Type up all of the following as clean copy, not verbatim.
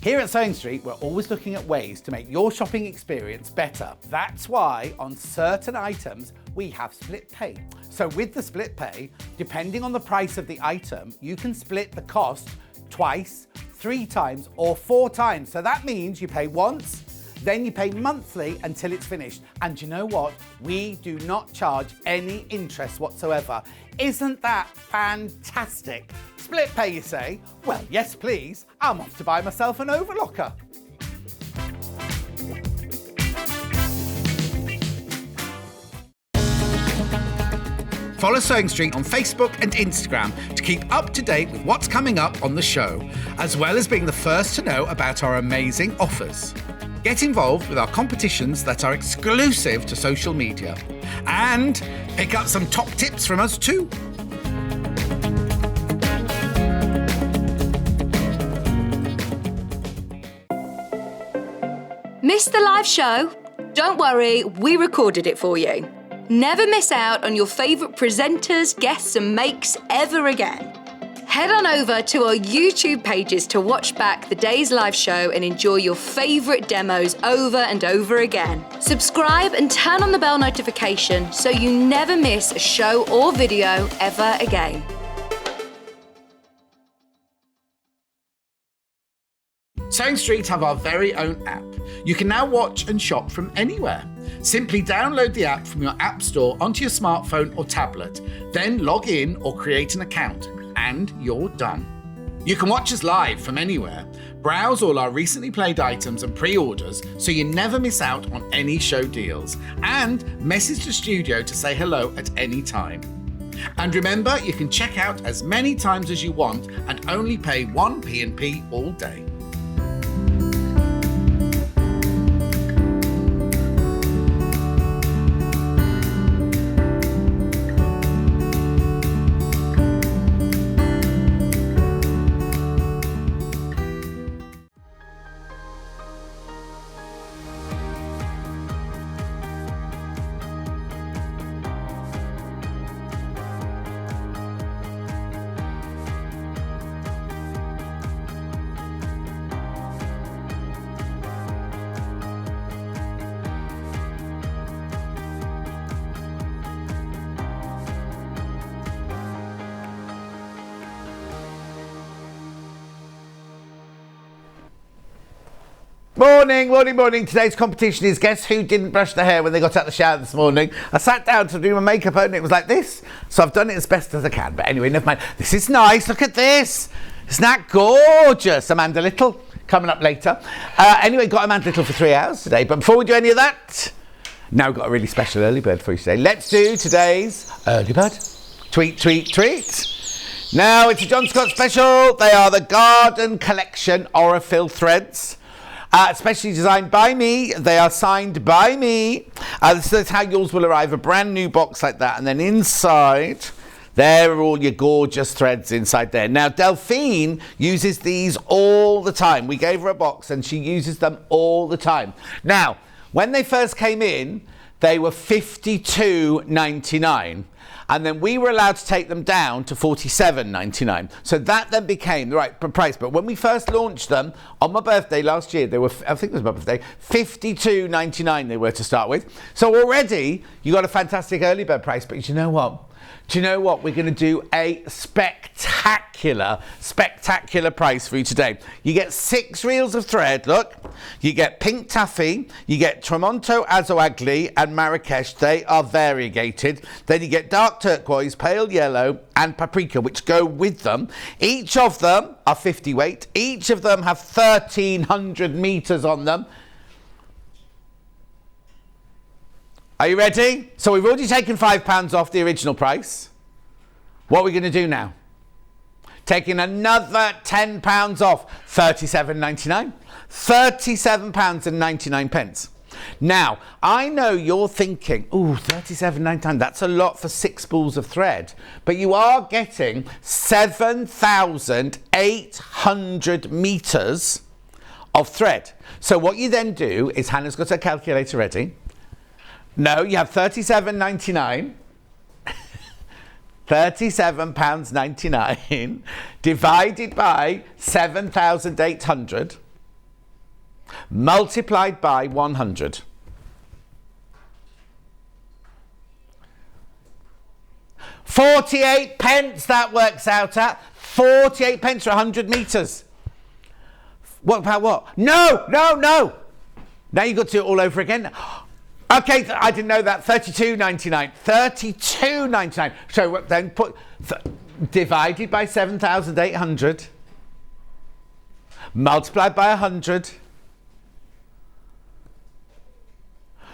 Here at Sewing Street, we're always looking at ways to make your shopping experience better. That's why on certain items, we have split pay. So with the split pay, depending on the price of the item, you can split the cost twice, 3 times, or 4 times. So that means you pay once, then you pay monthly until it's finished. And you know what? We do not charge any interest whatsoever. Isn't that fantastic? Split pay, you say? Well, yes, please. I'm off to buy myself an overlocker. Follow Sewing Street on Facebook and Instagram to keep up to date with what's coming up on the show, as well as being the first to know about our amazing offers. Get involved with our competitions that are exclusive to social media. And pick up some top tips from us too. Missed the live show? Don't worry, we recorded it for you. Never miss out on your favourite presenters, guests and makes ever again. Head on over to our YouTube pages to watch back the day's live show and enjoy your favourite demos over and over again. Subscribe and turn on the bell notification so you never miss a show or video ever again. Sewing Street have our very own app. You can now watch and shop from anywhere. Simply download the app from your app store onto your smartphone or tablet, then log in or create an account, and you're done. You can watch us live from anywhere, browse all our recently played items and pre-orders so you never miss out on any show deals, and message the studio to say hello at any time. And remember, you can check out as many times as you want and only pay 1 P&P all day. Morning. Today's competition is guess who didn't brush their hair when they got out of the shower this morning. I sat down to do my makeup and it was like this. So I've done it as best as I can. But anyway, never mind. This is nice. Look at this. Isn't that gorgeous? Amanda Little coming up later. Anyway, got Amanda Little for 3 hours today. But before we do any of that, now we've got a really special early bird for you today. Let's do today's early bird. Tweet. Now it's a John Scott special. They are the Garden Collection Aurifil threads. Specially designed by me. They are signed by me. So that's how yours will arrive, a brand new box like that. And then inside, there are all your gorgeous threads inside there. Now, Delphine uses these all the time. We gave her a box and she uses them all the time. Now, when they first came in, they were $52.99. And then we were allowed to take them down to $47.99. So that then became the right price. But when we first launched them on my birthday last year, they were, I think it was my birthday, $52.99 they were to start with. So already you got a fantastic early bird price. But you know what? We're going to do a spectacular price for you today. You get 6 reels of thread, look. You get pink taffy, you get Tramonto Azoagli and Marrakesh. They are variegated. Then you get dark turquoise, pale yellow and paprika, which go with them. Each of them are 50 weight. Each of them have 1,300 meters on them. Are you ready? So we've already taken £5 off the original price. What are we going to do now? Taking another £10 off, £37.99. £37.99. Now, I know you're thinking, ooh, £37.99, that's a lot for 6 spools of thread. But you are getting 7,800 metres of thread. So what you then do is, Hannah's got her calculator ready. No, you have £37.99. £37.99 divided by 7,800. multiplied by 100. £48 that works out at. 48 pence for 100 metres. What about what? No. Now you've got to do it all over again. Okay, I didn't know that. 32.99. 32.99. So then divided by 7,800. Multiplied by 100.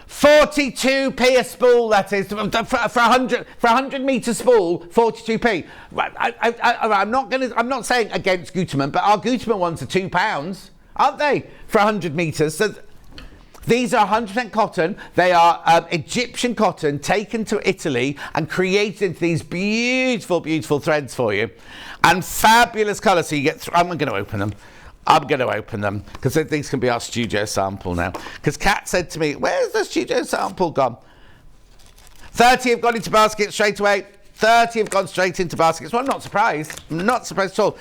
42p a spool, that is, for 100 metre spool. 42p. Right, I'm not saying against Gutermann, but our Gutermann ones are £2, aren't they, for 100 metres? So these are 100% cotton. They are Egyptian cotton taken to Italy and created into these beautiful, beautiful threads for you, and fabulous colours. So you get. I'm going to open them. Because these can be our studio sample now. Because Kat said to me, where's the studio sample gone? 30 have gone into baskets straight away. 30 have gone straight into baskets. Well, I'm not surprised. I'm not surprised at all.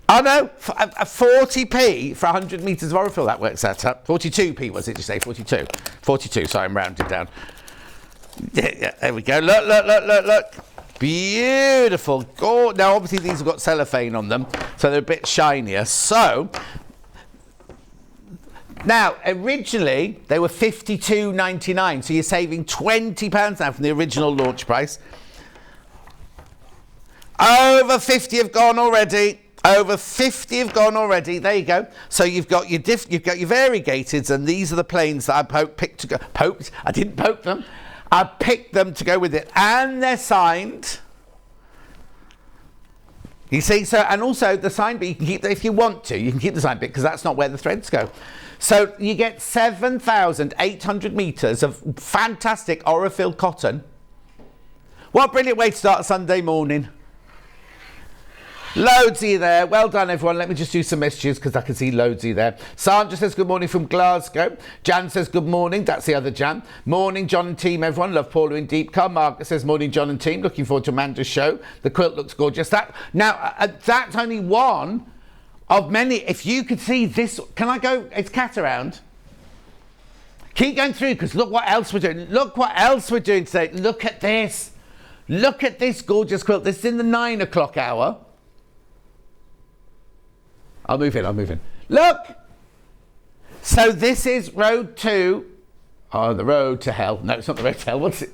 Oh, no. 40p for 100 metres of Orifil, that works out up. 42p, was it, you say? 42. 42, sorry, I'm rounded down. Yeah, there we go. Look. Beautiful. Now, obviously, these have got cellophane on them, so they're a bit shinier. So, now, originally, they were £52.99, so you're saving £20 now from the original launch price. Over 50 have gone already. There you go. So you've got your variegateds, and these are the planes that I poked. I didn't poke them. I picked them to go with it, and they're signed. You see, so, and also the sign bit, you can keep, if you want to, you can keep the sign bit, because that's not where the threads go. So you get 7,800 metres of fantastic Orifil cotton. What a brilliant way to start a Sunday morning. Loads of you there. Well done, everyone. Let me just do some messages because I can see loads of you there. Sandra says good morning from Glasgow. Jan says good morning. That's the other Jan. Morning, John and team, everyone. Love Paula in Deep Car. Margaret says morning, John and team. Looking forward to Amanda's show. The quilt looks gorgeous. That's only one of many. If you could see this, can I go? It's cat around. Keep going through because look what else we're doing. Look what else we're doing today. Look at this. Look at this gorgeous quilt. This is in the 9 o'clock hour. I'll move in. Look! So this is road to... Oh, the road to hell. No, it's not the road to hell. What's it?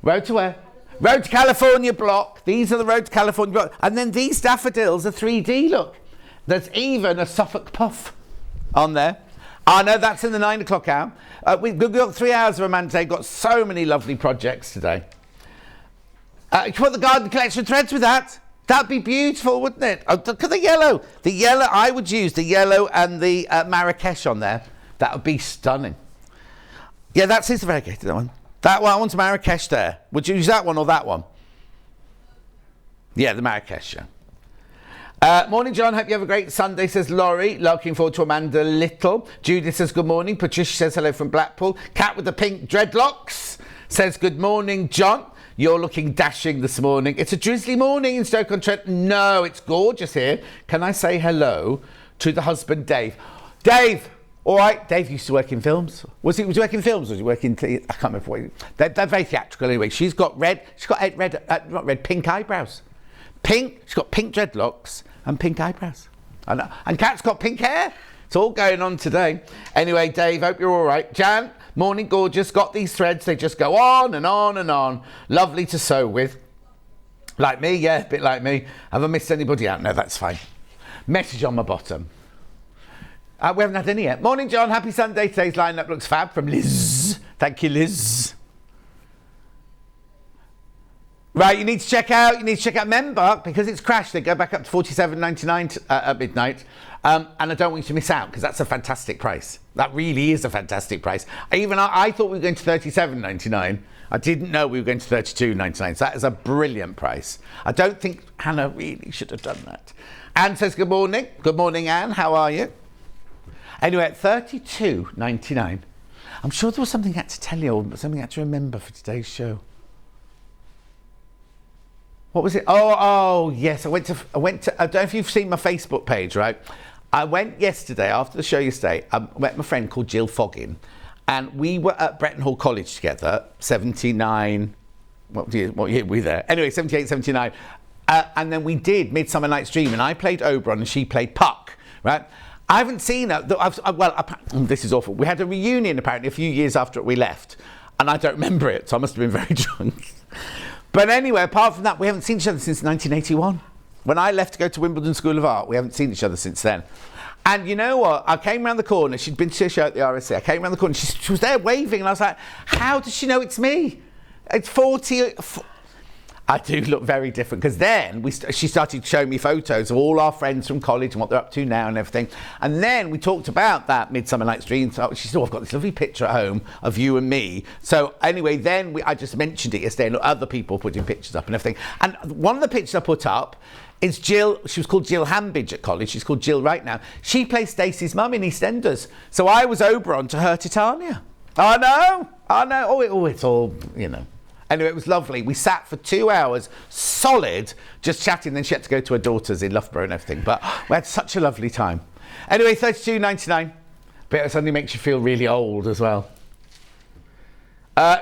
Road to where? Road to California block. These are the road to California block. And then these daffodils are 3D, look. There's even a Suffolk puff on there. Oh, no, that's in the 9 o'clock hour. We've got 3 hours of Amanda today. Got so many lovely projects today. You put the garden collection threads with that. That'd be beautiful, wouldn't it? Oh, look at the yellow. The yellow, I would use the yellow and the Marrakesh on there. That would be stunning. Yeah, that's his variegated, that one. That one, I want Marrakesh there. Would you use that one or that one? Yeah, the Marrakesh, yeah. Morning, John. Hope you have a great Sunday, says Laurie. Looking forward to Amanda Little. Judith says good morning. Patricia says hello from Blackpool. Cat with the pink dreadlocks says good morning, John. You're looking dashing this morning. It's a drizzly morning in Stoke-on-Trent. No, it's gorgeous here. Can I say hello to the husband, Dave? Dave! All right, Dave used to work in films. Was he working in films or was he working I can't remember what they're very theatrical anyway. She's got pink eyebrows. She's got pink dreadlocks and pink eyebrows. And Kat's got pink hair. It's all going on today. Anyway, Dave, hope you're all right. Jan, morning, gorgeous. Got these threads. They just go on and on and on. Lovely to sew with. Like me, yeah, a bit like me. Have I missed anybody out? No, that's fine. Message on my bottom. We haven't had any yet. Morning, John. Happy Sunday. Today's lineup looks fab from Liz. Thank you, Liz. Right, you need to check out Member because it's crashed. They go back up to $47.99 at midnight. And I don't want you to miss out because that's a fantastic price. That really is a fantastic price. I thought we were going to $37.99. I didn't know we were going to $32.99. So that is a brilliant price. I don't think Hannah really should have done that. Anne says good morning. Good morning, Anne. How are you? Anyway, at $32.99, I'm sure there was something I had to tell you or something I had to remember for today's show. What was it? Oh, yes. I went to. I don't know if you've seen my Facebook page, right? I went yesterday, after the show yesterday, I met my friend called Jill Foggin, and we were at Bretton Hall College together, 79, what year were we there? Anyway, 78, 79. And then we did Midsummer Night's Dream, and I played Oberon and she played Puck, right? I haven't seen her, this is awful. We had a reunion apparently a few years after we left, and I don't remember it, so I must have been very drunk. But anyway, apart from that, we haven't seen each other since 1981. When I left to go to Wimbledon School of Art, we haven't seen each other since then. And you know what? I came around the corner. She'd been to a show at the RSC. I came around the corner. She was there waving, and I was like, how does she know it's me? It's 40... I do look very different, because then she started showing me photos of all our friends from college and what they're up to now and everything. And then we talked about that Midsummer Night's Dream. So she said, oh, I've got this lovely picture at home of you and me. So anyway, then I just mentioned it yesterday, and other people putting pictures up and everything. And one of the pictures I put up is Jill. She was called Jill Hambidge at college. She's called Jill right now. She plays Stacey's mum in EastEnders. So I was Oberon to her Titania. I know. Oh, it's all, you know. Anyway, it was lovely. We sat for 2 hours, solid, just chatting. Then she had to go to her daughter's in Loughborough and everything. But we had such a lovely time. Anyway, $32.99. But it suddenly makes you feel really old as well.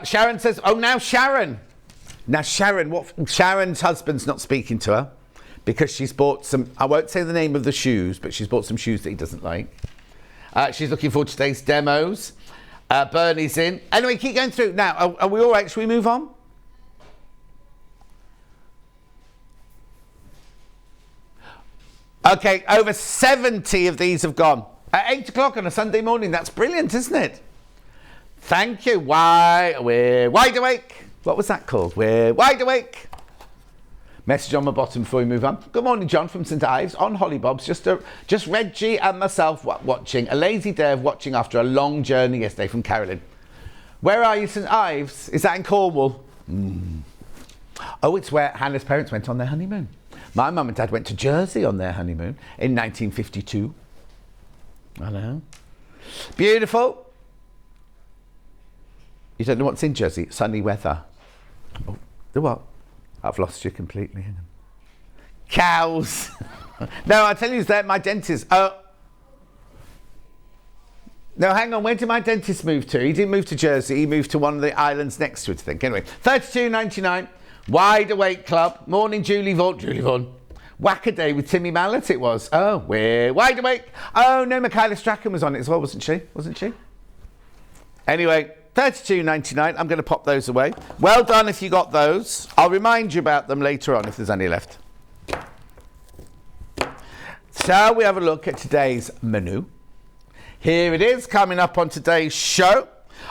Sharon says, oh, now Sharon. Now Sharon's husband's not speaking to her because she's bought some, I won't say the name of the shoes, but she's bought some shoes that he doesn't like. She's looking forward to today's demos. Bernie's in. Anyway, keep going through. Now, are we all right? Shall we move on? Okay, over 70 of these have gone. At 8 o'clock on a Sunday morning. That's brilliant, isn't it? Thank you. We're wide awake. What was that called? We're wide awake. Message on the bottom before we move on. Good morning, John from St Ives on Hollybobs. Just Reggie and myself watching. A lazy day of watching after a long journey yesterday from Carolyn. Where are you, St Ives? Is that in Cornwall? Oh, it's where Hannah's parents went on their honeymoon. My mum and dad went to Jersey on their honeymoon in 1952. I know. Beautiful. You don't know what's in Jersey? Sunny weather. Oh, the what? I've lost you completely. Cows. No, I tell you, that my dentist. Oh. No, hang on. Where did my dentist move to? He didn't move to Jersey. He moved to one of the islands next to it, I think. Anyway, $32.99. Wide Awake Club. Morning, Julie Vaughan. Whack-a-day with Timmy Mallet it was. Oh, we're wide awake. Oh, no, Michaela Strachan was on it as well, wasn't she? Anyway, $32.99. I'm going to pop those away. Well done if you got those. I'll remind you about them later on if there's any left. Shall we have a look at today's menu? Here it is, coming up on today's show.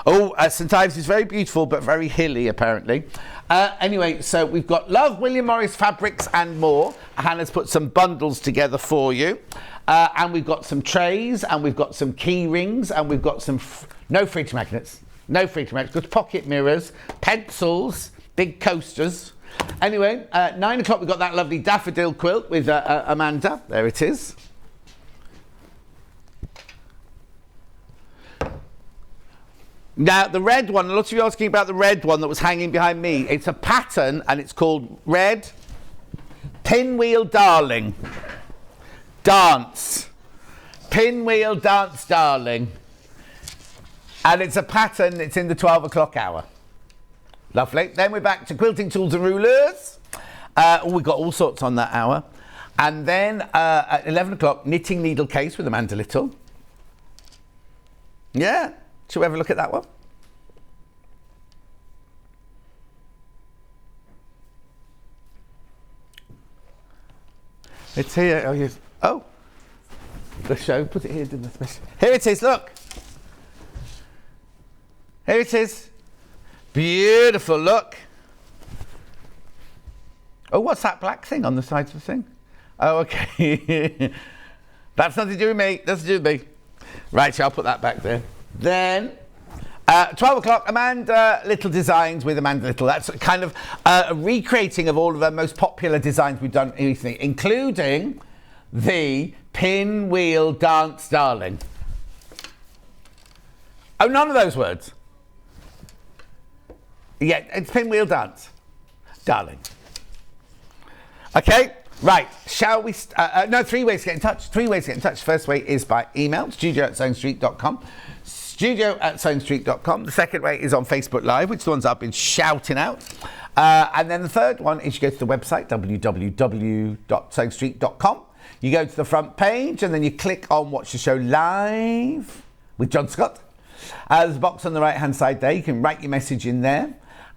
Oh, St Ives is very beautiful, but very hilly, apparently. Anyway, so we've got Love, William Morris Fabrics and more. Hannah's put some bundles together for you. And we've got some trays, and we've got some key rings, and we've got some... no fridge magnets. No fridge magnets. Good pocket mirrors, pencils, big coasters. Anyway, 9 o'clock, we've got that lovely Daffodil Quilt with Amanda. There it is. Now, the red one, a lot of you are asking about the red one that was hanging behind me. It's a pattern, and it's called Red Pinwheel Darling. Dance. Pinwheel Dance Darling. And it's a pattern, it's in the 12 o'clock hour. Lovely. Then we're back to Quilting Tools and Rulers. We've got all sorts on that hour. And then at 11 o'clock, Knitting Needle Case with Amanda Little. Yeah. Shall we have a look at that one? It's here. Oh, yes. Oh, the show. Put it here, didn't I? Here it is. Look. Here it is. Beautiful. Look. Oh, what's that black thing on the side of the thing? Oh, okay. That's nothing to do with me. That's to do with me. Right, so I'll put that back there. Then, 12 o'clock, Amanda Little Designs with Amanda Little. That's kind of a recreating of all of our most popular designs we've done recently, including the Pinwheel Dance Darling. Oh, none of those words. Yeah, it's Pinwheel Dance Darling. Okay, Right, shall we... no, 3 ways to get in touch. 3 ways to get in touch. First way is by email, studio@sewingstreet.com. Studio@sewingstreet.com. The second way is on Facebook Live, which is the ones I've been shouting out. And then the third one is you go to the website, www.sewingstreet.com. You go to the front page and then you click on Watch the Show Live with John Scott. There's a box on the right-hand side there. You can write your message in there.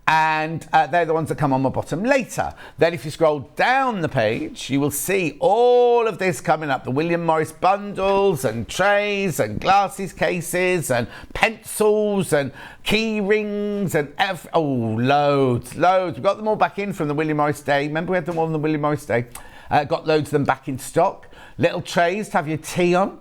And they're the ones that come on the bottom later. Then if you scroll down the page, you will see all of this coming up. The William Morris bundles and trays and glasses cases and pencils and key rings and loads. We got them all back in from the William Morris Day. Remember we had them all on the William Morris Day? Got loads of them back in stock. Little trays to have your tea on.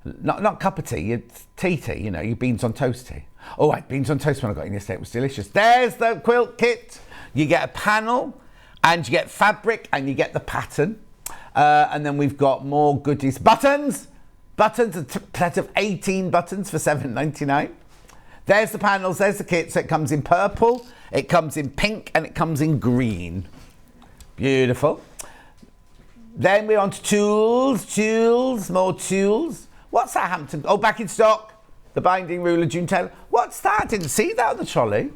Not cup of tea, your tea, you know, your beans on toast tea. Oh, I had beans on toast when I got in yesterday. It was delicious. There's the quilt kit. You get a panel and you get fabric and you get the pattern. And then we've got more goodies. Buttons, a set of 18 buttons for $7.99. There's the panels, there's the kit. So it comes in purple, it comes in pink and it comes in green. Beautiful. Then we're on to tools, more tools. What's that, Hampton? Oh, back in stock. The binding ruler, June Taylor. What's that? I didn't see that on the trolley.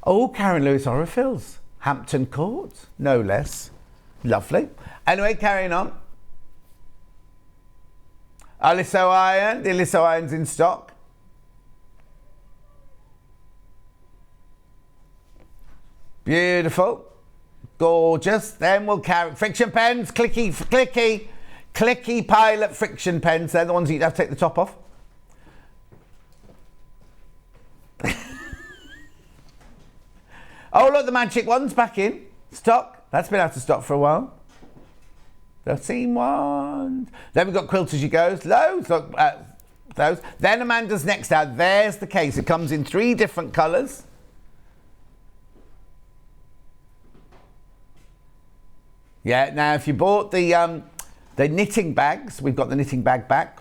Oh, Karen Lewis Orifils. Hampton Court, no less. Lovely. Anyway, carrying on. Aliso iron. The Aliso iron's in stock. Beautiful. Gorgeous. Then we'll carry friction pens. Clicky Pilot friction pens. They're the ones you'd have to take the top off. Oh, look, the magic one's back in stock. That's been out of stock for a while. The seam one. Then we've got Quilt As You Goes. Loads. Look, those. Then Amanda's next out. There's the case. It comes in 3 different colours. Yeah, now if you bought the knitting bags, we've got the knitting bag back.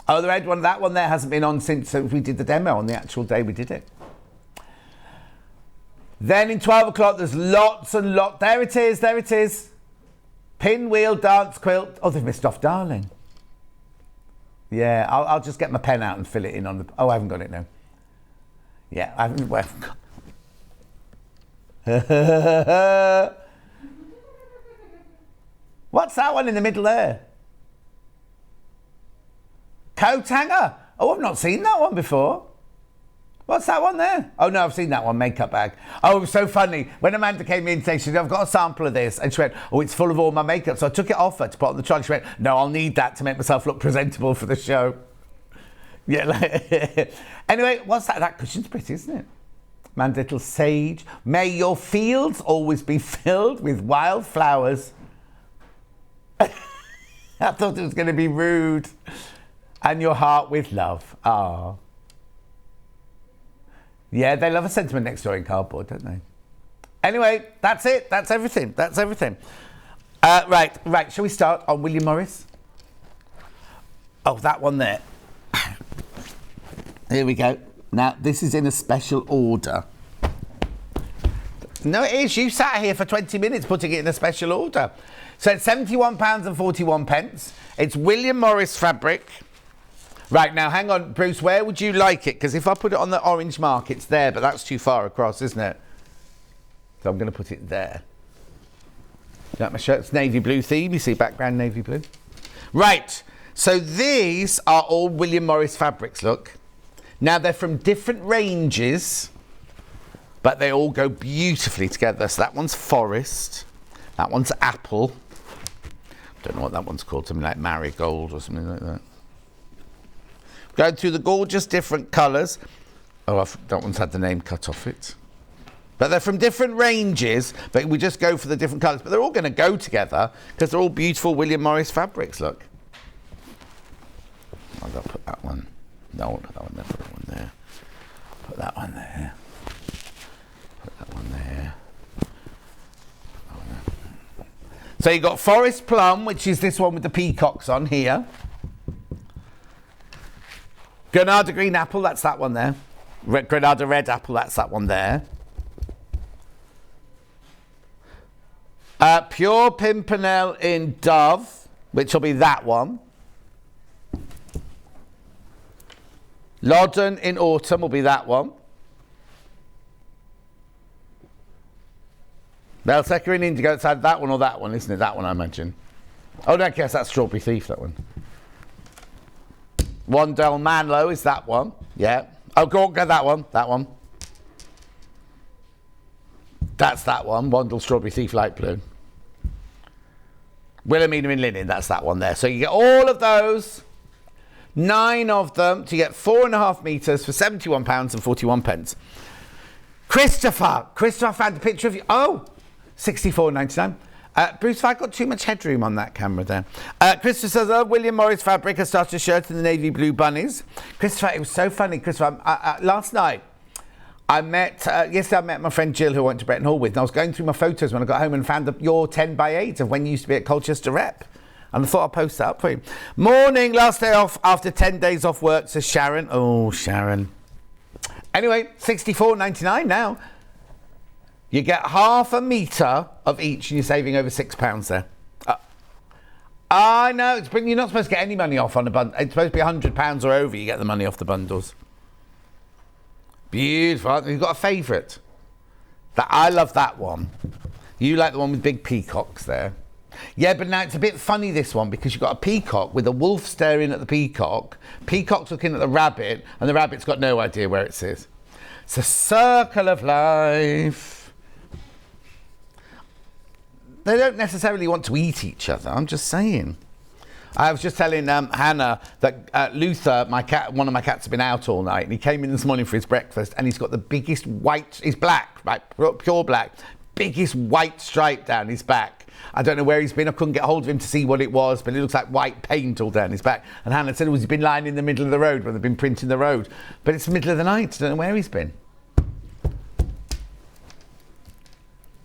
Oh, the red one, that one there hasn't been on since we did the demo on the actual day we did it. Then in 12 o'clock, there's lots and lots. There it is. Pinwheel dance quilt. Oh, they've missed off Darling. Yeah, I'll just get my pen out and fill it in on the... Oh, I haven't got it now. Yeah, I haven't got... What's that one in the middle there? Coat hanger. Oh, I've not seen that one before. What's that one there? Oh, no, I've seen that one, makeup bag. Oh, it was so funny. When Amanda came in today, she said, I've got a sample of this. And she went, oh, it's full of all my makeup. So I took it off her to put on the trolley. She went, no, I'll need that to make myself look presentable for the show. Yeah, like... Anyway, what's that? That cushion's pretty, isn't it? Man, little sage. May your fields always be filled with wild flowers. I thought it was going to be rude. And your heart with love. Ah. Yeah, they love a sentiment next door in cardboard, don't they? Anyway, that's it. That's everything. Right. Shall we start on William Morris? Oh, that one there. Here we go. Now, this is in a special order. No, it is. You sat here for 20 minutes putting it in a special order. So it's £71.41. It's William Morris fabric. Right, now, hang on, Bruce, where would you like it? Because if I put it on the orange mark, it's there, but that's too far across, isn't it? So I'm going to put it there. Like my shirt's navy blue theme. You see background navy blue. Right, so these are all William Morris fabrics, look. Now, they're from different ranges, but they all go beautifully together. So that one's forest. That one's apple. Don't know what that one's called, something like marigold or something like that. Going through the gorgeous different colours. Oh, that one's had the name cut off it. But they're from different ranges, but we just go for the different colours. But they're all going to go together because they're all beautiful William Morris fabrics, look. I'll put that one. No, I'll put that one there, put that one there. Put that one there. Put that one there. Put that one there. So you've got Forest Plum, which is this one with the peacocks on here. Granada Green Apple, that's that one there. Granada Red Apple, that's that one there. Pure Pimpernel in Dove, which will be that one. Loddon in Autumn will be that one. Belsecker in Indigo, it's either that one or that one, isn't it? That one, I imagine. Oh, no, I guess that's Strawberry Thief, that one. Wandel Manlow is that one. Yeah. Oh, go on, get that one. That one. That's that one. Wandel Strawberry Thief Light Blue. Wilhelmina in Linen, that's that one there. So you get all of those, 9 of them, to get 4.5 metres for £71.41. Christopher found a picture of you. Oh, £64.99. Bruce, have I got too much headroom on that camera there? Christopher says, oh, William Morris fabric has started a shirt in the navy blue bunnies. Christopher, it was so funny. Christopher, last night, yesterday I met my friend Jill, who I went to Bretton Hall with, and I was going through my photos when I got home and found your 10x8 of when you used to be at Colchester Rep. And I thought I'd post that up for you. Morning, last day off after 10 days off work, says Sharon. Oh, Sharon. Anyway, £64.99 now. You get half a metre of each and you're saving over £6 there. I know, you're not supposed to get any money off on a bundle. It's supposed to be £100 or over you get the money off the bundles. Beautiful. You've got a favourite. I love that one. You like the one with big peacocks there. Yeah, but now it's a bit funny, this one, because you've got a peacock with a wolf staring at the peacock, peacock's looking at the rabbit, and the rabbit's got no idea where it is. It's a circle of life. They don't necessarily want to eat each other, I'm just saying. I was just telling Hannah that Luther, my cat, one of my cats, have been out all night, and he came in this morning for his breakfast, and he's got the biggest white, he's black, right, pure black, biggest white stripe down his back. I don't know where he's been. I couldn't get hold of him to see what it was, but it looks like white paint all down his back. And Hannah said, he's been lying in the middle of the road when they've been printing the road. But it's the middle of the night. I don't know where he's been.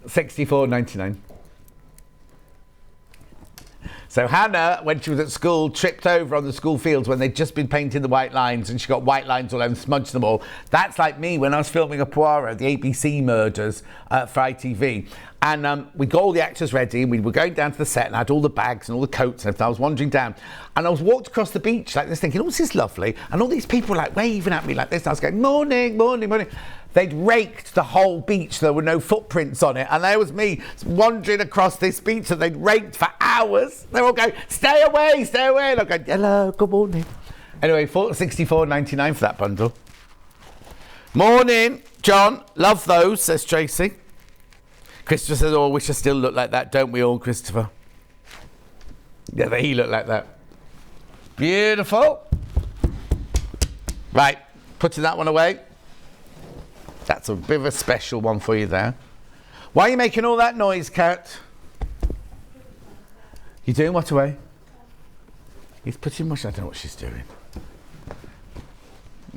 £64.99. So Hannah, when she was at school, tripped over on the school fields when they'd just been painting the white lines, and she got white lines all over and smudged them all. That's like me when I was filming a Poirot, the ABC murders for ITV. And we got all the actors ready, and we were going down to the set, and I had all the bags and all the coats and everything. I was wandering down, and I was walked across the beach like this thinking, oh, this is lovely. And all these people were like waving at me like this, and I was going, morning, morning, morning. They'd raked the whole beach. There were no footprints on it. And there was me wandering across this beach that they'd raked for hours. They were all going, stay away, stay away. And I'm going, hello, good morning. Anyway, £64.99 for that bundle. Morning, John. Love those, says Tracy. Christopher says, oh, I wish I still looked like that. Don't we all, Christopher? Yeah, he looked like that. Beautiful. Right, putting that one away. That's a bit of a special one for you there. Why are you making all that noise, Kat? You doing what away? He's putting much. I don't know what she's doing.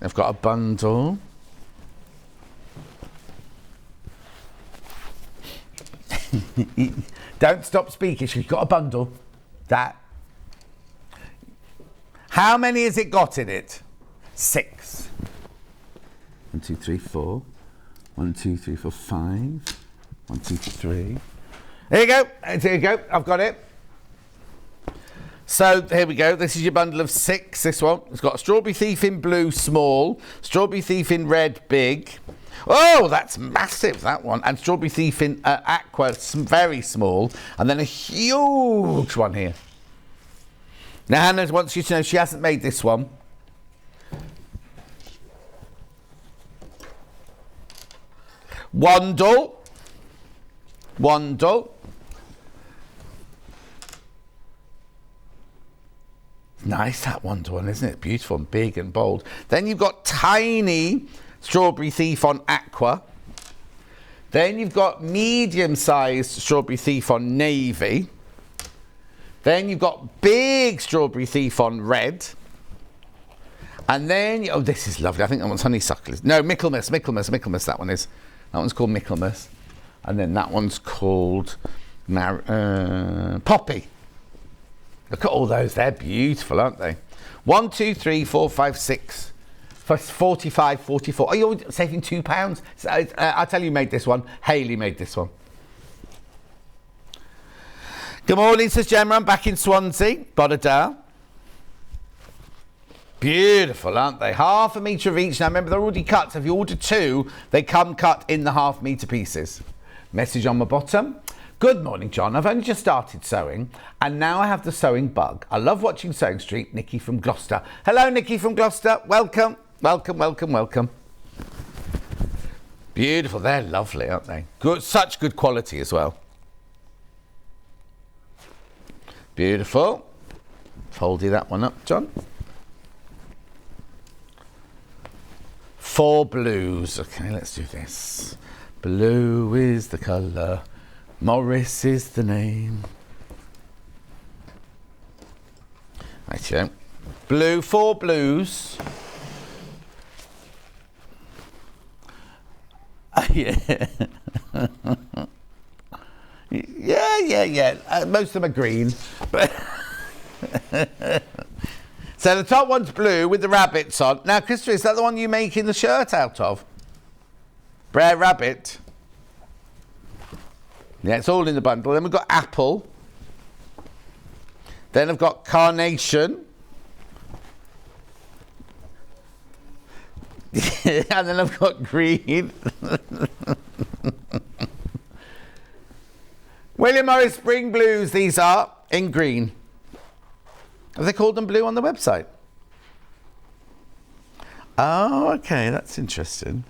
I've got a bundle. Don't stop speaking. She's got a bundle. That. How many has it got in it? 6. 1, 2, 3, 4. 1, 2, 3, 4, 5. 1, 2, 3. There you go. There you go. I've got it. So here we go. This is your bundle of 6. This one. It's got Strawberry Thief in blue, small. Strawberry Thief in red, big. Oh, that's massive, that one. And Strawberry Thief in aqua, very small. And then a huge one here. Now, Hannah wants you to know she hasn't made this one. Wandle. Nice, that Wandle one, isn't it? Beautiful and big and bold. Then you've got tiny Strawberry Thief on aqua. Then you've got medium-sized Strawberry Thief on navy. Then you've got big Strawberry Thief on red. And then, oh, this is lovely. I think that one's honeysuckle. No, Michaelmas, that one is. That one's called Michaelmas. And then that one's called Poppy. Look at all those. They're beautiful, aren't they? 1, 2, 3, 4, 5, 6. For 45, 44. Oh, you're saving £2. I'll tell you who made this one. Hayley made this one. Good morning, says Gemma. I'm back in Swansea. Bodadale. Beautiful, aren't they? Half a metre of each. Now, remember, they're already cut. So if you order 2, they come cut in the half-metre pieces. Message on my bottom. Good morning, John. I've only just started sewing, and now I have the sewing bug. I love watching Sewing Street. Nikki from Gloucester. Hello, Nikki from Gloucester. Welcome, welcome, welcome, welcome. Beautiful. They're lovely, aren't they? Good, such good quality as well. Beautiful. Fold you that one up, John. 4 blues. Okay, let's do this. Blue is the colour. Morris is the name. Right, yeah. Blue, 4 blues. Yeah. yeah. Most of them are green. But so the top one's blue with the rabbits on. Now, Christopher, is that the one you're making the shirt out of? Brer Rabbit. Yeah, it's all in the bundle. Then we've got apple. Then I've got carnation. And then I've got green. William Morris Spring Blues, these are, in green. Have they called them blue on the website? Oh, okay, that's interesting.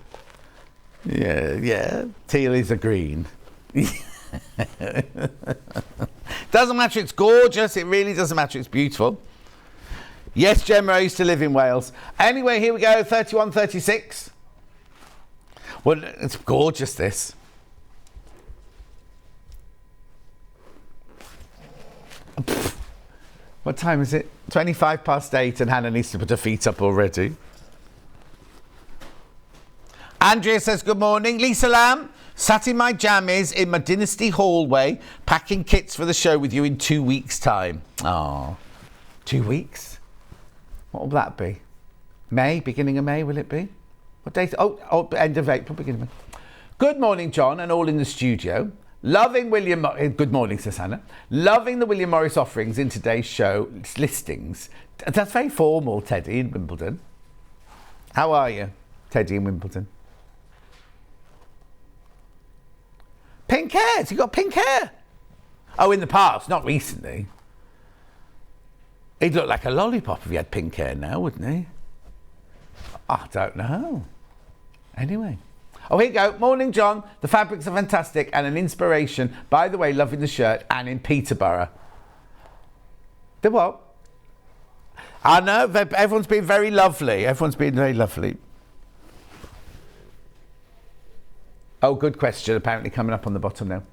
Yeah. Tealies are green. Doesn't matter, it's gorgeous. It really doesn't matter, it's beautiful. Yes, Gemma, I used to live in Wales. Anyway, here we go, 31-36. Well, it's gorgeous, this. What time is it? 8:25, and Hannah needs to put her feet up already. Andrea says, good morning. Lisa Lamb, sat in my jammies in my Dynasty hallway, packing kits for the show with you in 2 weeks' time. Oh, 2 weeks? What will that be? May, beginning of May, will it be? What date? Oh, end of April, beginning of May. Good morning, John, and all in the studio. Loving William... Good morning, Susanna. Loving the William Morris offerings in today's show listings. That's very formal, Teddy in Wimbledon. How are you, Teddy in Wimbledon? Pink hair. Has he got pink hair? Oh, in the past, not recently. He'd look like a lollipop if he had pink hair now, wouldn't he? I don't know. Anyway. Oh, here you go. Morning, John. The fabrics are fantastic and an inspiration. By the way, loving the shirt and in Peterborough. The what? I know. Everyone's been very lovely. Everyone's been very lovely. Oh, good question. Apparently coming up on the bottom now.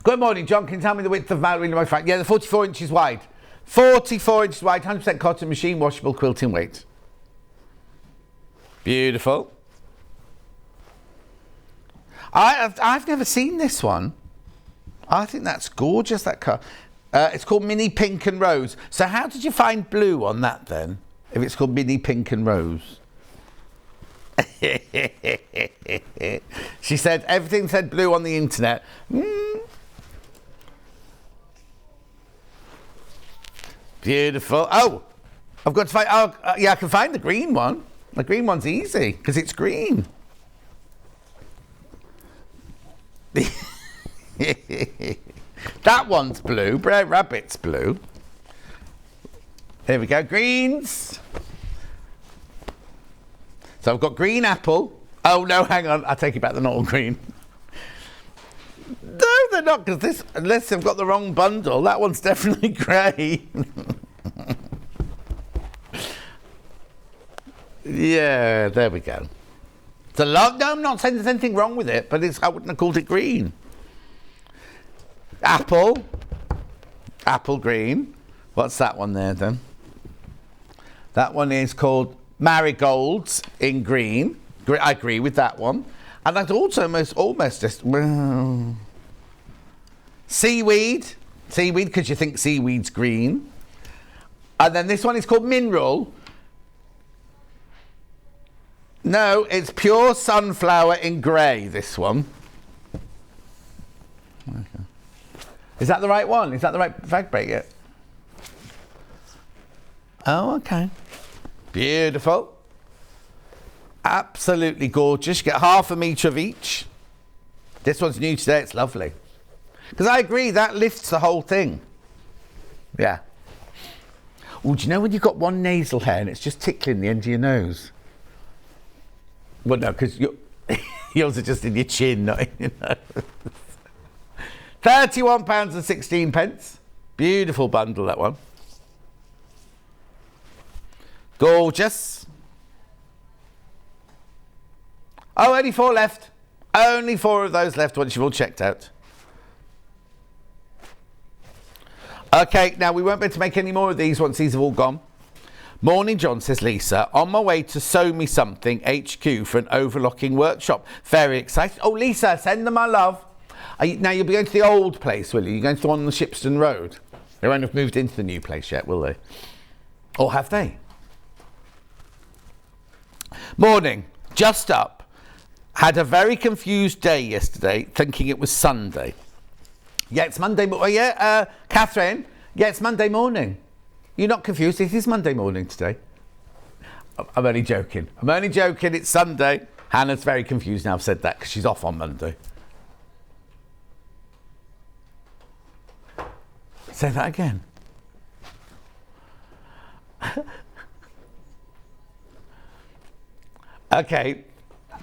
Good morning, John. Can you tell me the width of Mallory in my fact? Yeah, the 44 inches wide. 44 inches wide, 100% cotton, machine washable, quilting weight. Beautiful. I've never seen this one. I think that's gorgeous, that colour. It's called Mini Pink and Rose. So how did you find blue on that then, if it's called Mini Pink and Rose? She said, everything said blue on the internet. Beautiful. Oh, I've got to find... Oh, yeah, I can find the green one. The green one's easy, because it's green. That one's blue. Brer Rabbit's blue. There we go. Greens. So I've got green apple. Oh, no, hang on. I take it back. They're not all green. No, they're not, because this, unless I've got the wrong bundle, that one's definitely grey. Yeah, there we go. It's a lot. No, I'm not saying there's anything wrong with it, but I wouldn't have called it green. Apple. Apple green. What's that one there then? That one is called Marigolds in green. I agree with that one. And that's also almost just... Well, seaweed. Seaweed, because you think seaweed's green. And then this one is called Mineral. No, it's pure sunflower in grey, this one. Okay. Is that the right one? Is that the right fabric yet? Oh, okay. Beautiful. Absolutely gorgeous. You get half a metre of each. This one's new today. It's lovely. Because I agree, that lifts the whole thing. Yeah. Oh, do you know when you've got one nasal hair and it's just tickling the end of your nose? Well, no, because yours are just in your chin, not in your nose. £31.16. Beautiful bundle, that one. Gorgeous. Oh, only 4 left. Only 4 of those left once you've all checked out. Okay, now we won't be able to make any more of these once these have all gone. Morning, John, says Lisa. On my way to Sew Me Something HQ for an overlocking workshop. Very excited. Oh, Lisa, send them my love. Now, you'll be going to the old place, will you? You're going to the one on the Shipston Road. They won't have moved into the new place yet, will they? Or have they? Morning. Just up. Had a very confused day yesterday, thinking it was Sunday. Yeah, it's Monday. Catherine. Yeah, it's Monday morning. You're not confused. It is Monday morning today. I'm only joking. It's Sunday. Hannah's very confused now. I've said that because she's off on Monday. Say that again. Okay.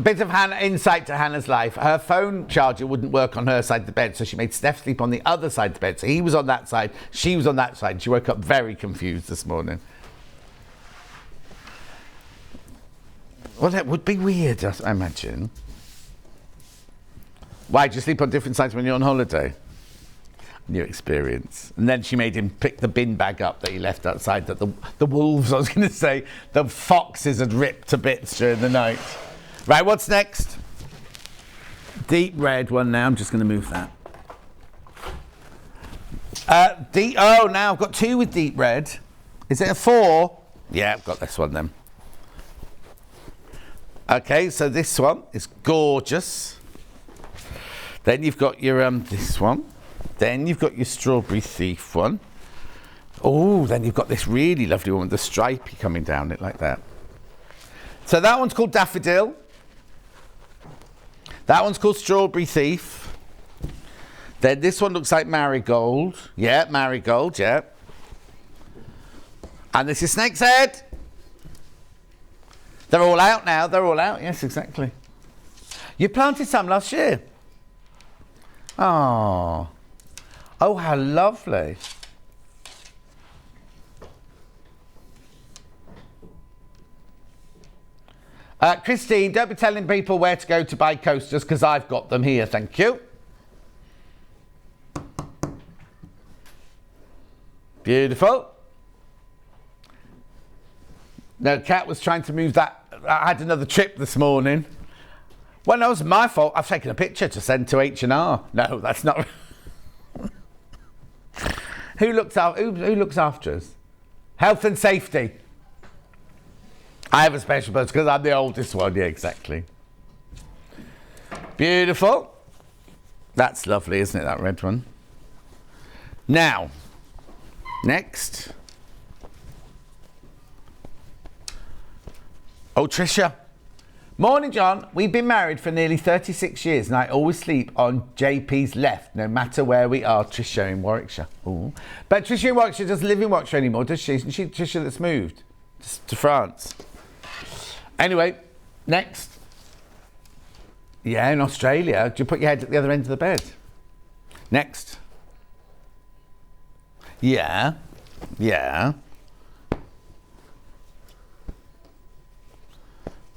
Bit of insight to Hannah's life. Her phone charger wouldn't work on her side of the bed, so she made Steph sleep on the other side of the bed. So he was on that side, she was on that side. She woke up very confused this morning. Well, that would be weird, I imagine. Why, do you sleep on different sides when you're on holiday? New experience. And then she made him pick the bin bag up that he left outside that the wolves, I was going to say, the foxes had ripped to bits during the night. Right, what's next? Deep red one now. I'm just going to move that. Now I've got 2 with deep red. Is it a 4? Yeah, I've got this one then. Okay, so this one is gorgeous. Then you've got your this one. Then you've got your Strawberry Thief one. Oh, then you've got this really lovely one with the stripey coming down it like that. So that one's called Daffodil. That one's called Strawberry Thief. Then this one looks like Marigold. Yeah, Marigold, yeah. And this is Snake's Head. They're all out now. They're all out. Yes, exactly. You planted some last year. Oh. Oh, how lovely. Christine, don't be telling people where to go to buy coasters because I've got them here, thank you. Beautiful. No, Kat was trying to move that. I had another trip this morning. Well, no, it was my fault. I've taken a picture to send to H&R. No, that's not. Who looks after us? Health and safety. I have a special person because I'm the oldest one. Yeah, exactly. Beautiful. That's lovely, isn't it, that red one? Now, next. Oh, Tricia. Morning, John. We've been married for nearly 36 years and I always sleep on JP's left, no matter where we are. Tricia in Warwickshire. Ooh. But Tricia in Warwickshire doesn't live in Warwickshire anymore, does she? Isn't she Tricia that's moved to France? Anyway, next. Yeah, in Australia. Do you put your head at the other end of the bed? Next. Yeah. Yeah.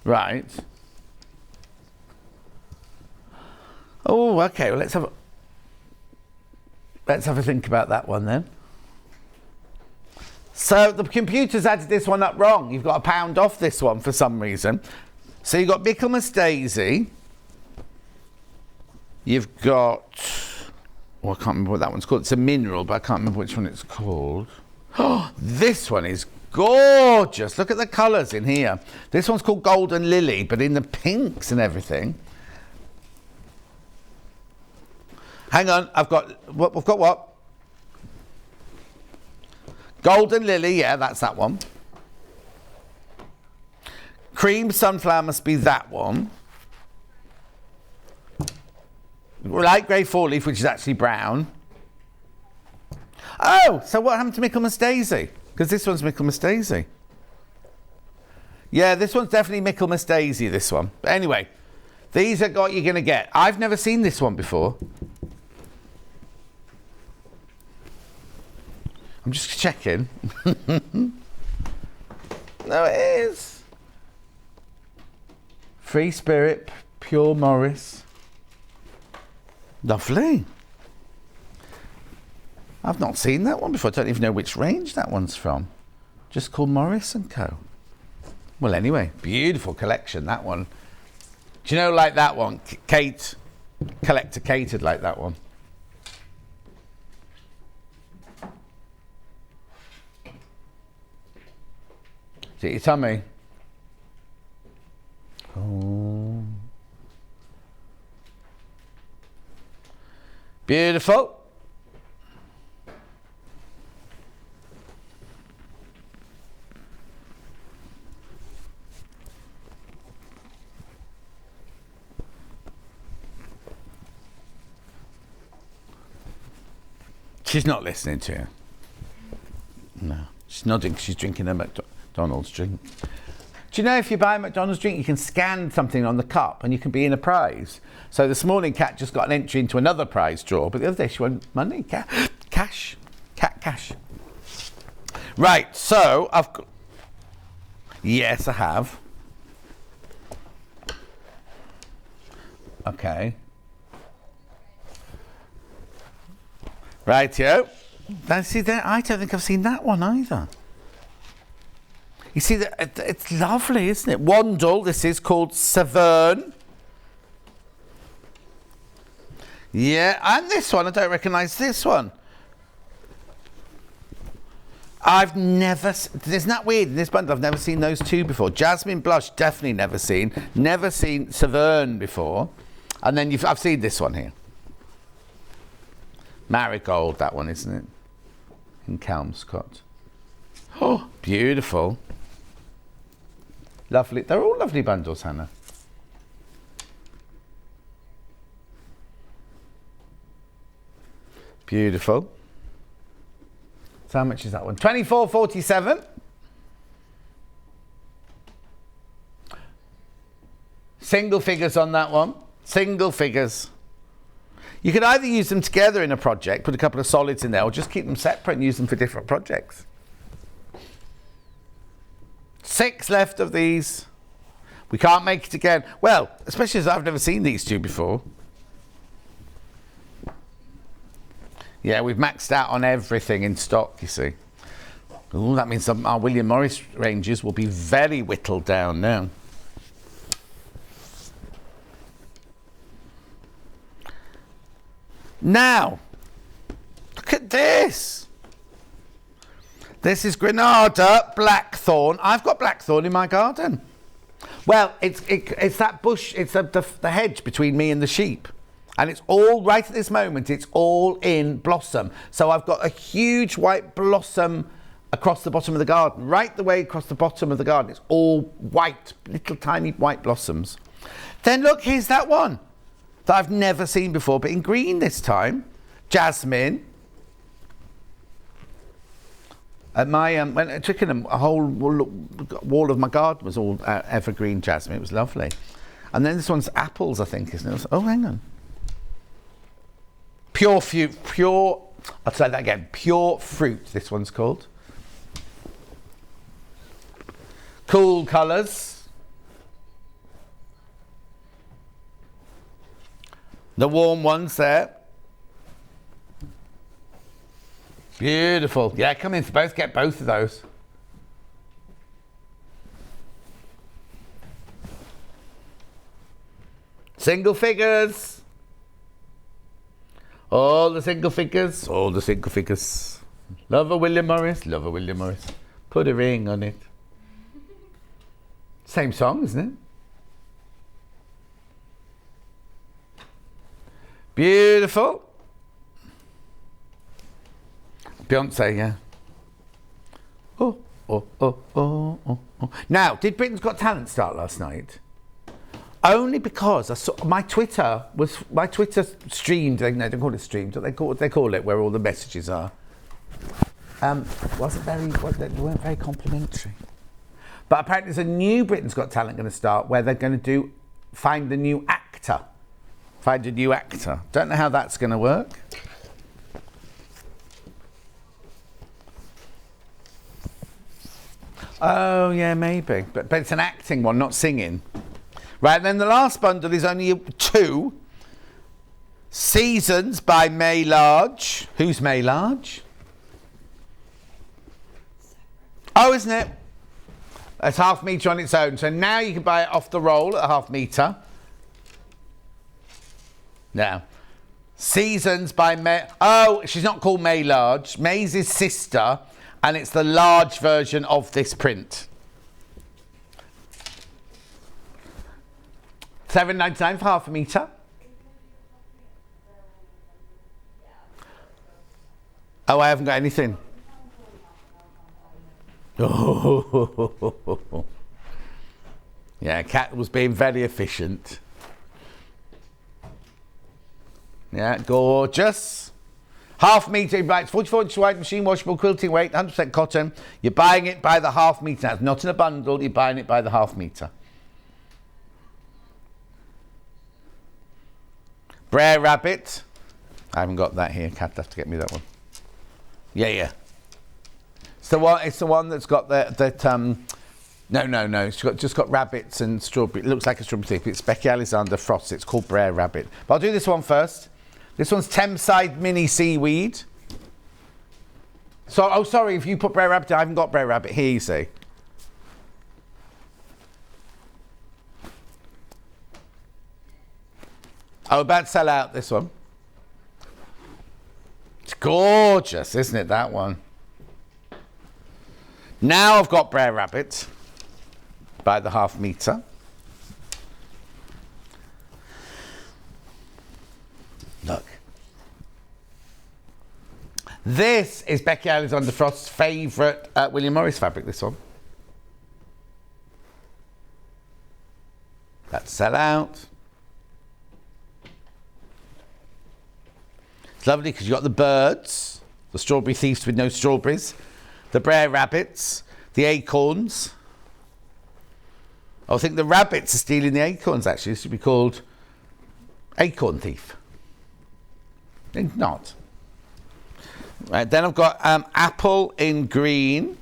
Right. Oh, okay. Well, let's have a think about that one then. So the computer's added this one up wrong. You've got £1 off this one for some reason. So you've got Michaelmas Daisy. You've got... Oh, I can't remember what that one's called. It's a mineral, but I can't remember which one it's called. Oh, this one is gorgeous. Look at the colours in here. This one's called Golden Lily, but in the pinks and everything. Hang on, I've got what? Golden Lily, yeah, that's that one. Cream Sunflower must be that one. Light grey four leaf, which is actually brown. Oh, so what happened to Michaelmas Daisy? Because this one's Michaelmas Daisy. Yeah, this one's definitely Michaelmas Daisy, this one. But anyway, these are what you're going to get. I've never seen this one before. I'm just checking. No, it is. Free Spirit, Pure Morris. Lovely. I've not seen that one before. I don't even know which range that one's from. Just called Morris & Co. Well, anyway, beautiful collection, that one. Do you know, like that one? Kate, Collector Kate had like that one. Is it your tummy? Oh. Beautiful. She's not listening to you. No. She's nodding because she's drinking a McDonald's drink. Do you know if you buy a McDonald's drink, you can scan something on the cup and you can be in a prize? So this morning, Kat just got an entry into another prize draw, but the other day she won money. Cash. Cat cash. Right, so I've got... Yes, I have. Okay. Rightio. Now, see that? I don't think I've seen that one either. You see, that it's lovely, isn't it? Wandle, this is called Severn. Yeah, and this one, I don't recognise this one. I've never... Isn't that weird? In this bundle, I've never seen those two before. Jasmine Blush, definitely never seen. Never seen Severn before. And then I've seen this one here. Marigold, that one, isn't it? In Kelmscott. Oh, beautiful. Lovely. They're all lovely bundles, Hannah. Beautiful. So how much is that one? £24.47. Single figures on that one. Single figures. You could either use them together in a project, put a couple of solids in there, or just keep them separate and use them for different projects. 6 left of these. We can't make it again. Well, especially as I've never seen these two before. Yeah, we've maxed out on everything in stock, you see. Ooh, that means our William Morris ranges will be very whittled down now. Now, look at this. This is Granada Blackthorn. I've got Blackthorn in my garden. Well, it's that bush, it's the hedge between me and the sheep. And it's all, right at this moment, it's all in blossom. So I've got a huge white blossom across the bottom of the garden. Right the way across the bottom of the garden. It's all white, little tiny white blossoms. Then look, here's that one that I've never seen before, but in green this time. Jasmine. At my when at Twickenham, a whole wall of my garden was all evergreen jasmine. It was lovely. And then this one's apples, I think, isn't it? Oh, hang on. Pure, I'll say that again. Pure fruit, this one's called. Cool colours. The warm ones there. Beautiful. Yeah, come in for both. Get both of those. Single figures. All the single figures. All the single figures. Love a William Morris. Love a William Morris. Put a ring on it. Same song, isn't it? Beautiful. Beyonce, yeah. Oh, oh, oh, oh, oh, oh. Now, did Britain's Got Talent start last night? Only because I saw my Twitter streamed. No, they don't call it streamed. They call it where all the messages are. They weren't very complimentary. But apparently, there's a new Britain's Got Talent going to start where they're going to find a new actor. Don't know how that's going to work. Oh yeah, maybe. But it's an acting one, not singing. Right, and then the last bundle is only 2. Seasons by May Large. Who's May Large? Oh, isn't it? It's ½ metre on its own. So now you can buy it off the roll at ½ metre. Now, Seasons by May. Oh, she's not called May Large. May's his sister, and it's the large version of this print. $7.99 for ½ metre. Oh, I haven't got anything. Oh. Yeah, Kat was being very efficient. Yeah, gorgeous. ½ metre, it's 44 inch wide, machine washable, quilting weight, 100% cotton. You're buying it by the ½ metre. Now, it's not in a bundle, you're buying it by the ½ metre. Brer Rabbit. I haven't got that here. Kat have to get me that one. Yeah. It's the one that's got no. It's just got rabbits and strawberry. It looks like a strawberry thief. It's Becky Alexander Frost. It's called Brer Rabbit. But I'll do this one first. This one's Thameside Mini Seaweed. So, sorry, if you put Brer Rabbit, I haven't got Brer Rabbit here, you see. I'm about to sell out this one. It's gorgeous, isn't it, that one? Now I've got Brer Rabbit by the ½ metre. Look. This is Becky Alexander Frost's favourite William Morris fabric, this one. Let's sell out. It's lovely because you've got the birds, the strawberry thieves with no strawberries, the Brer Rabbits, the acorns. I think the rabbits are stealing the acorns, actually. This should be called Acorn Thief. It's not. Right, then I've got apple in green.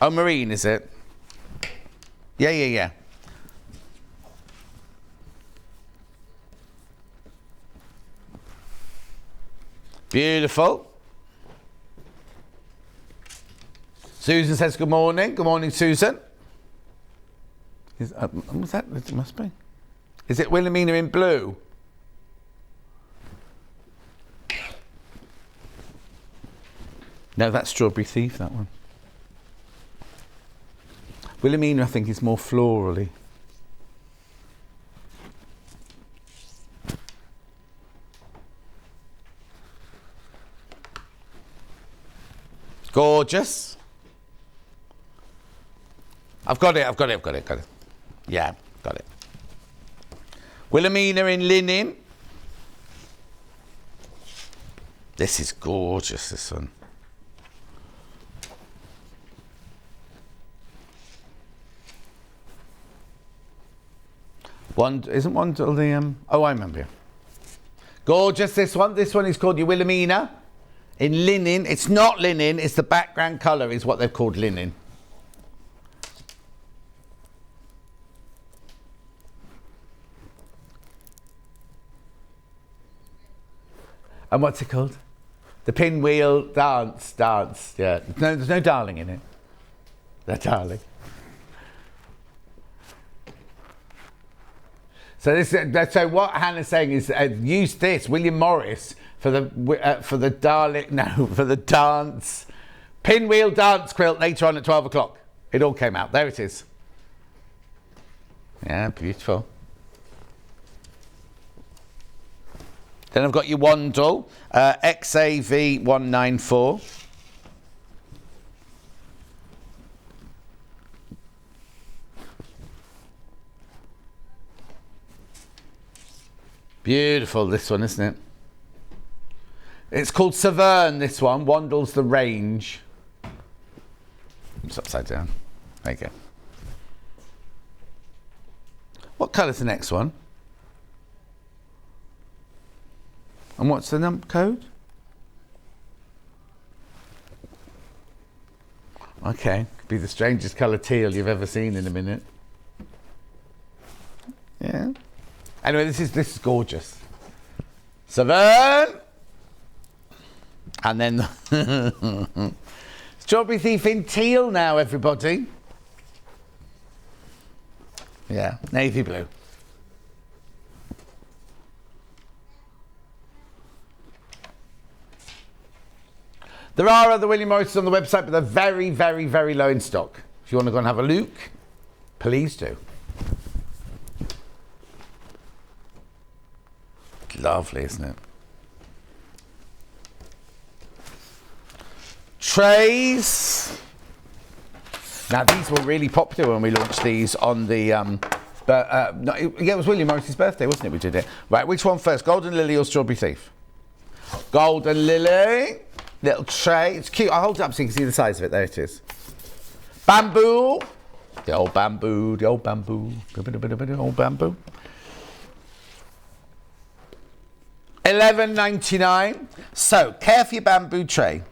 Oh, marine, is it? Yeah. Beautiful. Susan says good morning. Good morning, Susan. Was that? It must be. Is it Wilhelmina in blue? No, that's Strawberry Thief, that one. Wilhelmina, I think, is more florally. Gorgeous. I've got it. Yeah, got it. Wilhelmina in linen. This is gorgeous, this one. Isn't one till the oh, I remember. Gorgeous, this one. This one is called your Wilhelmina in linen. It's not linen, it's the background colour is what they've called linen. And what's it called? The pinwheel dance. Yeah. No, there's no darling in it. They're darling. So what Hannah's saying is use this William Morris for the dance pinwheel dance quilt later on at 12 o'clock. It all came out. There it is. Yeah, beautiful. Then I've got your Wandle, XAV194. Beautiful, this one, isn't it? It's called Severn, this one. Wandle's the range. It's upside down. There you go. What colour's the next one? And what's the code? Okay, could be the strangest colour teal you've ever seen in a minute. Yeah. Anyway, this is gorgeous. Severn! And then Strawberry Thief in teal now, everybody. Yeah, navy blue. There are other William Morrises on the website, but they're very, very, very low in stock. If you want to go and have a look, please do. Lovely, isn't it? Trays. Now, these were really popular when we launched these on the... it was William Morris's birthday, wasn't it? We did it. Right, which one first? Golden Lily or Strawberry Thief? Golden Lily. Little tray. It's cute. I'll hold it up so you can see the size of it. There it is. Bamboo. The old bamboo. The old bamboo. The old bamboo. $11.99. So, care for your bamboo tray.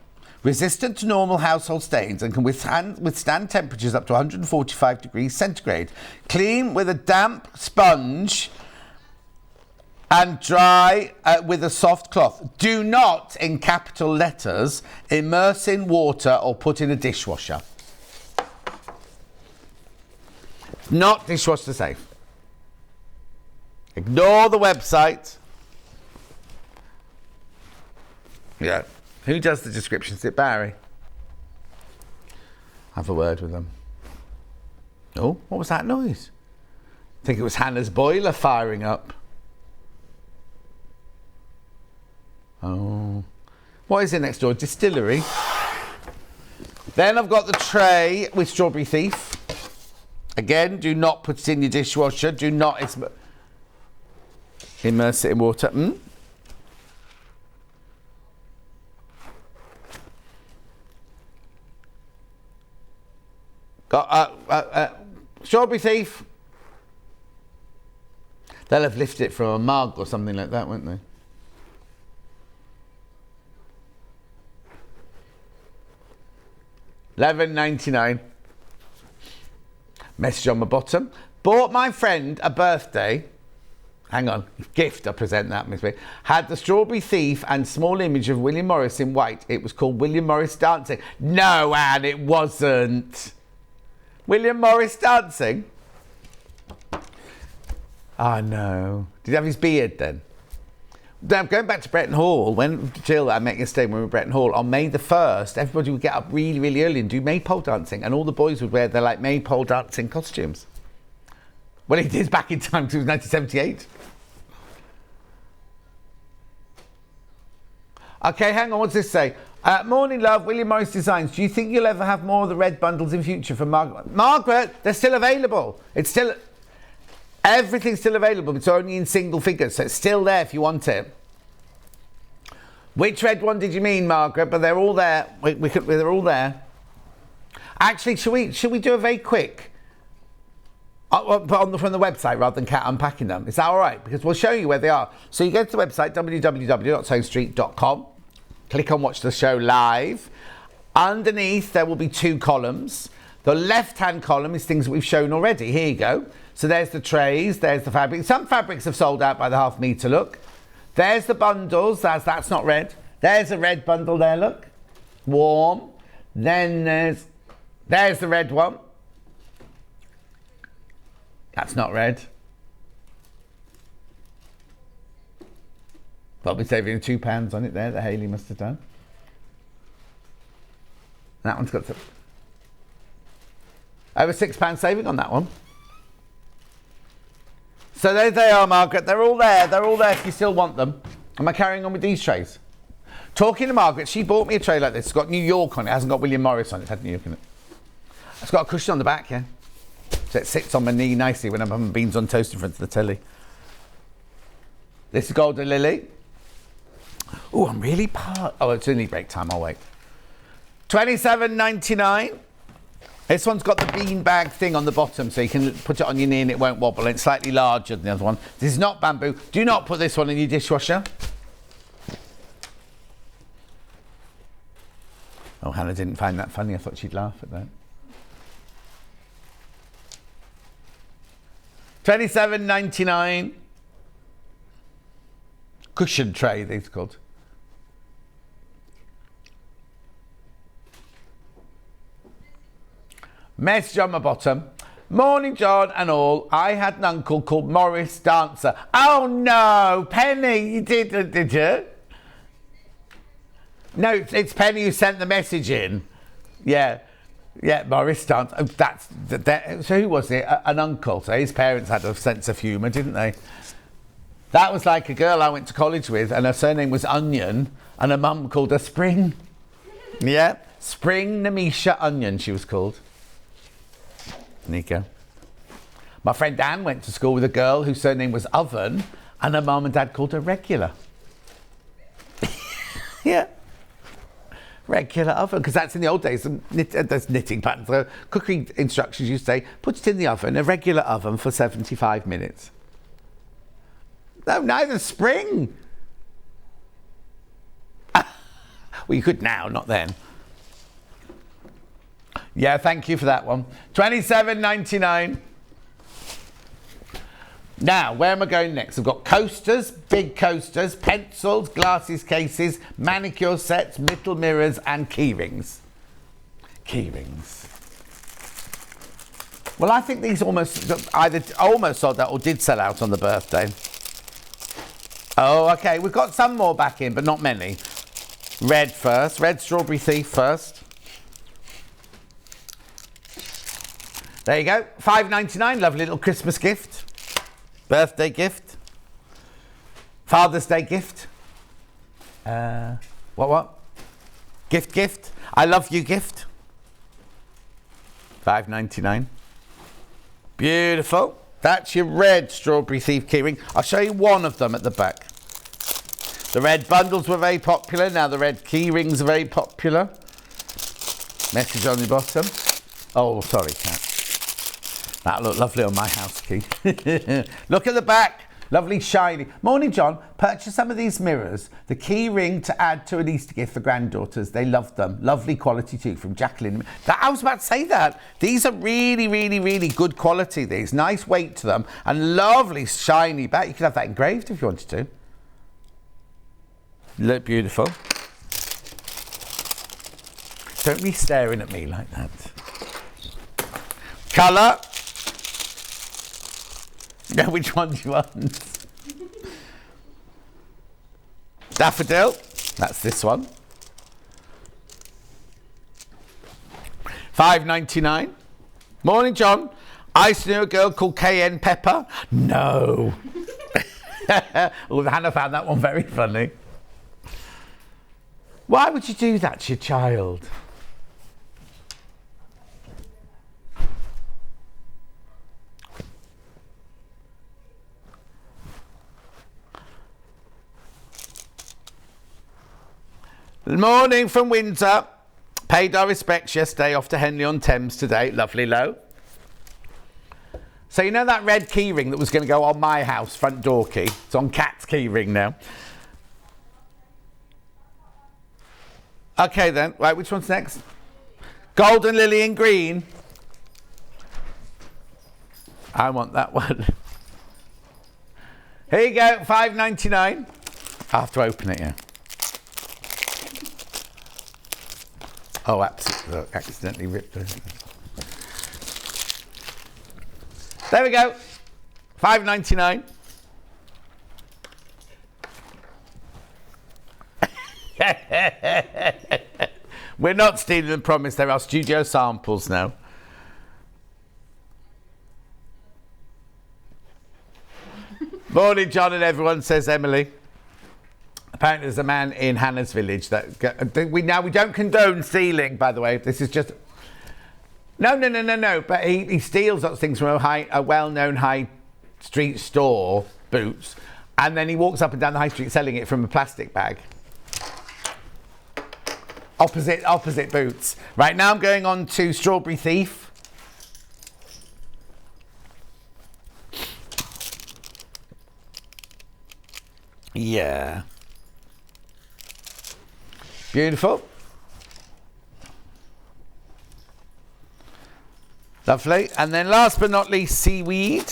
Resistant to normal household stains and can withstand temperatures up to 145 degrees centigrade. Clean with a damp sponge and dry with a soft cloth. Do not, in capital letters, immerse in water or put in a dishwasher. Not dishwasher safe. Ignore the website. Yeah. Who does the descriptions? Is it Barry? Have a word with them. Oh, what was that noise? I think it was Hannah's boiler firing up. Oh. What is it next door? Distillery. Then I've got the tray with Strawberry Thief. Again, do not put it in your dishwasher. Do not immerse it in water. Got Strawberry Thief. They'll have lifted it from a mug or something like that, won't they? $11.99. Message on the bottom. Bought my friend a birthday. Hang on. Gift, I present that, Miss B. Had the Strawberry Thief and small image of William Morris in white. It was called William Morris Dancing. No, Anne, it wasn't. William Morris Dancing? Oh, no. Did he have his beard then? Now, going back to Bretton Hall, when Jill and I met yesterday when we were at Bretton Hall, on May the 1st, everybody would get up really, really early and do maypole dancing, and all the boys would wear their, like, maypole dancing costumes. Well, it is back in time, because it was 1978. Okay, hang on, what's this say? Morning, love, William Morris Designs. Do you think you'll ever have more of the red bundles in future from Margaret? Margaret, they're still available. It's still... Everything's still available, but it's only in single figures, so it's still there if you want it. Which red one did you mean, Margaret? But they're all there. They're all there. Actually, should we do a very quick... from the website rather than Cat unpacking them? Is that all right? Because we'll show you where they are. So you go to the website, www.sewingstreet.com. Click on Watch the Show Live. Underneath, there will be two columns. The left-hand column is things that we've shown already. Here you go. So there's the trays, there's the fabric. Some fabrics have sold out by the half metre, look. There's the bundles, that's not red. There's a red bundle there, look. Warm. Then there's the red one. That's not red. Probably saving £2 on it there that Hayley must have done. That one's got over £6 saving on that one. So there they are, Margaret. They're all there. They're all there if you still want them. Am I carrying on with these trays? Talking to Margaret, she bought me a tray like this. It's got New York on it. It hasn't got William Morris on it. It's had New York in it. It's got a cushion on the back, yeah. So it sits on my knee nicely when I'm having beans on toast in front of the telly. This is Golden Lily. Oh, I'm really part. Oh, it's only break time. I'll wait. $27.99. This one's got the beanbag thing on the bottom, so you can put it on your knee and it won't wobble. It's slightly larger than the other one. This is not bamboo. Do not put this one in your dishwasher. Oh, Hannah didn't find that funny. I thought she'd laugh at that. $27.99. Cushion tray, these are called. Message on my bottom. Morning, John and all. I had an uncle called Morris Dancer. Oh no, Penny, you did you? No, it's Penny who sent the message in. Yeah, Morris Dancer. Oh, so who was it? An uncle. So his parents had a sense of humour, didn't they? That was like a girl I went to college with, and her surname was Onion, and her mum called her Spring. Yeah, Spring Namisha Onion, she was called. There you go. My friend Anne went to school with a girl whose surname was Oven, and her mum and dad called her Regular. Yeah. Regular oven, because that's in the old days. There's knitting patterns. So cookery instructions used to say, put it in the oven, a regular oven for 75 minutes. No, neither Spring. Well, you could now, not then. Yeah, thank you for that one. $27.99. Now, where am I going next? I've got coasters, big coasters, pencils, glasses cases, manicure sets, little mirrors, and key rings. Key rings. Well, I think these either almost sold out or did sell out on the birthday. Oh, okay. We've got some more back in, but not many. Red first. Red Strawberry Thief first. There you go. $5.99. Lovely little Christmas gift. Birthday gift. Father's Day gift. What? Gift. I love you gift. $5.99. Beautiful. That's your red Strawberry Thief keyring. I'll show you one of them at the back. The red bundles were very popular. Now the red key rings are very popular. Message on the bottom. Oh, sorry, cat. That looked lovely on my house key. Look at the back. Lovely, shiny. Morning, John. Purchase some of these mirrors. The key ring to add to an Easter gift for granddaughters. They love them. Lovely quality too from Jacqueline. I was about to say that. These are really, really, really good quality, these. Nice weight to them. And lovely, shiny back. You could have that engraved if you wanted to. Look beautiful. Don't be staring at me like that. Colour. Yeah, which one do you want? Daffodil. That's this one. $5.99. Morning, John. I used to know a girl called Cayenne Pepper. No. Well, Hannah found that one very funny. Why would you do that to your child? Good morning from Windsor. Paid our respects yesterday off to Henley-on-Thames today. Lovely low. So you know that red key ring that was going to go on my house front door key? It's on Kat's key ring now. Okay then. Right, which one's next? Golden Lily in green. I want that one. Here you go. $5.99. I have to open it, yeah. Oh, absolutely. Accidentally ripped it. There we go. $5.99. We're not stealing the promise. There are studio samples now. Morning, John and everyone, says Emily. Apparently there's a man in Hannah's village that... we don't condone stealing, by the way. This is just... No. But he steals lots of things from a well-known high street store, Boots, and then he walks up and down the high street selling it from a plastic bag. Opposite Boots. Right, now I'm going on to Strawberry Thief. Yeah. Beautiful. Lovely. And then last but not least, Seaweed.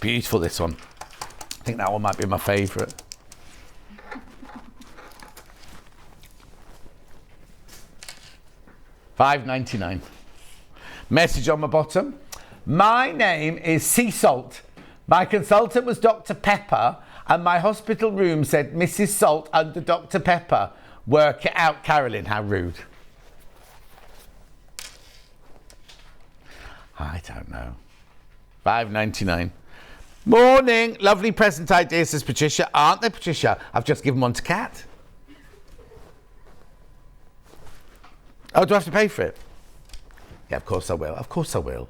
Beautiful, this one. I think that one might be my favourite. $5.99. Message on my bottom. My name is Sea Salt. My consultant was Dr. Pepper, and my hospital room said Mrs. Salt under Dr. Pepper. Work it out, Carolyn. How rude. I don't know. $5.99. Morning. Lovely present ideas, says Patricia. Aren't they, Patricia? I've just given one to Kat. Oh, do I have to pay for it? Yeah, of course I will. Of course I will.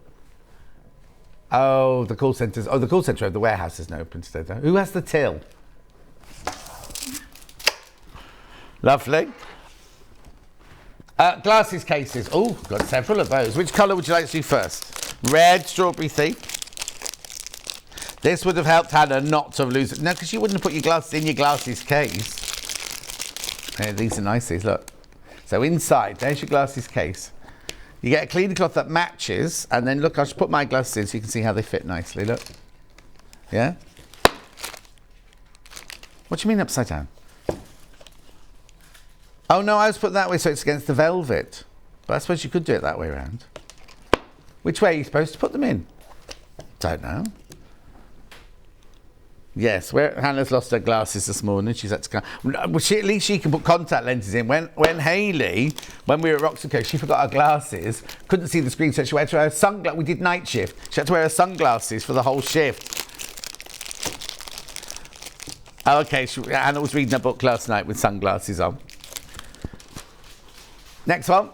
Oh, the call centre of the warehouse isn't open today, though. Who has the till? Lovely. Glasses cases. Oh, got several of those. Which colour would you like to do first? Red, Strawberry Thief. This would have helped Hannah not to lose it. No, because you wouldn't have put your glasses in your glasses case. Yeah, these are nice, these, look. So inside, there's your glasses case. You get a cleaner cloth that matches, and then look, I'll just put my glasses in so you can see how they fit nicely, look. Yeah? What do you mean upside down? Oh no, I was put that way so it's against the velvet. But I suppose you could do it that way around. Which way are you supposed to put them in? Don't know. Yes, where Hannah's lost her glasses this morning. She's had to come. Well, at least she can put contact lenses in. When Hayley, when we were at Roxy, she forgot her glasses, couldn't see the screen, so she had to wear her sunglasses. We did night shift. She had to wear her sunglasses for the whole shift. Oh, okay, Hannah was reading a book last night with sunglasses on. Next one.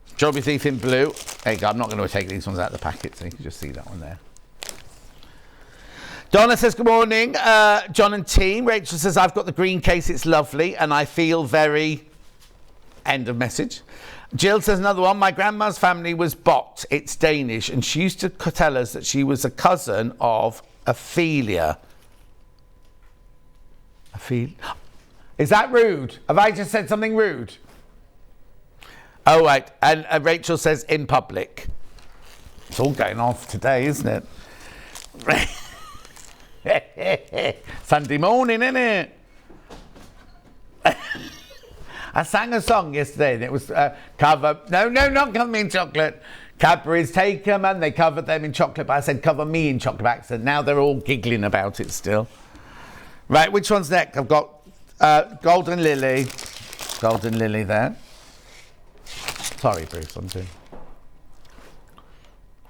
Strawberry Thief in blue. There you go. I'm not going to take these ones out of the packet, so you can just see that one there. Donna says, good morning, John and team. Rachel says, I've got the green case, it's lovely, and I feel very... End of message. Jill says another one. My grandma's family was Bott. It's Danish, and she used to tell us that she was a cousin of Ophelia. Is that rude? Have I just said something rude? Oh, right. And Rachel says, in public. It's all going off today, isn't it? Sunday morning, innit? I sang a song yesterday and it was cover... No, not cover me in chocolate. Cadbury's take them and they covered them in chocolate, but I said cover me in chocolate by accident. Now they're all giggling about it still. Right, which one's next? I've got Golden Lily. Golden Lily there. Sorry, Bruce, I'm doing...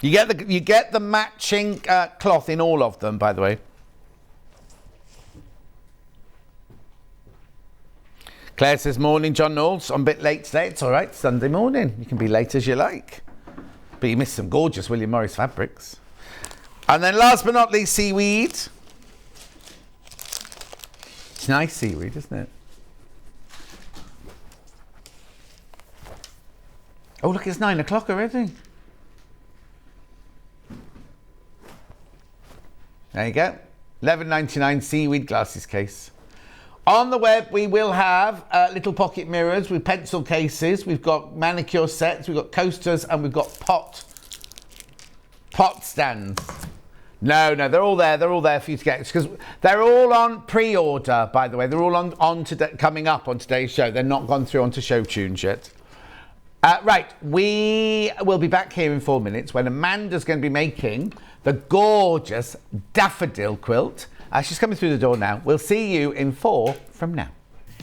You get the matching cloth in all of them, by the way. Claire says, morning, John Knowles. I'm a bit late today. It's all right, Sunday morning. You can be late as you like. But you missed some gorgeous William Morris fabrics. And then last but not least, Seaweed. It's nice seaweed, isn't it? Oh, look, it's 9 o'clock already. There you go. $11.99 Seaweed glasses case. On the web, we will have little pocket mirrors with pencil cases. We've got manicure sets, we've got coasters, and we've got pot stands. No, they're all there. They're all there for you to get. Because they're all on pre-order, by the way. They're all on today, coming up on today's show. They're not gone through onto show tunes yet. Right, we will be back here in 4 minutes when Amanda's going to be making the gorgeous Daffodil Quilt. She's coming through the door now. We'll see you in 4 from now.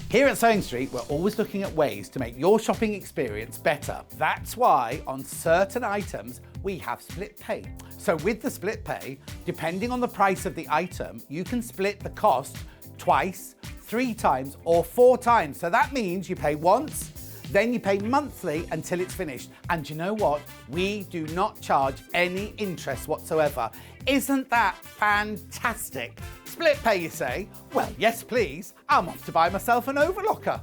Here at Sewing Street, we're always looking at ways to make your shopping experience better. That's why on certain items, we have split pay. So with the split pay, depending on the price of the item, you can split the cost twice, 3 times, or 4 times. So that means you pay once, then you pay monthly until it's finished. And you know what? We do not charge any interest whatsoever. Isn't that fantastic? Split pay, you say? Well, yes, please. I'm off to buy myself an overlocker.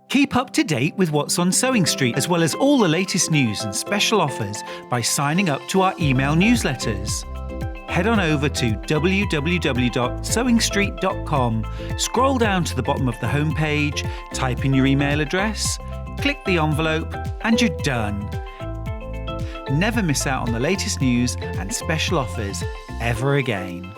Keep up to date with what's on Sewing Street, as well as all the latest news and special offers by signing up to our email newsletters. Head on over to www.sewingstreet.com, scroll down to the bottom of the homepage, type in your email address, click the envelope, and you're done. Never miss out on the latest news and special offers ever again.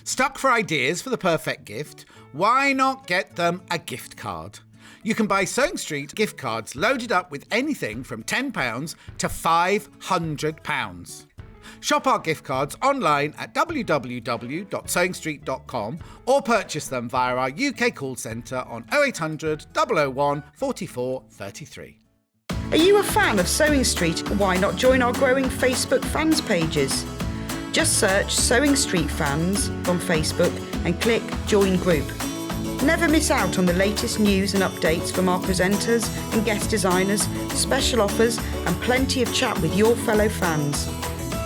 Stuck for ideas for the perfect gift? Why not get them a gift card? You can buy Sewing Street gift cards loaded up with anything from £10 to £500. Shop our gift cards online at www.sewingstreet.com or purchase them via our UK call centre on 0800 001 44 33. Are you a fan of Sewing Street? Why not join our growing Facebook fans pages? Just search Sewing Street Fans on Facebook and click Join Group. Never miss out on the latest news and updates from our presenters and guest designers, special offers and plenty of chat with your fellow fans.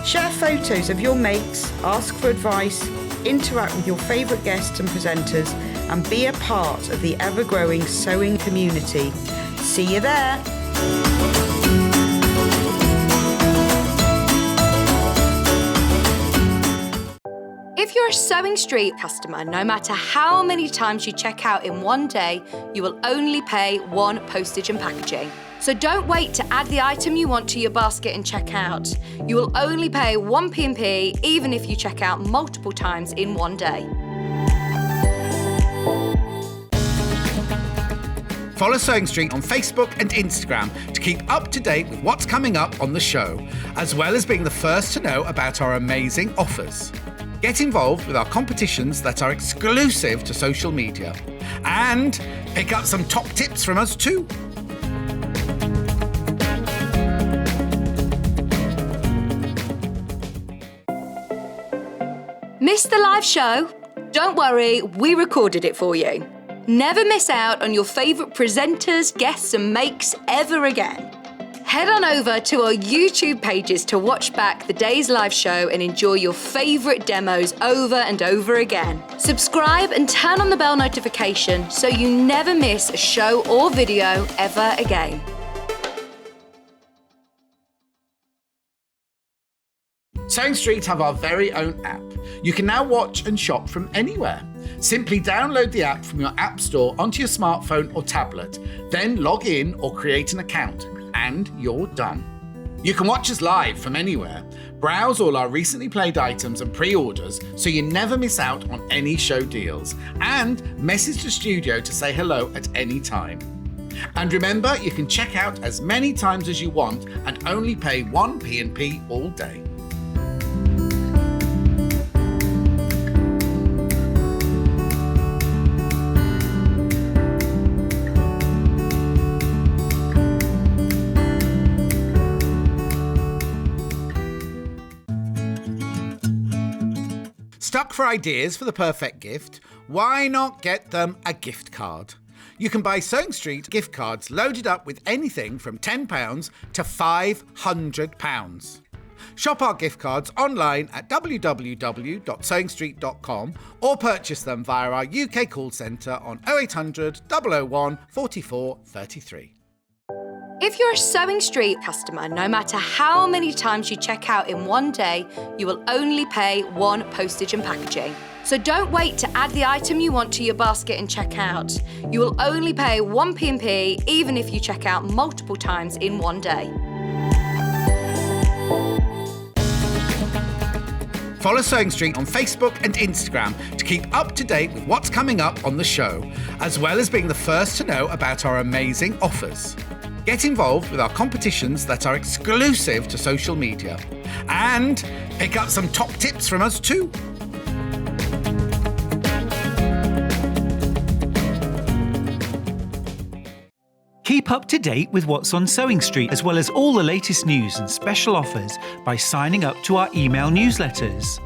Share photos of your makes, ask for advice, interact with your favourite guests and presenters and be a part of the ever-growing sewing community. See you there! If you're a Sewing Street customer, no matter how many times you check out in one day, you will only pay 1 postage and packaging. So don't wait to add the item you want to your basket and check out. You will only pay 1 P&P even if you check out multiple times in one day. Follow Sewing Street on Facebook and Instagram to keep up to date with what's coming up on the show, as well as being the first to know about our amazing offers. Get involved with our competitions that are exclusive to social media. And pick up some top tips from us too. Missed the live show? Don't worry, we recorded it for you. Never miss out on your favourite presenters, guests and makes ever again. Head on over to our YouTube pages to watch back the day's live show and enjoy your favourite demos over and over again. Subscribe and turn on the bell notification so you never miss a show or video ever again. Sewing Street have our very own app. You can now watch and shop from anywhere. Simply download the app from your app store onto your smartphone or tablet, then log in or create an account, and you're done. You can watch us live from anywhere, browse all our recently played items and pre-orders so you never miss out on any show deals, and message the studio to say hello at any time. And remember, you can check out as many times as you want and only pay 1 P&P all day. Stuck for ideas for the perfect gift? Why not get them a gift card? You can buy Sewing Street gift cards loaded up with anything from £10 to £500. Shop our gift cards online at www.sewingstreet.com or purchase them via our UK call centre on 0800 001 44 33. If you're a Sewing Street customer, no matter how many times you check out in one day, you will only pay 1 postage and packaging. So don't wait to add the item you want to your basket and check out. You will only pay 1 P&P even if you check out multiple times in one day. Follow Sewing Street on Facebook and Instagram to keep up to date with what's coming up on the show, as well as being the first to know about our amazing offers. Get involved with our competitions that are exclusive to social media. And pick up some top tips from us too. Keep up to date with what's on Sewing Street, as well as all the latest news and special offers by signing up to our email newsletters.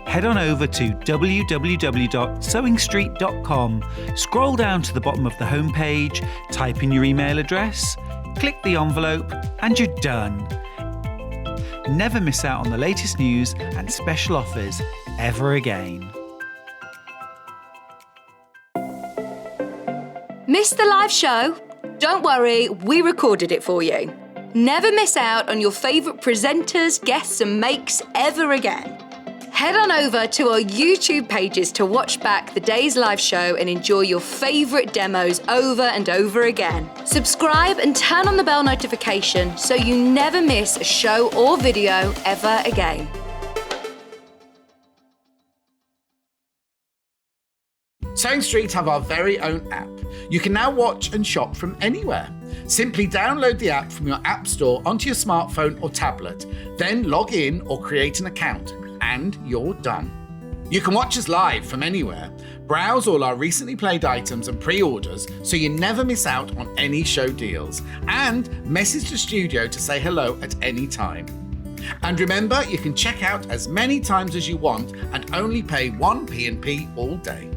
Head on over to www.sewingstreet.com, scroll down to the bottom of the homepage, type in your email address, click the envelope, and you're done. Never miss out on the latest news and special offers ever again. Missed the live show? Don't worry, we recorded it for you. Never miss out on your favourite presenters, guests and makes ever again. Head on over to our YouTube pages to watch back the day's live show and enjoy your favourite demos over and over again. Subscribe and turn on the bell notification so you never miss a show or video ever again. Sewing Street have our very own app. You can now watch and shop from anywhere. Simply download the app from your app store onto your smartphone or tablet, then log in or create an account, and you're done. You can watch us live from anywhere, browse all our recently played items and pre-orders so you never miss out on any show deals, and message the studio to say hello at any time. And remember, you can check out as many times as you want and only pay 1 P&P all day.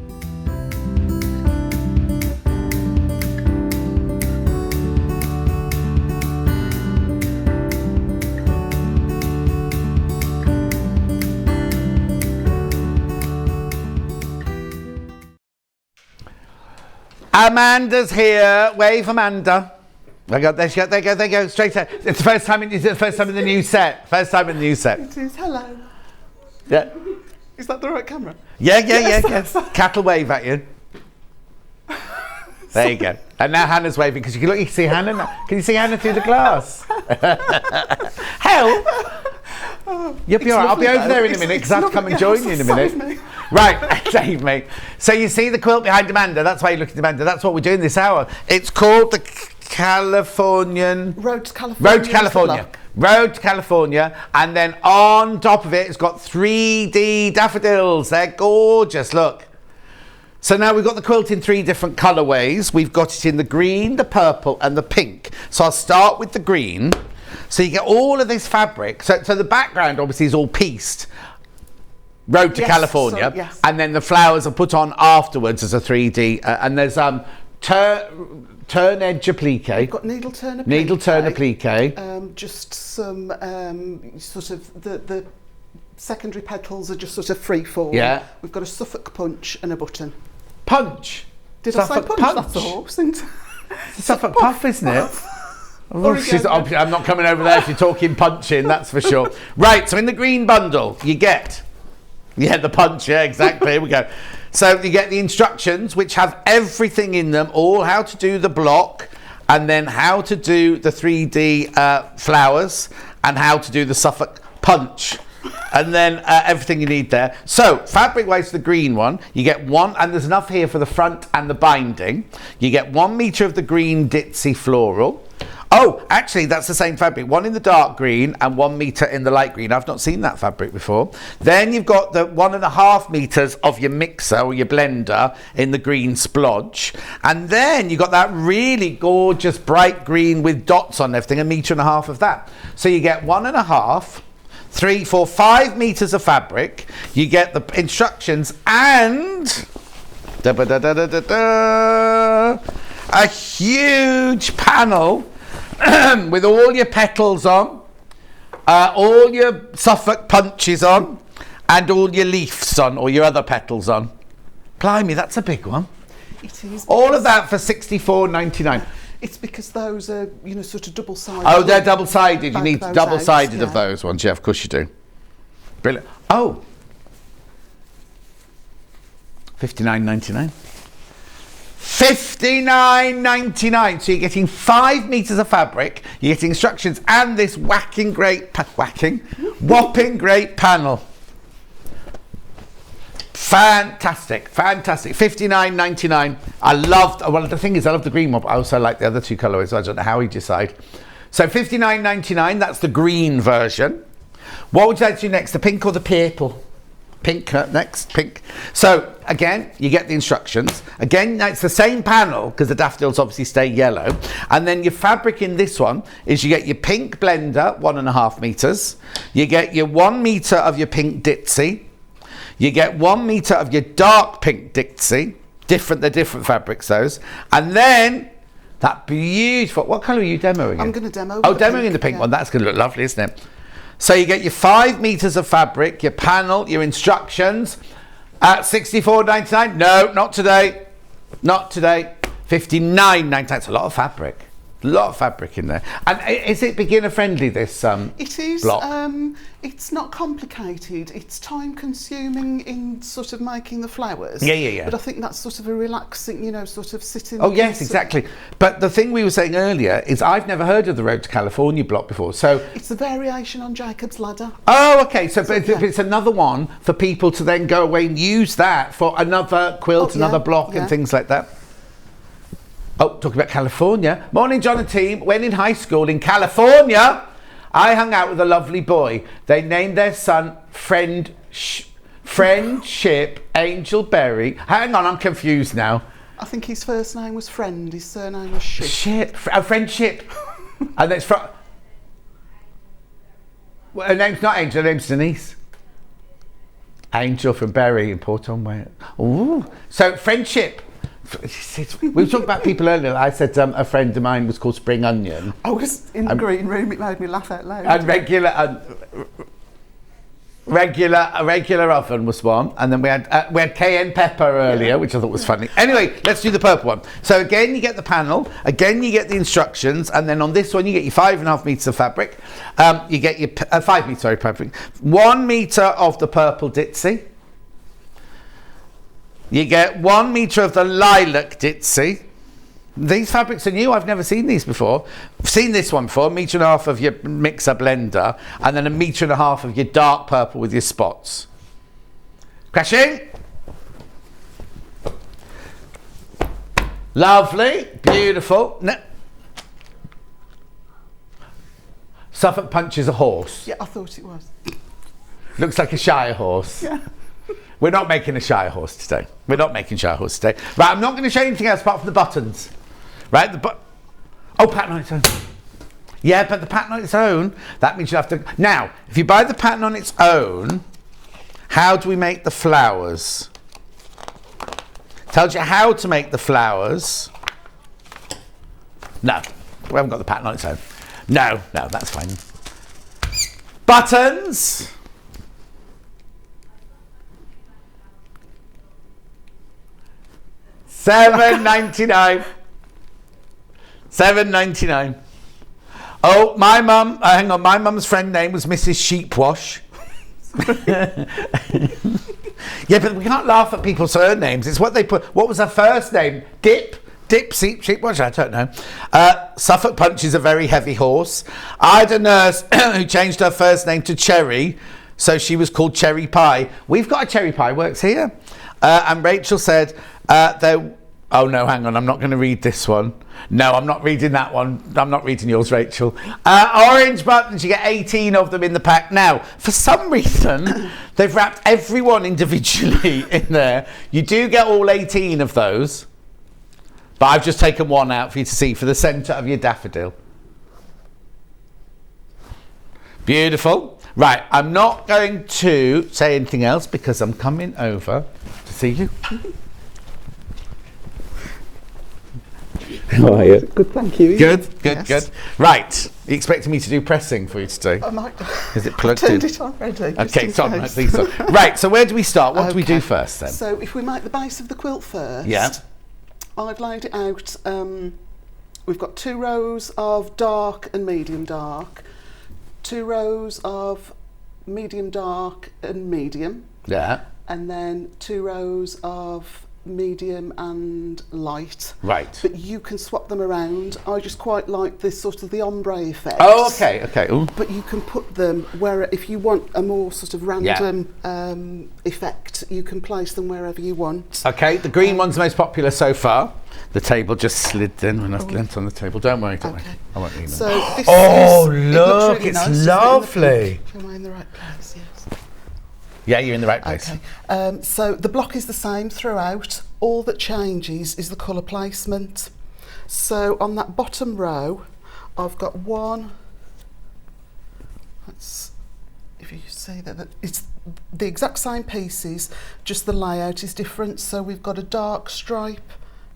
Amanda's here. Wave, Amanda. There they go. Straight out. It's the first time in the new set. First time in the new set. It is. Hello. Yeah. Is that the right camera? Yeah. Cattle wave at you. There you go. And now Hannah's waving because you can see Hannah now. Can you see Hannah through the glass? Help! You'll be all right. I'll be over there in a minute because I have to come and join you in a minute. Right, save me. So you see the quilt behind Amanda. That's why you're looking at Amanda. That's what we're doing this hour. It's called the Road to California. Road to California. And then on top of it, it's got 3D daffodils. They're gorgeous. Look. So now we've got the quilt in 3 different colourways. We've got it in the green, the purple and the pink. So I'll start with the green. So you get all of this fabric. So the background obviously is all pieced. Road to California. Yes. And then the flowers are put on afterwards as a 3D. And there's turn edge applique. We've got needle turn applique. Needle turn applique. Just some sort of the secondary petals are just sort of free form. Yeah. We've got a Suffolk punch and a button. Punch. Did Suffolk I say punch? That's a horse, isn't it? It's Suffolk puff, isn't it? Oh, I'm not coming over there if you're talking punching, that's for sure. Right, so in the green bundle, you get... Yeah, the punch, yeah, exactly. Here we go. So you get the instructions, which have everything in them, all how to do the block, and then how to do the 3D flowers, and how to do the Suffolk punch. And then everything you need there. So fabric-wise, the green one, you get one, and there's enough here for the front and the binding. You get 1 metre of the green ditzy floral. Oh, actually, that's the same fabric. 1 in the dark green and 1 metre in the light green. I've not seen that fabric before. Then you've got the 1.5 metres of your mixer or your blender in the green splodge. And then you've got that really gorgeous bright green with dots on everything, 1.5 metres of that. So you get 1.5, 3, 4, 5 metres of fabric. You get the instructions and... a huge panel with all your petals on, all your Suffolk punches on, and all your leaves on, or your other petals on. Blimey, that's a big one. It is. All of that for £64.99. It's because those are, sort of double-sided. Oh, they're double-sided. You need those double-sided out, of those ones. Yeah, of course you do. Brilliant. Oh. £59.99. £59.99. So you're getting 5 metres of fabric, you're getting instructions and this whopping great panel. Fantastic. £59.99. Well, the thing is, I love the green one, but I also like the other 2 colourways, so I don't know how we decide. So £59.99, that's the green version. What would you like to do next, the pink or the purple? Pink, next, pink. So, again, you get the instructions. Again, it's the same panel, because the daffodils obviously stay yellow. And then your fabric in this one is you get your pink blender, 1.5 meters. You get your 1 meter of your pink ditzy. You get 1 meter of your dark pink ditzy. They're different fabrics, those. And then, that beautiful, what colour are you demoing? I'm going to demo. Oh, demoing the pink one. That's going to look lovely, isn't it? So you get your 5 meters of fabric, your panel, your instructions at $64.99. No, not today. Not today. $59.99. It's a lot of fabric. A lot of fabric in there. And is it beginner friendly, this It is. block? It's not complicated. It's time consuming in sort of making the flowers. Yeah. But I think that's sort of a relaxing, sort of sitting. Oh yes, exactly. But the thing we were saying earlier is I've never heard of the Road to California block before. So it's a variation on Jacob's Ladder. oh, okay. So but it's another one for people to then go away and use that for another quilt, another block, and things like that. Oh, talking about California. Morning, John and team. When in high school in California, I hung out with a lovely boy. They named their son Friendship Angel Berry. Hang on, I'm confused now. I think his first name was Friend, his surname was Ship. Friendship. And it's from... Well, her name's not Angel, her name's Denise. Angel from Berry in Port-on-Wales. Ooh. So, Friendship. We were talking about people earlier. I said a friend of mine was called Spring Onion. I was in the green room. It made me laugh out loud. And regular oven was one, and then we had cayenne pepper earlier, which I thought was funny. Anyway, let's do the purple one. So again, you get the panel. Again, you get the instructions, and then on this one, you get your 5.5 meters of fabric. You get your 5 meters, sorry, fabric. 1 meter of the purple ditzy. You get 1 meter of the lilac ditzy. These fabrics are new. I've never seen these before. I've seen this one before. 1.5 meters of your mixer blender, and then 1.5 meters of your dark purple with your spots. Crashing. Lovely, beautiful. Suffolk punches a horse. Yeah, I thought it was. Looks like a Shire horse. Yeah. We're not making a Shire horse today. We're not making Shire horse today. Right, I'm not going to show you anything else apart from the buttons. Right, pattern on its own. Yeah, but the pattern on its own, that means you have to... Now, if you buy the pattern on its own, how do we make the flowers? Tells you how to make the flowers. No, we haven't got the pattern on its own. No, that's fine. Buttons. $7.99. $7.99. Oh, my mum. Hang on. My mum's friend name was Mrs. Sheepwash. Yeah, but we can't laugh at people's surnames. It's what they put. What was her first name? Sheepwash. I don't know. Suffolk Punch is a very heavy horse. I had a nurse who changed her first name to Cherry, so she was called Cherry Pie. We've got a Cherry Pie works here, and Rachel said. Oh no, hang on, I'm not going to read this one. No, I'm not reading that one. I'm not reading yours, Rachel. Orange buttons, you get 18 of them in the pack. Now, for some reason, they've wrapped everyone individually in there. You do get all 18 of those, but I've just taken one out for you to see for the centre of your daffodil. Beautiful. Right, I'm not going to say anything else because I'm coming over to see you. How are you? Good, thank you. Good. Yes. Right, you expecting me to do pressing for you today? I might. Is it plugged turned in? it on already. Okay, it's on. Right, so where do we start? What do we do first then? So if we make the base of the quilt first. Yeah. I've laid it out. We've got 2 rows of dark and medium dark, 2 rows of medium dark and medium. Yeah. And then 2 rows of medium and light. Right. But you can swap them around. I just quite like this sort of the ombre effect. Oh, okay. Ooh. But you can put them where, if you want a more sort of random effect, you can place them wherever you want. Okay, the green one's the most popular so far. The table just slid in when I leant on the table. Don't worry. I won't leave it. So this look, really it's nice, lovely. Am I in the right place? Yes. Yeah, you're in the right place. Okay. So the block is the same throughout. All that changes is the colour placement. So on that bottom row, I've got one. If you see that, it's the exact same pieces, just the layout is different. So we've got a dark stripe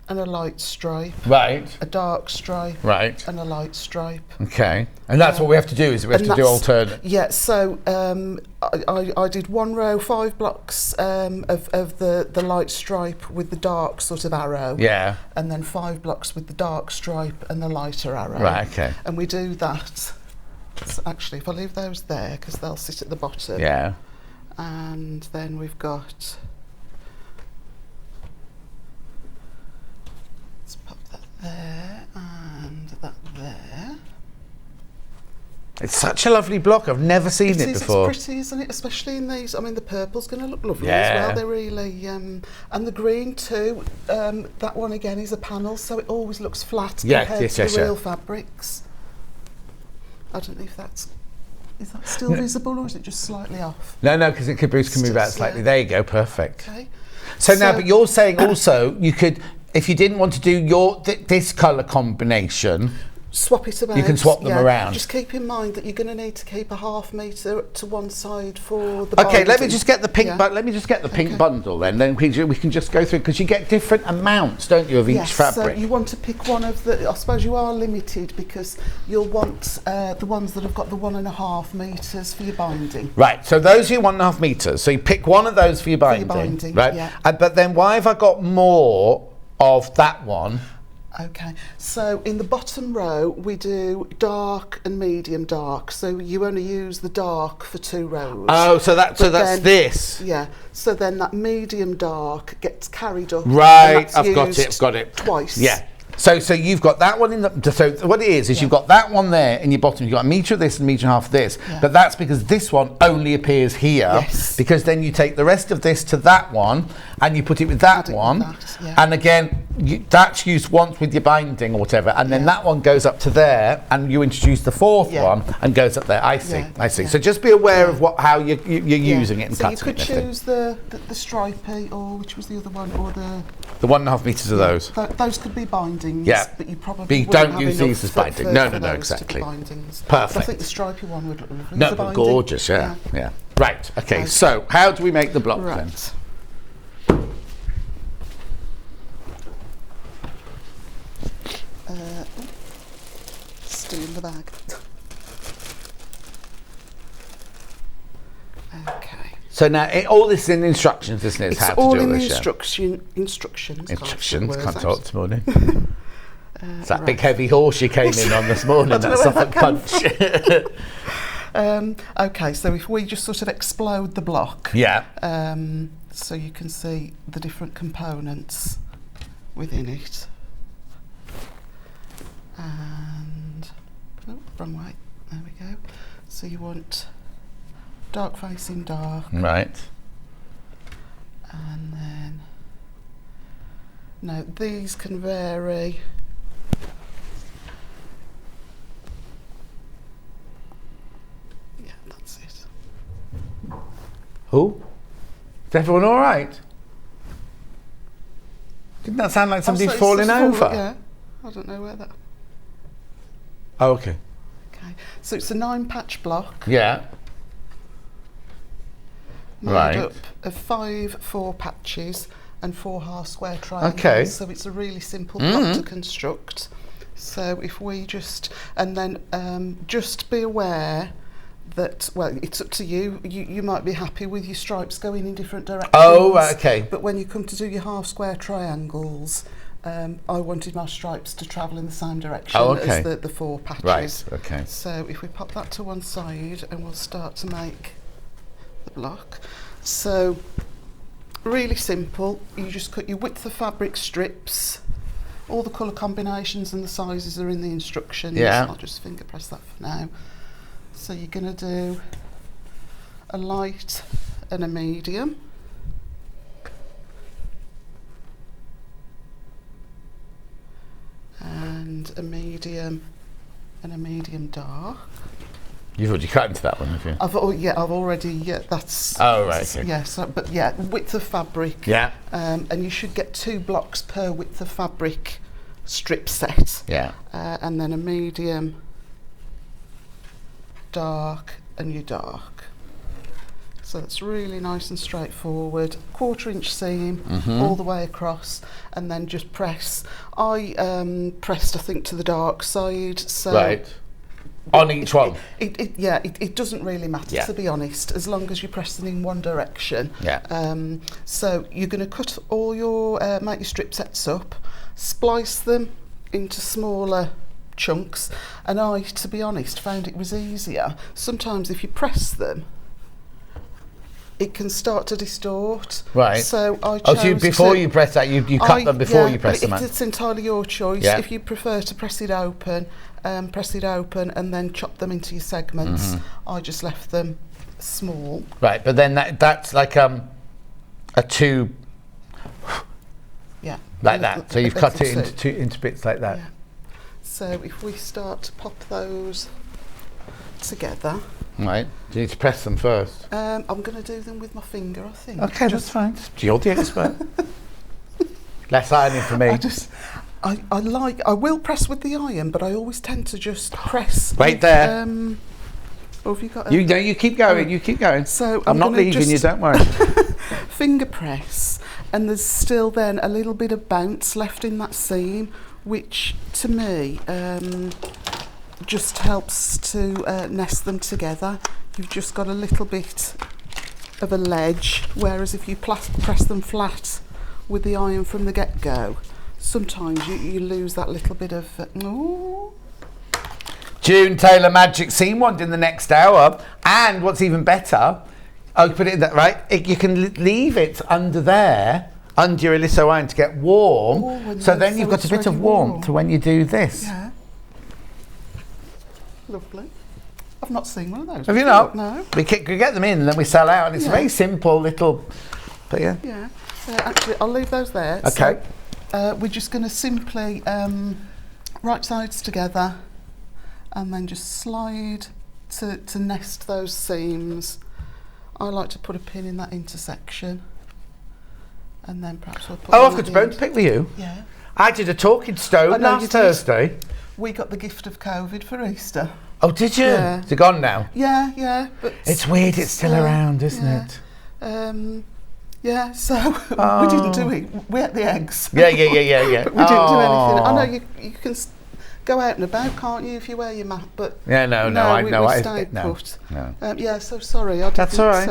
and a light stripe. Right. A dark stripe. Right. And a light stripe. Okay. And that's what we have to do, is we have to do alternate. Yeah, so I did one row, 5 blocks of the light stripe with the dark sort of arrow. Yeah. And then 5 blocks with the dark stripe and the lighter arrow. Right, okay. And we do that. So actually, if I leave those there, because they'll sit at the bottom. Yeah. And then we've got... Let's pop that there and that there. It's such a lovely block. I've never seen it before. It's pretty, isn't it? Especially in these. I mean, the purple's going to look lovely Yeah. as well. They're really... and the green too. That one again is a panel, so it always looks flat compared to the real fabrics. I don't know if that's... Is that still visible, or is it just slightly off? No, because Bruce can move out slightly. There you go, perfect. Okay. So now, but you're saying also you could, if you didn't want to do this colour combination, swap it about. You can swap them around. Just keep in mind that you're going to need to keep a ½ metre to one side for the Okay, binding. let me just get the pink. Let me just get the pink bundle then. Then we can just go through, because you get different amounts, don't you, of each fabric? So you want to pick one of the. I suppose you are limited because you'll want the ones that have got the 1½ metres for your binding. Right. So those are your 1½ metres. So you pick one of those for your binding. Right. Yeah. But then why have I got more of that one? Okay, so in the bottom row we do dark and medium dark, so you only use the dark for 2 rows. Oh, so that's this. Yeah, so then that medium dark gets carried up. Right, I've got it. Twice. Yeah. So you've got that one in the. So what it is you've got that one there in your bottom. You've got a metre of this and a metre and a half of this. Yeah. But that's because this one only appears here. Yes. Because then you take the rest of this to that one and you put it with that one. And again, that's used once with your binding or whatever. And then that one goes up to there and you introduce the 4th one and goes up there. I see. I see. So just be aware of how you're using it and cutting it. So you could choose the stripey, or which was the other one, or the 1½ metres of those. Those could be bindings. Yeah, but you probably don't use these as binding. No, exactly. Perfect. But I think the stripy one would look lovely. No, but gorgeous, yeah. Right, okay, so how do we make the block then? Still in the bag. Okay. So now, all this is in instructions, isn't it? It's how all to do in the this, instructions. Can't talk this morning. It's that big heavy horse you came in on this morning, that Suffolk Punch. Okay, so if we just sort of explode the block. Yeah. So you can see the different components within it. And, wrong way, there we go. So you want dark facing dark. Right. And then, no, these can vary. Yeah, that's it. Who? Is everyone all right? Didn't that sound like somebody falling over? Yeah, I don't know where that. Oh, okay. Okay, so it's a 9-patch block. Yeah. Made up of 5 4-patches and 4 half-square triangles. Okay. So it's a really simple block to construct. So if we just, and then just be aware that, well, it's up to you. You might be happy with your stripes going in different directions. Oh, right, okay. But when you come to do your half-square triangles, I wanted my stripes to travel in the same direction as the 4 patches. Right, okay. So if we pop that to one side and we'll start to make the block. So really simple. You just cut your width of fabric strips. All the colour combinations and the sizes are in the instructions. Yeah. I'll just finger press that for now. So you're going to do a light and a medium. And a medium and a medium dark. You've already cut into that one, have you? I've already, that's... Oh, right, okay. Yeah, but yeah, width of fabric. Yeah. And you should get 2 blocks per width of fabric strip set. Yeah. And then a medium, dark, and your dark. So it's really nice and straightforward. 1/4 inch seam all the way across, and then just press. I pressed, I think, to the dark side. So Right. On each one? It doesn't really matter, to be honest, as long as you're pressing in one direction. Yeah. So you're going to cut all your, make your strip sets up, splice them into smaller chunks, and I, to be honest, found it was easier. Sometimes if you press them, it can start to distort. Right. So I chose Oh, so before you press that, you cut them before you press them out? It's entirely your choice. Yeah. If you prefer to press it open and then chop them into your segments. I just left them small. Right, but then that's like a tube. Yeah. Like that. So you've cut it into into bits like that. Yeah. So if we start to pop those together. Right. Do you need to press them first? I'm going to do them with my finger, I think. Okay, that's fine. You're the expert. Less ironing for me. I will press with the iron, but I always tend to just press. Wait there. Or have you got? You keep going. You keep going. So I'm not leaving you. Don't worry. Finger press, and there's still then a little bit of bounce left in that seam, which to me just helps to nest them together. You've just got a little bit of a ledge, whereas if you press them flat with the iron from the get-go, sometimes you lose that little bit of... June Taylor Magic Seam Wand in the next hour. And what's even better, I'll put it in that, right? You can leave it under there, under your Aliso iron to get warm. So then you've got a bit of warmth to when you do this. Yeah. Lovely. I've not seen one of those. Have you not? No. We get them in and then we sell out, and it's a very simple little... But yeah. Yeah. Actually, I'll leave those there. Okay. So, we're just going to simply right sides together and then just slide to nest those seams. I like to put a pin in that intersection, and then perhaps we'll put... Oh, I've got a bone to pick with you. Yeah. I did a talking stone last Thursday. We got the gift of COVID for Easter. Oh, did you? Yeah. Is it gone now? Yeah. But it's weird, it's still around, isn't it? Yeah, so we didn't do it. We ate the eggs. Yeah. But we didn't do anything. I know you can go out and about, can't you, if you wear your mask? But yeah, we stayed put. Yeah, so sorry. That's all right.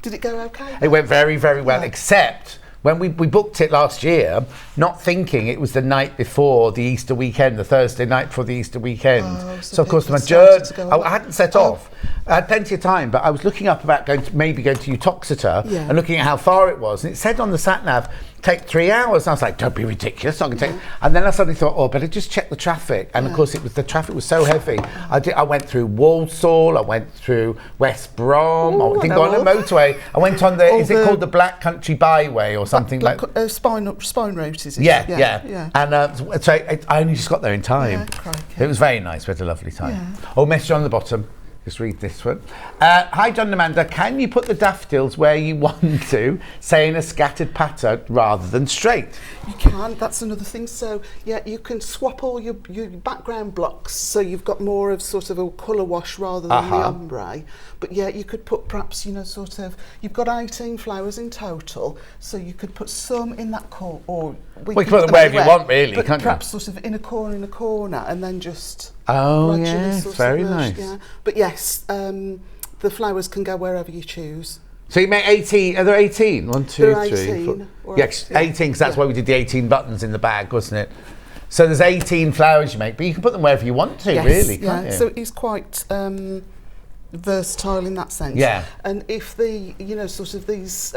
Did it go okay? It went very, very well, except when we booked it last year, not thinking it was the night before the Easter weekend, the Thursday night before the Easter weekend. So of course my journey, I hadn't set off. I had plenty of time, but I was looking up about maybe going to Uttoxeter and looking at how far it was, and it said on the sat nav take 3 hours. And I was like, don't be ridiculous, I'm gonna take. And then I suddenly thought, oh, better just check the traffic. And of course, the traffic was so heavy. I went through Walsall, I went through West Brom. I didn't go on a motorway. I went on the is it called the Black Country Byway or something like? Spine route, is it? Yeah. And so I only just got there in time. It was very nice. We had a lovely time. Oh, message on the bottom. Just read this one. Hi, John and Amanda. Can you put the daffodils where you want to, say in a scattered pattern rather than straight? You can. That's another thing. So, yeah, you can swap all your background blocks so you've got more of sort of a colour wash rather than the ombre. But, yeah, you could put perhaps, sort of... You've got 18 flowers in total, so you could put some in that corner, or... We can put them wherever you want, really, but can't you? perhaps sort of in a corner, and then just... Oh, yes, very nice. Yeah. But yes, the flowers can go wherever you choose. So you make 18, are there 18? 1, 2, There are 3, 18, 4. Yes, 18, because that's why we did the 18 buttons in the bag, wasn't it? So there's 18 flowers you make, but you can put them wherever you want to, really, can't you? So it's quite versatile in that sense. Yeah. And if the, sort of these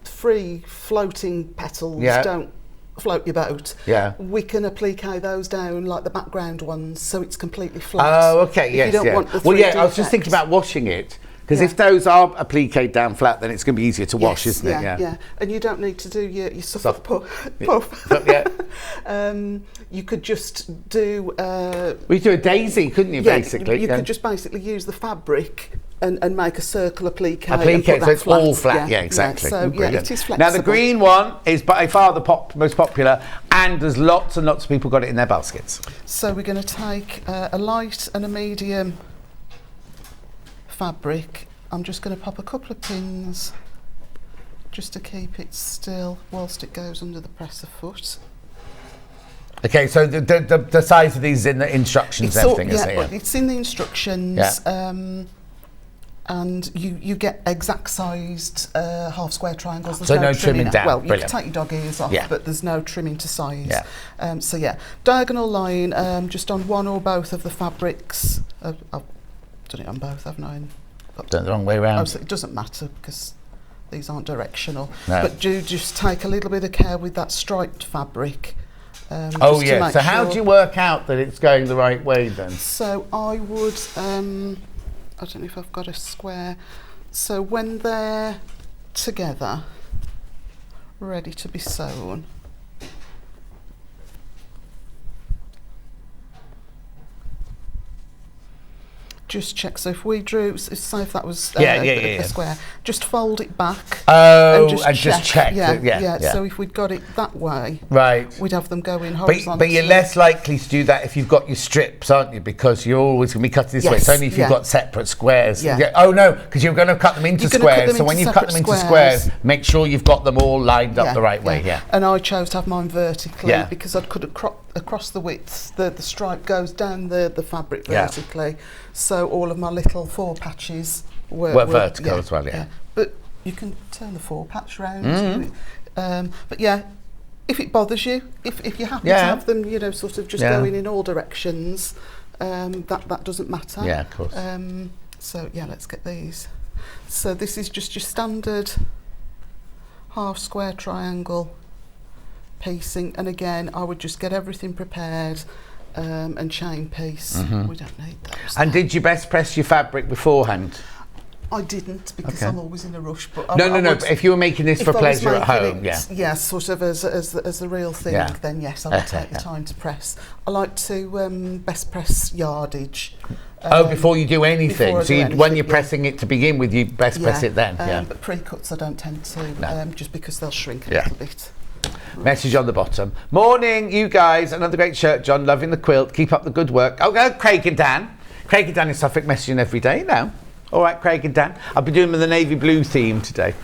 free floating petals don't float your boat, we can applique those down like the background ones, so it's completely flat. Oh, okay, yes, If you don't want the well, 3D I was just thinking effect. about washing it, Because if those are appliqued down flat, then it's going to be easier to wash, isn't it? Yeah. And you don't need to do your soft puff. You could just do... we do a daisy, couldn't you, basically? You could just basically use the fabric and make a circle applique. So it's all flat. Yeah, exactly. So it is flexible. Now the green one is by far the most popular, and there's lots and lots of people got it in their baskets. So we're going to take a light and a medium fabric. I'm just going to pop a couple of pins just to keep it still whilst it goes under the presser foot. Okay, so the size of these is in the instructions, everything, isn't it? Yeah, it's in the instructions. Yeah. And you get exact sized half square triangles. There's so no trimming down. Well, you can take your dog ears off, but there's no trimming to size. Yeah. Diagonal line just on one or both of the fabrics. I've done it on both, haven't I? Done it the wrong way around. So it doesn't matter because these aren't directional. No. But do just take a little bit of care with that striped fabric. So how do you work out that it's going the right way then? So I would, I don't know if I've got a square. So when they're together, ready to be sewn, just check. So if we drew, say if that was a square, just fold it back. And just check. Yeah. So if we'd got it that way, right, we'd have them go in horizontally. But you're less likely to do that if you've got your strips, aren't you? Because you're always going to be cutting this way. It's only if you've got separate squares. Yeah. Oh no, because you're going to cut them into squares. So when you cut them into squares, make sure you've got them all lined up the right way. Yeah. And I chose to have mine vertically because I could across the width. The stripe goes down the fabric vertically. So all of my little 4 patches were vertical as well, But you can turn the 4 patch round. But if it bothers you, if you're happy to have them, sort of just going in all directions, that doesn't matter. Yeah, of course. So let's get these. So this is just your standard half square triangle piecing, and again I would just get everything prepared. And chain piece. We don't need those. And did you best press your fabric beforehand? I didn't because I'm always in a rush. But no. But if you were making this for pleasure at home, sort of as the real thing, then yes, I would take the time to press. I like to best press yardage. Before you do anything. When you're pressing it to begin with, you best press it then. But pre-cuts I don't tend to, just because they'll shrink a little bit. Message on the bottom. Morning, you guys. Another great shirt, John. Loving the quilt. Keep up the good work. Oh, Craig and Dan. Craig and Dan in Suffolk messaging every day now. All right, Craig and Dan. I'll be doing the navy blue theme today.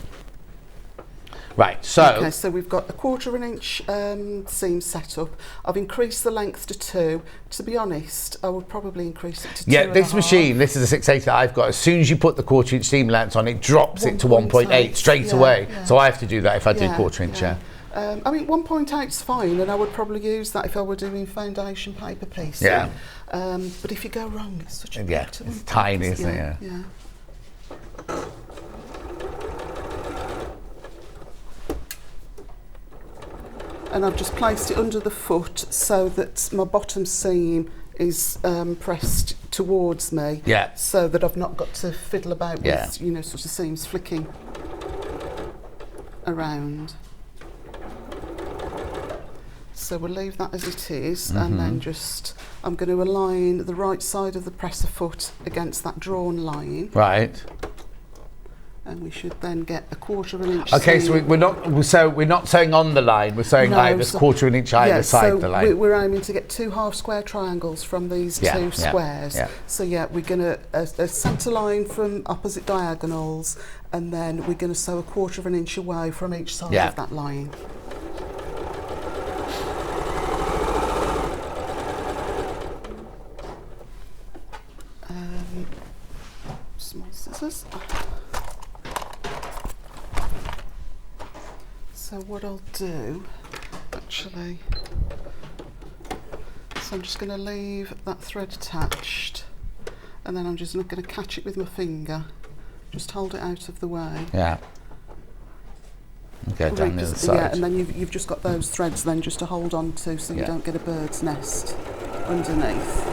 Right, so... Okay, so we've got a 1/4 inch seam set up. I've increased the length to 2. To be honest, I would probably increase it to 2. Yeah, this machine, this is a 6/8 that I've got. As soon as you put the 1/4 inch seam length on, it drops it to 1.8 straight away. Yeah. So I have to do that if I do 1/4 inch, I mean, 1.8 is fine, and I would probably use that if I were doing foundation paper piecing. Yeah. But if you go wrong, it's such a big it's tiny, isn't it? Yeah. And I've just placed it under the foot so that my bottom seam is pressed towards me. Yeah. So that I've not got to fiddle about with, sort of seams flicking around. So we'll leave that as it is, and then I'm going to align the right side of the presser foot against that drawn line. Right. And we should then get a 1/4 inch. Okay, seam. so we're not sewing on the line. We're sewing either 1/4 inch either side of the line. We're aiming to get 2 half square triangles from these 2 squares. Yeah. So we're going to a centre line from opposite diagonals, and then we're going to sew a 1/4 inch away from each side of that line. Small scissors. So what I'll do, actually, I'm just going to leave that thread attached, and then I'm just not going to catch it with my finger, just hold it out of the way. Yeah. Okay, down the other side. Yeah, and then you've just got those threads then just to hold on to, so you don't get a bird's nest underneath.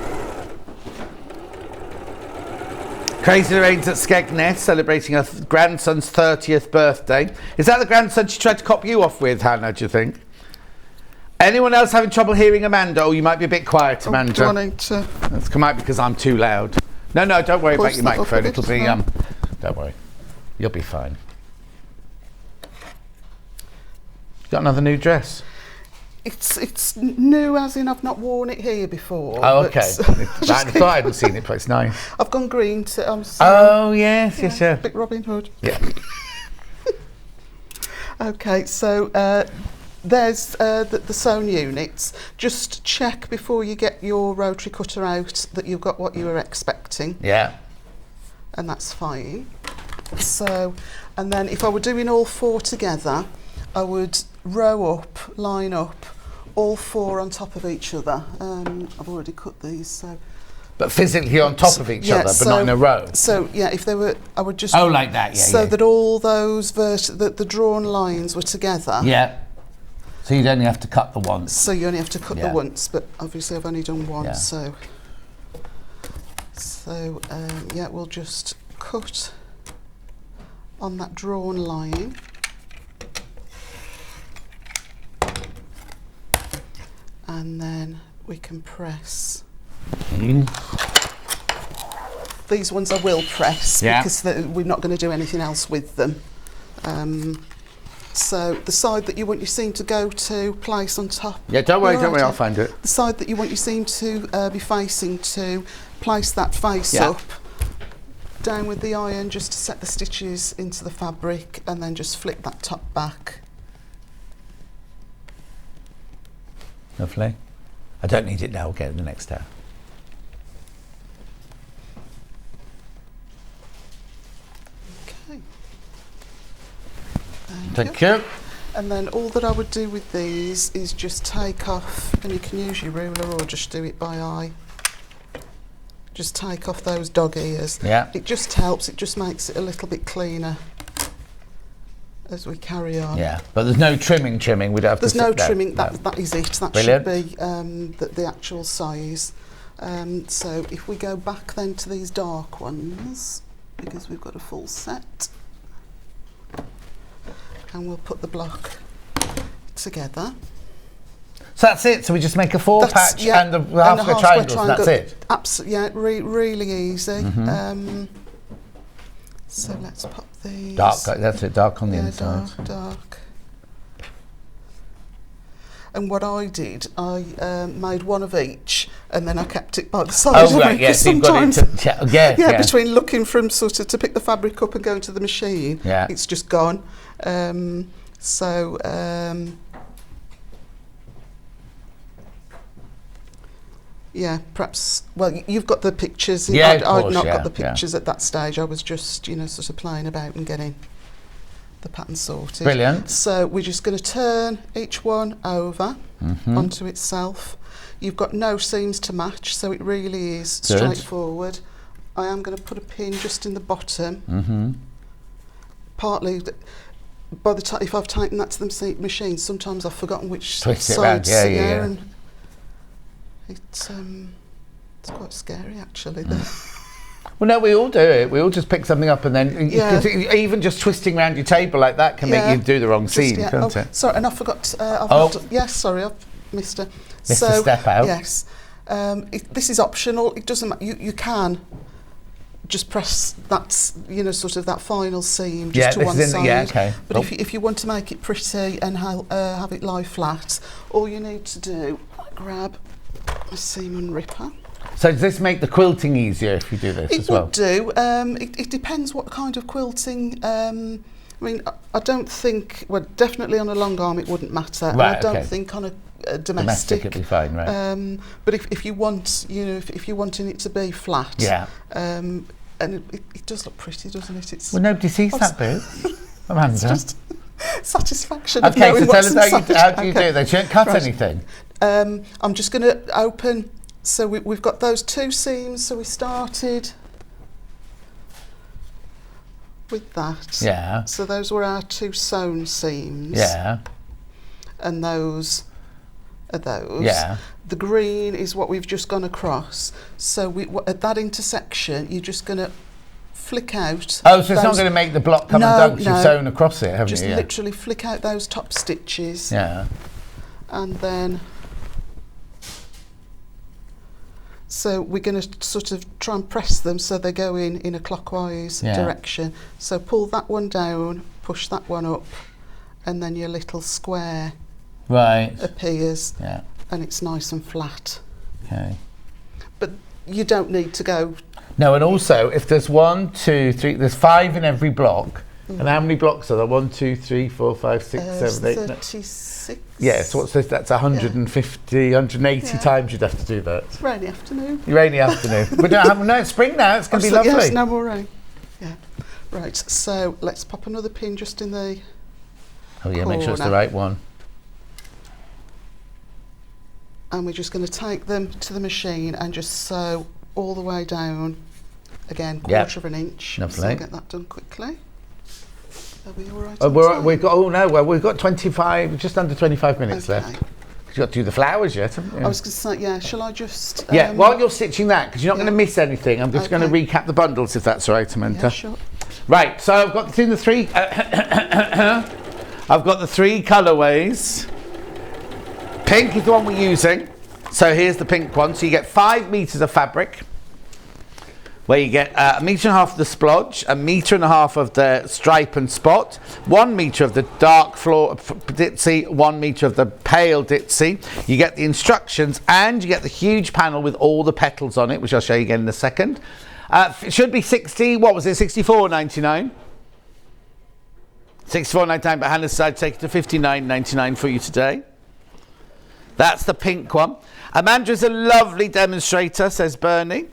Crazy Lorraine's at Skegness, celebrating her grandson's 30th birthday. Is that the grandson she tried to cop you off with, Hannah, do you think? Anyone else having trouble hearing Amanda? Oh, you might be a bit quiet, Amanda. Do I need to... It might be because I'm too loud. No, don't worry about your microphone. It'll be, don't worry. You'll be fine. Got another new dress? It's new, as in I've not worn it here before. Oh, okay. I thought I hadn't seen it, but it's nice. I've gone green to... oh, yes. Bit Robin Hood. Yeah. Okay, so there's the sewn units. Just check before you get your rotary cutter out that you've got what you were expecting. Yeah. And that's fine. So, and then if I were doing all 4 together, I would row up, line up, all 4 on top of each other. I've already cut these, so... But physically on top of each other, but not in a row? So, yeah, if they were... I would just... Oh, like that, yeah. So that all those... the drawn lines were together. Yeah. So you'd only have to cut the once. So you only have to cut the once, but obviously I've only done one, so... So, yeah, we'll just cut on that drawn line. And then we can press. These ones I will press because we're not going to do anything else with them. So the side that you want your seam to go to, place on top. Yeah, don't worry, I'll find it. The side that you want your seam to be facing to, place that face up. Down with the iron just to set the stitches into the fabric, and then just flip that top back. Lovely. I don't need it now, we'll get it the next hour. Okay. Thank you. And then all that I would do with these is just take off, and you can use your ruler or just do it by eye. Just take off those dog ears. Yeah. It just helps, it just makes it a little bit cleaner as we carry on. Yeah, but there's no trimming, we'd have there's to no trimming, that is it. That Brilliant. should be the actual size. So if we go back then to these dark ones, because we've got a full set, and we'll put the block together. So that's it, so we just make a 4 patch and the half square triangles, and that's it? Absolutely, yeah, really easy. So let's pop these. Dark, that's it, dark on the inside. Dark. And what I did, I made one of each, and then I kept it by the side. Oh, right, yes, sometimes, you've got it to, between looking from sort of to pick the fabric up and going to the machine, it's just gone. Yeah, perhaps. Well, you've got the pictures. Yeah, I'd not got the pictures at that stage. I was just, sort of playing about and getting the pattern sorted. Brilliant. So we're just going to turn each one over onto itself. You've got no seams to match, so it really is straightforward. I am going to put a pin just in the bottom. Partly, by the time if I've taken that to the machine, sometimes I've forgotten which side's there, and it's quite scary actually. Well, no, we all do it. We all just pick something up and then, even just twisting around your table like that can make you do the wrong seam, can't it? Sorry, and I forgot. Yes, sorry, I've missed a. Missed a step out. Yes, this is optional. It doesn't matter. You can just press that, sort of that final seam just to one side. But if you want to make it pretty and have it lie flat, all you need to do, grab a seam and ripper. So does this make the quilting easier if you do this as well? It would do. It depends what kind of quilting. I mean, I don't think. Well, definitely on a long arm it wouldn't matter. Right, and I don't think on a domestic it'd be fine, right? But if you want, if you're wanting it to be flat, and it does look pretty, doesn't it? It's well, nobody sees that bit. Amanda. It's just satisfaction. Okay, of so tell us how do you do that? They shouldn't cut anything. I'm just going to open. So we've got those 2 seams. So we started with that. Yeah. So those were our 2 sewn seams. Yeah. And those are those. Yeah. The green is what we've just gone across. So at that intersection, you're just going to flick out. Oh, so it's not going to make the block come undone because you've sewn across it, haven't just you? literally flick out those top stitches. Yeah. And then, so we're going to sort of try and press them so they go in a clockwise direction. So pull that one down, push that one up, and then your little square appears. Yeah. And it's nice and flat. Okay. But you don't need to go. No, and also if there's 1, 2, 3, there's 5 in every block. And how many blocks are there? 1, 2, 3, 4, 5, 6, 7, 8. 36. Yes, so what's this? That's 150, 180 times you'd have to do that. It's rainy afternoon. Rainy afternoon. We don't have, no, it's spring now, it's going to be lovely. Yes, no more rain. Yeah. Right, so let's pop another pin just in the corner. Make sure it's the right one. And we're just going to take them to the machine and just sew all the way down, again, quarter of an inch. Lovely. So get that done quickly. Are we all right? We've got 25, just under 25 minutes left. You've got to do the flowers yet, haven't you? I was going to say, yeah, shall I just... while you're stitching that, because you're not going to miss anything, I'm just going to recap the bundles, if that's all right, Samantha. Yeah, sure. Right, so I've got the 3... I've got the 3 colourways. Pink is the one we're using. So here's the pink one. So you get 5 metres of fabric, where you get 1.5 metres of the splodge, 1.5 metres of the stripe and spot, 1 metre of the dark floor ditzy, 1 metre of the pale ditzy. You get the instructions and you get the huge panel with all the petals on it, which I'll show you again in a second. It should be 64.99. 64.99, but Hannah's decided to take it to 59.99 for you today. That's the pink one. Amanda's a lovely demonstrator, says Bernie.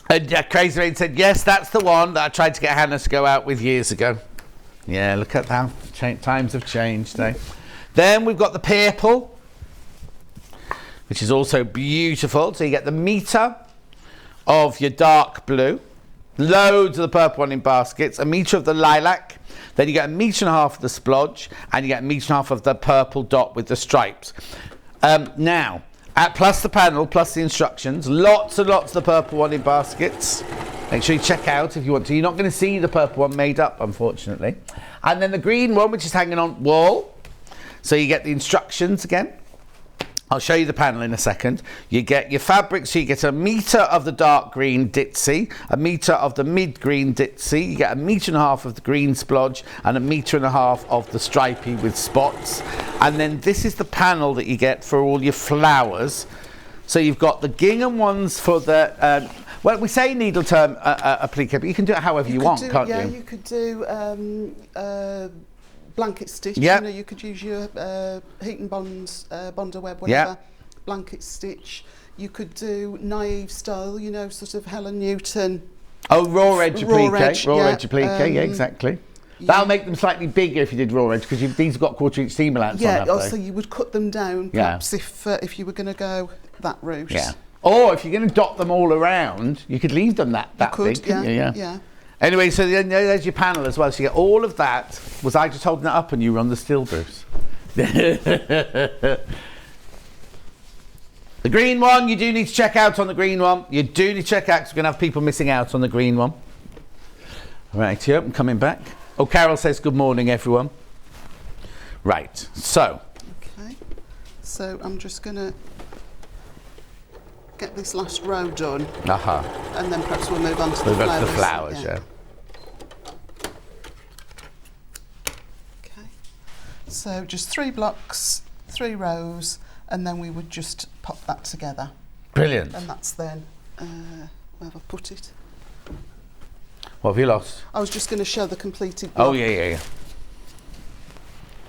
And Crazy Rain said, yes, that's the one that I tried to get Hannah to go out with years ago. Yeah, look at that. Times have changed, eh? Then we've got the purple, which is also beautiful. So you get the metre of your dark blue, loads of the purple one in baskets, 1 metre of the lilac, then you get 1.5 metres of the splodge, and you get 1.5 metres of the purple dot with the stripes. Now, plus the panel, plus the instructions, lots and lots of the purple one in baskets. Make sure you check out if you want to. You're not going to see the purple one made up, unfortunately. And then the green one, which is hanging on wall. So you get the instructions again. I'll show you the panel in a second. You get your fabric, so you get 1 metre of the dark green ditzy, 1 metre of the mid green ditzy, you get 1.5 metres of the green splodge, and 1.5 metres of the stripy with spots. And then this is the panel that you get for all your flowers. So you've got the gingham ones for the, well, we say needle term applique, but you can do it however you want, can't you? Yeah, you could do blanket stitch. Yep. You know, you could use your heat and bonder web, whatever. Yep. Blanket stitch. You could do naive style, you know, sort of Helen Newton. Oh, raw edge applique. Raw edge applique, yeah, exactly. Yeah. That'll make them slightly bigger if you did raw edge, because these have got 1/4 inch seam allowance on them. Yeah, also you would cut them down, perhaps, if you were going to go that route. Yeah. Or if you're going to dot them all around, you could leave them that big, couldn't you? Yeah. Anyway, so there's your panel as well. So you get all of that. Was I just holding that up and you were on the still, Bruce? The green one, you do need to check out on the green one. You do need to check out because we're going to have people missing out on the green one. Right, here, I'm coming back. Oh, Carol says good morning, everyone. Right, so. Okay, so I'm just going to get this last row done. And then perhaps we'll move on to the flowers. The flowers, yeah. Okay, so just 3 blocks, 3 rows, and then we would just pop that together. Brilliant. And that's then, where have I put it? What have you lost? I was just going to show the completed block. Oh, yeah.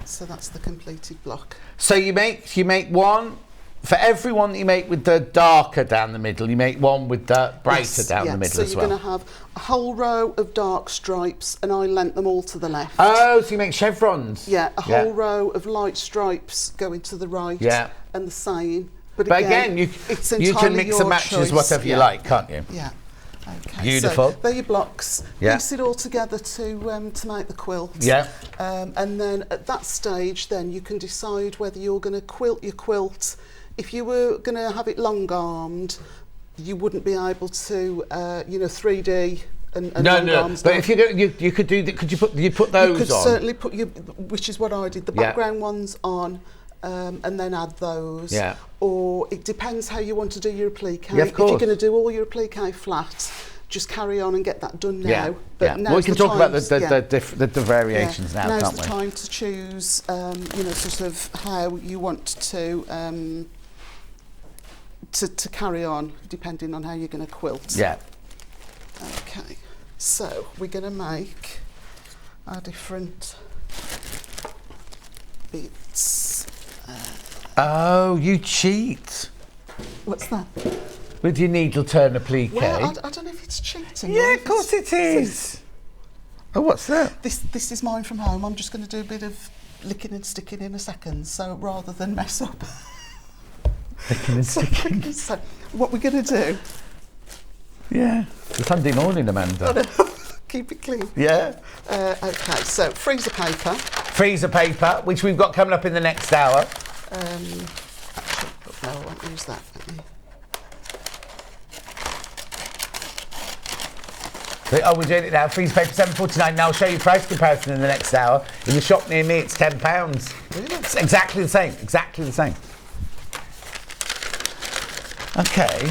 So that's the completed block. So you make one. For every one that you make with the darker down the middle, you make one with the brighter down the middle as well. So you're going to have a whole row of dark stripes, and I lent them all to the left. Oh, so you make chevrons. Yeah, a whole row of light stripes going to the right. Yeah. And the same. But again, you can mix and match as whatever you like, can't you? Yeah. Okay. Beautiful. So they're your blocks. Yeah. Piece it all together to make the quilt. Yeah. And then at that stage, then you can decide whether you're going to quilt your quilt. If you were going to have it long armed, you wouldn't be able to, 3D and No, long no. arms But down. if you could do that, could you put those You could on? certainly put which is what I did, the Yeah. background ones on, and then add those. Yeah. Or it depends how you want to do your applique. Yeah, of If you're course. going to do all your applique flat, just carry on and get that done now. Yeah. But yeah. now's Well, we can the talk about time- the variations now, Now's can't the we? time to choose, sort of how you want to carry on, depending on how you're going to quilt. Yeah. Okay, so we're going to make our different bits. Oh, you cheat What's that? with your needle turn applique. Well, I don't know if it's cheating. or Yeah, if of course it is. Oh, what's that? This is mine from home. I'm just going to do a bit of licking and sticking in a second. So rather than mess up. Licking and sticking. So what we're going to do? Yeah. It's Sunday morning, Amanda. Keep it clean. Yeah. Okay, so freezer paper. Freezer paper, which we've got coming up in the next hour. Actually, no, I won't use that. Oh, we're doing it now. Freezer paper, £7.49. Now I'll show you price comparison in the next hour. In the shop near me, it's £10. Really? It's exactly the same. Exactly the same. Okay.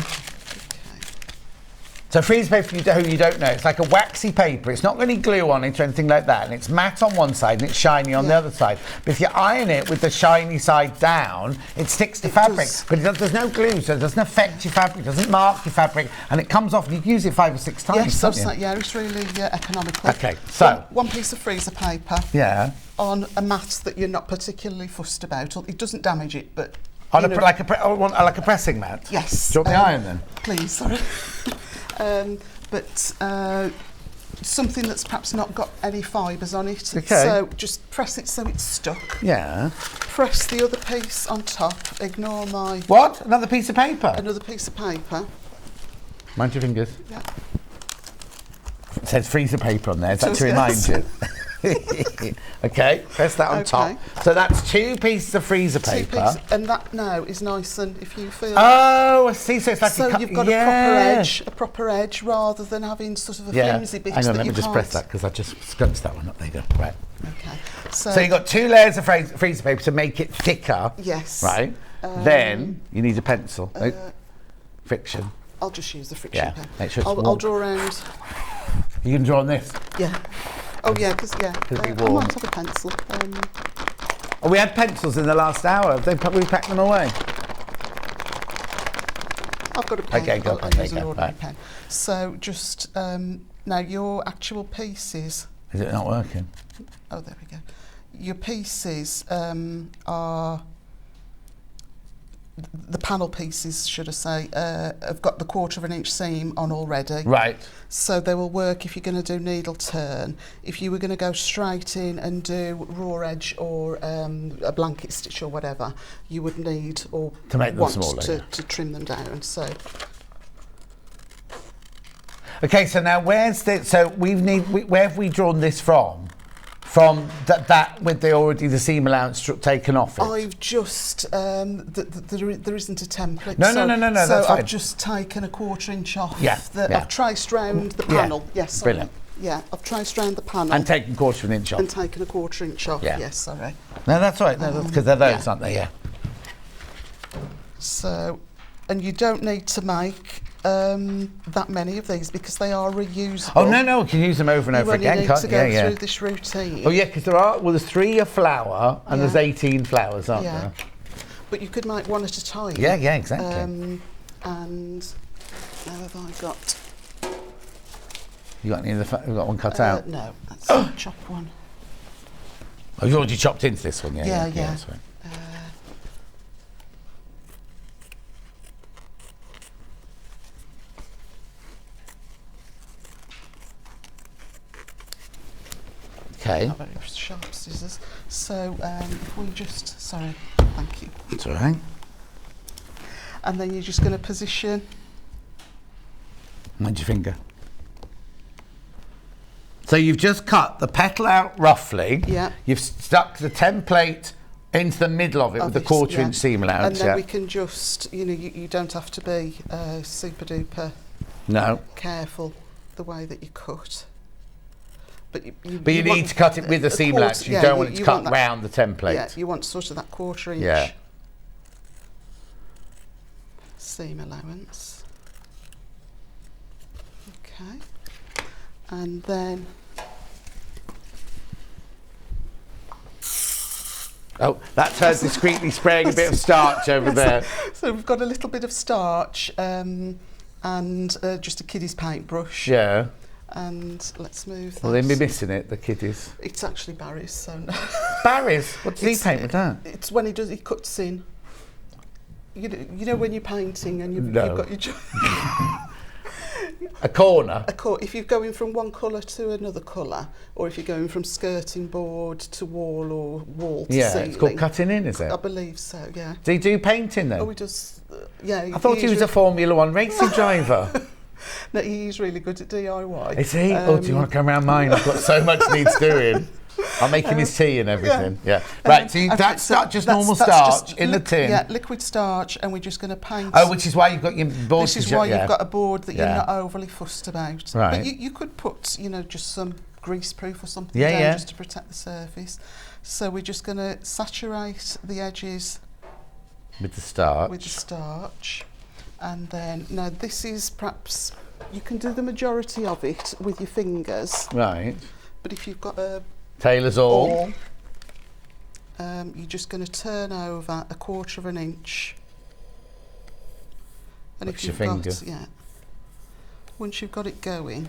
So freezer paper, who you don't know, it's like a waxy paper. It's not got any glue on it or anything like that. And it's matte on one side and it's shiny on the other side. But if you iron it with the shiny side down, it sticks to fabric. does. But there's no glue, so it doesn't affect your fabric, doesn't mark your fabric, and it comes off and you can use it 5 or 6 times. Yes, can't that's you? that. Yeah, it's really economical. Okay, so- one piece of freezer paper Yeah. on a mat that you're not particularly fussed about. It doesn't damage it, but On you a, know, like a pressing mat? yes. Do you want the iron then? Please, sorry. But something that's perhaps not got any fibres on it. Okay. So just press it so it's stuck. Yeah. Press the other piece on top. Ignore my What? Another piece of paper? another piece of paper. Mind your fingers. Yeah. It says freezer paper on there. Is that Does, to remind yes. you? Okay, press that on top. So that's 2 pieces of freezer paper. And that now is nice, and if you feel Oh, I see. So it's like so, a you've got a proper edge, rather than having sort of a flimsy bit. Hang on, that let you me just can't. press that because I just scrunched that one up. There you go. Right. Okay. So you've got 2 layers of freezer paper to make it thicker. Yes. Right. Then you need a pencil. Friction. I'll just use the friction Yeah, pen. make sure it's I'll warm. draw around. You can draw on this. Yeah. Oh yeah, because It'll be I warm. might have a pencil. Oh, we had pencils in the last hour. We packed them away. I've got a pen. Okay, go I'll on, there use you an go, ordinary right. pen. So just now your actual pieces. Is it not working? Oh, there we go. Your pieces are the panel pieces, should I say, have got the 1/4 inch seam on already. Right. So they will work if you're going to do needle turn. If you were going to go straight in and do raw edge or a blanket stitch or whatever, you would need or To make them want smaller, to, yeah. to trim them down. So Okay, so now where's the? So where have we drawn this from? From that with the seam allowance taken off it. I've just there isn't a template. No, so, no. So That's fine. I've just taken a 1/4 inch off. Yeah, yeah. I've traced round the Yeah, panel. Yes, sorry. brilliant. Yeah, I've traced round the panel And taken 1/4 inch off. and taken a 1/4 inch off. Yeah. Yes, sorry. No, that's right. No, because they're those, yeah. aren't they? Yeah. So, and you don't need to make that many of these because they are reusable. Oh no, we can use them over and You over only again, need can't to you? go Yeah, through this routine. Oh yeah, because there's 3 a flower and Yeah. there's 18 flowers, aren't Yeah. there? But you could make one at a time. Yeah, exactly. And now have I got? You got any of the? You got one cut out? No, that's a chop one. Oh, you already chopped into this one, Yeah. that's right. Okay, Not very sharp scissors. So if we just, sorry, thank you. that's all right. And then you're just going to position. Mind your finger. So you've just cut the petal out roughly. Yeah. You've stuck the template into the middle of it with the 1/4 inch seam allowance. And then Yeah. we can just, you don't have to be super duper No. careful. the way that you cut. But you need to cut it with the seam allowance. You don't want it to cut round the template. Yeah, you want sort of that 1/4 inch. Yeah. Seam allowance. Okay. And then oh, that's her discreetly spraying a bit of starch over there. So we've got a little bit of starch and just a kiddie's paintbrush. Yeah. And let's move that. Well, they'll be missing it, the kiddies. It's actually Barry's, so no. Barry's? What does he paint with that? It's when he cuts in. You know when you're painting and you've got your... A corner? If you're going from one colour to another colour, or if you're going from skirting board to wall or wall to ceiling. It's called cutting in, is it? I believe so, yeah. Do he do painting then? Oh, he does, yeah. I thought he was a Formula 1 racing driver. No, he's really good at DIY. Is he? Do you want to come round mine? I've got so much needs doing. I'll make him his tea and everything. Yeah. Right, so that's just normal starch in the tin. Yeah, liquid starch, and we're just going to paint. Oh, which is why you've got your board. This is why you've got a board that you're not overly fussed about. Right. But you could put, just some greaseproof or something down just to protect the surface. So we're just going to saturate the edges with the starch. And then, now this is perhaps, you can do the majority of it with your fingers. Right. But if you've got a tailor's awl, you're just going to turn over 1/4 inch. And if you've got, once you've got it going.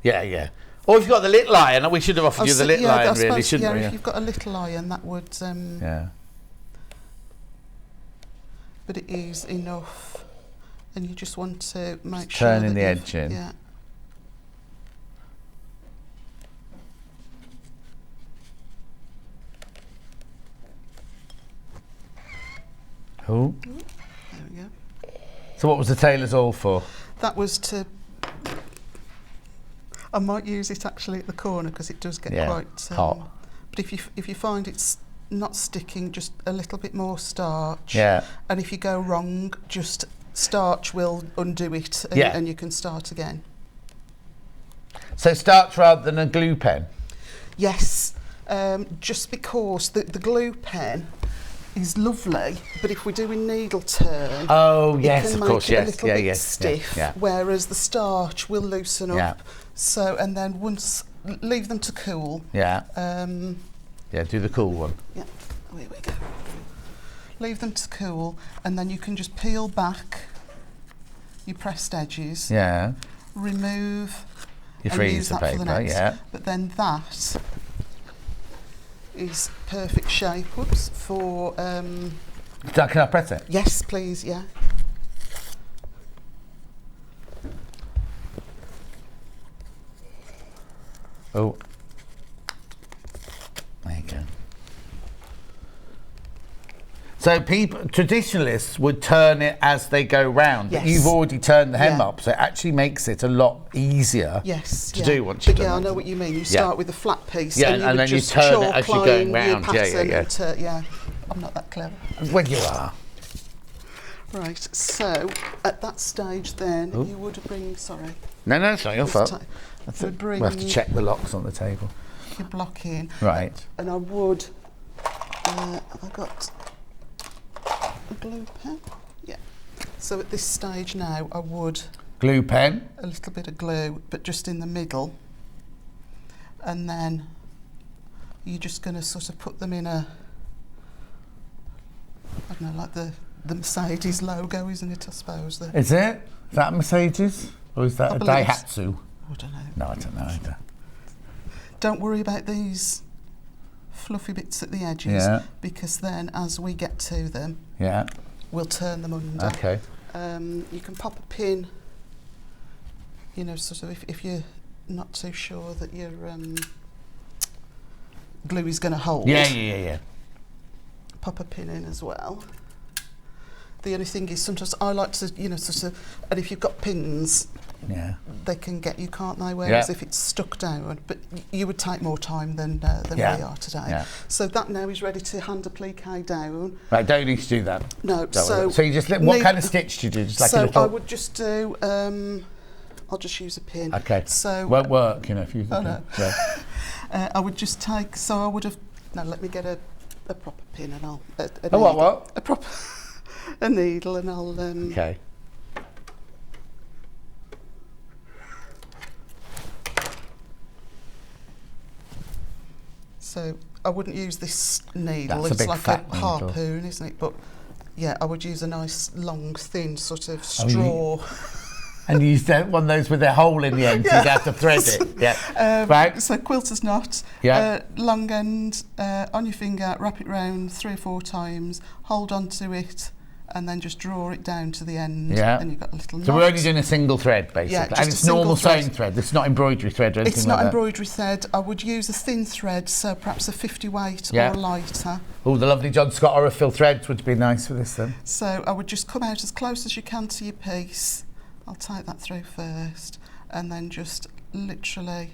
Yeah. Or if you've got the little iron, we should have offered you the little iron, really, shouldn't we? Yeah, if you've got a little iron, that would. Yeah. But it is enough. And you just want to make sure turning the edge in. Yeah. Oh. There we go. So what was the tailor's awl for? That was to... I might use it actually at the corner because it does get quite hot. But if you find it's not sticking, just a little bit more starch. Yeah. And if you go wrong, just starch will undo it and you can start again. So starch rather than a glue pen? Yes, just because the glue pen is lovely, but if we're doing needle turn, yes, it can make it a little bit stiff, whereas the starch will loosen up. So, and then leave them to cool. Yeah. Do the cool one. Yeah, here we go. Leave them to cool, and then you can just peel back your pressed edges. Yeah. Remove your freezer paper. Yeah. But then that is perfect shape. Whoops. For. Can I press it? Yes, please. Yeah. Oh. There you go. So traditionalists would turn it as they go round, but you've already turned the hem up, so it actually makes it a lot to do once you've done it. I know what you mean. You start with a flat piece, and then you turn it as you're going round. Yeah. I'm not that clever. Well, you are. Right. So at that stage, then you would bring. Sorry. No, it's not your fault. We'll have to check the locks on the table. Your block in. Right. And I would. Have I got a glue pen? Yeah. So at this stage now, I would glue pen. A little bit of glue, but just in the middle, and then you're just going to sort of put them in a. I don't know, like the Mercedes logo, isn't it? I suppose. Is it? Is that a Mercedes, or is that a Daihatsu? I don't know. No, I don't know either. Don't worry about these fluffy bits at the edges, because then as we get to them, we'll turn them under. Okay. You can pop a pin, sort of if you're not too sure that your glue is going to hold. Yeah. Pop a pin in as well. The only thing is sometimes I like to, sort of, and if you've got pins, they can get you, can't they? Whereas if it's stuck down, but you would take more time than we are today. Yeah. So that now is ready to hand applique down. Right, don't need to do that. No. So you just what kind of stitch do you do? Just like so I would just do on I'll just use a pin. Okay. So won't work, you know, if you use a oh, pin. no. So. I would just take. So I would have. No, let me get a proper pin, and I'll. A What? A proper a needle, and I'll. Okay. So I wouldn't use this needle. That's a It's big like fat a needle. harpoon, isn't it? But yeah, I would use a nice long, thin sort of straw. And you used one of those with a hole in the end, so you'd have to thread it. Yeah. Right. So quilter's knot. Yeah. Long end on your finger, wrap it round 3 or 4 times, hold on to it, and then just draw it down to the end. Yeah. And you've got a little knot. So we're only doing a single thread, basically. Yeah, just and a it's single normal thread. sewing thread. It's not embroidery thread or anything It's like not that. embroidery thread. I would use a thin thread, so perhaps a 50 weight Yeah. or lighter. Oh, the lovely John Scott Orafill threads would be nice for this then. So I would just come out as close as you can to your piece. I'll take that through first, and then just literally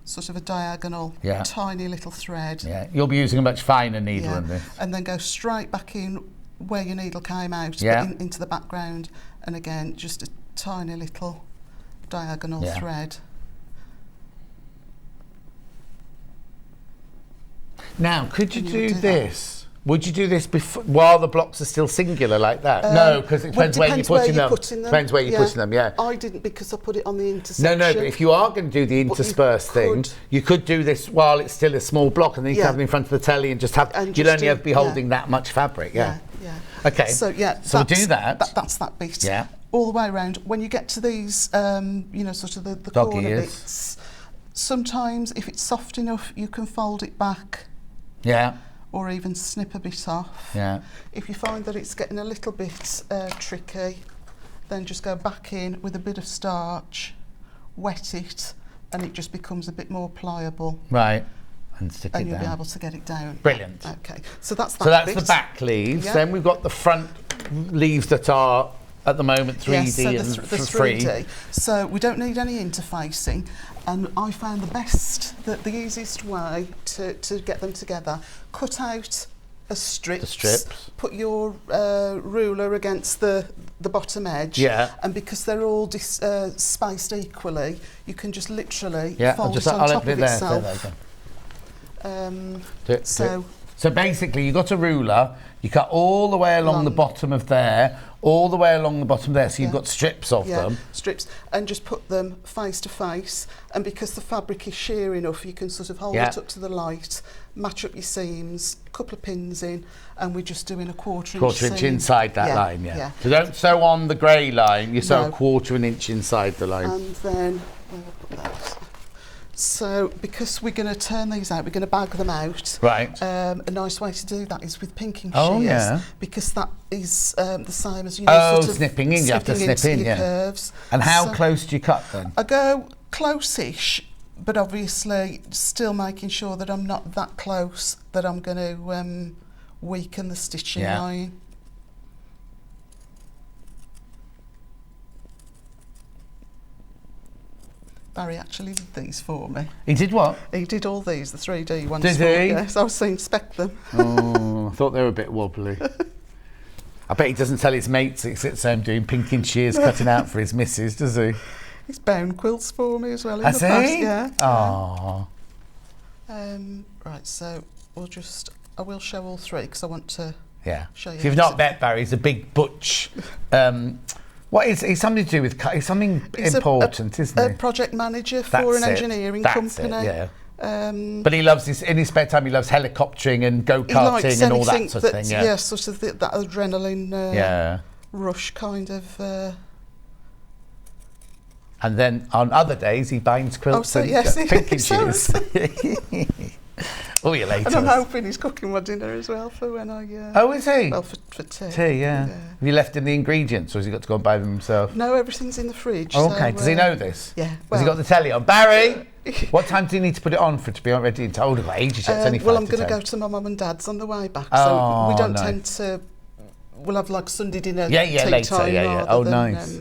sort of a diagonal, Yeah. tiny little thread. Yeah, you'll be using a much finer needle in this. And then go straight back in where your needle came out, Yeah. but into the background, and again just a tiny little diagonal Yeah. thread. Now, could you And you would do do this? Would you do this before, while the blocks are still singular like that? No, because it depends where you're putting them. Depends where you're putting them, yeah. I didn't, because I put it on the intersection. No, but if you are going to do the interspersed thing, you could do this while it's still a small block, and then you can Yeah. have it in front of the telly and just have. And You'll just only do- have to be holding that much fabric, yeah. Yeah. Okay. So yeah, So we'll do that's- that. That's that bit. Yeah. All the way around. When you get to these, you know, sort of the Dog corner ears. bits, sometimes if it's soft enough, you can fold it back Yeah, or even snip a bit off. yeah. If you find that it's getting a little bit tricky, then just go back in with a bit of starch, wet it, and it just becomes a bit more pliable, Right. And stick and it you'll be down. able to get it down. Brilliant. Okay, so that's that So that's bit. the back leaves. Yeah. Then we've got the front leaves that are at the moment 3D Yes, so and the free. 3D. So we don't need any interfacing, and I found the easiest way to get them together, cut out a strips, The strips. put your ruler against the bottom edge, Yeah. and because they're all spaced equally, you can just literally Yeah, fold it I'll on top open it of there. itself. Do it. So basically, you've got a ruler. You cut all the way along the bottom of there, all the way along the bottom there. So you've got strips of them. Strips, and just put them face to face, and because the fabric is sheer enough, you can sort of hold Yeah. it up to the light, match up your seams, couple of pins in, and we're just doing a quarter inch Quarter inch seam. inside that line, yeah. So don't sew on the grey line. You sew a No. quarter of an inch inside the line. And then where have I put that? So because we're going to turn these out, we're going to bag them out. Right. A nice way to do that is with pinking Oh, shears, yeah. because that is the same as Oh, sort of snipping in. You have to snipping snip into in, your yeah. curves. And how So close do you cut then? I go close-ish, but obviously still making sure that I'm not that close that I'm going to weaken the stitching Yeah. line. Barry actually did these for me. He did what? He did all these, the 3D ones. Did for me, he? Yes, I was saying spec them. Oh, I thought they were a bit wobbly. I bet he doesn't tell his mates he sits home doing pinking shears, cutting out for his missus, does he? He's bound quilts for me as well in Has the past. he? Yeah. Oh. Right, so I will show all three because I want to Yeah. show you. If you've how not to- met Barry, he's a big butch. What is he's something to do with he's something He's important, a isn't he? project manager for That's an it. engineering That's company. it, yeah. But he loves in his spare time. He loves helicoptering and go He likes karting and all that anything sort of thing. Yeah. yeah, sort of that adrenaline Yeah. rush kind of. And then on other days he binds quilts so and yes, pinking so- shoes. Oh, you later. And I'm hoping he's cooking my dinner as well for when I. Oh, is he? Well, for tea. Tea, yeah. Have you left him the ingredients, or has he got to go and buy them himself? No, everything's in the fridge. Oh, okay. so, Does he know this? Yeah. Has he got the telly on? Barry, what time do you need to put it on for it to be ready? And told about ages yet. It's only 5 well, I'm to going to 10. go to my mum and dad's on the way back, Oh, so we don't nice. tend to. We'll have like Sunday dinner. Yeah, tea later, time yeah. rather Oh, than, nice.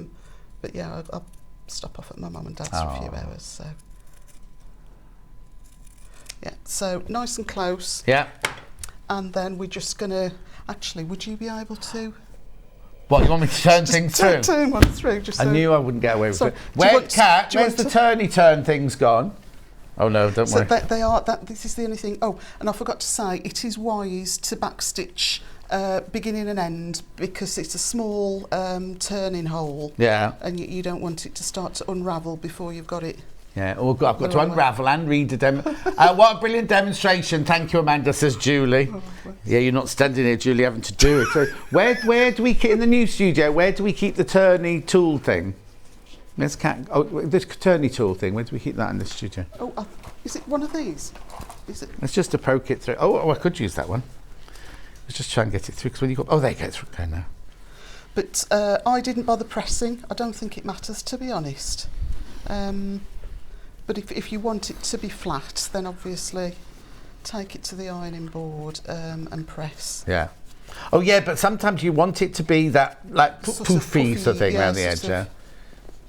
But yeah, I'll stop off at my mum and dad's for a few hours. So yeah, so nice and close. Yeah. And then we're just going to. Actually, would you be able to What, you want me to turn things through? Turn one through. Just I so. knew I wouldn't get away with So, it. do you want- Kat, do you where's the want turny-turn things gone? Oh no, don't So worry. they are. This is the only thing. Oh, and I forgot to say, it is wise to backstitch beginning and end because it's a small turning hole. Yeah. And you don't want it to start to unravel before you've got it. Yeah, oh, I've got to Right. unravel and read the demo. What a brilliant demonstration. Thank you, Amanda, says Julie. Yeah, you're not standing here, Julie, having to do it. So where do we keep, in the new studio, where do we keep the turny tool thing? This turny tool thing, where do we keep that in the studio? Oh, is it one of these? Is it? It's just to poke it through. Oh, I could use that one. Let's just try and get it through, because when you go, oh, there you go, it's okay now. But I didn't bother pressing. I don't think it matters, to be honest. But if you want it to be flat, then obviously take it to the ironing board and press. Yeah. Oh, yeah, but sometimes you want it to be that, like, Sort of poofy sort of thing yeah, around the edge, sort of. yeah?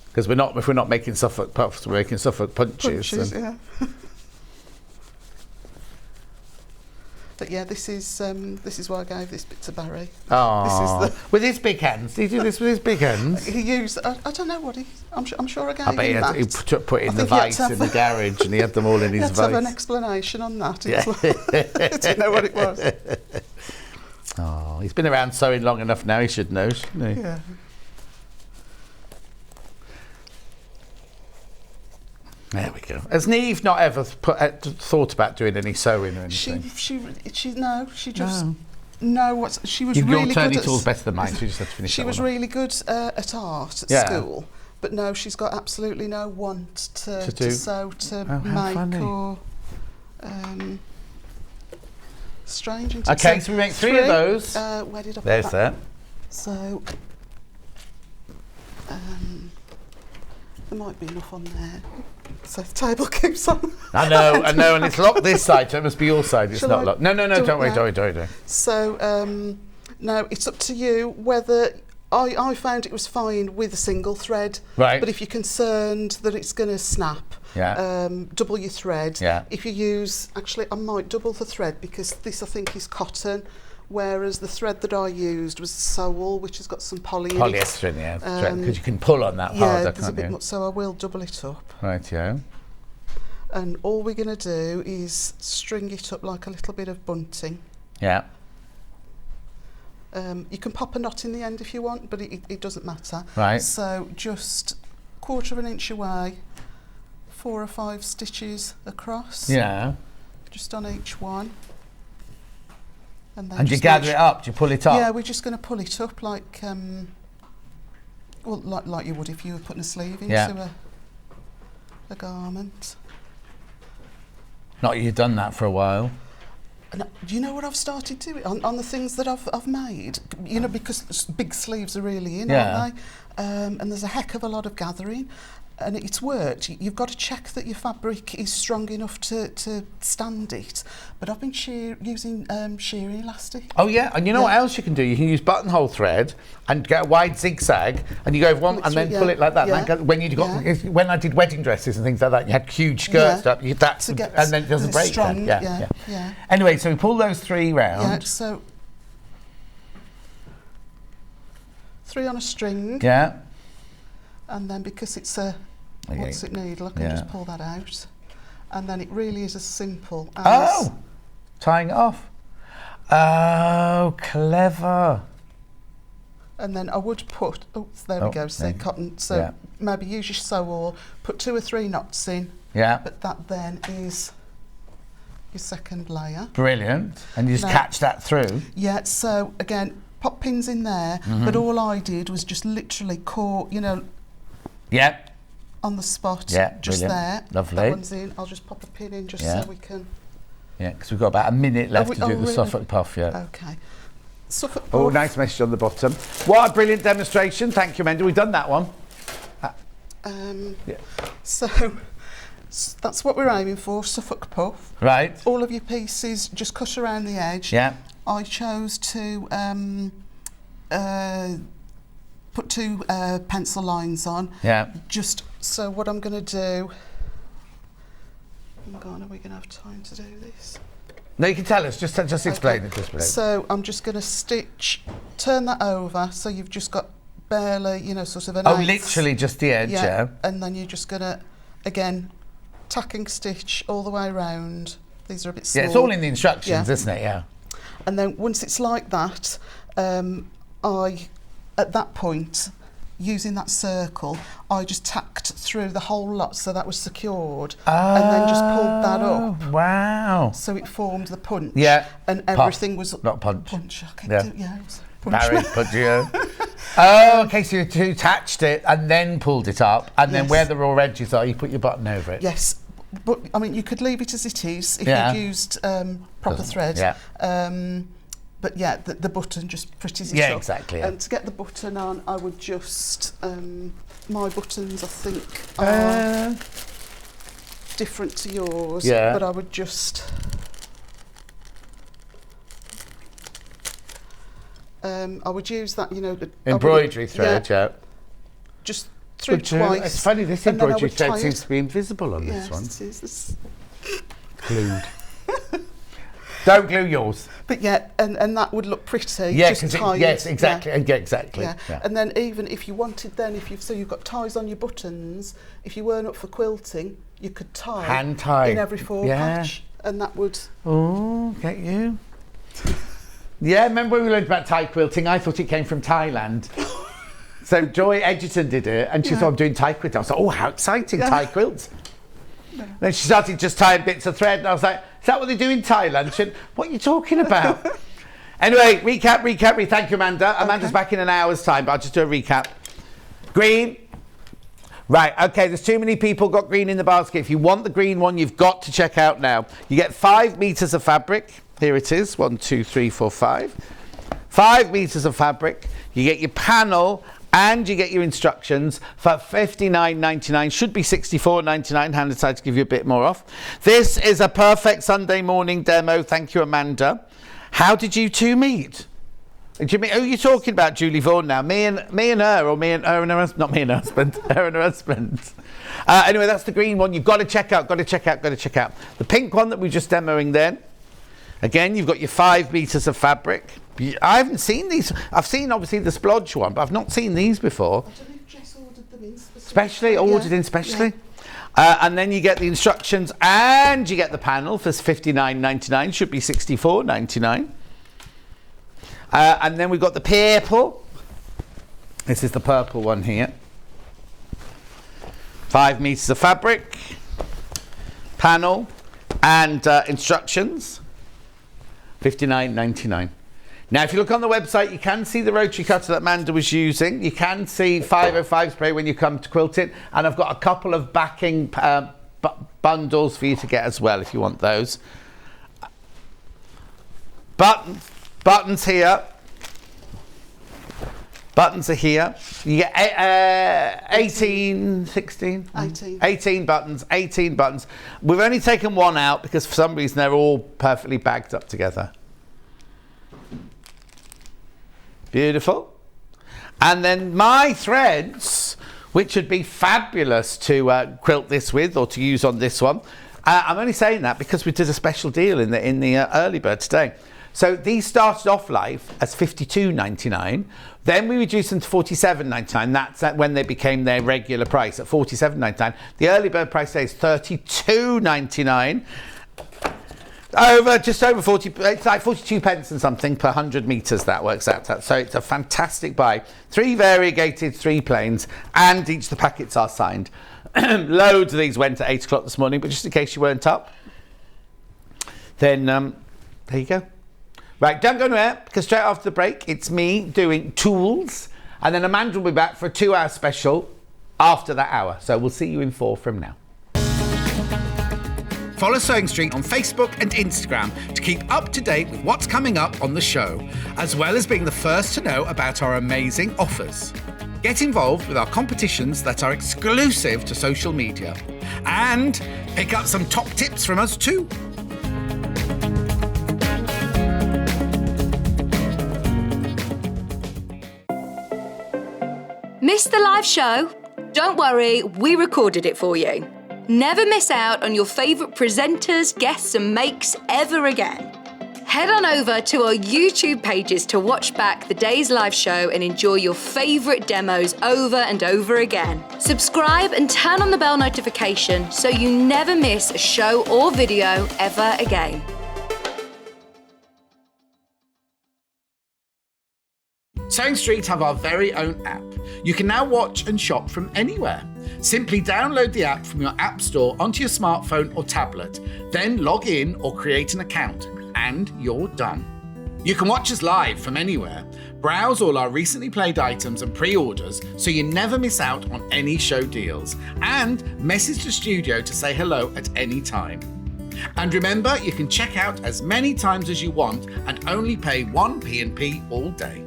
Because if we're not making Suffolk puffs, we're making Suffolk punches. Punches, and- yeah. But yeah, this is why I gave this bit to Barry. Oh, This is with his big hands. Did he do this with his big hands? He used. I don't know what he. I'm sure I gave I bet him that. he put in I the think he had vice to have in the garage, and he had them all in He his had to have an vice. explanation on that. Yeah. I didn't know what it was. Oh, he's been around sewing long enough now. He should know, shouldn't he? Yeah. There we go. Has Neve not ever thought about doing any sewing or anything? She just she was Your really turny good at. tool's better than mine, so you just have to finish She that was one off. really good at art at Yeah. school, but no, she's got absolutely no want To to do- sew, to Oh, how make funny. or. Strange. Isn't it? Okay, so we make three of those. Where did I put There's that. So, there might be enough on there. So the table keeps on. I know, and it's locked this side, so it must be your side. It's Shall not I locked. No, do it don't worry, now? don't worry. So, no, it's up to you whether. I found it was fine with a single thread. Right. But if you're concerned that it's going to snap, Yeah. double your thread. Yeah. If you use, actually, I might double the thread because this I think is cotton, whereas the thread that I used was sole, which has got some poly in it. Polyester in the air, because you can pull on that harder, there's a can't bit you? much, so I will double it up. Right, yeah. And all we're going to do is string it up like a little bit of bunting. Yeah. You can pop a knot in the end if you want, but it doesn't matter. Right. So just 1/4 inch away, 4 or 5 stitches across. Yeah. Just on each one. And, then And you just gather it up, do you pull it up? Yeah, we're just going to pull it up like like you would if you were putting a sleeve into a garment. Not you've done that for a while. And do you know what I've started doing on the things that I've made? You know, because big sleeves are really in, Yeah. aren't they? And there's a heck of a lot of gathering, and it's worked. You've got to check that your fabric is strong enough to stand it. But I've been using shearing elastic. Oh yeah, and you know what Yeah. else you can do? You can use buttonhole thread and get a wide zigzag, and you go one Pull it and then through, pull yeah. it like that. Yeah. And that when you got when I did wedding dresses and things like that, you had huge skirts Yeah. up. To get and then it doesn't it's break. strong, Then. yeah. Anyway, so we pull those 3 Yeah, round. so 3 on a string, Yeah. and then because it's a Okay. what's it needle, I can Yeah. just pull that out, and then it really is as simple as. Oh, tying it off. Oh, clever. And then I would put, there Oh, we go, say there. cotton. So Yeah. maybe use your sew all, put 2 or 3 knots in, Yeah. but that then is your second layer. Brilliant. And you just No. catch that through. Yeah, so again, pop pins in there, Mm-hmm. but all I did was just literally caught, Yep. on the spot, Yeah, just brilliant. there. Lovely. That one's in. I'll just pop a pin in just Yeah. so we can. Yeah, because we've got about a minute left we- to do oh, the really? Suffolk puff. Yeah. Okay. Suffolk Oh, puff. nice message on the bottom. What a brilliant demonstration. Thank you, Amanda. We've done that one. Yeah. So that's what we're aiming for, Suffolk puff. Right. All of your pieces just cut around the edge. Yeah. I chose to put 2 pencil lines on. Yeah. Just so what I'm going to do. Oh my God, are we going to have time to do this? No, you can tell us. Just explain it. Just explain. So I'm just going to stitch, turn that over, so you've just got barely, sort of an Oh, eighth. literally just the edge, yeah. And then you're just going to, again, tacking stitch all the way around. These are a bit small. Yeah, it's all in the instructions, Yeah. isn't it? Yeah. And then once it's like that, at that point, using that circle, I just tacked through the whole lot so that was secured, and then just pulled that up. Wow. So it formed the punch. Yeah. And everything was... Not punch. Punch. Okay, Yeah. It was punch. Barry, punch, yeah. Oh, okay, so you attached it and then pulled it up, and then Yes. where the raw edges are, you put your button over it. Yes. But, I mean, you could leave it as it is if Yeah. you'd used proper thread. Yeah. But yeah, the button just pretties it Yeah, up. exactly, yeah. And to get the button on, I would just... my buttons, I think, are different to yours. Yeah. But I would just... I would use that, Embroidery thread, yeah. Just through Good too. twice. It's funny, this and then I embroidery would thread tie seems it. to be invisible on Yes, this one. it is. This. Glued. Don't glue yours. But yeah, and that would look pretty. Yeah, just because tied. yes, exactly, Yeah. yeah, exactly. Yeah. Yeah. And then even if you wanted, then so you've got ties on your buttons. If you weren't up for quilting, you could tie Hand tie. in every four Yeah. patch, and that would. Oh, get you. Yeah, remember when we learned about Thai quilting? I thought it came from Thailand. So Joy Edgerton did it, and she said, I'm doing Thai quilting. I was like, oh, how exciting, Thai quilts. Then she started just tying bits of thread, and I was like, is that what they do in Thailand? She said, what are you talking about? Anyway, recap. Thank you, Amanda. Amanda's back in an hour's time, but I'll just do a recap. Green. Right, okay, there's too many people got green in the basket. If you want the green one, you've got to check out now. You get 5 meters of fabric. Here it is, 1, 2, 3, 4, 5. 5 meters of fabric. You get your panel and you get your instructions for $59.99. Should be $64.99. Hannah decided to give you a bit more off. This is a perfect Sunday morning demo. Thank you, Amanda. How did you two meet? Who are you talking about, Julie Vaughan now? Me and her, or me and her and her husband? Not me and her husband, her and her husband. Anyway, that's the green one. You've got to check out, The pink one that we're just demoing then. Again, you've got your 5 meters of fabric. I haven't seen these. I've seen, obviously, the splodge one, but I've not seen these before. I don't know if Jess ordered them in Specially, ordered in specially. Yeah. And then you get the instructions and you get the panel for $59.99. Should be $64.99. And then we've got the purple. This is the purple one here. 5 meters of fabric, panel, and instructions. $59.99. Now, if you look on the website, you can see the rotary cutter that Amanda was using. You can see 505 spray when you come to quilt it. And I've got a couple of backing bundles for you to get as well if you want those. Buttons here. Buttons are here. You get 18 buttons. We've only taken one out because for some reason they're all perfectly bagged up together. Beautiful. And then my threads, which would be fabulous to quilt this with or to use on this one. I'm only saying that because we did a special deal in the early bird today. So these started off live as $52.99. Then we reduced them to $47.99. That's when they became their regular price at $47.99. The early bird price today is $32.99. Just over 40, it's like 42 pence and something per 100 meters that works out. So it's a fantastic buy. 3 variegated, 3 planes, and each of the packets are signed. Loads of these went at 8 o'clock this morning, but just in case you weren't up, then there you go. Right, don't go anywhere, because straight after the break, it's me doing tools, and then Amanda will be back for a 2-hour special after that hour. So we'll see you in 4 from now. Follow Sewing Street on Facebook and Instagram to keep up to date with what's coming up on the show, as well as being the first to know about our amazing offers. Get involved with our competitions that are exclusive to social media, and pick up some top tips from us too. Missed the live show? Don't worry, we recorded it for you. Never miss out on your favourite presenters, guests and makes ever again. Head on over to our YouTube pages to watch back the day's live show and enjoy your favourite demos over and over again. Subscribe and turn on the bell notification so you never miss a show or video ever again. Sewing Street have our very own app. You can now watch and shop from anywhere. Simply download the app from your app store onto your smartphone or tablet, then log in or create an account, and you're done. You can watch us live from anywhere, browse all our recently played items and pre-orders so you never miss out on any show deals, and message the studio to say hello at any time. And remember, you can check out as many times as you want and only pay 1 P&P all day.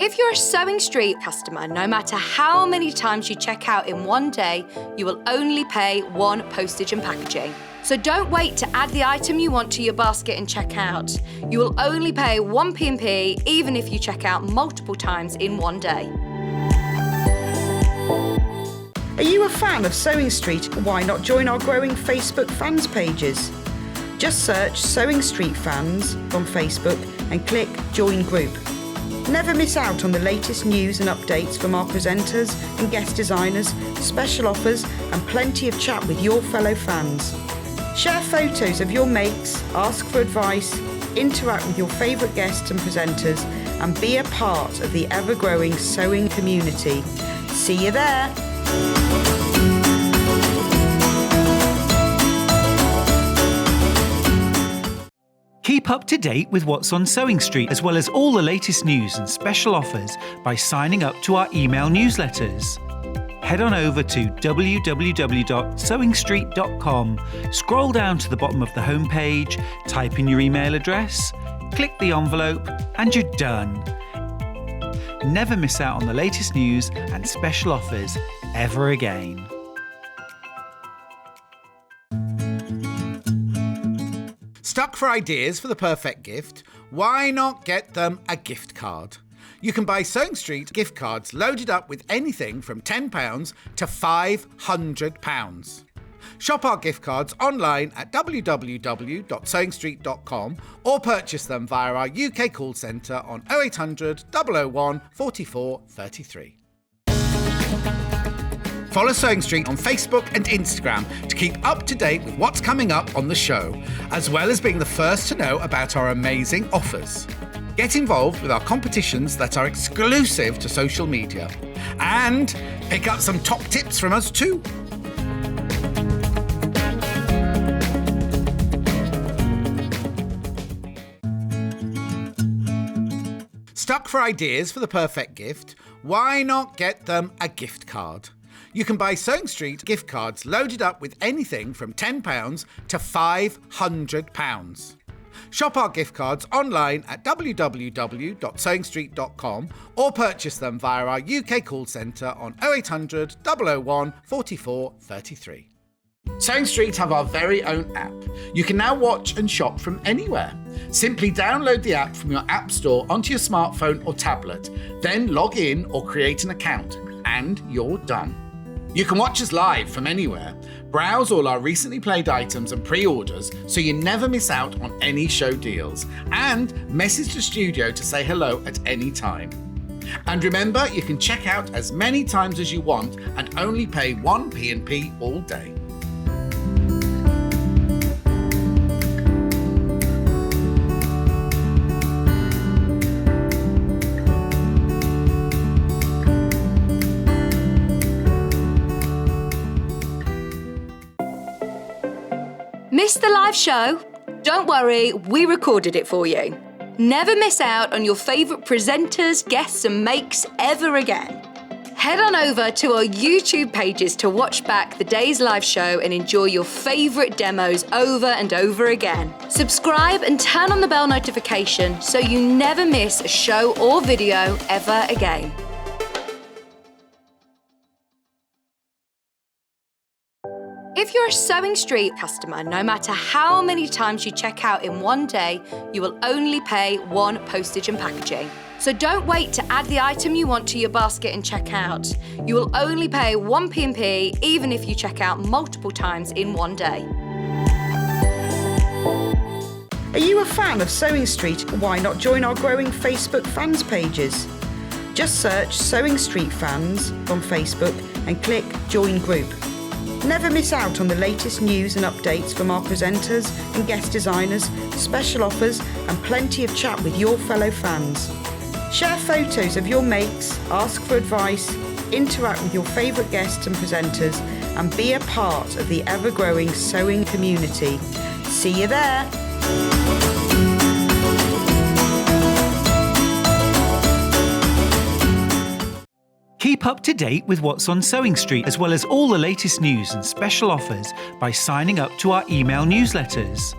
If you're a Sewing Street customer, no matter how many times you check out in one day, you will only pay 1 postage and packaging. So don't wait to add the item you want to your basket and check out. You will only pay 1 P&P even if you check out multiple times in one day. Are you a fan of Sewing Street? Why not join our growing Facebook fans pages? Just search Sewing Street Fans on Facebook and click Join Group. Never miss out on the latest news and updates from our presenters and guest designers, special offers and plenty of chat with your fellow fans. Share photos of your makes, ask for advice, interact with your favourite guests and presenters and be a part of the ever-growing sewing community. See you there! Keep up to date with what's on Sewing Street, as well as all the latest news and special offers by signing up to our email newsletters. Head on over to www.sewingstreet.com, scroll down to the bottom of the homepage, type in your email address, click the envelope, and you're done. Never miss out on the latest news and special offers ever again. Stuck for ideas for the perfect gift? Why not get them a gift card? You can buy Sewing Street gift cards loaded up with anything from £10 to £500. Shop our gift cards online at www.sewingstreet.com or purchase them via our UK call centre on 0800 001 44 33. Follow Sewing Street on Facebook and Instagram to keep up to date with what's coming up on the show, as well as being the first to know about our amazing offers. Get involved with our competitions that are exclusive to social media. And pick up some top tips from us too. Stuck for ideas for the perfect gift? Why not get them a gift card? You can buy Sewing Street gift cards loaded up with anything from £10 to £500. Shop our gift cards online at www.sewingstreet.com or purchase them via our UK call centre on 0800 001 44 33. Sewing Street have our very own app. You can now watch and shop from anywhere. Simply download the app from your app store onto your smartphone or tablet, then log in or create an account, and you're done. You can watch us live from anywhere, browse all our recently played items and pre-orders so you never miss out on any show deals, and message the studio to say hello at any time. And remember, you can check out as many times as you want and only pay 1 P&P all day. Missed the live show? Don't worry, we recorded it for you. Never miss out on your favourite presenters, guests and makes ever again. Head on over to our YouTube pages to watch back the day's live show and enjoy your favourite demos over and over again. Subscribe and turn on the bell notification so you never miss a show or video ever again. If you're a Sewing Street customer, no matter how many times you check out in one day, you will only pay one postage and packaging. So don't wait to add the item you want to your basket and check out. You will only pay one P&P even if you check out multiple times in one day. Are you a fan of Sewing Street? Why not join our growing Facebook fans pages? Just search Sewing Street Fans on Facebook and click Join Group. Never miss out on the latest news and updates from our presenters and guest designers, special offers and plenty of chat with your fellow fans. Share photos of your makes, ask for advice, interact with your favourite guests and presenters and be a part of the ever-growing sewing community. See you there! Keep up to date with what's on Sewing Street, as well as all the latest news and special offers by signing up to our email newsletters.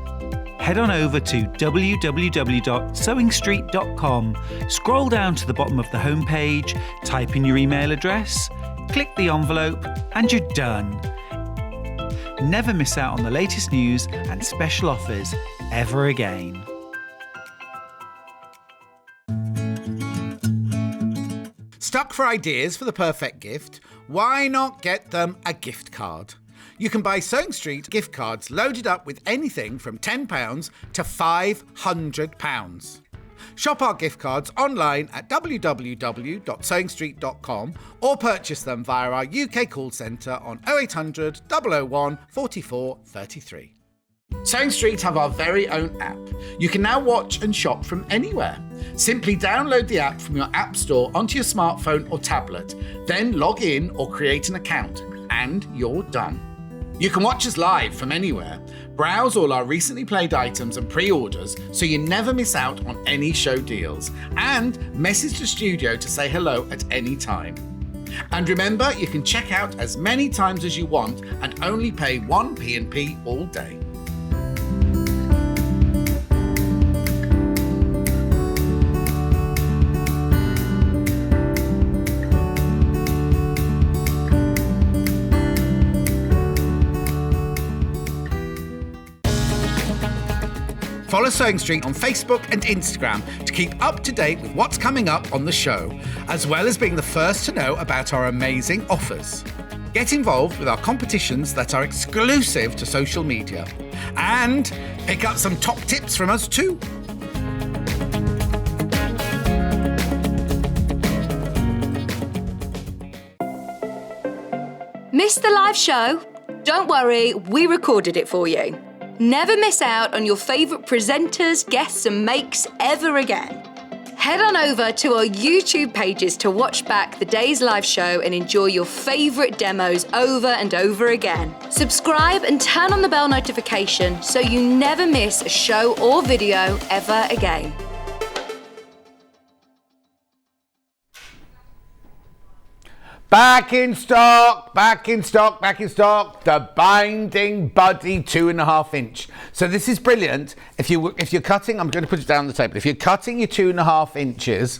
Head on over to www.sewingstreet.com, scroll down to the bottom of the homepage, type in your email address, click the envelope, and you're done. Never miss out on the latest news and special offers ever again. Stuck for ideas for the perfect gift? Why not get them a gift card? You can buy Sewing Street gift cards loaded up with anything from £10 to £500. Shop our gift cards online at www.sewingstreet.com or purchase them via our UK call centre on 0800 001 44 33. Sewing Street have our very own app. You can now watch and shop from anywhere. Simply download the app from your app store onto your smartphone or tablet, then log in or create an account, and you're done. You can watch us live from anywhere, browse all our recently played items and pre-orders so you never miss out on any show deals, and message the studio to say hello at any time. And remember, you can check out as many times as you want and only pay one P&P all day. Follow Sewing Street on Facebook and Instagram to keep up to date with what's coming up on the show, as well as being the first to know about our amazing offers. Get involved with our competitions that are exclusive to social media, and pick up some top tips from us too. Missed the live show? Don't worry, we recorded it for you. Never miss out on your favourite presenters, guests and makes ever again. Head on over to our YouTube pages to watch back the day's live show and enjoy your favourite demos over and over again. Subscribe and turn on the bell notification so you never miss a show or video ever again. Back in stock, the Binding Buddy 2.5 inch. So this is brilliant. If you're cutting, I'm going to put it down on the table. If you're cutting your 2.5 inches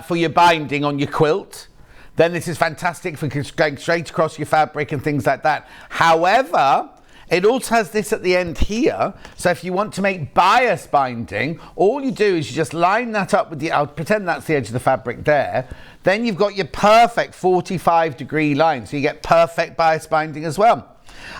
for your binding on your quilt, then this is fantastic for going straight across your fabric and things like that. However, it also has this at the end here. So if you want to make bias binding, all you do is you just line that up with I'll pretend that's the edge of the fabric there. Then you've got your perfect 45-degree line. So you get perfect bias binding as well.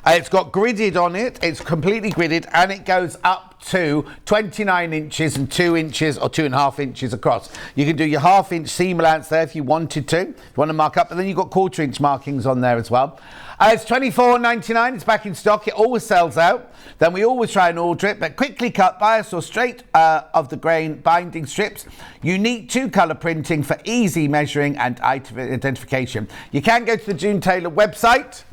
It's got gridded on it. It's completely gridded, and it goes up to 29 inches and 2 inches or 2.5 inches across. You can do your half-inch seam allowance there if you wanted to. If you want to mark up, but then you've got 1/4-inch markings on there as well. It's $24.99. It's back in stock. It always sells out. Then we always try and order it, but quickly cut, bias or straight of the grain binding strips. Unique 2-colour printing for easy measuring and item identification. You can go to the June Taylor website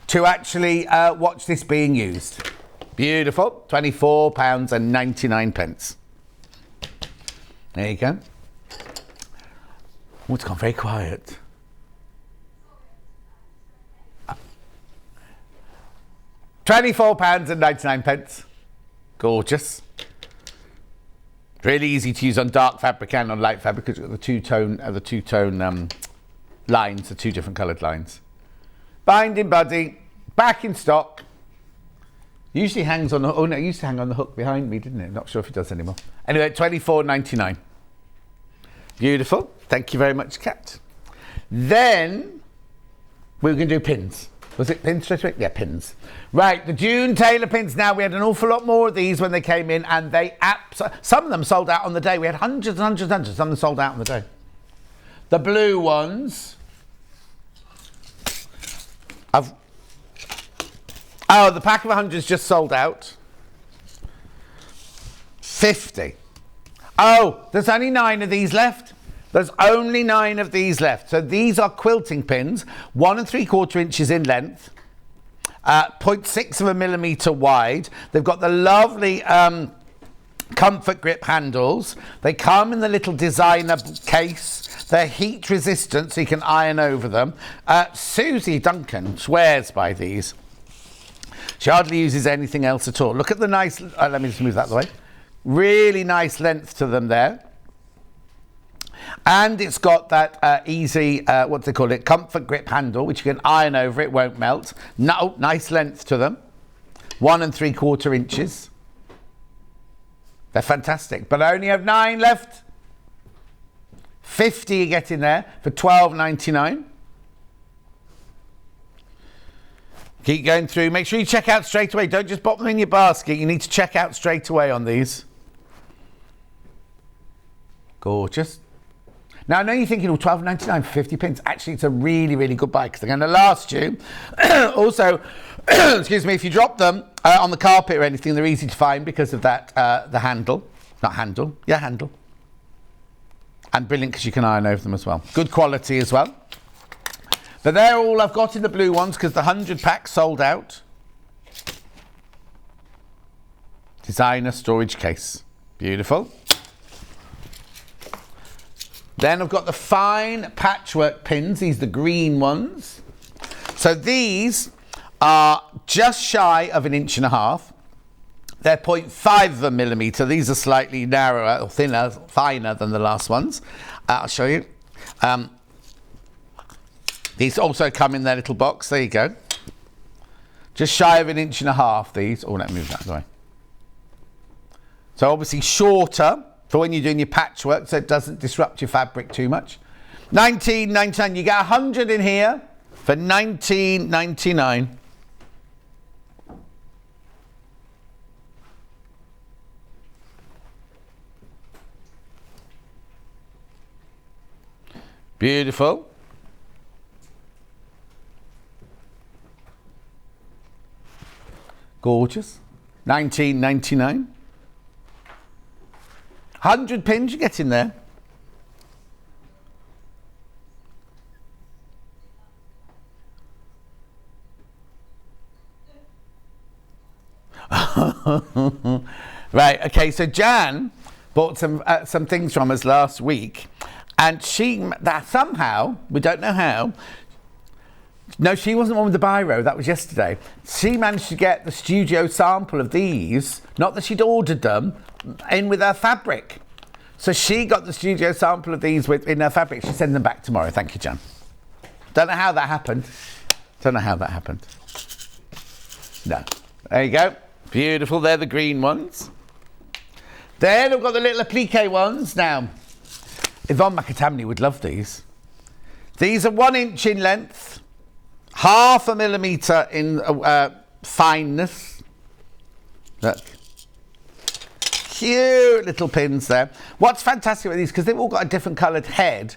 to actually watch this being used. Beautiful. £24.99. There you go. Oh, it's gone very quiet. £24.99. Gorgeous. Really easy to use on dark fabric and on light fabric because it's got the two-tone lines, the two different coloured lines. Binding Buddy, back in stock. Usually hangs on the, oh no, it used to hang on the hook behind me, didn't it? Not sure if it does anymore. Anyway, $24.99. Beautiful. Thank you very much, Kat. Then we're going to do pins. Was it pins straight away? Yeah, pins. Right, the June Taylor pins. Now, we had an awful lot more of these when they came in, and some of them sold out on the day. We had hundreds and hundreds and hundreds. Some of them sold out on the day. The blue ones. The pack of 100s just sold out. 50. Oh, there's only 9 of these left. There's only 9 of these left. So these are quilting pins, 1 3/4 inches in length, 0.6 of a millimetre wide. They've got the lovely comfort grip handles. They come in the little designer case. They're heat resistant, so you can iron over them. Susie Duncan swears by these. She hardly uses anything else at all. Look at the nice, let me just move that the way. Really nice length to them there. And it's got that easy, what do they call it, comfort grip handle, which you can iron over, it won't melt. No, nice length to them. 1 3/4 inches. They're fantastic, but I only have 9 left. 50 you get in there for $12.99. Keep going through. Make sure you check out straight away. Don't just pop them in your basket. You need to check out straight away on these. Gorgeous. Now, I know you're thinking, oh, $12.99 for 50 pins. Actually, it's a really, really good buy because they're going to last you. Also, excuse me, if you drop them on the carpet or anything, they're easy to find because of that, the handle. Not handle. Yeah, handle. And brilliant because you can iron over them as well. Good quality as well. But they're all I've got in the blue ones because the 100 pack sold out. Designer storage case. Beautiful. Then I've got the fine patchwork pins. These are the green ones. So these are just shy of 1.5 inches. They're 0.5 of a millimetre. These are slightly narrower or thinner, finer than the last ones. I'll show you. These also come in their little box. There you go. Just shy of 1.5 inches, these. Oh, let me move that away. So obviously shorter for when you're doing your patchwork, so it doesn't disrupt your fabric too much. $19.99. You get 100 in here for $19.99. Beautiful. Gorgeous. $19.99. 100 pins you get in there. Right, okay, so Jan bought some things from us last week, and somehow, we don't know how, no, she wasn't the one with the biro, that was yesterday. She managed to get the studio sample of these, not that she'd ordered them, in with her fabric. So she got the studio sample of these in her fabric. She'll send them back tomorrow. Thank you, Jan. Don't know how that happened. No. There you go. Beautiful. They're the green ones. Then we've got the little applique ones. Now, Yvonne McAtamney would love these. These are 1 inch in length, 0.5 millimetre in fineness. Look. Cute little pins there. What's fantastic with these, because they've all got a different coloured head,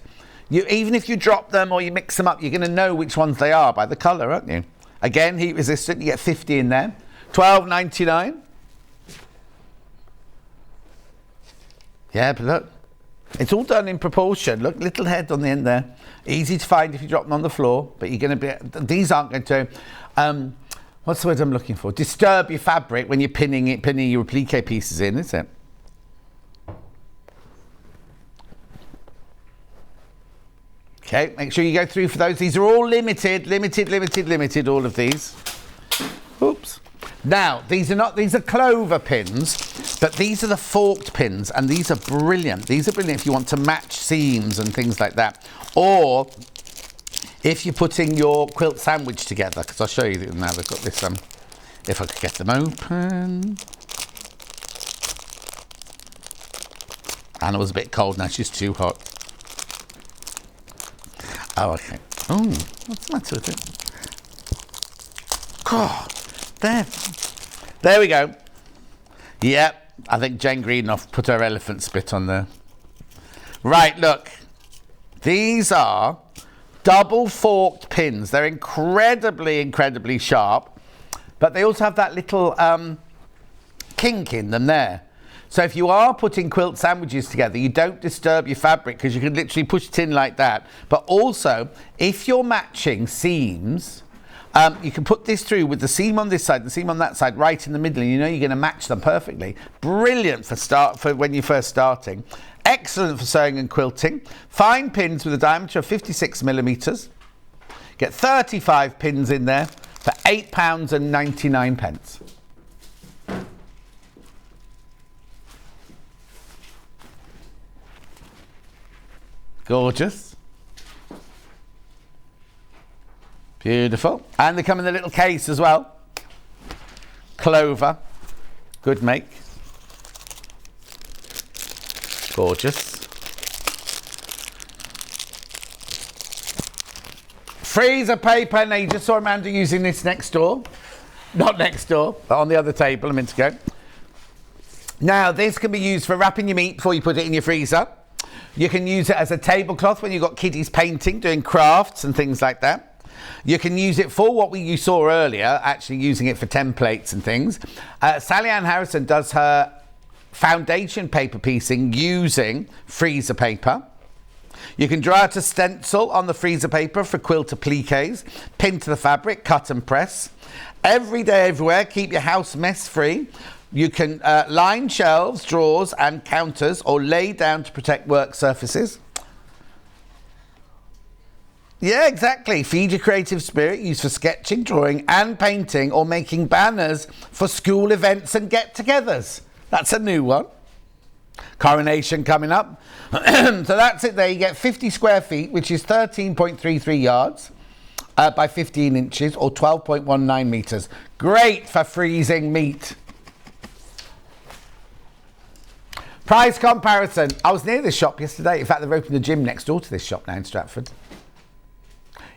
even if you drop them or you mix them up, you're going to know which ones they are by the colour, aren't you? Again, heat resistant, you get 50 in there. $12.99. Yeah, but look, it's all done in proportion. Look, little head on the end there. Easy to find if you drop them on the floor, but you're going to be, these aren't going to, what's the word I'm looking for? Disturb your fabric when you're pinning your applique pieces in, is it? Okay, make sure you go through for those. These are all limited, all of these. Oops. Now, these are clover pins, but these are the forked pins, and these are brilliant. These are brilliant if you want to match seams and things like that. Or if you're putting your quilt sandwich together, because I'll show you now they've got this, if I could get them open. Anna was a bit cold, now she's too hot. Oh, okay. Oh, what's the matter with it? God, there we go. Yep, I think Jane Greenough put her elephant spit on there. Right, look. These are double forked pins. They're incredibly sharp, but they also have that little kink in them there. So if you are putting quilt sandwiches together, you don't disturb your fabric because you can literally push it in like that. But also, if you're matching seams, you can put this through with the seam on this side, the seam on that side, right in the middle, and you know you're going to match them perfectly. Brilliant for when you're first starting. Excellent for sewing and quilting. Fine pins with a diameter of 56 millimetres. Get 35 pins in there for £8.99. Gorgeous. Beautiful. And they come in the little case as well. Clover. Good make. Gorgeous. Freezer paper. Now you just saw Amanda using this next door. Not next door, but on the other table a minute ago. Now this can be used for wrapping your meat before you put it in your freezer. You can use it as a tablecloth when you've got kiddies painting, doing crafts and things like that. You can use it for what you saw earlier, actually using it for templates and things. Sally Ann Harrison does her foundation paper piecing using freezer paper. You can draw out a stencil on the freezer paper for quilt appliques, pin to the fabric, cut and press. Every day, everywhere, keep your house mess free. You can line shelves, drawers and counters or lay down to protect work surfaces. Yeah, exactly. Feed your creative spirit. Used for sketching, drawing and painting or making banners for school events and get-togethers. That's a new one. Coronation coming up. So that's it there. You get 50 square feet, which is 13.33 yards by 15 inches or 12.19 metres. Great for freezing meat. Price comparison. I was near this shop yesterday. In fact, they've opened a gym next door to this shop now in Stratford.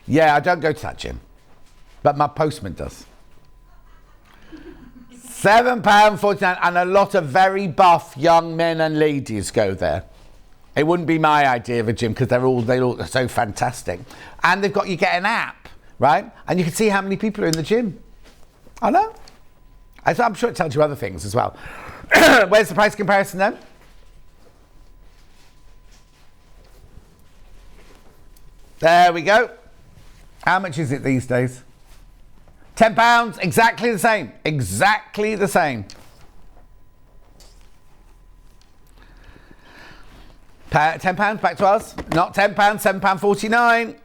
Yeah, I don't go to that gym, but my postman does. £7.49, and a lot of very buff young men and ladies go there. It wouldn't be my idea of a gym because they look so fantastic. And you get an app, right? And you can see how many people are in the gym. I know. I'm sure it tells you other things as well. Where's the price comparison then? There we go. How much is it these days? £10, exactly the same. Exactly the same. £10 back to us. Not £10, £7.49.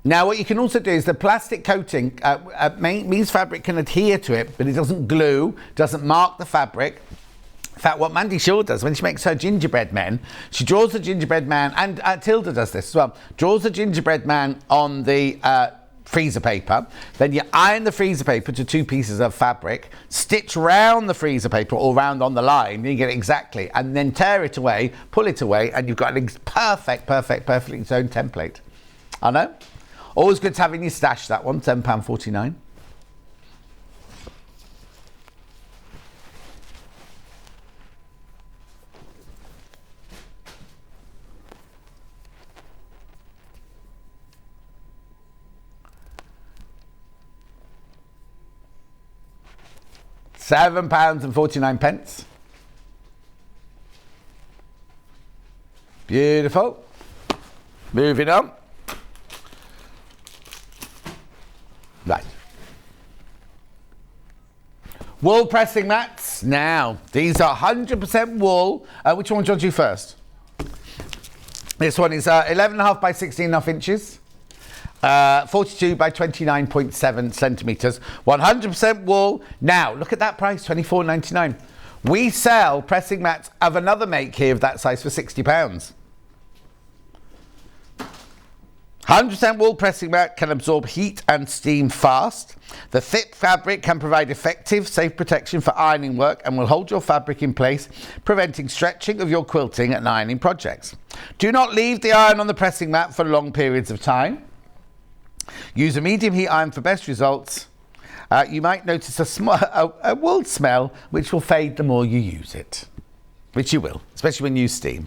Now what you can also do is the plastic coating means fabric can adhere to it, but it doesn't glue, doesn't mark the fabric. In fact, what Mandy Shaw does when she makes her gingerbread men, she draws the gingerbread man, and Tilda does this as well, draws the gingerbread man on the freezer paper, then you iron the freezer paper to 2 pieces of fabric, stitch round the freezer paper or round on the line, and you get it exactly, and then tear it away, pull it away, and you've got a perfectly sewn template. I know. Always good to have in your stash, that one, £7.49. £7.49. Beautiful. Moving on. Right. Wool pressing mats. Now, these are 100% wool. Which one do you want to do first? This one is 11.5 by 16.5 inches. 42 by 29.7 centimetres, 100% wool. Now, look at that price, £24.99. We sell pressing mats of another make here of that size for £60. 100% wool pressing mat can absorb heat and steam fast. The thick fabric can provide effective, safe protection for ironing work and will hold your fabric in place, preventing stretching of your quilting and ironing projects. Do not leave the iron on the pressing mat for long periods of time. Use a medium heat iron for best results. You might notice a wool smell which will fade the more you use it, which you will, especially when you use steam.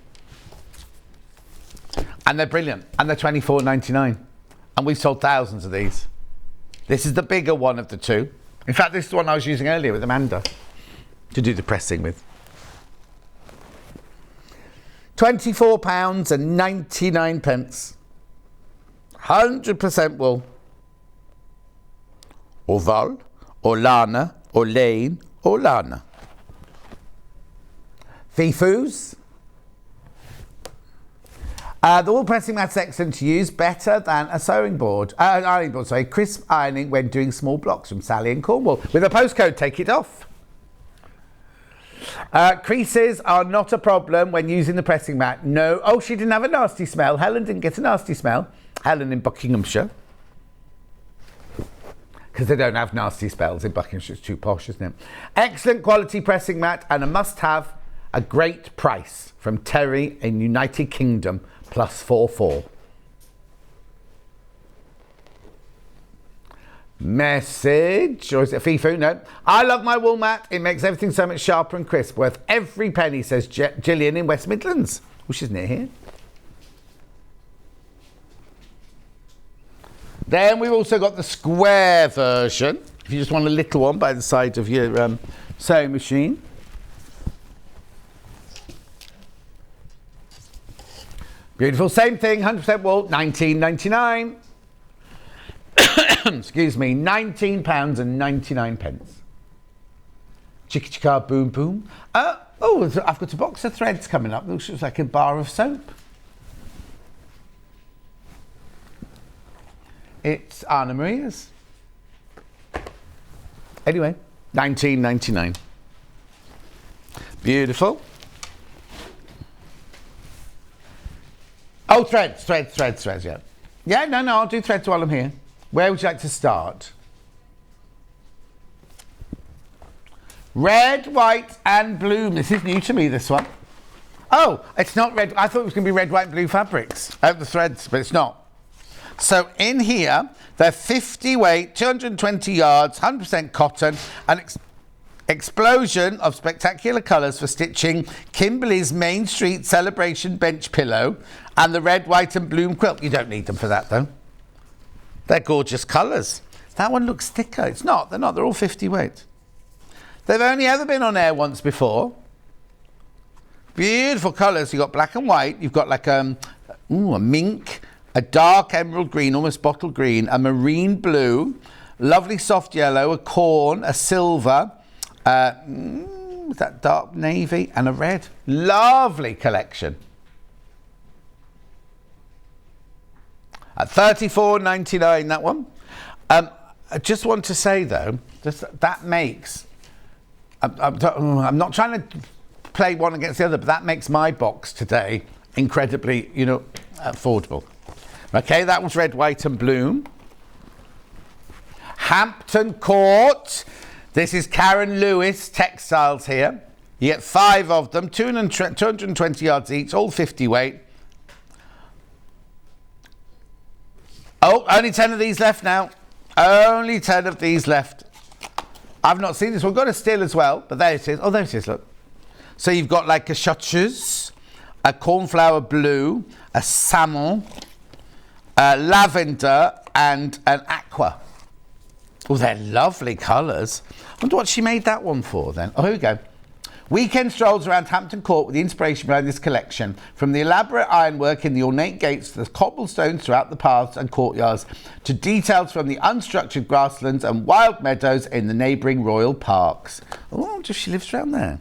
And they're brilliant, and they're $24.99, and we've sold thousands of these. This is the bigger one of the two. In fact, this is the one I was using earlier with Amanda to do the pressing with. £24.99. 100% wool. Or vol, or lana, or lane, or lana. Fifus. The wool pressing mat's excellent to use, better than a ironing board, crisp ironing when doing small blocks, from Sally in Cornwall. With a postcode, take it off. Creases are not a problem when using the pressing mat. No, oh, she didn't have a nasty smell. Helen didn't get a nasty smell. Helen in Buckinghamshire. Because they don't have nasty spells in Buckinghamshire, it's too posh, isn't it? Excellent quality pressing mat and a must-have, a great price from Terry in United Kingdom. +44. Message, or is it Fifu? No. I love my wool mat. It makes everything so much sharper and crisp. Worth every penny, says Gillian in West Midlands. Which is near here. Then we've also got the square version. If you just want a little one by the side of your sewing machine. Beautiful, same thing, 100% wool, £19.99. Excuse me, £19.99. Chicka chicka boom boom. Oh, I've got a box of threads coming up. Looks like a bar of soap. It's Anna Maria's. Anyway, £19.99. Beautiful. Oh, threads, yeah. Yeah, no, I'll do threads while I'm here. Where would you like to start? Red, white and blue. This is new to me, this one. Oh, it's not red. I thought it was going to be red, white and blue fabrics. The threads, but it's not. So in here, they're 50 weight, 220 yards, 100% cotton, and explosion of spectacular colours for stitching Kimberley's Main Street Celebration bench pillow and the red, white and blue quilt. You don't need them for that though. They're gorgeous colours. That one looks thicker. It's not. They're not. They're all 50 weight. They've only ever been on air once before. Beautiful colours. You've got black and white. You've got like a mink, a dark emerald green, almost bottle green, a marine blue, lovely soft yellow, a corn, a silver, that dark navy and a red. Lovely collection. At $34.99, that one. I just want to say though, that makes, I'm not trying to play one against the other, but that makes my box today incredibly, affordable. Okay, that was red, white and blue. Hampton Court. This is Karen Lewis Textiles here. You get 5 of them, 220 yards each, all 50 weight. Oh, only 10 of these left now. Only 10 of these left. I've not seen this one. Got a still as well, but there it is. Oh, there it is, look. So you've got like a chartreuse, a cornflower blue, a salmon, lavender and an aqua. Oh, they're lovely colours. I wonder what she made that one for then. Oh, here we go. Weekend strolls around Hampton Court with the inspiration behind this collection. From the elaborate ironwork in the ornate gates to the cobblestones throughout the paths and courtyards, to details from the unstructured grasslands and wild meadows in the neighbouring royal parks. Oh, I wonder if she lives around there.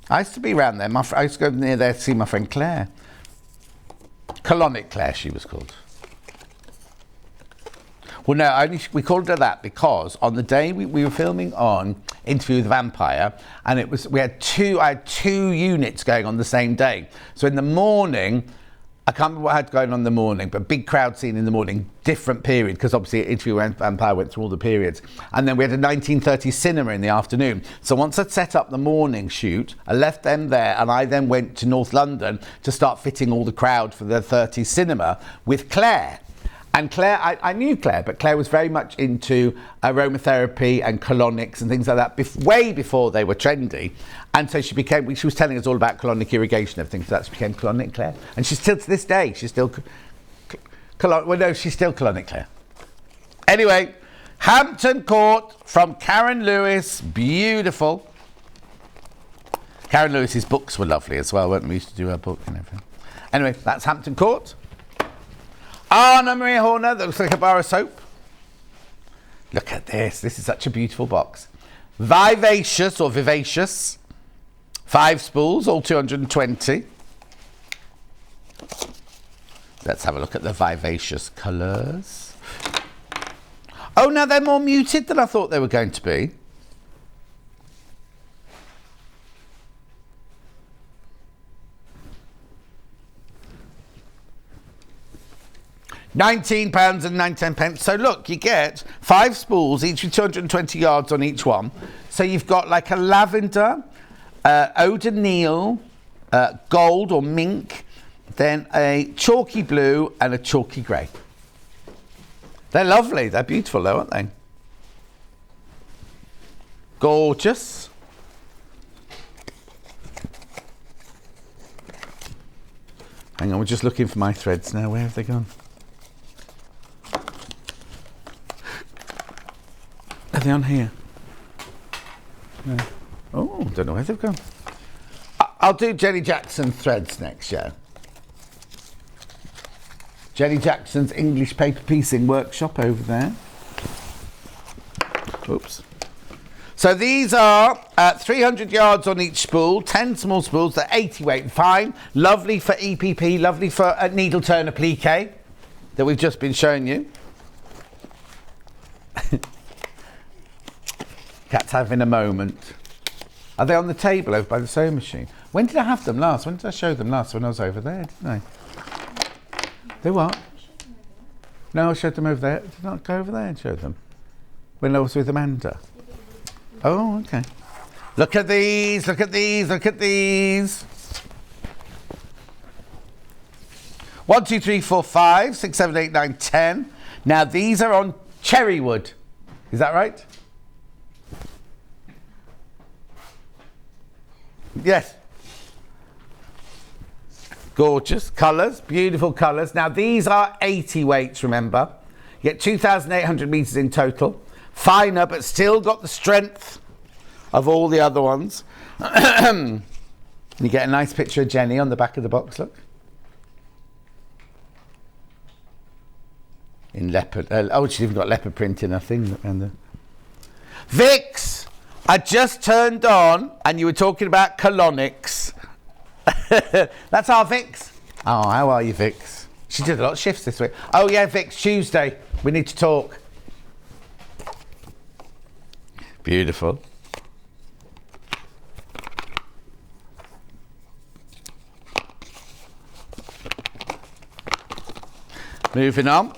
I used to be around there. I used to go near there to see my friend Claire. Colonic Claire, she was called. Well, no, we called her that because on the day we were filming on Interview with the Vampire, and I had two units going on the same day. So in the morning, I can't remember what had going on in the morning, but big crowd scene in the morning, different period, because obviously Interview with Vampire went through all the periods. And then we had a 1930s cinema in the afternoon. So once I'd set up the morning shoot, I left them there, and I then went to North London to start fitting all the crowd for the 30s cinema with Claire. And Claire, I knew Claire, but Claire was very much into aromatherapy and colonics and things like that, way before they were trendy. And so she was telling us all about colonic irrigation and everything, so that she became Colonic Claire. And she's still, to this day, she's still Colonic Claire. Anyway, Hampton Court from Karen Lewis, beautiful. Karen Lewis's books were lovely as well, weren't we? We used to do her book and everything. Anyway, that's Hampton Court. Anna Maria Horner, that looks like a bar of soap. Look at this. This is such a beautiful box. Vivacious or Vivacious. 5 spools, all 220. Let's have a look at the Vivacious colours. Oh, now they're more muted than I thought they were going to be. £19.99. So look, you get 5 spools, each with 220 yards on each one. So you've got like a lavender, O'Donnell, gold or mink, then a chalky blue and a chalky grey. They're lovely. They're beautiful though, aren't they? Gorgeous. Hang on, we're just looking for my threads now. Where have they gone? Are they on here? No. Oh, don't know where they've gone. I'll do Jenny Jackson threads next show. Jenny Jackson's English paper piecing workshop over there. Oops. So these are 300 yards on each spool, 10 small spools, they're 80 weight, fine, lovely for EPP, lovely for a needle turn applique that we've just been showing you. Cat's having a moment. Are they on the table over by the sewing machine? When did I have them last? When did I show them last? When I was over there, didn't I? They what? No, I showed them over there. Did I not go over there and show them? When I was with Amanda. Oh, okay. Look at these, look at these, look at these. 1, 2, 3, 4, 5, 6, 7, 8, 9, 10. Now these are on cherry wood. Is that right? Yes. Gorgeous colours, beautiful colours. Now these are 80 weights, remember. You get 2,800 metres in total. Finer, but still got the strength of all the other ones. You get a nice picture of Jenny on the back of the box, look. In leopard. Oh, she's even got leopard print in her thing. Vix! I just turned on and you were talking about colonics. That's our Vix. Oh, how are you, Vix? She did a lot of shifts this week. Oh, yeah, Vix, Tuesday. We need to talk. Beautiful. Moving on.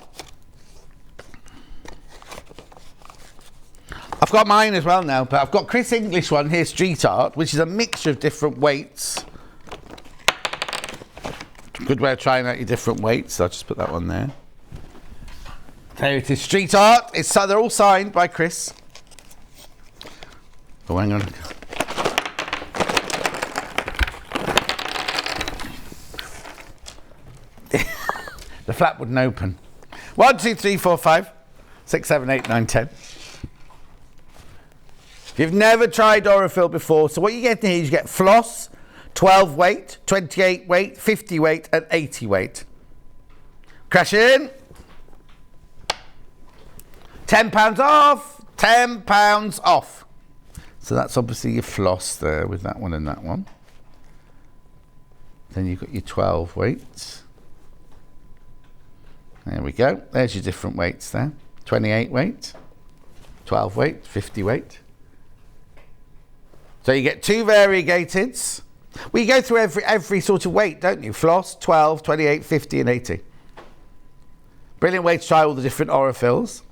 I've got mine as well now, but I've got Chris English one here, Street Art, which is a mixture of different weights. Good way of trying out your different weights. So I'll just put that one there. There it is, Street Art. They're all signed by Chris. Oh, hang on. The flap wouldn't open. 1, 2, 3, 4, 5, 6, 7, 8, 9, 10. If you've never tried Orifil before, so what you get here is you get floss, 12 weight, 28 weight, 50 weight, and 80 weight. Crash in. £10 off. £10 off. So that's obviously your floss there with that one and that one. Then you've got your 12 weights. There we go. There's your different weights there. 28 weight, 12 weight, 50 weight. So you get 2 variegateds, Well, you go through every sort of weight, don't you? Floss, 12, 28, 50 and 80. Brilliant way to try all the different orifills.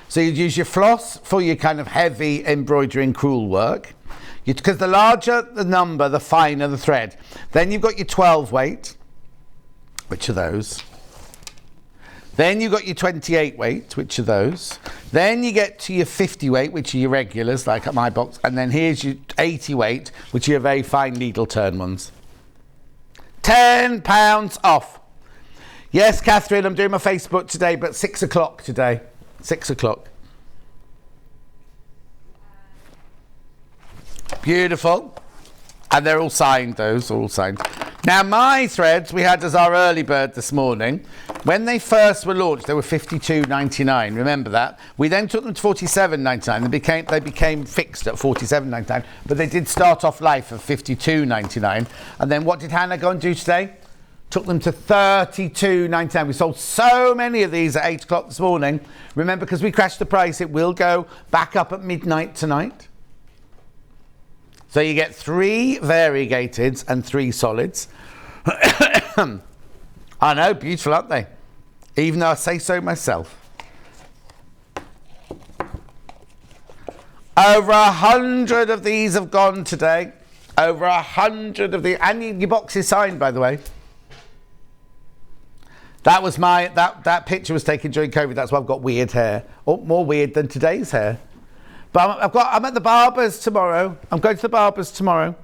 So you'd use your floss for your kind of heavy embroidery and crewel work. Because the larger the number, the finer the thread. Then you've got your 12 weight, which are those. Then you've got your 28 weight, which are those. Then you get to your 50 weight, which are your regulars, like at my box. And then here's your 80 weight, which are your very fine needle turn ones. £10 off. Yes, Catherine, I'm doing my Facebook today, but 6 o'clock today. 6 o'clock. Beautiful. And they're all signed, those, all signed. Now, my threads we had as our early bird this morning. When they first were launched, they were $52.99. Remember that? We then took them to $47.99. They became fixed at $47.99, but they did start off life at $52.99. And then what did Hannah go and do today? Took them to $32.99. We sold so many of these at 8 o'clock this morning. Remember, because we crashed the price, it will go back up at midnight tonight. So you get 3 variegateds and 3 solids. I know, beautiful, aren't they? Even though I say so myself. Over 100 of these have gone today. Over 100 of the, and your box is signed, by the way. That was that picture was taken during COVID. That's why I've got weird hair. Oh, more weird than today's hair. But I'm at the barber's tomorrow. I'm going to the barber's tomorrow.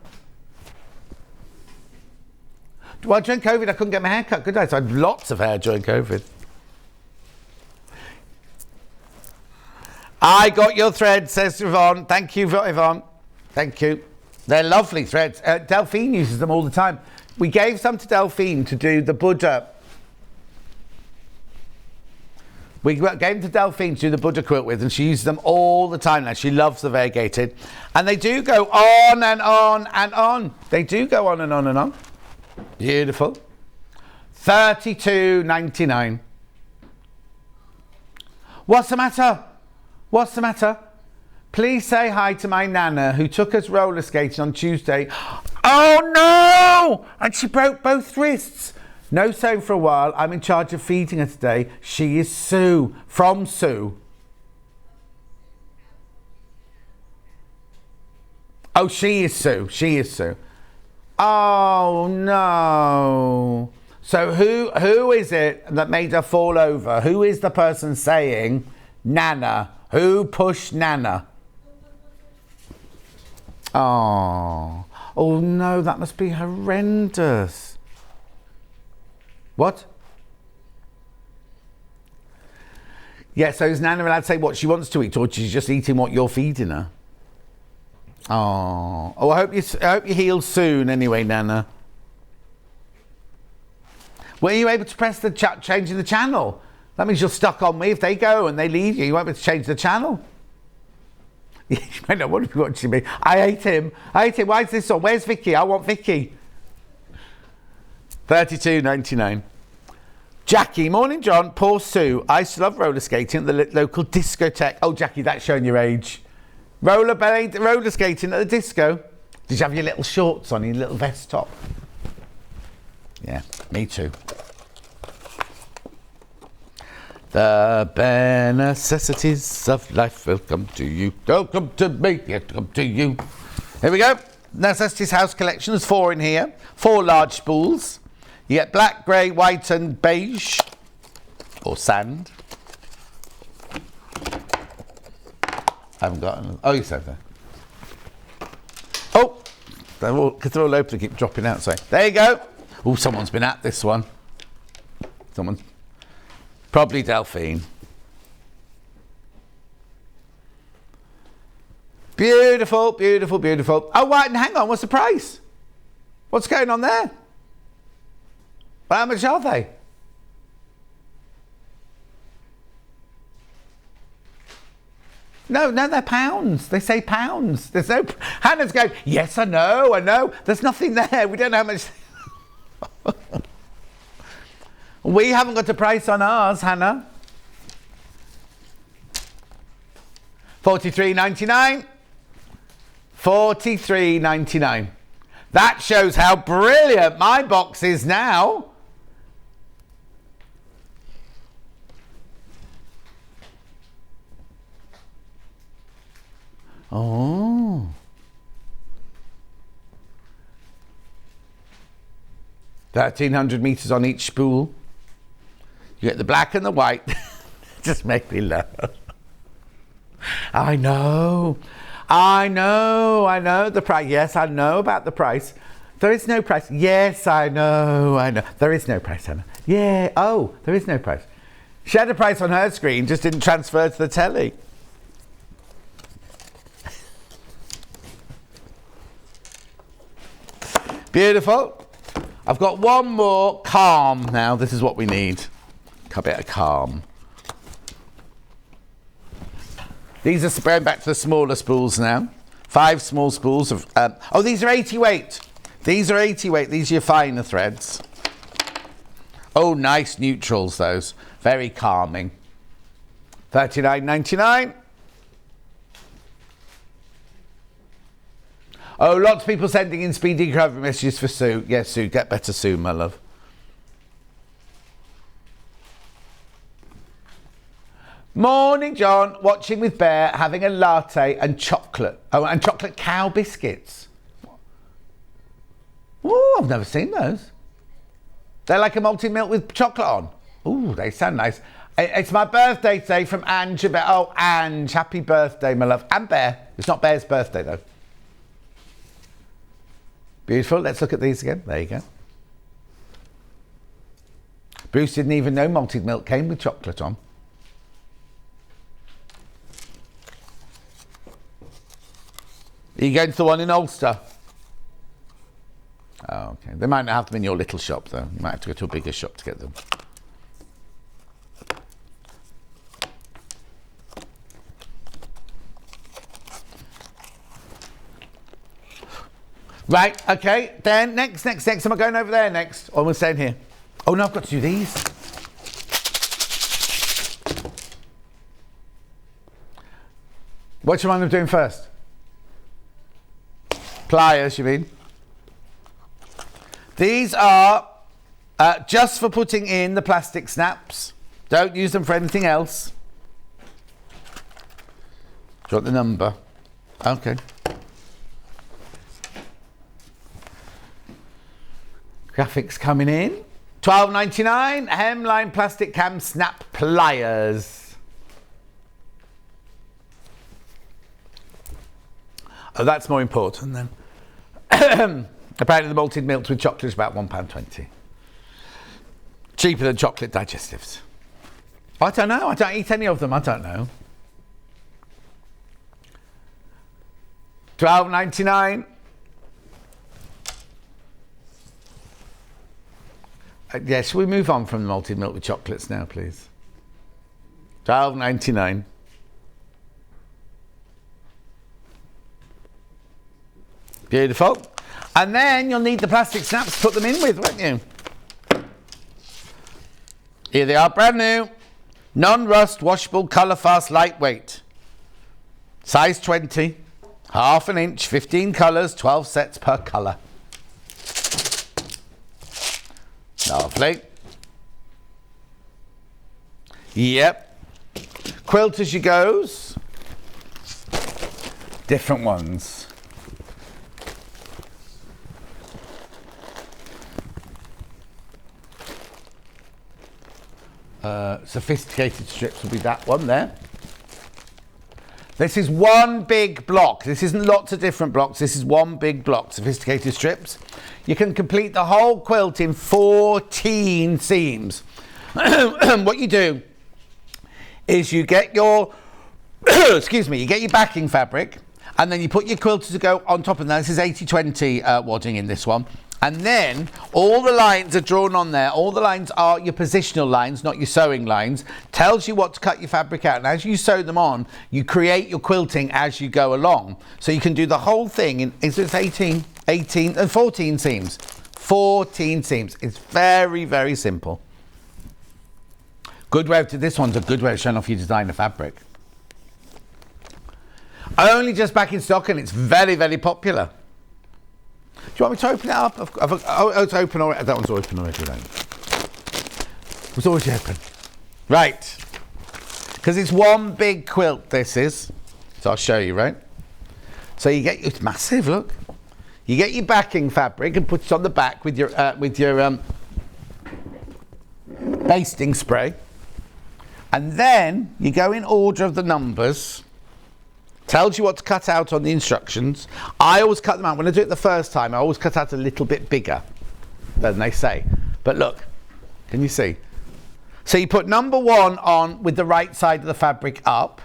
Well, during COVID, I couldn't get my hair cut, could I? So I had lots of hair during COVID. I got your thread, says Yvonne. Thank you, Yvonne. Thank you. They're lovely threads. Delphine uses them all the time. We gave some to Delphine to do the Buddha. We gave them to Delphine to do the Buddha quilt with, and she uses them all the time now. She loves the variegated. And they do go on and on and on. They do go on and on and on. Beautiful. $32.99. What's the matter? What's the matter? Please say hi to my Nana who took us roller skating on Tuesday. Oh no! And she broke both wrists. No sewing for a while. I'm in charge of feeding her today. She is Sue. From Sue. Oh, she is Sue. She is Sue. Oh, no. So who is it that made her fall over? Who is the person saying Nana? Who pushed Nana? Oh. Oh, no, that must be horrendous. What? Yeah, so is Nana allowed to say what she wants to eat, or she's just eating what you're feeding her? Oh, I hope you heal soon. Anyway, Nana. Were you able to press the changing the channel? That means you're stuck on me. If they go and they leave you, you won't be able to change the channel. You may not want to be watching me. I hate him. Why is this on? Where's Vicky? I want Vicky. $32.99. Jackie, morning John, poor Sue. I used to love roller skating at the local discotheque. Oh, Jackie, that's showing your age. Roller skating at the disco. Did you have your little shorts on, your little vest top? Yeah, me too. The bare necessities of life will come to you. Don't come to me, yet come to you. Here we go. Necessities House collection. There's 4 in here. 4 large spools. You get black, grey, white and beige. Or sand. I haven't got another. Oh, you said that. Oh! Because they're all open, they keep dropping out. So there you go. Oh, someone's been at this one. Someone's... Probably Delphine. Beautiful, beautiful, beautiful. Oh, right, and hang on, what's the price? What's going on there? Well, how much are they? No, they're pounds. They say pounds. There's no... Hannah's going, yes, I know. There's nothing there. We don't know how much... We haven't got a price on ours, Hannah. $43.99. $43.99. That shows how brilliant my box is now. Oh. 1,300 metres on each spool. You get the black and the white. Just make me laugh. I know the price. Yes, I know about the price. There is no price. Yes, I know. There is no price, Hannah. Yeah, oh, there is no price. She had a price on her screen, just didn't transfer to the telly. Beautiful. I've got one more calm now. This is what we need. A bit of calm. These are going back to the smaller spools now. 5 small spools of... oh, these are 80 weight. These are 80 weight. These are your finer threads. Oh, nice neutrals, those. Very calming. $39.99. Oh, lots of people sending in speedy recovery messages for Sue. Yes, Sue, get better soon, my love. Morning, John. Watching with Bear, having a latte and chocolate. Oh, and chocolate cow biscuits. Oh, I've never seen those. They're like a malted milk with chocolate on. Oh, they sound nice. It's my birthday today from Ange. Oh, Ange, happy birthday, my love. And Bear. It's not Bear's birthday, though. Beautiful. Let's look at these again. There you go. Bruce didn't even know malted milk came with chocolate on. Are you going to the one in Ulster? Oh, okay. They might not have them in your little shop, though. You might have to go to a bigger shop to get them. Right, okay. Then next. Am I going over there next? Or am I staying here? Oh, no, I've got to do these. What do you mind of doing first? Pliers, you mean? These are just for putting in the plastic snaps. Don't use them for anything else. Do you want the number? Okay. Graphics coming in. $12.99. Hemline plastic cam snap pliers. Oh, that's more important then. Apparently the malted milk with chocolate is about £1.20. Cheaper than chocolate digestives. I don't know. I don't eat any of them. I don't know. $12.99. Yeah, shall we move on from the malted milk with chocolates now, please? $12.99. Beautiful. And then you'll need the plastic snaps to put them in with, won't you? Here they are, brand new. Non-rust, washable, colour fast, lightweight. Size 20, half an inch, 15 colours, 12 sets per colour. Lovely. Yep. Quilt as you goes. Different ones. Sophisticated strips will be that one there. This is one big block. This isn't lots of different blocks. This is one big block, sophisticated strips. You can complete the whole quilt in 14 seams. What you do is you get your, excuse me, you get your backing fabric and then you put your quilter to go on top of that. This is 80-20 wadding in this one. And then all the lines are drawn on there. All the lines are your positional lines, not your sewing lines. Tells you what to cut your fabric out. And as you sew them on, you create your quilting as you go along. So you can do the whole thing in, is it 14 seams. 14 seams. It's very, very simple. Good way to, this one's a good way of showing off your designer fabric. Only just back in stock and it's very, very popular. Do you want me to open it up? Oh, it's open already. That one's open already, then. It's already open. Right. Because it's one big quilt, this is. So I'll show you, right? So you get, it's massive, look. You get your backing fabric and put it on the back with your basting spray. And then you go in order of the numbers. Tells you what to cut out on the instructions. I always cut them out. When I do it the first time, I always cut out a little bit bigger than they say. But look, can you see? So you put number 1 on with the right side of the fabric up.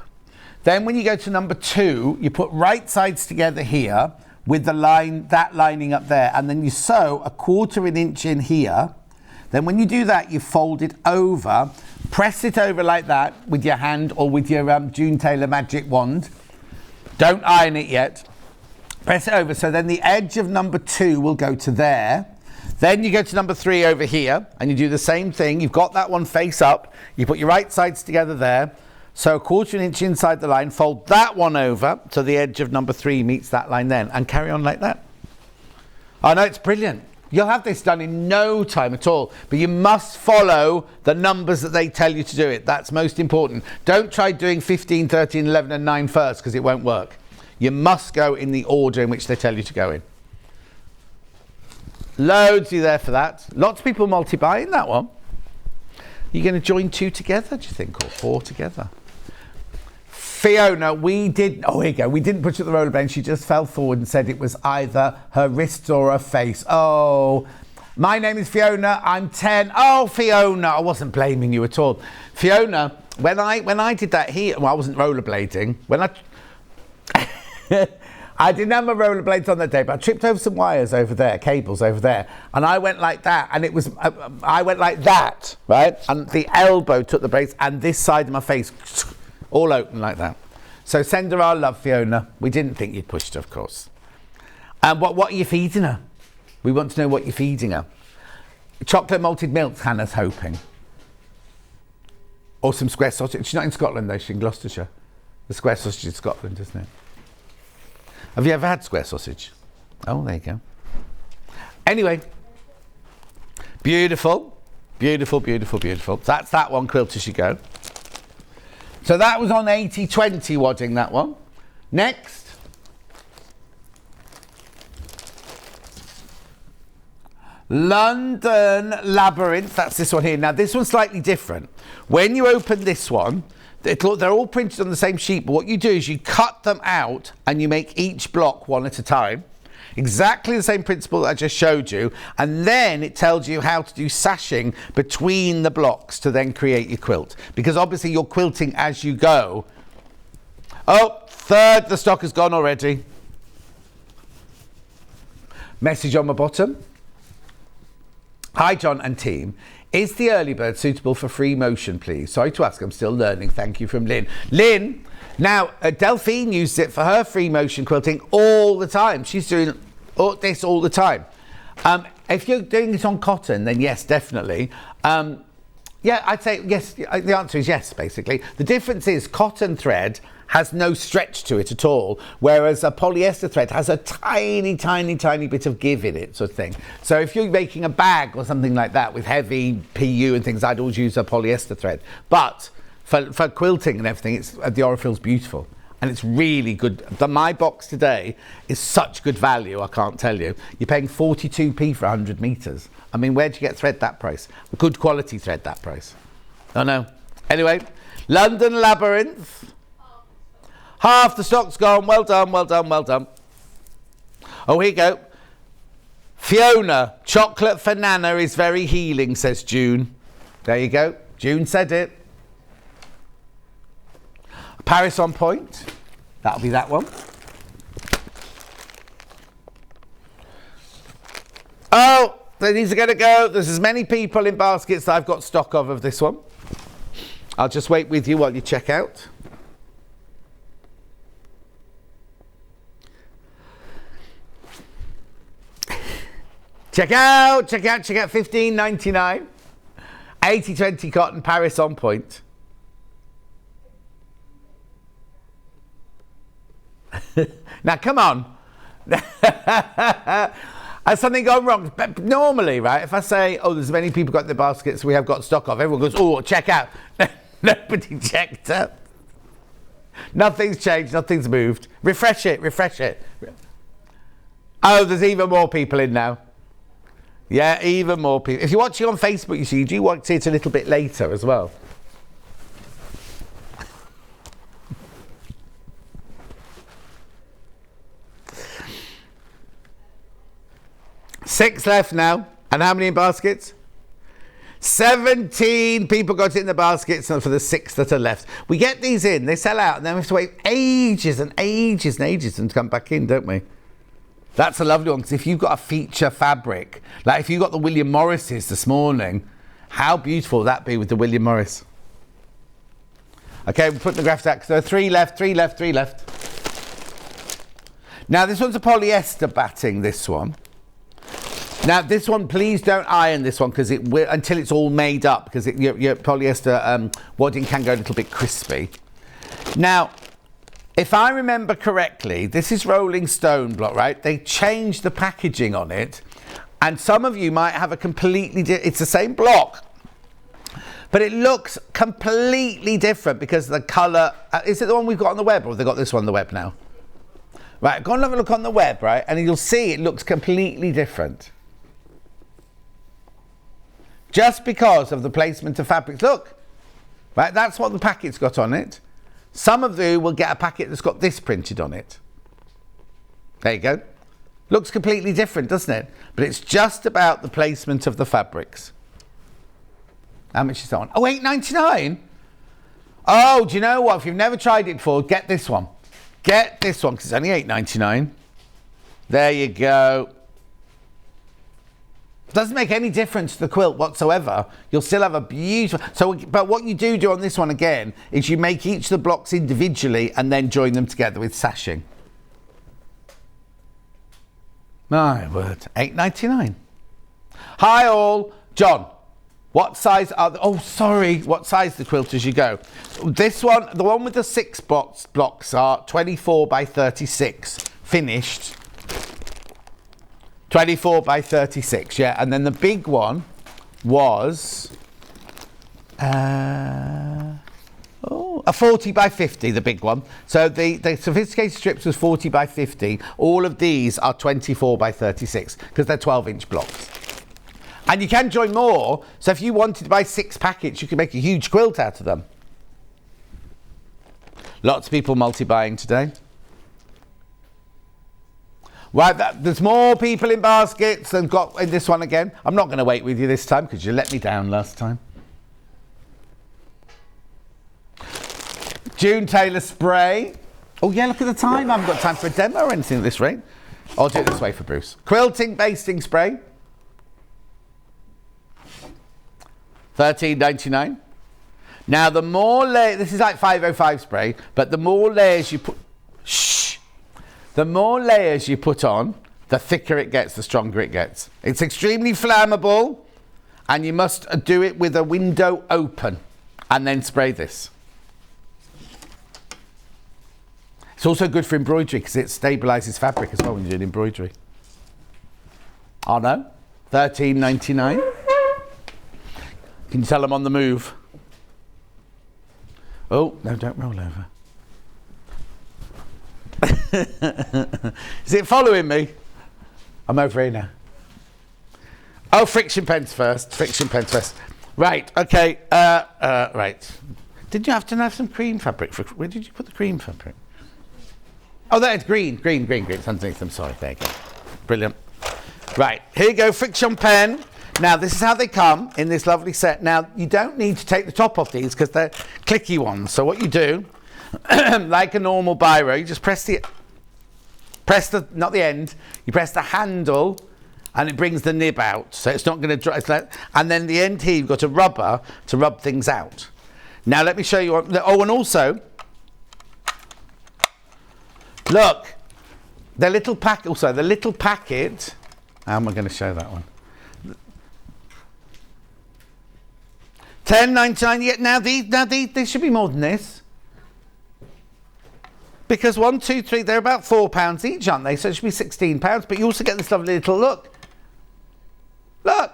Then when you go to number 2, you put right sides together here with the line, that lining up there. And then you sew 1/4 inch in here. Then when you do that, you fold it over, press it over like that with your hand or with your June Taylor magic wand. Don't iron it yet. Press it over, so then the edge of number 2 will go to there. Then you go to number 3 over here, and you do the same thing. You've got that one face up. You put your right sides together there. So 1/4 inch inside the line, fold that one over, so the edge of number 3 meets that line then, and carry on like that. Oh no, it's brilliant. You'll have this done in no time at all, but you must follow the numbers that they tell you to do it. That's most important. Don't try doing 15, 13, 11 and 9 first, because it won't work. You must go in the order in which they tell you to go in. Loads you there for that. Lots of people multi-buying that one. You're going to join 2 together, do you think, or 4 together? Fiona, we didn't push at the rollerblade. She just fell forward and said it was either her wrists or her face. Oh, my name is Fiona. I'm 10. Oh, Fiona, I wasn't blaming you at all. Fiona, when I did that here, well, I wasn't rollerblading. I didn't have my rollerblades on that day, but I tripped over some wires over there, cables over there, and I went like that, and it was, I went like that, right? And the elbow took the blades, and this side of my face all open like that. So send her our love, Fiona. We didn't think you'd pushed her, of course. And what are you feeding her? We want to know what you're feeding her. Chocolate malted milk, Hannah's hoping. Or some square sausage. She's not in Scotland though, she's in Gloucestershire. The square sausage is Scotland, isn't it? Have you ever had square sausage? Oh, there you go. Anyway, beautiful, beautiful, beautiful, beautiful. That's that one, quilt as you go. So that was on 80/20 wadding, that one. Next. London Labyrinth, that's this one here. Now this one's slightly different. When you open this one, they're all printed on the same sheet, but what you do is you cut them out and you make each block one at a time. Exactly the same principle that I just showed you, and then it tells you how to do sashing between the blocks to then create your quilt, because obviously you're quilting as you go. Oh, third, the stock has gone already. Message on the bottom. Hi John and team, is the early bird suitable for free motion please? Sorry to ask, I'm still learning. Thank you from Lynn. Lynn, now Delphine uses it for her free motion quilting all the time. She's doing this all the time. If you're doing it on cotton, then yes, definitely. Yeah, I'd say yes. The answer is yes, basically. The difference is cotton thread has no stretch to it at all, whereas a polyester thread has a tiny, tiny, tiny bit of give in it, sort of thing. So if you're making a bag or something like that with heavy PU and things, I'd always use a polyester thread. But for quilting and everything, the Orifil's beautiful. And it's really good. My box today is such good value, I can't tell you. You're paying 42p for 100 metres. I mean, where'd you get thread that price? Good quality thread that price. I know. Anyway, London Labyrinth. Half the stock's gone. Well done, well done, well done. Oh, here you go. Fiona, chocolate for Nana is very healing, says June. There you go. June said it. Paris on point. That'll be that one. Oh, these are going to go. There's as many people in baskets that I've got stock of this one. I'll just wait with you while you check out. Check out, check out, check out. $15.99. 80/20 cotton, Paris on point. Now, come on. Has something gone wrong? But normally, right, if I say, oh, there's many people got their baskets we have got stock of, everyone goes, oh, check out. Nobody checked out. Nothing's changed, nothing's moved. Refresh it. Oh, there's even more people in now. Yeah, even more people. If you're watching on Facebook, you see, you do want to see it a little bit later as well. Six left now. And how many in baskets? 17 people got it in the baskets for the 6 that are left. We get these in, they sell out, and then we have to wait ages and ages and ages to come back in, don't we? That's a lovely one, because if you've got a feature fabric, like if you got the William Morris's this morning, how beautiful would that be with the William Morris? Okay, we're putting the graphs out, because there are 3 left. Now, this one's a polyester batting, this one. Now, this one, please don't iron this one because it will, until it's all made up, because your polyester wadding can go a little bit crispy. Now, if I remember correctly, this is Rolling Stone block, right? They changed the packaging on it, and some of you might have a completely it's the same block, but it looks completely different because the colour... is it the one we've got on the web, or have they got this one on the web now? Right, go and have a look on the web, right? And you'll see it looks completely different. Just because of the placement of fabrics. Look, right, that's what the packet's got on it. Some of you will get a packet that's got this printed on it. There you go. Looks completely different, doesn't it? But it's just about the placement of the fabrics. How much is that one? Oh, $8.99. Oh, do you know what? If you've never tried it before, get this one. Get this one, because it's only $8.99. There you go. Doesn't make any difference to the quilt whatsoever. You'll still have a beautiful... But what you do on this one again is you make each of the blocks individually and then join them together with sashing. My word, $8.99. Hi all, John. What size are the... Oh, sorry. What size the quilters you go? This one, the one with the 6 blocks are 24 by 36, finished. 24 by 36, yeah. And then the big one was a 40 by 50, the big one. So the sophisticated strips was 40 by 50. All of these are 24 by 36 because they're 12-inch blocks. And you can join more. So if you wanted to buy 6 packets, you could make a huge quilt out of them. Lots of people multi-buying today. Right, there's more people in baskets than got in this one again. I'm not going to wait with you this time because you let me down last time. June Taylor spray. Oh yeah, look at the time. I haven't got time for a demo or anything at this rate. I'll do it this way for Bruce. Quilting basting spray. $13.99. Now the more layers, this is like 505 spray, but the more layers you put... The more layers you put on, the thicker it gets, the stronger it gets. It's extremely flammable, and you must do it with a window open, and then spray this. It's also good for embroidery because it stabilises fabric as well when you're doing embroidery. Oh no, $13.99. Can you tell I'm on the move? Oh, no, don't roll over. Is it following me? I'm over here now. Oh, friction pens first. Right, okay. Right. Did you have to have some cream fabric? Where did you put the cream fabric? Oh, that's green. It's underneath them. Sorry, there you go. Brilliant. Right, here you go, friction pen. Now, this is how they come in this lovely set. Now, you don't need to take the top off these because they're clicky ones. So what you do, like a normal biro, you just press the, not the end, you press the handle and it brings the nib out. So it's not going to dry. And then the end here, you've got a rubber to rub things out. Now, let me show you. Oh, and also, look, the little packet, how am I going to show that one? $10.99. Yeah, now these should be more than this. Because 1, 2, 3, they're about £4 each, aren't they? So it should be £16. But you also get this lovely little look. Look.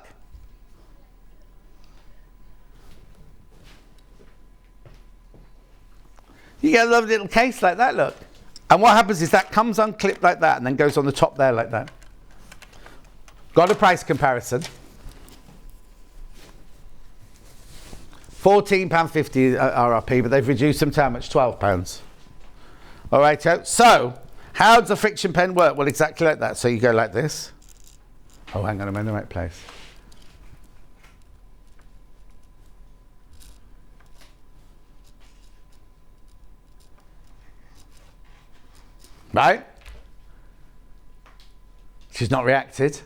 You get a lovely little case like that, look. And what happens is that comes unclipped like that and then goes on the top there like that. Got a price comparison. £14.50 RRP, but they've reduced them to how much? £12. All right, so how does a friction pen work? Well, exactly like that. So you go like this. Oh, hang on, I'm in the right place. Right? She's not reacted.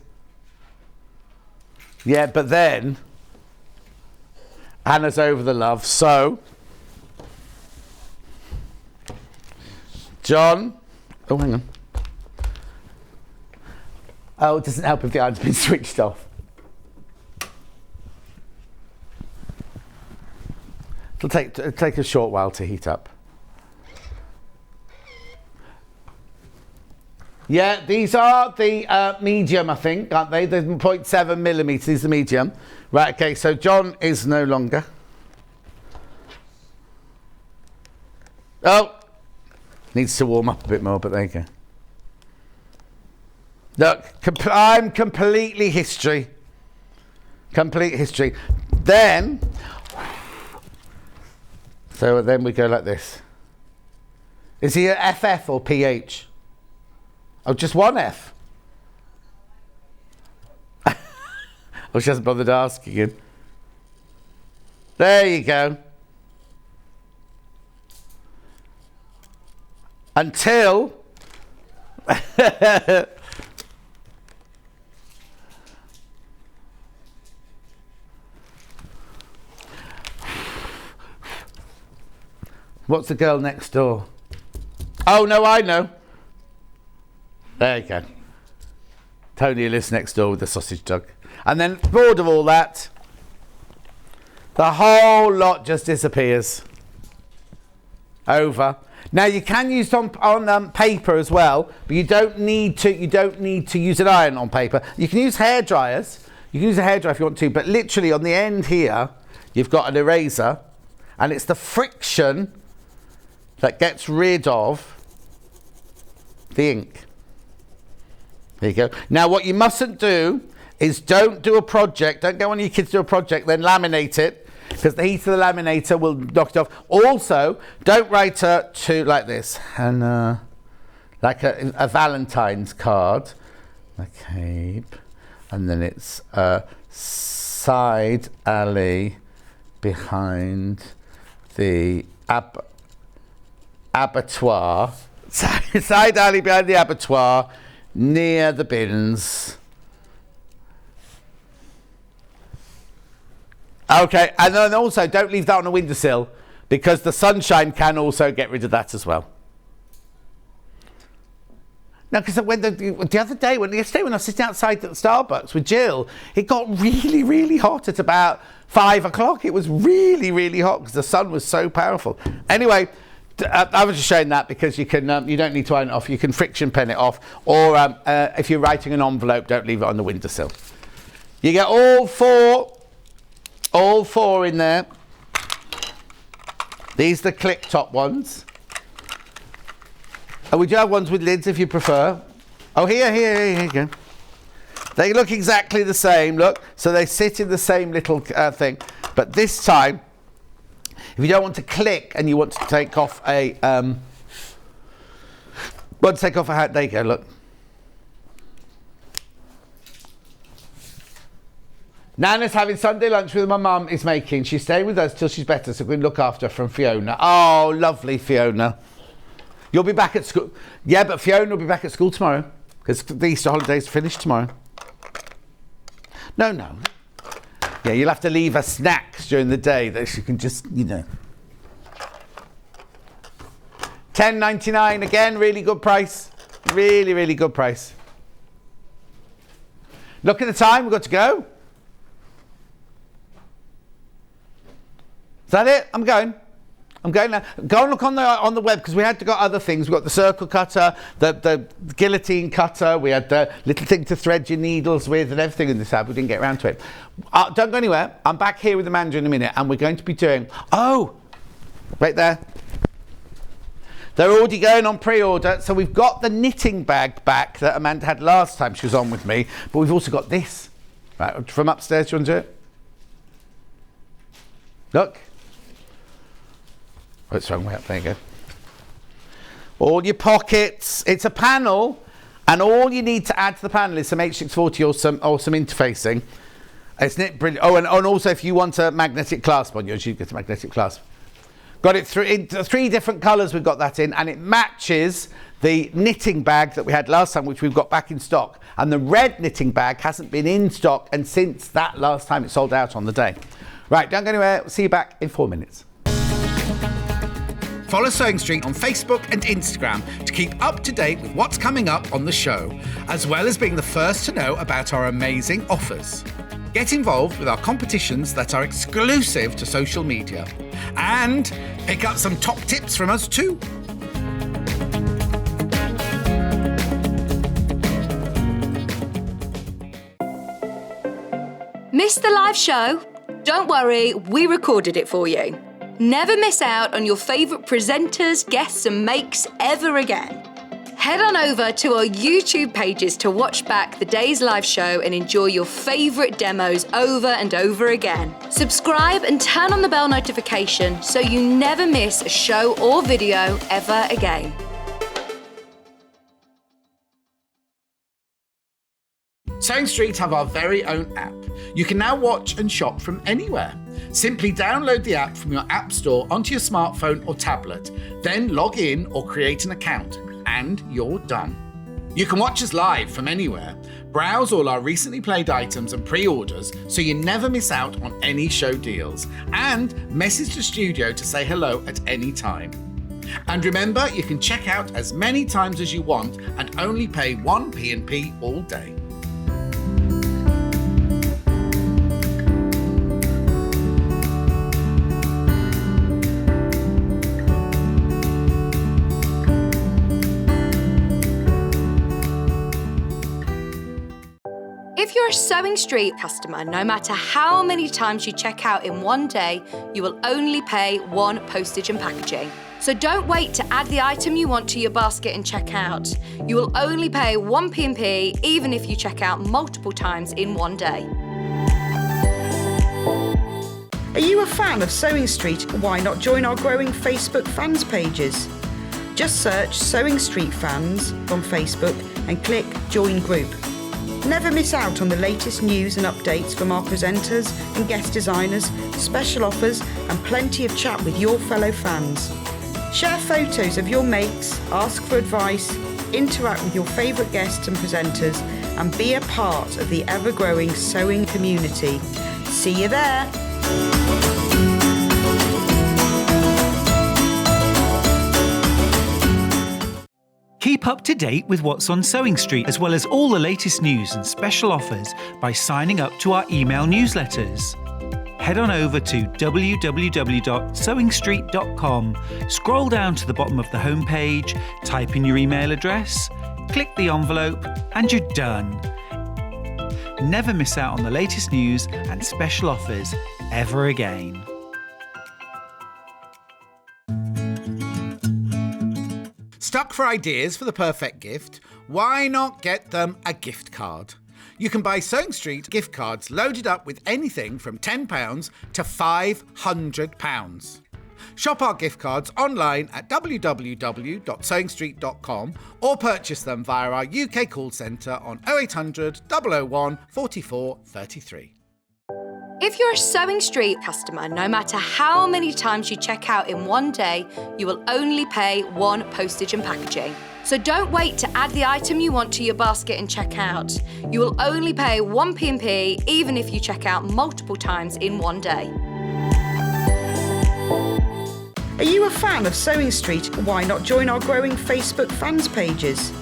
Yeah, but then Anna's over the love, so John, oh, hang on. Oh, it doesn't help if the iron's been switched off. It'll take a short while to heat up. Yeah, these are the medium, I think, aren't they? They're 0.7 millimetres, these are the medium. Right, okay, so John is no longer. Oh, needs to warm up a bit more, but there you go. Look, I'm completely history. Complete history. Then, so then we go like this. Is he a FF or PH? Oh, just one F. Oh, she hasn't bothered asking him. There you go. Until what's the girl next door? Oh no, I know. There you go. Tony lives next door with the sausage dog. And then bored of all that, the whole lot just disappears. Over. Now you can use it on paper as well, but you don't need to use an iron on paper. You can use hair dryers. You can use a hairdryer if you want to, but literally on the end here, you've got an eraser, and it's the friction that gets rid of the ink. There you go. Now what you mustn't do is don't do a project, don't get one of your kids to do a project, then laminate it, because the heat of the laminator will knock it off. Also, don't write to like this, and like a Valentine's card, okay, and then it's side alley behind the abattoir, side alley behind the abattoir, near the bins. Okay, and then also don't leave that on a windowsill, because the sunshine can also get rid of that as well. No, because when the other day, yesterday when I was sitting outside at Starbucks with Jill, it got really, really hot at about 5 o'clock. It was really, really hot because the sun was so powerful. Anyway, I was just showing that because you can, you don't need to iron it off. You can friction pen it off, or if you're writing an envelope, don't leave it on the windowsill. You get all four in there. These are the click top ones. And we do have ones with lids if you prefer. Oh, here you go. They look exactly the same, look. So they sit in the same little thing. But this time, if you don't want to click and you want to take off a, hat, there you go, look. Nana's having Sunday lunch with my mum is making. She's staying with us till she's better, so we can look after her from Fiona. Oh, lovely Fiona. You'll be back at school. Yeah, but Fiona will be back at school tomorrow because the Easter holidays finish tomorrow. No. Yeah, you'll have to leave her snacks during the day that she can just, $10.99 again, really good price. Really, really good price. Look at the time, we've got to go. Is that it? I'm going. I'm going now. Go and look on the web, because we had to got other things. We got the circle cutter, the guillotine cutter. We had the little thing to thread your needles with and everything in this app. We didn't get around to it. Don't go anywhere. I'm back here with the manager in a minute, and we're going to be doing... Oh, right there. They're already going on pre-order. So we've got the knitting bag back that Amanda had last time she was on with me, but we've also got this. Right, from upstairs, do you want to do it? Look. Oh, it's the wrong way up. There you go. All your pockets. It's a panel, and all you need to add to the panel is some H640 or some interfacing. Isn't it brilliant? Oh, and also if you want a magnetic clasp on yours, you get a magnetic clasp. Got it in 3 different colours. We've got that in, and it matches the knitting bag that we had last time, which we've got back in stock. And the red knitting bag hasn't been in stock, and since that last time it sold out on the day. Right, don't go anywhere. We'll see you back in 4 minutes. Follow Sewing Street on Facebook and Instagram to keep up to date with what's coming up on the show, as well as being the first to know about our amazing offers. Get involved with our competitions that are exclusive to social media, and pick up some top tips from us too. Missed the live show? Don't worry, we recorded it for you. Never miss out on your favourite presenters, guests and makes ever again. Head on over to our YouTube pages to watch back the day's live show and enjoy your favourite demos over and over again. Subscribe and turn on the bell notification so you never miss a show or video ever again. Sewing Street have our very own app. You can now watch and shop from anywhere. Simply download the app from your app store onto your smartphone or tablet, then log in or create an account, and you're done. You can watch us live from anywhere, browse all our recently played items and pre-orders so you never miss out on any show deals, and message the studio to say hello at any time. And remember, you can check out as many times as you want and only pay 1 P&P all day. If you're a Sewing Street customer, no matter how many times you check out in one day, you will only pay 1 postage and packaging. So don't wait to add the item you want to your basket and check out. You will only pay 1 P&P even if you check out multiple times in one day. Are you a fan of Sewing Street? Why not join our growing Facebook fans pages? Just search Sewing Street Fans on Facebook and click Join Group. Never miss out on the latest news and updates from our presenters and guest designers, special offers and plenty of chat with your fellow fans. Share photos of your makes, ask for advice, interact with your favourite guests and presenters and be a part of the ever-growing sewing community. See you there! Keep up to date with what's on Sewing Street, as well as all the latest news and special offers by signing up to our email newsletters. Head on over to www.sewingstreet.com, scroll down to the bottom of the homepage, type in your email address, click the envelope, and you're done. Never miss out on the latest news and special offers ever again. Stuck for ideas for the perfect gift? Why not get them a gift card? You can buy Sewing Street gift cards loaded up with anything from £10 to £500. Shop our gift cards online at www.sewingstreet.com or purchase them via our UK call centre on 0800 001 44 33. If you're a Sewing Street customer, no matter how many times you check out in one day, you will only pay 1 postage and packaging. So don't wait to add the item you want to your basket and check out. You will only pay 1 P&P even if you check out multiple times in one day. Are you a fan of Sewing Street? Why not join our growing Facebook fans pages?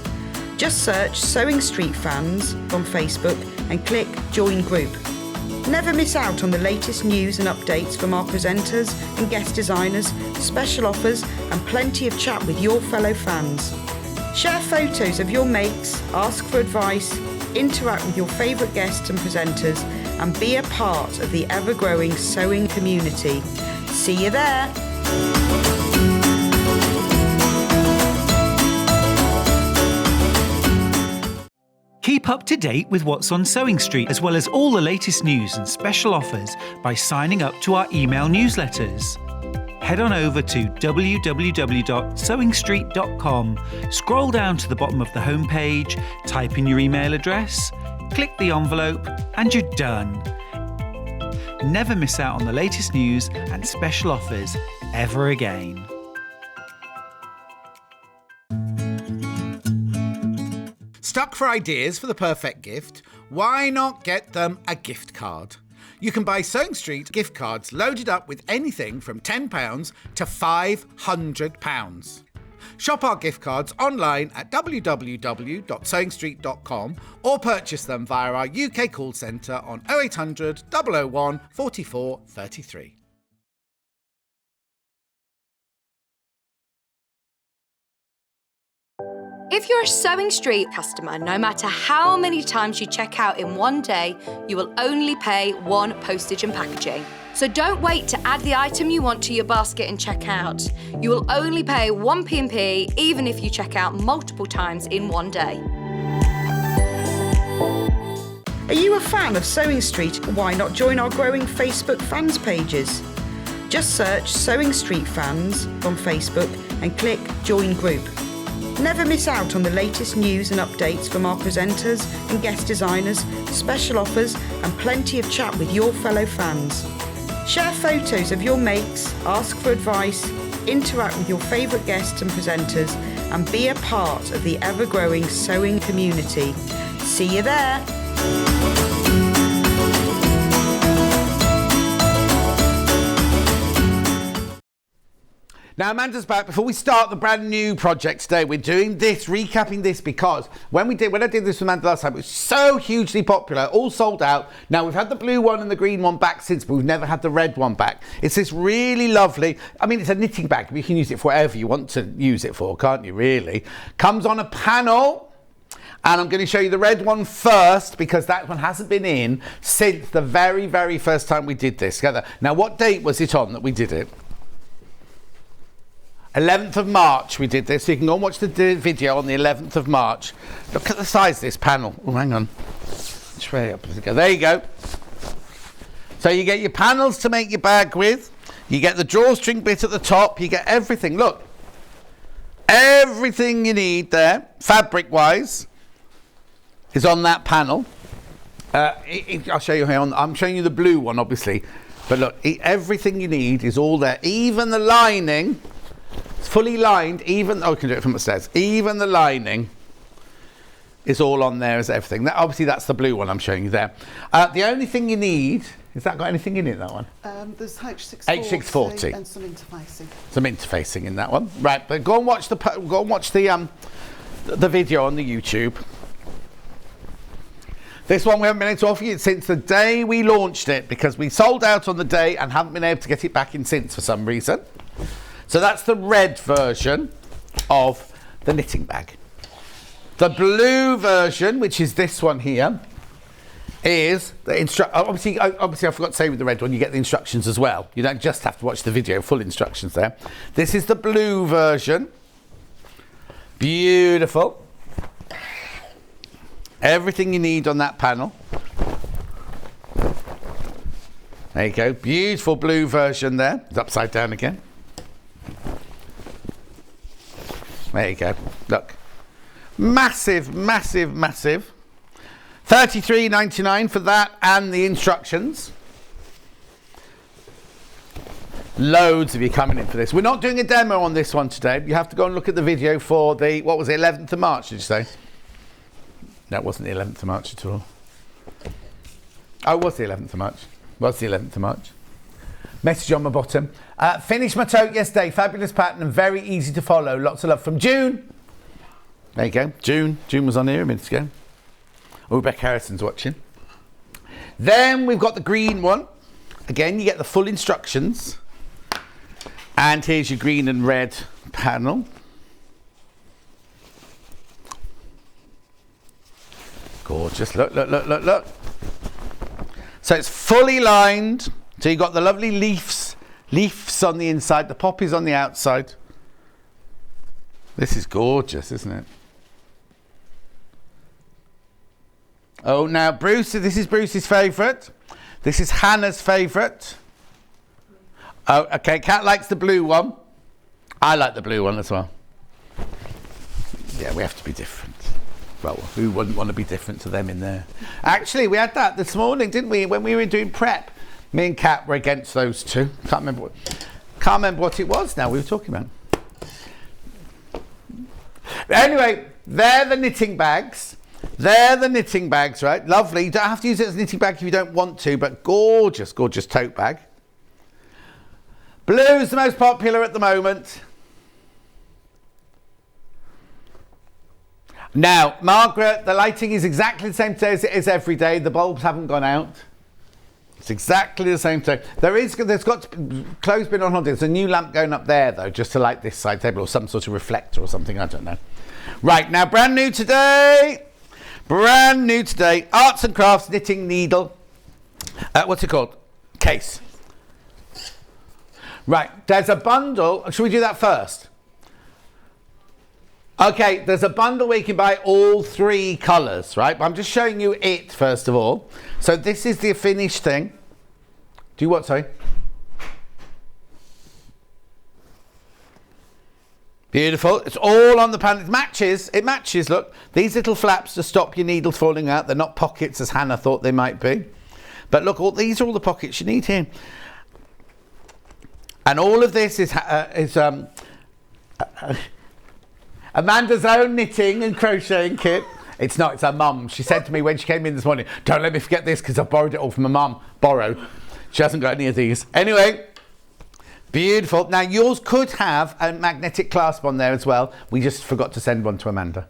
Just search Sewing Street Fans on Facebook and click Join Group. Never miss out on the latest news and updates from our presenters and guest designers, special offers and plenty of chat with your fellow fans. Share photos of your makes, ask for advice, interact with your favourite guests and presenters and be a part of the ever-growing sewing community. See you there! Keep up to date with what's on Sewing Street, as well as all the latest news and special offers by signing up to our email newsletters. Head on over to www.sewingstreet.com, scroll down to the bottom of the homepage, type in your email address, click the envelope, and you're done. Never miss out on the latest news and special offers ever again. Stuck for ideas for the perfect gift? Why not get them a gift card? You can buy Sewing Street gift cards loaded up with anything from £10 to £500. Shop our gift cards online at www.sewingstreet.com or purchase them via our UK call centre on 0800 001 44 33. If you're a Sewing Street customer, no matter how many times you check out in one day, you will only pay one postage and packaging. So don't wait to add the item you want to your basket and check out. You will only pay one P&P even if you check out multiple times in one day. Are you a fan of Sewing Street? Why not join our growing Facebook fans pages? Just search Sewing Street Fans on Facebook and click Join Group. Never miss out on the latest news and updates from our presenters and guest designers, special offers and plenty of chat with your fellow fans. Share photos of your makes, ask for advice, interact with your favourite guests and presenters and be a part of the ever-growing sewing community. See you there! Now Amanda's back. Before we start the brand new project today, we're doing this, recapping this, because when I did this with Amanda last time, it was so hugely popular, all sold out. Now we've had the blue one and the green one back since, but we've never had the red one back. It's this really lovely, I mean, it's a knitting bag. You can use it for whatever you want to use it for, can't you, really? Comes on a panel. And I'm going to show you the red one first, because that one hasn't been in since the very, very first time we did this together. Now, what date was it on that we did it? 11th of March we did this, so you can go and watch the video on the 11th of March. Look at the size of this panel. Oh, hang on. There you go. So you get your panels to make your bag with, you get the drawstring bit at the top, you get everything. Look, everything you need there, fabric-wise, is on that panel. I'll show you here. I'm showing you the blue one, obviously. But look, everything you need is all there. Even the lining, it's fully lined. Even, I can do it from upstairs. Even the lining is all on there as everything. Obviously, that's the blue one I'm showing you there. The only thing you need, has that got anything in it, that one? There's H640, H640 and some interfacing. Some interfacing in that one. Right, but go and watch the video on the YouTube. This one we haven't been able to offer you since the day we launched it, because we sold out on the day and haven't been able to get it back in since for some reason. So that's the red version of the knitting bag. The blue version, which is this one here, is the obviously I forgot to say with the red one, you get the instructions as well. You don't just have to watch the video, full instructions there. This is the blue version. Beautiful. Everything you need on that panel. There you go. Beautiful blue version there. It's upside down again. There you go. Look. Massive, massive, massive. $33.99 for that and the instructions. Loads of you coming in for this. We're not doing a demo on this one today. You have to go and look at the video for the, what was it, 11th of March, did you say? No, it wasn't the 11th of March at all. Oh, it was the 11th of March. Was the 11th of March. Message on my bottom. Finished my tote yesterday. Fabulous pattern and very easy to follow. Lots of love from June. There you go. June was on here a minute ago. Oh, Rebecca Harrison's watching. Then we've got the green one. Again, you get the full instructions. And here's your green and red panel. Gorgeous. Look, look, look, look, look. So it's fully lined. So you've got the lovely leaves on the inside, the poppies on the outside. This is gorgeous, isn't it? Oh, now Bruce, this is Bruce's favourite. This is Hannah's favourite. Oh, okay, Kat likes the blue one. I like the blue one as well. Yeah, we have to be different. Well, who wouldn't want to be different to them in there? Actually, we had that this morning, didn't we? When we were doing prep, me and Kat were against those two. Can't remember what it was now we were talking about. Anyway, they're the knitting bags. They're the knitting bags, right? Lovely. You don't have to use it as a knitting bag if you don't want to, but gorgeous, gorgeous tote bag. Blue's the most popular at the moment. Now, Margaret, the lighting is exactly the same today as it is every day. The bulbs haven't gone out. It's exactly the same today. There's got to, Chloe's been on holiday. There's a new lamp going up there, though, just to light this side table, or some sort of reflector or something, I don't know. Right, now, brand new today, Arts and Crafts Knitting Needle. What's it called? Case. Right, there's a bundle. Should we do that first? Okay, there's a bundle where you can buy all 3 colours, right? But I'm just showing you it first of all. So this is the finished thing. Do you what, sorry? Beautiful. It's all on the panel. It matches, look. These little flaps to stop your needles falling out. They're not pockets as Hannah thought they might be. But look, these are all the pockets you need here. And all of this is Amanda's own knitting and crocheting kit. It's not, it's her mum. She said to me when she came in this morning, don't let me forget this because I borrowed it all from my mum. Borrowed. She hasn't got any of these. Anyway, beautiful. Now yours could have a magnetic clasp on there as well. We just forgot to send one to Amanda.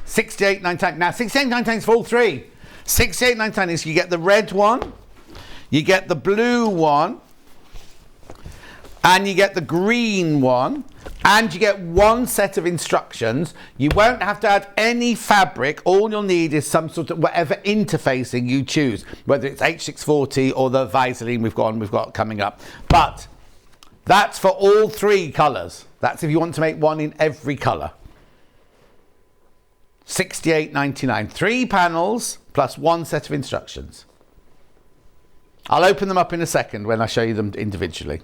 68.99. Now 68.99 is for all 3. 68.99 is you get the red one, you get the blue one, and you get the green one, and you get 1 set of instructions. You won't have to add any fabric. All you'll need is some sort of whatever interfacing you choose, whether it's H640 or the Visaline we've got coming up. But that's for all 3 colours. That's if you want to make one in every colour. 68.99. 3 panels plus 1 set of instructions. I'll open them up in a second when I show you them individually.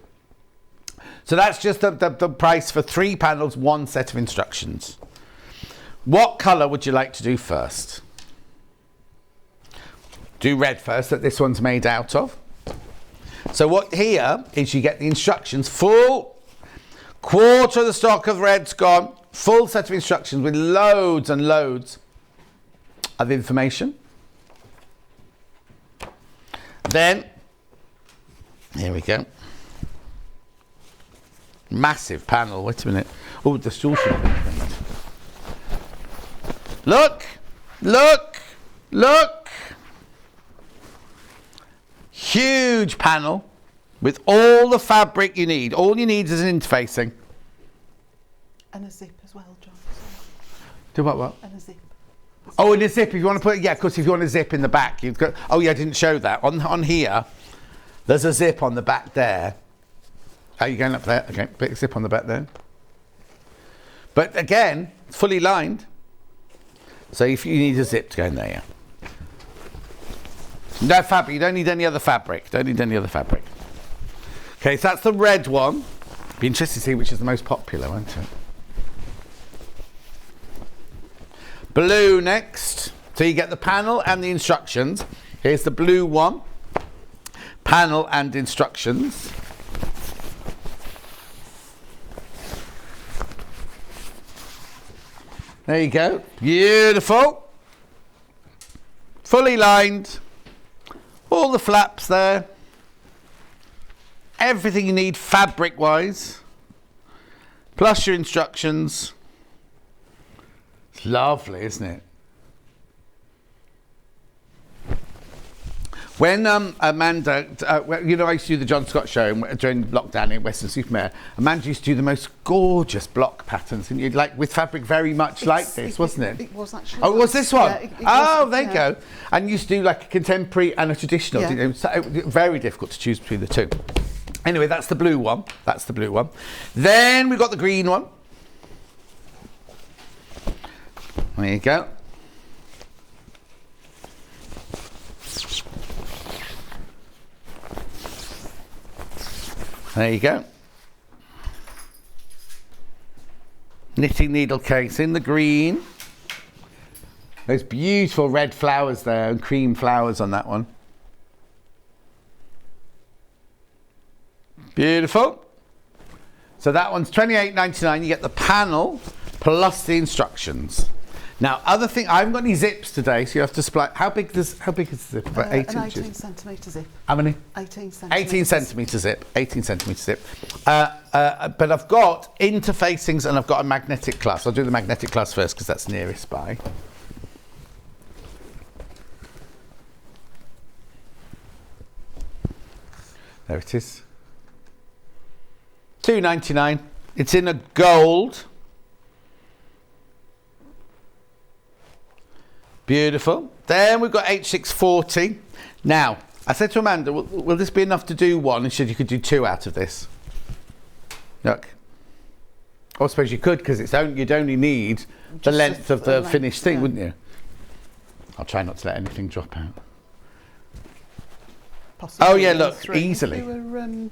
So that's just the price for 3 panels, 1 set of instructions. What colour would you like to do first? Do red first, that this one's made out of. So what here is you get the instructions, full quarter of the stock of red's gone, full set of instructions with loads and loads of information. Then, here we go. Massive panel. Wait a minute. Oh, the stool should have been cleaned. Look! Look! Look! Huge panel with all the fabric you need. All you need is an interfacing. And a zip as well, John. Do what? And a zip. Oh, and a zip. If you want to put, yeah, of course, if you want a zip in the back, you've got. Oh, yeah, I didn't show that. On here, there's a zip on the back there. Are you going up there? Okay, big zip on the back there. But again, it's fully lined. So if you need a zip to go in there, yeah. No fabric. You don't need any other fabric. Don't need any other fabric. Okay, so that's the red one. Be interested to see which is the most popular, won't it? Blue next. So you get the panel and the instructions. Here's the blue one. Panel and instructions. There you go. Beautiful. Fully lined. All the flaps there. Everything you need fabric-wise. Plus your instructions. It's lovely, isn't it? When Amanda, you know, I used to do the John Scott show during lockdown in Weston-super-Mare. Amanda used to do the most gorgeous block patterns, and you'd like with fabric very much like this, wasn't it? It was actually. Oh, it was this one? Yeah, there you go. And you used to do like a contemporary and a traditional. Yeah. Didn't you? So it was very difficult to choose between the two. Anyway, that's the blue one. That's the blue one. Then we've got the green one. There you go. There you go. Knitting needle case in the green. Those beautiful red flowers there and cream flowers on that one. Beautiful. So that one's $28.99. You get the panel plus the instructions. Now, other thing, I haven't got any zips today, so you have to supply. How big is the zip? About 8 an inches. 18 centimetre zip. How many? 18 centimetres. 18 centimetre zip. 18 centimetre zip. But I've got interfacings and I've got a magnetic clasp. I'll do the magnetic clasp first because that's nearest by. There it is. $2.99. It's in a gold. Beautiful. Then we've got H640. Now, I said to Amanda, will this be enough to do one? And she said you could do 2 out of this. Look. I suppose you could, because you'd only need the length of the finished thing, wouldn't you? I'll try not to let anything drop out. Possibly oh yeah, look, 3. easily. If you were,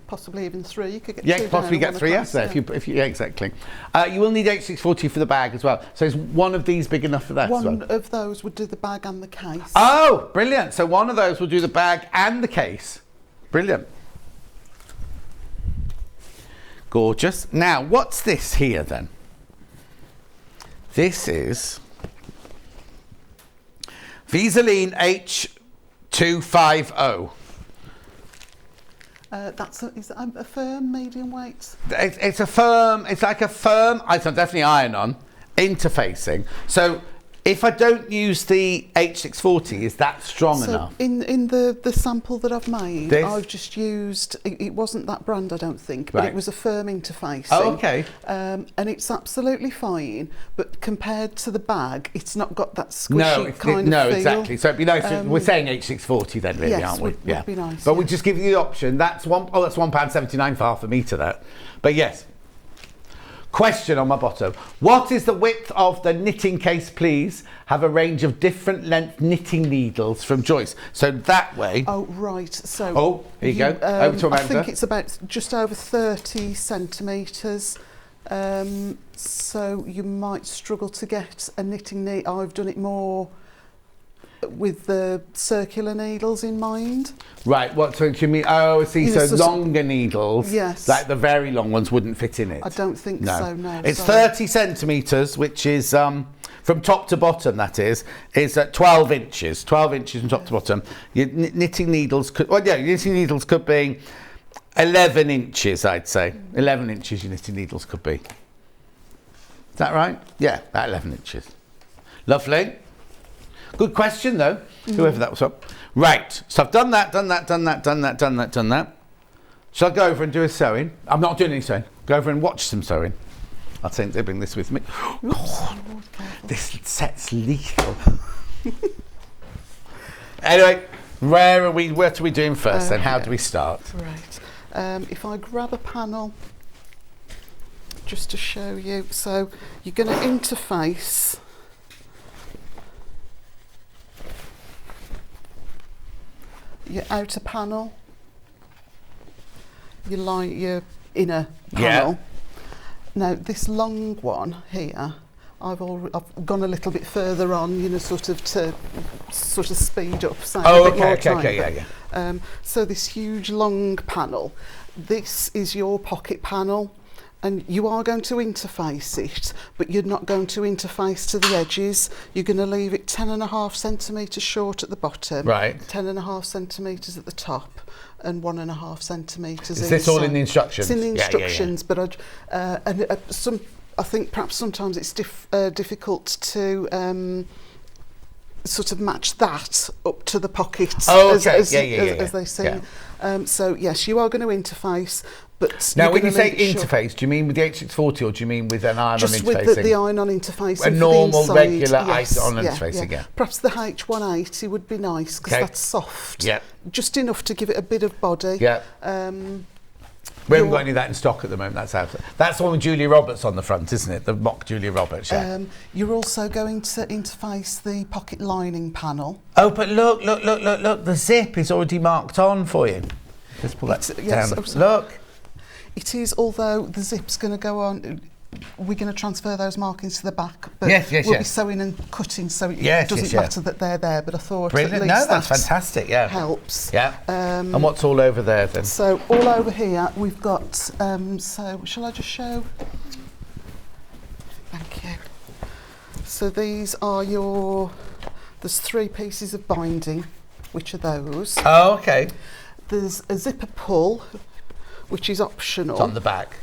possibly even 3. You could get 2 Yeah, down possibly and get one 3 across, yes there. If you, yeah, exactly. You will need H640 for the bag as well. So is one of these big enough for that as well? One of those would do the bag and the case. Oh, brilliant. So one of those will do the bag and the case. Brilliant. Gorgeous. Now, what's this here then? This is Visaline H250. Is that a firm medium weight? It's a firm, it's like a firm, it's definitely iron-on, interfacing. So if I don't use the H640, is that strong enough? In the sample that I've made, This? I've just used, it wasn't that brand I don't think, but Right. it was a firm interfacing. Oh, okay. And it's absolutely fine, but compared to the bag, it's not got that squishy kind of no, feel. exactly. So it'd be nice. We're saying H640 then, really, yes, aren't we? would be nice, But yeah. we just give you the option. That's £1.79 for half a metre. That. But yes. Question on my bottom. What is the width of the knitting case, please? Have a range of different length knitting needles from Joyce. So that way. Oh, right. So. Oh, here you go. Over to I Amanda. think it's about just over 30 centimetres. So you might struggle to get a knitting needle. I've done it more with the circular needles in mind. Right, what do you mean? Oh, I see, You know, so longer needles, yes. like the very long ones wouldn't fit in it. I don't think so, no. It's sorry. 30 centimetres, which is, from top to bottom, that is at 12 inches. 12 inches from top to bottom. Your knitting needles could, well, yeah, your knitting needles could be 11 inches, I'd say. 11 inches your knitting needles could be. Is that right? Yeah, about 11 inches. Lovely. Good question, though, whoever that was up. Right, so I've done that. Shall I go over and do a sewing? I'm not doing any sewing. Go over and watch some sewing. I think they bring this with me. Oh, this set's lethal. Anyway, what are we doing first then? How do we start? Right. If I grab a panel, just to show you. So you're going to interface your outer panel, your inner panel. Yeah. Now this long one here, I've gone a little bit further on, you know, sort of to speed up. Okay, yeah. So this huge long panel, this is your pocket panel. And you are going to interface it, but you're not going to interface to the edges. You're going to leave it 10.5 centimetres short at the bottom, Right. 10.5 centimetres at the top, and 1.5 centimetres. Is this all in the instructions? It's in the Yeah, instructions, but I think perhaps sometimes it's difficult to sort of match that up to the pocket Oh, okay. as they Yeah. say. So yes, you are going to interface, but Now, you're when you gonna say leave it shut. interface, do you mean with the H640 or do you mean with an iron-on Just interfacing? with the iron-on interfacing. A for normal, the inside, regular yes, iron-on interfacing, yeah. Perhaps the H180 would be nice because Okay. that's soft. Yeah. Just enough to give it a bit of body. Yeah. We haven't got any of that in stock at the moment. That's out. That's the one with Julia Roberts on the front, isn't it? The mock Julia Roberts. Yeah. You're also going to interface the pocket lining panel. Oh, but look! The zip is already marked on for you. Let's pull that yes, down. oh, sorry. Look. It is, although the zip's going to go on. We're going to transfer those markings to the back, but Yes, we'll be sewing and cutting, so it doesn't matter that they're there. But I thought Brilliant. at least No, that's that fantastic. Yeah. helps. Yeah. And what's all over there then? So all over here we've got. So shall I just show? Thank you. So these are your. There's 3 pieces of binding, which are those. Oh, okay. There's a zipper pull, which is optional. It's on the back.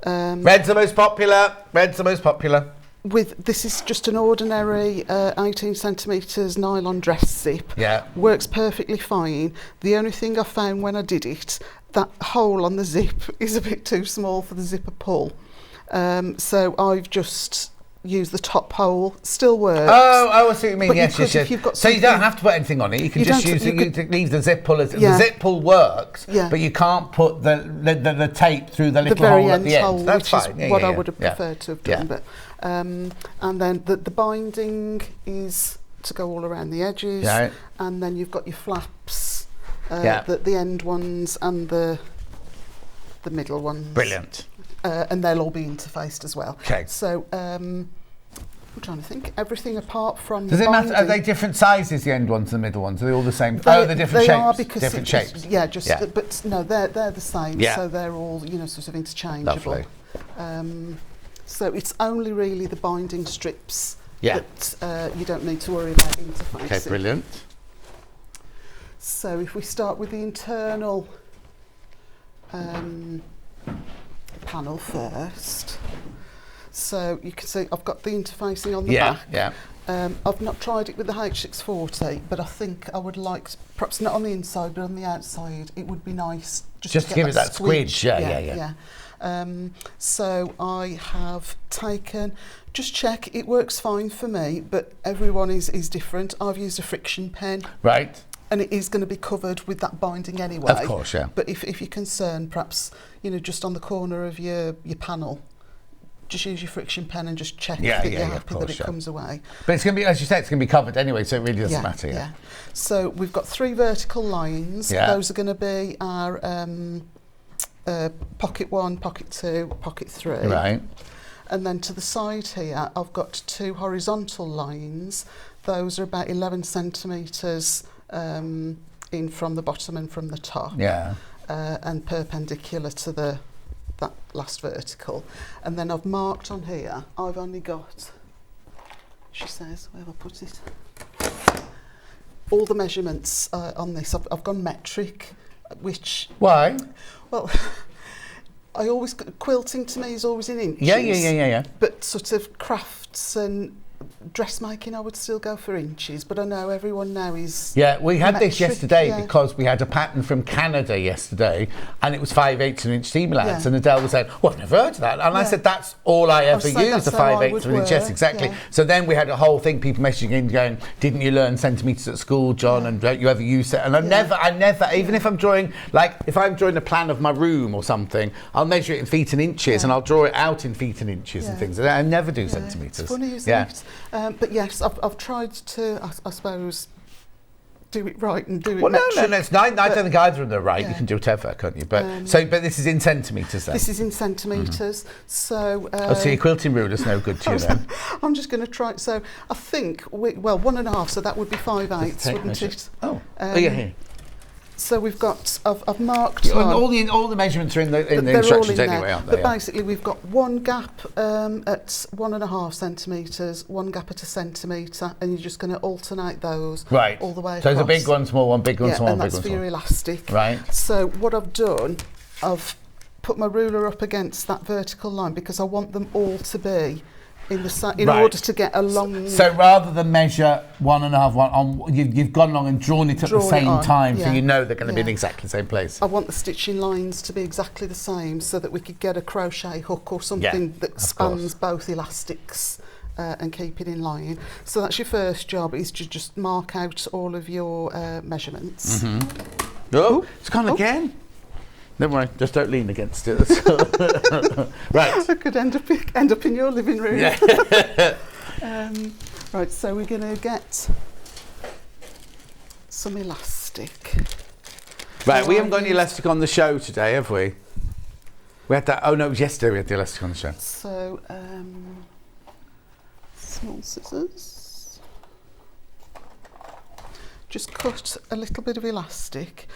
Red's the most popular. Red's the most popular. This is just an ordinary 18 centimetres nylon dress zip. Yeah. Works perfectly fine. The only thing I found when I did it, that hole on the zip is a bit too small for the zipper pull. So I've just used the top hole. Still works. Oh, I see what you mean. But Yes. if you've got So you don't something- have to put anything on it. You can just use it. You leave the zip pull. Yeah. The zip pull works, Yeah. but you can't put the tape through the The little very hole at end the end. hole, That's which fine. is what I would have preferred to have done. Yeah. But and then the binding is to go all around the edges, Right. and then you've got your flaps, Yeah. the end ones and the middle ones. Brilliant. And they'll all be interfaced as well. Okay. So I'm trying to think. Everything apart from Does the it matter? Are binding- they different sizes? The end ones and the middle ones? Are they all the same? They're different they shapes. are because different shapes. Yeah, just Yeah. but no, they're the same. Yeah. So they're all sort of interchangeable. Lovely. So it's only really the binding strips Yeah. that you don't need to worry about interfacing. Okay, brilliant. So if we start with the internal panel first. So you can see I've got the interfacing on the back. Yeah. I've not tried it with the H640, but I think I would like, perhaps not on the inside, but on the outside, it would be nice just to give it that squidge. Yeah. So I have taken, just check, it works fine for me, but everyone is different. I've used a friction pen. Right. And it is going to be covered with that binding anyway. Of course, yeah. But if you're concerned, perhaps, just on the corner of your panel, just use your friction pen and just check that you're happy that it comes away. But it's going to be, as you say, it's going to be covered anyway, so it really doesn't matter. Yeah. So we've got 3 vertical lines. Yeah. Those are going to be our pocket 1, pocket 2, pocket 3. Right. And then to the side here, I've got 2 horizontal lines. Those are about 11 centimetres in from the bottom and from the top. Yeah. And perpendicular to that last vertical. And then I've marked on here, I've only got, she says, where have I put it? All the measurements on this, I've gone metric, which... Why? Well, quilting to me is always in inches. Yeah. But sort of crafts and dressmaking, I would still go for inches, but I know everyone now is... Yeah, we had this metric, yesterday because we had a pattern from Canada yesterday and it was 5/8 inch seam allowance, and Adele was saying, well, I've never heard of that. And I said, that's all I ever use, the 5/8 inch. Yes, exactly. Yeah. So then we had a whole thing, people messaging in going, didn't you learn centimetres at school, John, and don't you ever use it? And I never, even if I'm drawing, like if I'm drawing a plan of my room or something, I'll measure it in feet and inches and I'll draw it out in feet and inches and things. I never do centimetres. It's funny, isn't it? But yes, I've tried to, I suppose, do it right and do it metric. No, it's not. I don't think either of them are right. You can do whatever, can't you? But but this is in centimetres then. This is in centimetres. So so your quilting ruler's no good to you then. I'm just going to try. So I think 1.5. So that would be 5/8, wouldn't measure. it? Here. So we've got. I've marked. All the measurements are in the instructions anyway, aren't they? But basically, we've got one gap at 1.5 centimetres, one gap at 1 centimetre, and you're just going to alternate those all the way across. So there's a big one, small one, big one, small one, and big that's one, for small. your elastic. Right. So what I've done, I've put my ruler up against that vertical line because I want them all to be in Right. order to get a long. So rather than measure 1.5 on, you've gone along and drawn it at the same time, so you know they're going to be in exactly the same place. I want the stitching lines to be exactly the same, so that we could get a crochet hook or something that spans both elastics and keep it in line. So that's your first job, is to just mark out all of your measurements. Oh, it's gone again. Never mind, just don't lean against it. Right. I could end up in your living room. Yeah. Right, so we're going to get some elastic. Right, we haven't got any elastic on the show today, have we? We had that. Oh no, it was yesterday we had the elastic on the show. So, small scissors. Just cut a little bit of elastic.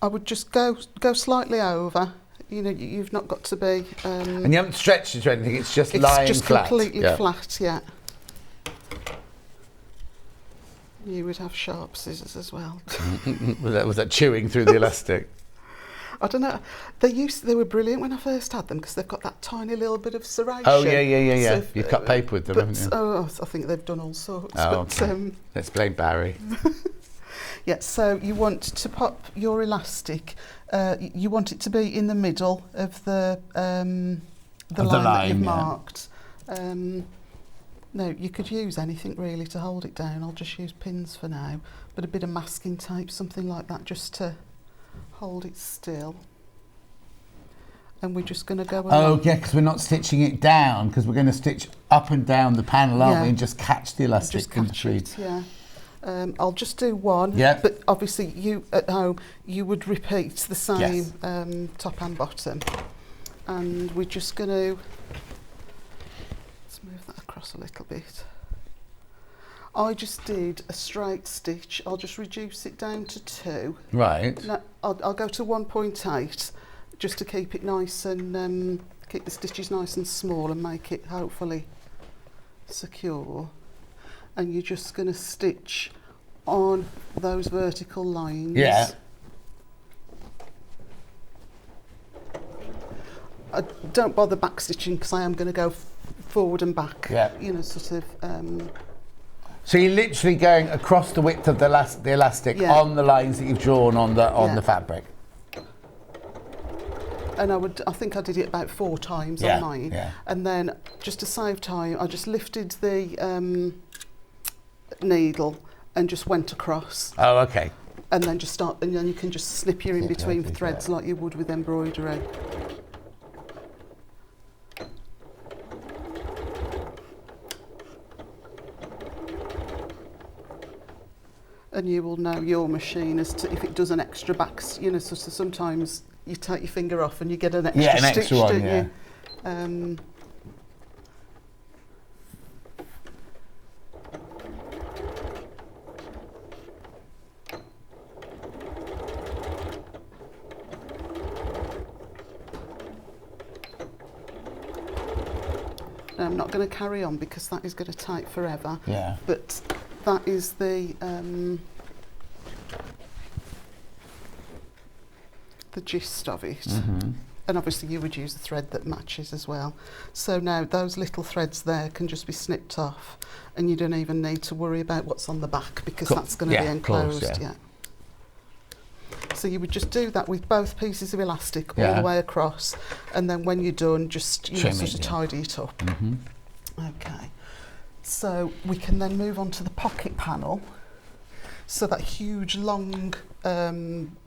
I would just go slightly over. You know, you've not got to be. And you haven't stretched it or anything. It's just lying flat. It's just completely flat. Yeah. You would have sharp scissors as well. was that chewing through the elastic? I don't know. They were brilliant when I first had them, because they've got that tiny little bit of serration. Oh yeah. So You've cut paper with them, haven't you? Oh, I think they've done all sorts. Oh, but, okay. Let's blame Barry. Yeah, so you want to pop your elastic. You want it to be in the middle of the line that you've marked. No, you could use anything really to hold it down. I'll just use pins for now, but a bit of masking tape, something like that, just to hold it still. And we're just going to go along. Oh yeah, because we're not stitching it down, because we're going to stitch up and down the panel, aren't we, and just catch the elastic. Just catch it, yeah. I'll just do one, but obviously you at home, you would repeat the same top and bottom. And we're just going to, let's move that across a little bit. I just did a straight stitch. I'll just reduce it down to 2. Right. Now, I'll go to 1.8 just to keep it nice and keep the stitches nice and small and make it hopefully secure. And you're just going to stitch on those vertical lines. Yeah. I don't bother back stitching, because I am going to go forward and back. Yeah. You know, sort of. So you're literally going across the width of the elastic on the lines that you've drawn on the fabric. And I think I did it about 4 times on mine. Yeah. And then, just to save time, I just lifted the needle and just went across. Oh, okay. And then and then you can just snip your in between threads like you would with embroidery. And you will know your machine as to if it does an extra back. You know, so sometimes you take your finger off and you get an extra stitch, don't you? Now, I'm not going to carry on because that is going to take forever. Yeah. But that is the gist of it. And obviously you would use the thread that matches as well. So now those little threads there can just be snipped off, and you don't even need to worry about what's on the back, because that's going to be enclosed. So you would just do that with both pieces of elastic all the way across, and then when you're done, just sort of tidy it up. Okay. So we can then move on to the pocket panel. So that huge long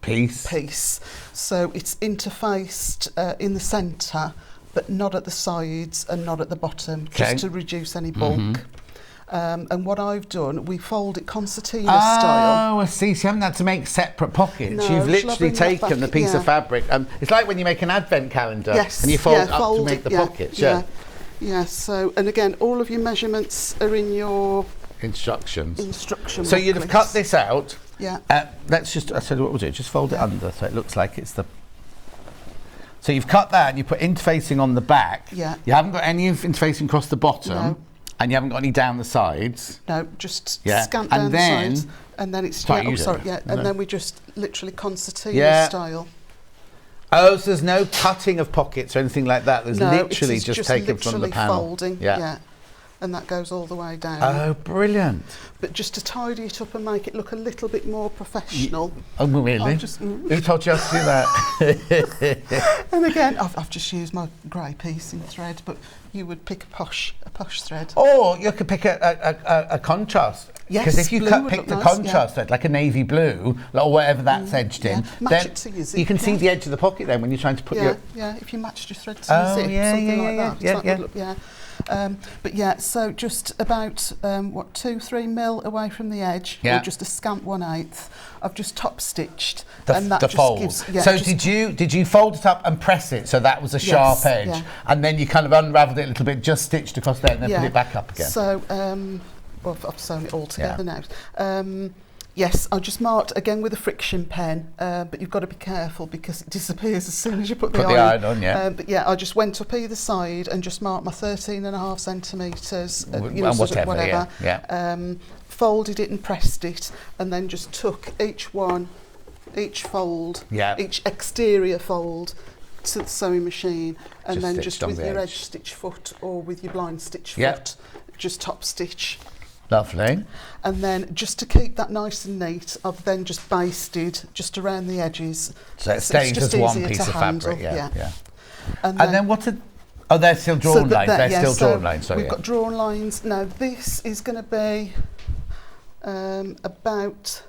piece. So it's interfaced in the centre, but not at the sides and not at the bottom, just to reduce any bulk. And what I've done, we fold it concertina style. Oh, I see. So you haven't had to make separate pockets. No, You've literally taken the piece of fabric. It's like when you make an advent calendar and you fold it up to make the pockets. Yeah, so, and again, all of your measurements are in your instruction booklets. So you'd have cut this out. Yeah. Let's just, I said what we'll do, just fold it under so it looks like it's the... So you've cut that and you put interfacing on the back. Yeah. You haven't got any interfacing across the bottom. No. And you haven't got any down the sides. No, just scant down the sides. And then it's... And then we just literally concertina style. Oh, so there's no cutting of pockets or anything like that. There's literally just taken from the panel. Folding. and that goes all the way down. Oh, brilliant. But just to tidy it up and make it look a little bit more professional. Oh, really? Who told you how to do that? And again, I've just used my grey piecing thread, but you would pick a posh thread. Or you could pick a contrast. Yes, because if you blue would pick look the nice, contrast thread, like a navy blue, or whatever that's edged in, Match then it to your zip, you can see the edge of the pocket then when you're trying to put your... Yeah, if you matched your thread to your zip, something like that. Yeah, that would look, but yeah, so just about 2-3 mil away from the edge, or just a scant 1/8. I've just top stitched, and that the just fold. gives. So did you fold it up and press it so that was a sharp edge, and then you kind of unravelled it a little bit, just stitched across there, and then put it back up again? So well, I've sewn it all together now. Yes, I just marked again with a friction pen, but you've got to be careful because it disappears as soon as you put the iron on. But yeah, I just went up either side and just marked my 13.5 centimetres, whatever. Folded it and pressed it, and then just took each fold, each exterior fold to the sewing machine, and then just with your edge stitch foot or with your blind stitch foot, just top stitch. Lovely. And then just to keep that nice and neat, I've then just basted just around the edges. So it stays as one piece of fabric, And then what are... Oh, they're still drawn lines. They're still drawn lines, sorry. We've got drawn lines. Now this is going to be about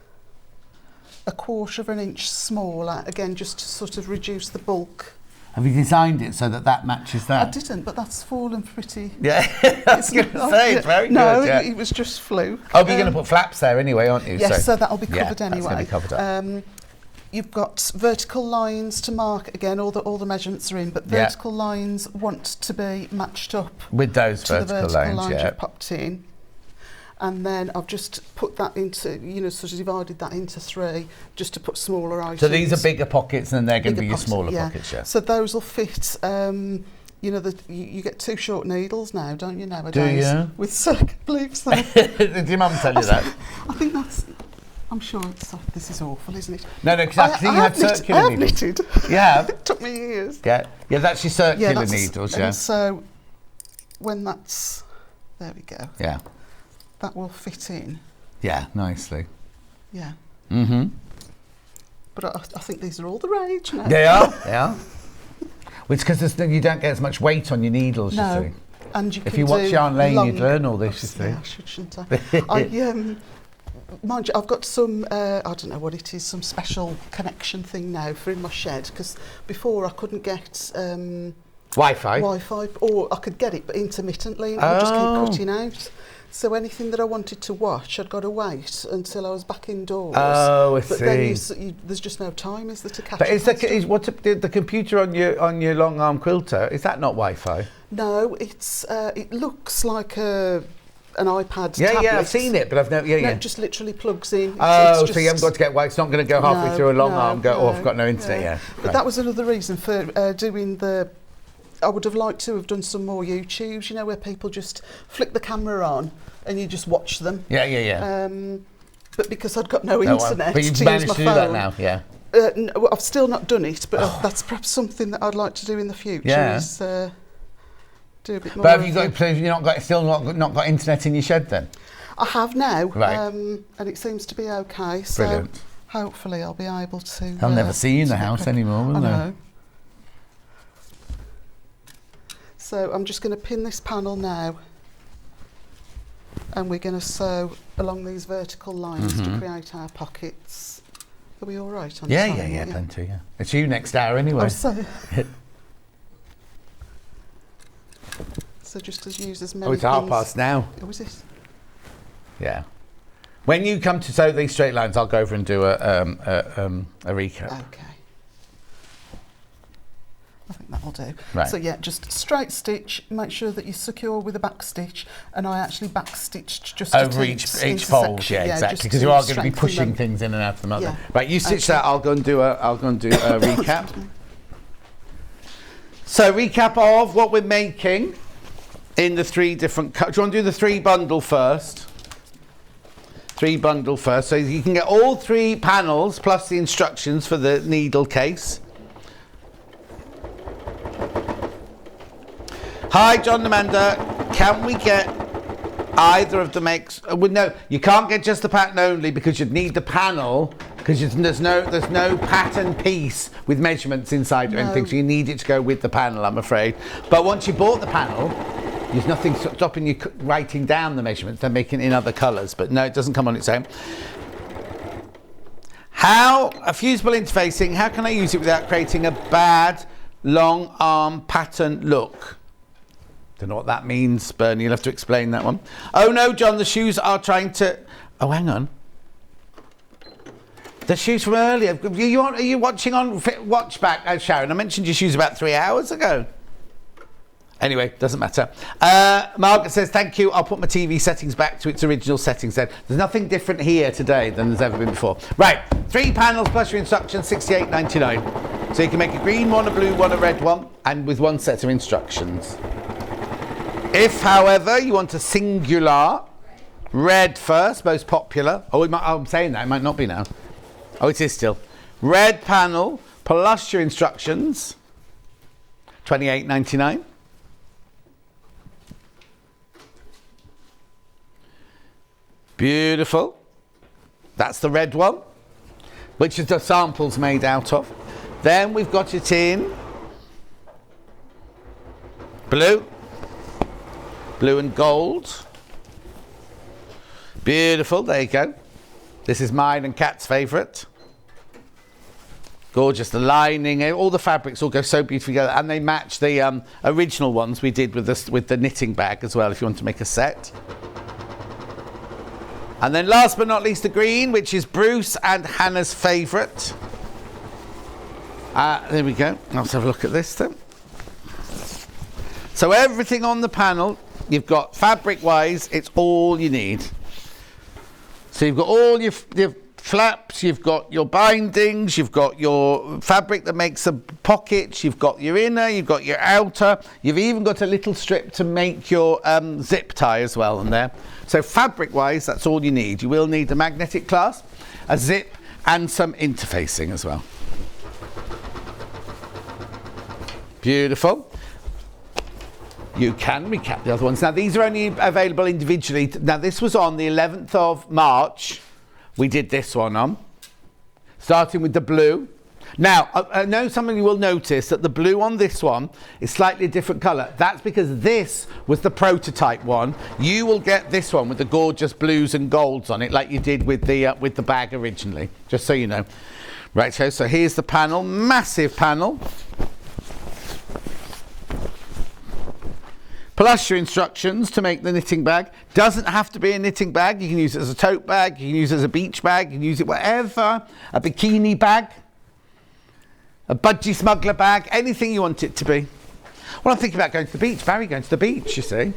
1/4 inch smaller, again just to sort of reduce the bulk. Have you designed it so that matches that? I didn't, but that's fallen pretty... Yeah, I was going to say, it's very good. No, it was just fluke. Oh, but you're going to put flaps there anyway, aren't you? Yes, so that'll be covered anyway. That's going to be covered up. You've got vertical lines to mark, again, all the measurements are in, but vertical lines want to be matched up with those to vertical the vertical lines you've popped in. And then I've just put that into, sort of divided that into 3, just to put smaller items. So these are bigger pockets, and they're going to be your smaller pockets, So those will fit. You get 2 short needles now, don't you, nowadays? Do you? With circuit bleeps there. Did your mum tell you that? I think that's... I'm sure this is awful, isn't it? No, because I think you have circular needles. I have knitted. Yeah. It took me years. Yeah, that's your circular needles, And so when that's... There we go. Yeah. That will fit in. Yeah, nicely. Yeah. Mm-hmm. But I think these are all the rage now. They are, yeah. Which because you don't get as much weight on your needles, you see. And you if you watch Yarn Lane, you'd learn all this, you see. Yeah, I should, shouldn't I? Mind you, I've got some, I don't know what it is, some special connection thing now for in my shed, because before I couldn't get Wi-Fi, or I could get it, but intermittently, and it would just keep cutting out. So anything that I wanted to watch, I'd got to wait until I was back indoors. Oh, I see. But then there's just no time, is there, to catch up? But what's the computer on your long arm quilter? Is that not Wi-Fi? No, it's it looks like an iPad tablet. Yeah, I've seen it, but I've never... No, it just literally plugs in. It's so you haven't got to get... It's not going to go halfway through a long arm and go, I've got no internet, But that was another reason for doing the... I would have liked to have done some more YouTubes, where people just flick the camera on and you just watch them. Yeah. But because I'd got no internet but you've to managed use to my do phone, that now, yeah. No, I've still not done it, but that's perhaps something that I'd like to do in the future, is do a bit more. But have you still not got internet in your shed then? I have now, right. And it seems to be okay. So brilliant. Hopefully I'll be able to... I'll never see you in the house anymore, will I? know. So I'm just going to pin this panel now, and we're going to sew along these vertical lines to create our pockets. Are we all right on Yeah, plenty, yeah. It's you next hour anyway. Oh, so just as use as many it's 1:30 now. Oh, is it? Yeah. When you come to sew these straight lines, I'll go over and do a recap. Okay. I think that'll do. Right. So yeah, just straight stitch, make sure that you secure with a back stitch, and I actually back stitched just over each fold, exactly, because you are going to be pushing things in and out of the mother. Yeah. Right, you stitch that, I'll go and do a recap. So recap of what we're making in the 3 different do you want to do the 3 bundle first? 3 bundle first, so you can get all 3 panels plus the instructions for the needle case. Hi, John and Amanda. Can we get Either of them makes. Well, no, you can't get just the pattern only because you'd need the panel because there's no pattern piece with measurements inside or anything, so you need it to go with the panel, I'm afraid. But once you bought the panel, there's nothing stopping you writing down the measurements. They're making it in other colours, but no, it doesn't come on its own. A fusible interfacing, how can I use it without creating a bad long arm pattern look? Don't know what that means, Bernie, you'll have to explain that one. Oh no, John, the shoes are trying to... Oh, hang on. The shoes from earlier. Are you watching on Watch Back, Sharon? I mentioned your shoes about 3 hours ago. Anyway, doesn't matter. Margaret says, thank you. I'll put my TV settings back to its original settings then. There's nothing different here today than there's ever been before. Right, 3 panels plus your instructions, $68.99. So you can make a green one, a blue one, a red one, and with 1 set of instructions. If, however, you want a singular, red first, most popular. I'm saying that, it might not be now. Oh, it is still. Red panel plus your instructions, $28.99. Beautiful. That's the red one, which is the samples made out of. Then we've got it in blue and gold. Beautiful, there you go. This is mine and Kat's favourite. Gorgeous, the lining, all the fabrics all go so beautifully together, and they match the original ones we did with the knitting bag as well, if you want to make a set. And then last but not least, the green, which is Bruce and Hannah's favourite. There we go. Let's have a look at this then. So everything on the panel, you've got fabric-wise, it's all you need. So you've got all your flaps, you've got your bindings, you've got your fabric that makes the pockets, you've got your inner, you've got your outer, you've even got a little strip to make your zip tie as well on there. So fabric-wise, that's all you need. You will need the magnetic clasp, a zip, and some interfacing as well. Beautiful. You can recap the other ones. Now, these are only available individually. Now, this was on the 11th of March. We did this one on, starting with the blue. Now, I know some of you will notice that the blue on this one is slightly a different colour. That's because this was the prototype one. You will get this one with the gorgeous blues and golds on it, like you did with the bag originally, just so you know. Right, so here's the panel, massive panel. Plus your instructions to make the knitting bag. Doesn't have to be a knitting bag. You can use it as a tote bag. You can use it as a beach bag. You can use it whatever. A bikini bag. A budgie smuggler bag. Anything you want it to be. Well, I'm thinking about going to the beach. Barry going to the beach, you see.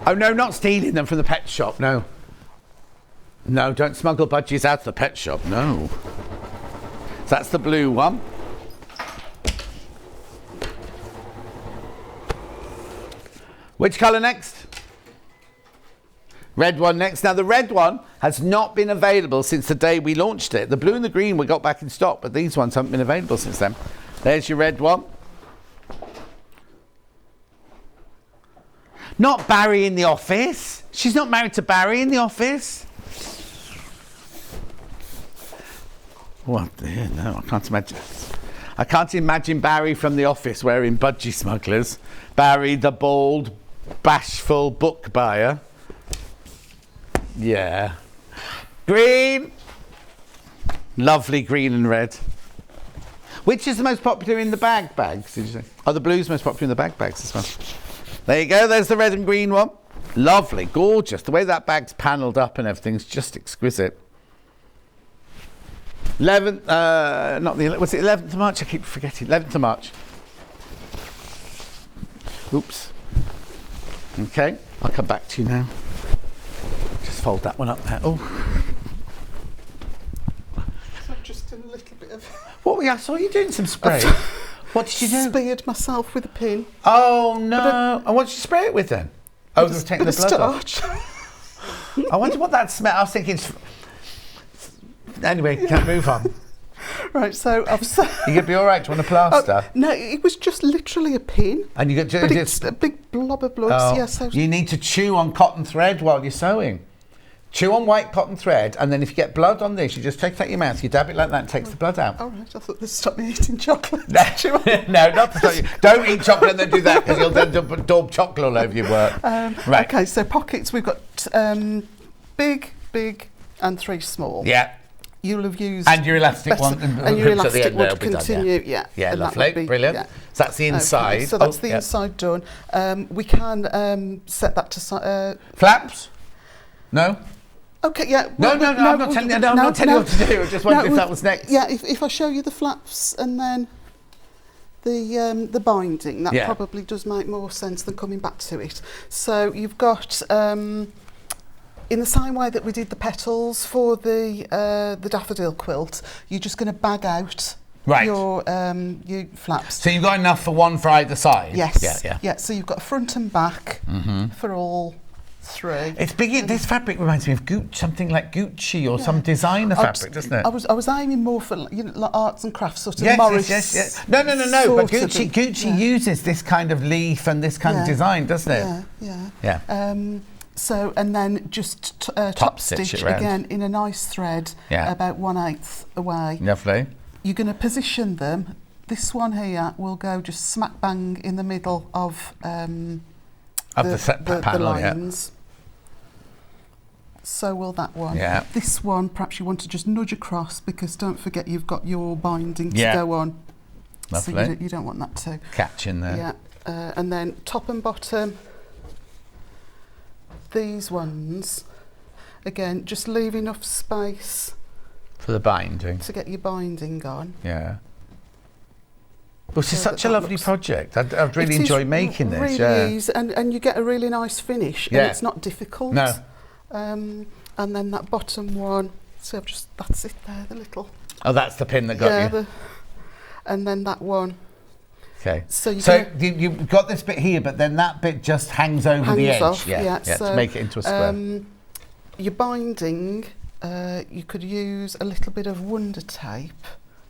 Oh, no, not stealing them from the pet shop. No. No, don't smuggle budgies out of the pet shop. No. So that's the blue one. Which colour next? Red one next. Now, the red one has not been available since the day we launched it. The blue and the green we got back in stock, but these ones haven't been available since then. There's your red one. Not Barry in the office. She's not married to Barry in the office. What the hell? No, I can't imagine. I can't imagine Barry from the office wearing budgie smugglers. Barry, the bald, bashful book buyer. Yeah. Green. Lovely green and red. Which is the most popular in the bags, did you say? Oh, the blue's most popular in the bags as well. There you go, there's the red and green one. Lovely, gorgeous. The way that bag's panelled up and everything's just exquisite. 11th, was it 11th of March? I keep forgetting. 11th of March. Oops. Okay, I'll come back to you now. Just fold that one up there. Oh. So just a little bit of... What? I saw you doing some spray. What did you do? Speared myself with a pin. Oh no! And what did you spray it with then? Oh, just taking the blood starch. I wonder what that smell. I was thinking. Anyway, can't move on. Right, so I've You're gonna be all right. Do you want a plaster? no, it was just literally a pin. And you get But it's a big blob of blood. Yeah, so you need to chew on cotton thread while you're sewing. Chew on white cotton thread, and then if you get blood on this, you just take out your mouth, you dab it like that, and it takes the blood out. all right, I thought this stopped me eating chocolate. No, not to stop you. Don't eat chocolate and then do that, because you'll then daub chocolate all over your work. Right. Okay, so pockets, we've got big, and 3 small. Yeah. You'll have used... And your elastic one. And your hooks at the elastic end, one they'll to be done, continue, yeah. Yeah, And that lovely, would be- brilliant. yeah. So that's the inside. Okay, so that's the yeah. inside done. We can set that to... Flaps? No? Okay, yeah. No, I'm not telling you. I'm not telling you what to do. I just wondered if that was next. Yeah, if I show you the flaps and then the binding, that probably does make more sense than coming back to it. So you've got in the same way that we did the petals for the Daffodil Quilt, you're just going to bag out your flaps. So you've got enough for one for either side. Yes. Yeah. So you've got front and back for all 3. It's big. This fabric reminds me of something like Gucci or some designer fabric, doesn't it? I was aiming more for like arts and crafts, sort of yes, Morris. Yes. No. But Gucci uses this kind of leaf and this kind of design, doesn't it? Yeah. So and then just top stitch it again in a nice thread, about 1/8 away. Lovely. You're going to position them. This one here will go just smack bang in the middle of the lines. So will that one. Yeah. This one, perhaps you want to just nudge across, because don't forget you've got your binding to go on. Lovely. So you don't want that to catch in there. Yeah. And then top and bottom, these ones, again, just leave enough space for the binding to get your binding on. Yeah. Well, it's such a lovely project. I've really enjoyed making this. Really is, and you get a really nice finish, and it's not difficult. No. And then that bottom one, so that's it there, the little... Oh, that's the pin that got you. And then that one. Okay. So you've got this bit here, but then that bit just hangs over the edge. Off, so to make it into a square. Your binding, you could use a little bit of wonder tape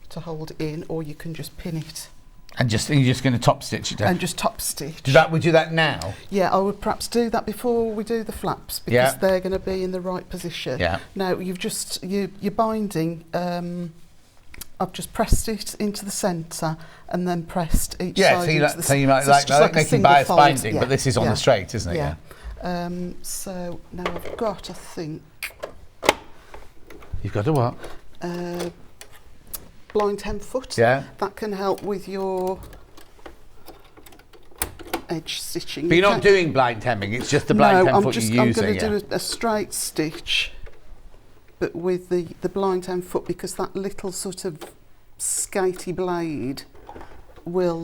to hold it in, or you can just pin it. And you're just going to top stitch it down? And just top stitch. We do that now? Yeah, I would perhaps do that before we do the flaps, because they're going to be in the right position. Yeah. Now, you've just, your binding, I've just pressed it into the centre and then pressed each side into the... So you might like making bias binding, but this is on the straight, isn't it? Yeah. So now I've got, I think... You've got a what? Blind hem foot. Yeah. That can help with your edge stitching. But you're not doing blind hemming, it's just the blind hem foot you're using. I'm going to do a straight stitch, but with the blind hem foot, because that little sort of skatey blade will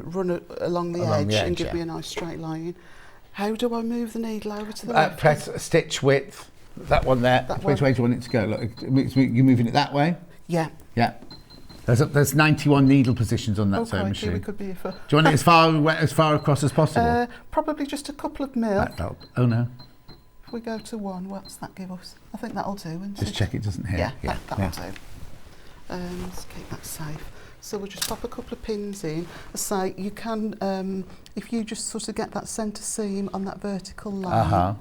run along the edge and give me a nice straight line. How do I move the needle over to the left? Press stitch width, that one there. Which way do you want it to go? Look, you're moving it that way? Yeah. Yeah. There's 91 needle positions on that sewing machine. We could be Do you want it as far across as possible? Probably just a couple of mil. Oh no. If we go to 1, what's that give us? I think that'll do, won't it? Just check it doesn't hit. Yeah, that'll do. Let's keep that safe. So we'll just pop a couple of pins in. I say you can, if you just sort of get that centre seam on that vertical line.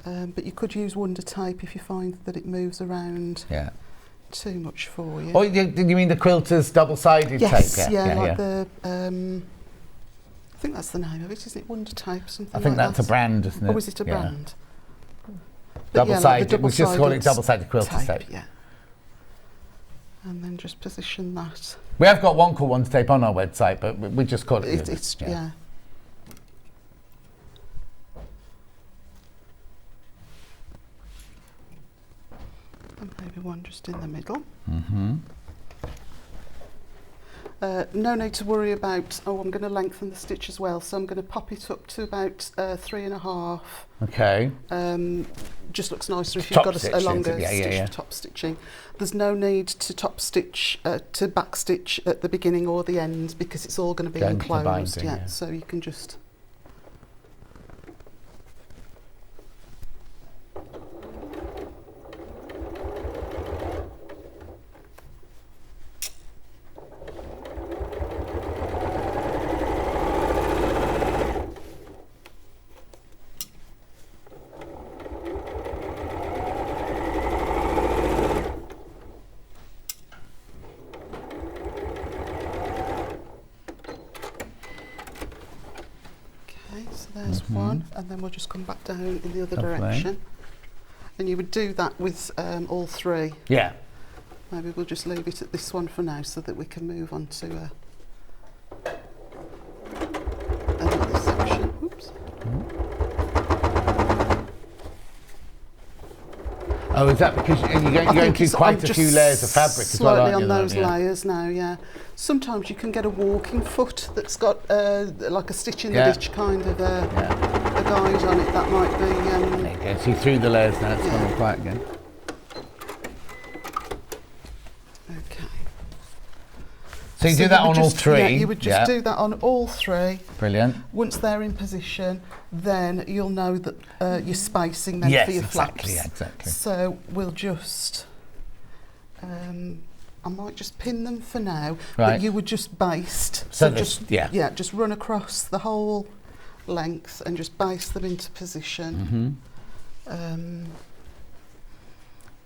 But you could use wonder tape if you find that it moves around. Yeah. Too much for you. Oh, you mean the quilter's double-sided tape? The I think that's the name of it, isn't it? Wonder tape, something. I think that's a brand, isn't it? Or is it a brand? Double-sided. We just call it double-sided quilter tape. Yeah. And then just position that. We have got one called Wonder Tape on our website, but we just call it. Yeah. And maybe one just in the middle. No need to worry about, I'm going to lengthen the stitch as well, so I'm going to pop it up to about 3.5. Okay. Just looks nicer if you've got a longer stitch for top stitching. There's no need to top stitch, to back stitch at the beginning or the end, because it's all going to be enclosed. So you can just... one, and then we'll just come back down in the other Lovely. direction. And you would do that with all three. Yeah. Maybe we'll just leave it at this one for now so that we can move on to another section. Oops. Oh, is that because you're going through quite a few layers of fabric as well, aren't you? Slightly on those layers now, yeah. Sometimes you can get a walking foot that's got like a stitch in the ditch kind of a guide on it. That might be... There you go. See through the layers now, it's gone all quiet again. Okay. So you do that on all three? Yeah, you would just do that on all three. Brilliant. Once they're in position, then you'll know that you're spacing them for your flaps. Yes, exactly. So we'll just... I might just pin them for now, but you would just baste. So just just run across the whole length and just baste them into position.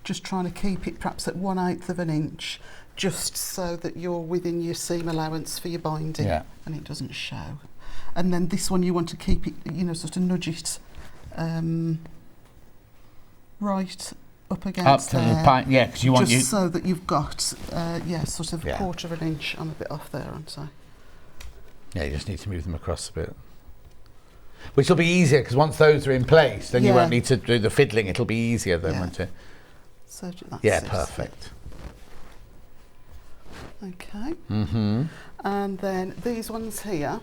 Just trying to keep it perhaps at 1/8 of an inch, just so that you're within your seam allowance for your binding and it doesn't show. And then this one you want to keep it, you know, sort of nudge it right up against up to the pint, yeah, because you want just so that you've got sort of 1/4 of an inch. I'm a bit off there, aren't I? Yeah, you just need to move them across a bit. Which will be easier because once those are in place, then you won't need to do the fiddling. It'll be easier then, won't it? So that's perfect. Okay. And then these ones here,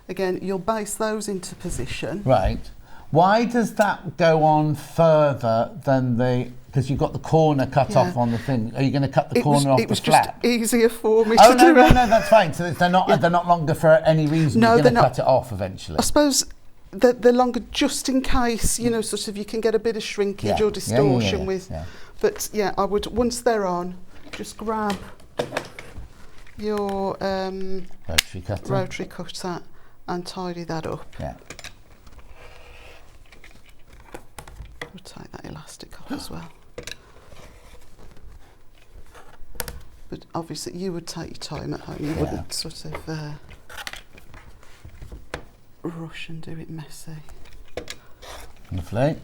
again, you'll base those into position. Right. Why does that go on further than because you've got the corner cut off on the thing? Are you going to cut the corner off the flap? It was just easier for me to do no, that's fine. So they're not longer for any reason. No, you're going to not. cut it off eventually. I suppose they're longer just in case, you know, sort of you can get a bit of shrinkage or distortion with. But yeah, I would, once they're on, just grab your rotary cutter and tidy that up. Yeah. We'll take that elastic off as well. But obviously you would take your time at home. You wouldn't sort of rush and do it messy. Lovely.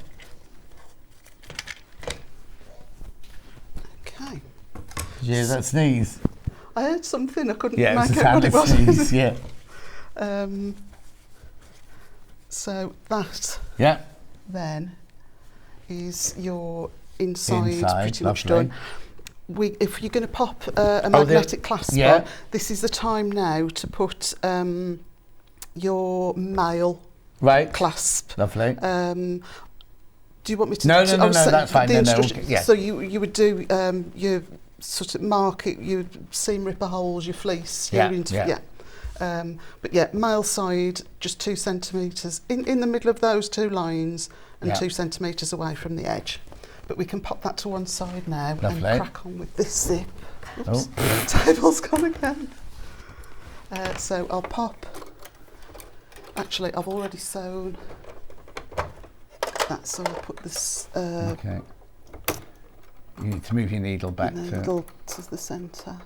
Okay. Did you hear that sneeze? I heard something, I couldn't make out what it was. Sneeze, yeah. So that then is your inside pretty much done. If you're going to pop a magnetic clasp on, this is the time now to put your male clasp. Lovely. Do you want me to? No, that's fine. So you would do your sort of mark it, your seam ripper holes, your fleece. But yeah, male side just 2 centimetres in the middle of those two lines and 2 centimetres away from the edge. But we can pop that to one side now and crack on with this zip. Oops, table's gone again. So I'll pop. Actually, I've already sewn that, so I'll put this. Okay. You need to move your needle back to the centre.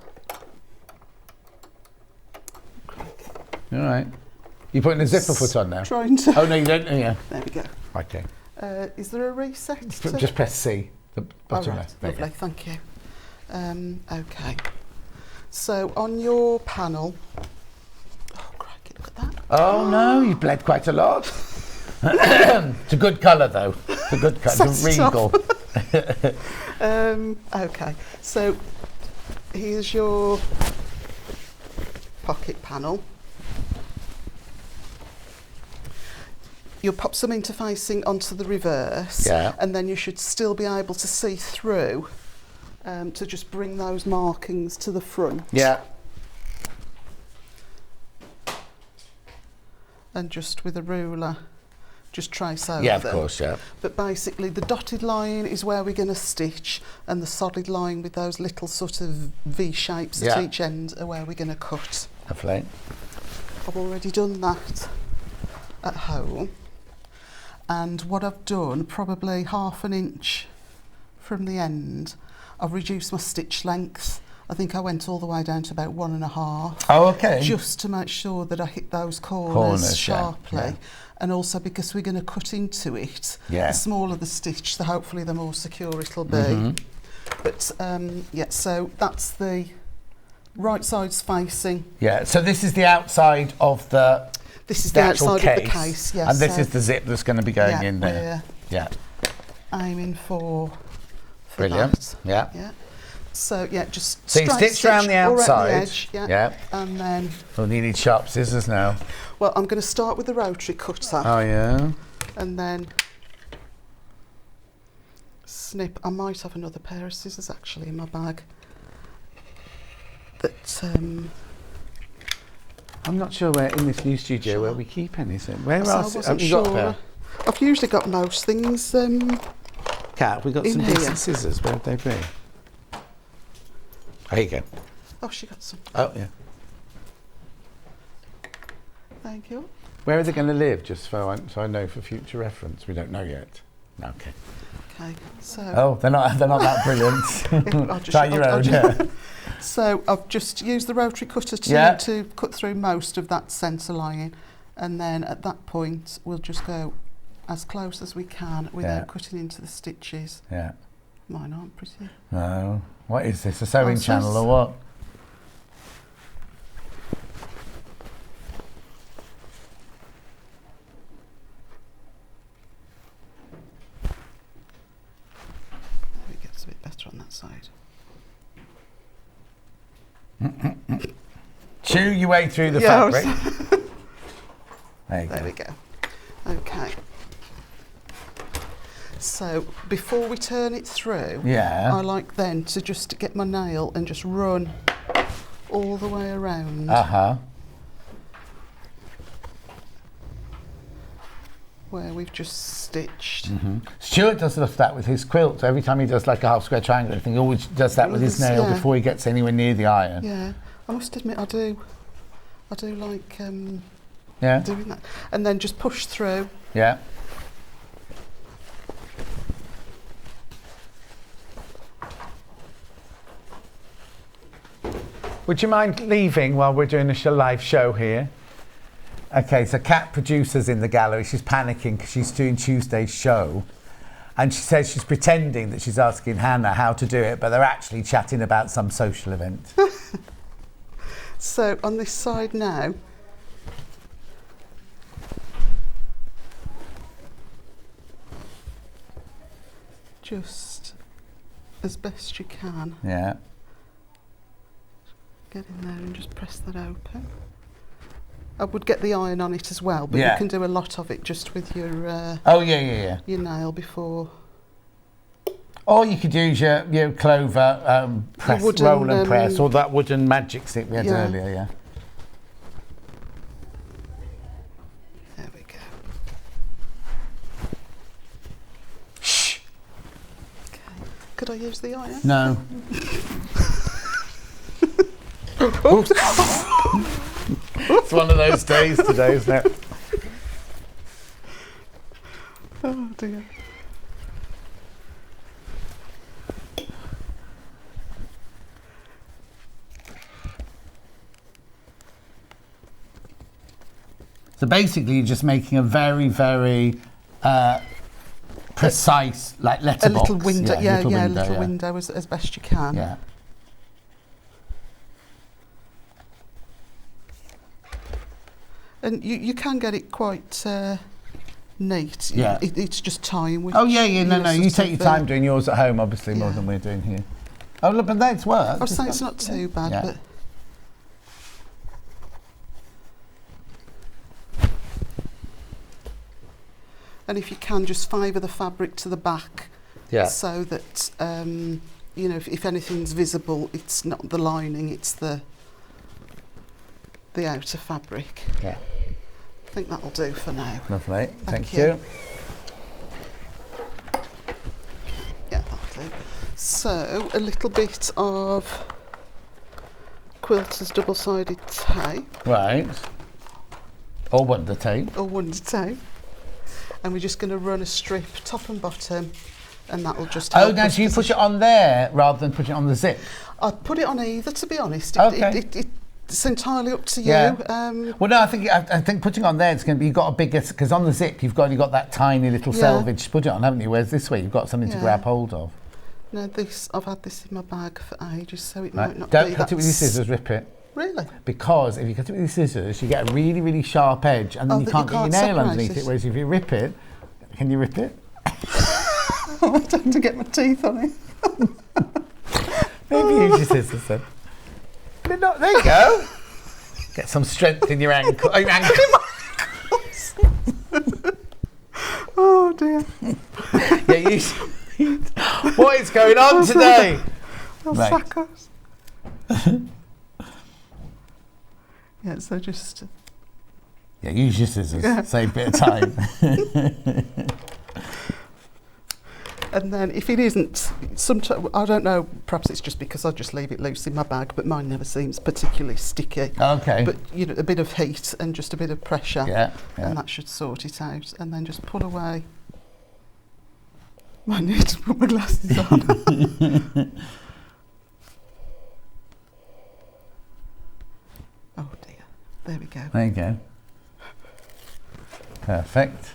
All right. You're putting a zipper foot on now? Trying to. Oh, no, you don't? Yeah. There we go. Okay. Is there a reset? Just press C, the bottom right. left. Lovely, thank you. Okay. So on your panel... Oh, crikey, look at that. Oh, no, you bled quite a lot. It's a good colour, though. It's a good colour. It's regal. Okay, so here's your pocket panel. You'll pop some interfacing onto the reverse, and then you should still be able to see through to just bring those markings to the front. Yeah. And just with a ruler, just trace over them. Yeah, of course, yeah. But basically the dotted line is where we're going to stitch, and the solid line with those little sort of V shapes at each end are where we're going to cut. Lovely. I've already done that at home. And what I've done, probably 1/2 inch from the end, I've reduced my stitch length I think I went all the way down to about 1.5. Oh, okay. Just to make sure that I hit those corners Corners, sharply. yeah. And also because we're going to cut into it, Yeah. the smaller the stitch, the hopefully the more secure it'll be. Mm-hmm. But yeah, so that's the right side's facing. Yeah, so this is the outside of the This is the actual outside of the case, yes. and this is the zip that's going to be going in there. Yeah, Aiming for brilliant. that. Yeah. Yeah. So yeah, just So you straight stitch around the outside. edge, yeah. And then, Well, you need sharp scissors now. well, I'm going to start with the rotary cutter. Oh, yeah. And then snip. I might have another pair of scissors actually in my bag. That I'm not sure where in this new studio where we keep anything. Where so I else? wasn't You got a sure. pair? I've usually got most things. Kat, we got in some here. decent scissors. Where would they be? There you go. Oh, she got some. Oh, yeah. Thank you. Where are they going to live? Just so I know for future reference. We don't know yet. Okay. Okay. So. Oh, they're not that brilliant. I'll just- Try your I'll own. just- Yeah. So I've just used the rotary cutter to cut through most of that centre line, and then at that point we'll just go as close as we can without cutting into the stitches. Yeah. Mine aren't pretty. No. What is this? A sewing Oh, so channel or what? It gets a bit better on that side. Chew your way through the Yeah, fabric. There you There go. we go. Okay. So before we turn it through, Yeah. I like then to just get my nail and just run all the way around where we've just stitched. Stuart does that with his quilt. Every time he does like a half square triangle, I think he always does that with his nail Yeah. before he gets anywhere near the iron. Yeah, I must admit I do like Yeah. doing that. And then just push through. Yeah. Would you mind leaving while we're doing a live show here? Okay, so Kat producer's in the gallery. She's panicking because she's doing Tuesday's show. And she says she's pretending that she's asking Hannah how to do it, but they're actually chatting about some social event. So on this side now, just as best you can, Yeah. get in there and just press that open. I would get the iron on it as well, but Yeah. you can do a lot of it just with your Oh, yeah. your nail before. Or you could use your clover press, wooden, roll and press, or that wooden magic stick we had yeah. earlier, yeah. There we go. Shh. Okay. Could I use the iron? No. It's one of those days today, isn't it? Oh dear. So basically, you're just making a very, very precise, like letterbox. A little window, a little yeah. window as best you can. Yeah. And you can get it quite neat. Yeah. It's just time. Which, Oh yeah. No. You sort take your of, time doing yours at home, obviously, more yeah. than we're doing here. Oh look, but that's worked. I was saying it's not too bad, Yeah. but. And if you can, just favour the fabric to the back, so that if anything's visible, it's not the lining, it's the outer fabric. Yeah. I think that'll do for now. Lovely. Thank you. you. Yeah, that'll do. So a little bit of quilter's double-sided tape. Right. Or wonder tape. Or wonder tape. And we're just going to run a strip top and bottom and that'll just help. Oh, now do you put it on there rather than put it on the zip? I'd put it on either, to be honest. Okay. It's entirely up to you. Yeah. Well, no, I think putting on there, it's going to be, you've got a bigger, because on the zip you've only got that tiny little selvage to put it on, haven't you? Whereas this way you've got something to grab hold of. No, I've had this in my bag for ages, so it might not Don't be. cut it with your scissors, rip it. Really? Because if you cut it with your scissors, you get a really, really sharp edge, and then you can't get your nail underneath it. Whereas if you rip it, can you rip it? I'd have to get my teeth on it. Maybe use your scissors then. But not, there you go. Get some strength in your ankle. Oh dear. Yeah, what is going on today? Suckers. Yeah, so just... Yeah, use your scissors. Save a bit of time. And then if it isn't, sometimes, I don't know, perhaps it's just because I just leave it loose in my bag, but mine never seems particularly sticky. Okay. But, you know, a bit of heat and just a bit of pressure, and that should sort it out. And then just pull away. I need to put my glasses on. Oh dear. There we go. There you go. Perfect.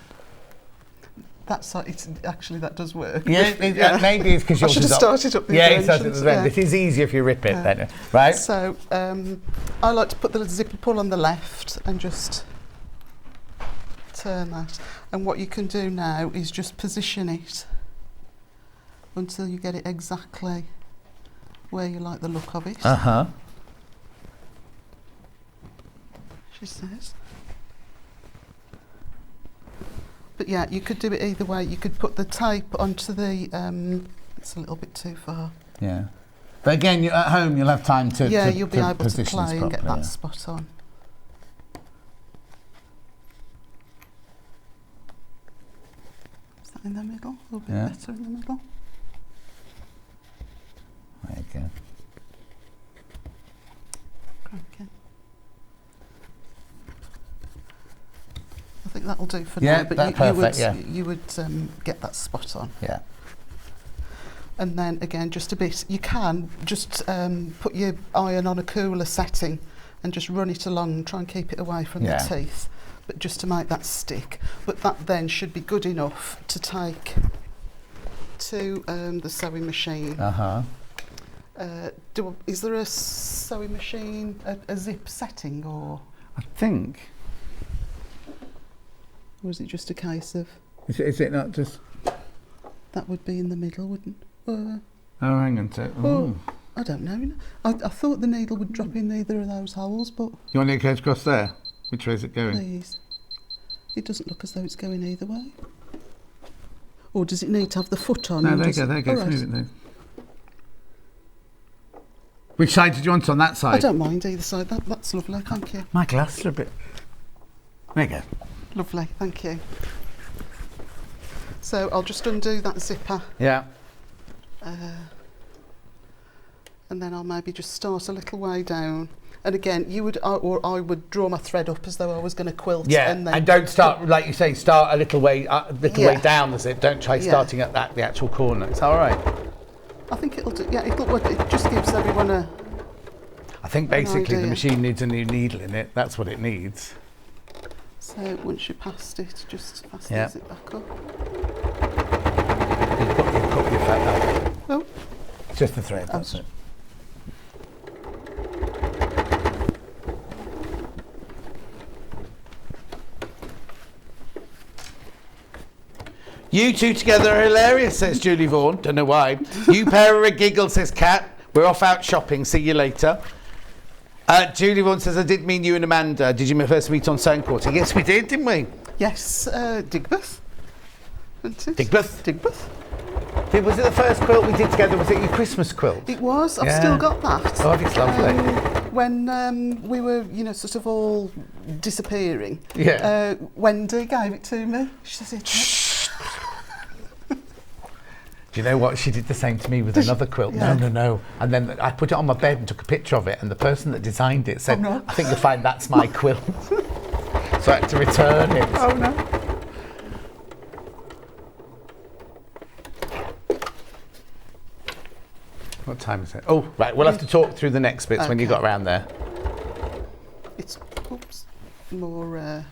That's it's actually that does work. Yeah, maybe it's because I should have started up the It is easier if you rip it then, right? So I like to put the zipper pull on the left and just turn that. And what you can do now is just position it until you get it exactly where you like the look of it. She says. But yeah, you could do it either way. You could put the tape onto the... it's a little bit too far. Yeah. But again, at home you'll have time to you'll be able to play and get that spot on. Is that in the middle? A little bit better in the middle. There you go. Okay. I think that'll do for now. But you would get that spot on. Yeah. And then again, just a bit. You can just put your iron on a cooler setting and just run it along and try and keep it away from the teeth. But just to make that stick. But that then should be good enough to take to the sewing machine. Is there a sewing machine, a zip setting, or? I think. Or is it just a case of... Is it not just... That would be in the middle, wouldn't it? Oh, hang on to it. Oh, I don't know. I thought the needle would drop in either of those holes, but... You want it to go across there? Which way is it going? Please. It doesn't look as though it's going either way. Or does it need to have the foot on? No, there you go. Right. Move it there. Which side did you want on that side? I don't mind either side. That's lovely, thank you. My glasses are a bit... There you go. Lovely, thank you. So I'll just undo that zipper. Yeah. And then I'll maybe just start a little way down. And again, you would, or I would draw my thread up as though I was going to quilt. Yeah, and don't start, like you say, start a little way way down the zip. Don't try starting at the actual corner. It's all right. I think it'll do. Yeah, it just gives everyone a... I think basically the machine needs a new needle in it. That's what it needs. So once you're past it, just fasten it back up. You've got your thread back. Oh. Just the thread, that's it. You two together are hilarious, says Julie Vaughan. Don't know why. You pair are a giggle, says Kat. We're off out shopping. See you later. Julie Vaughan says, I did mean you and Amanda. Did you first meet on Sewing Quarter? Yes, we did, didn't we? Yes, Digbeth. Digbeth? Was it the first quilt we did together? Was it your Christmas quilt? It was. I've still got that. Oh, it's lovely. When we were, sort of all disappearing, Wendy gave it to me. She said, shh. Do you know what? She did the same to me with another quilt. Yeah. No. And then I put it on my bed and took a picture of it, and the person that designed it said, I think you'll find that's my quilt. So I had to return it. Oh, no. What time is it? Oh, right. We'll have to talk through the next bits when you got around there. It's more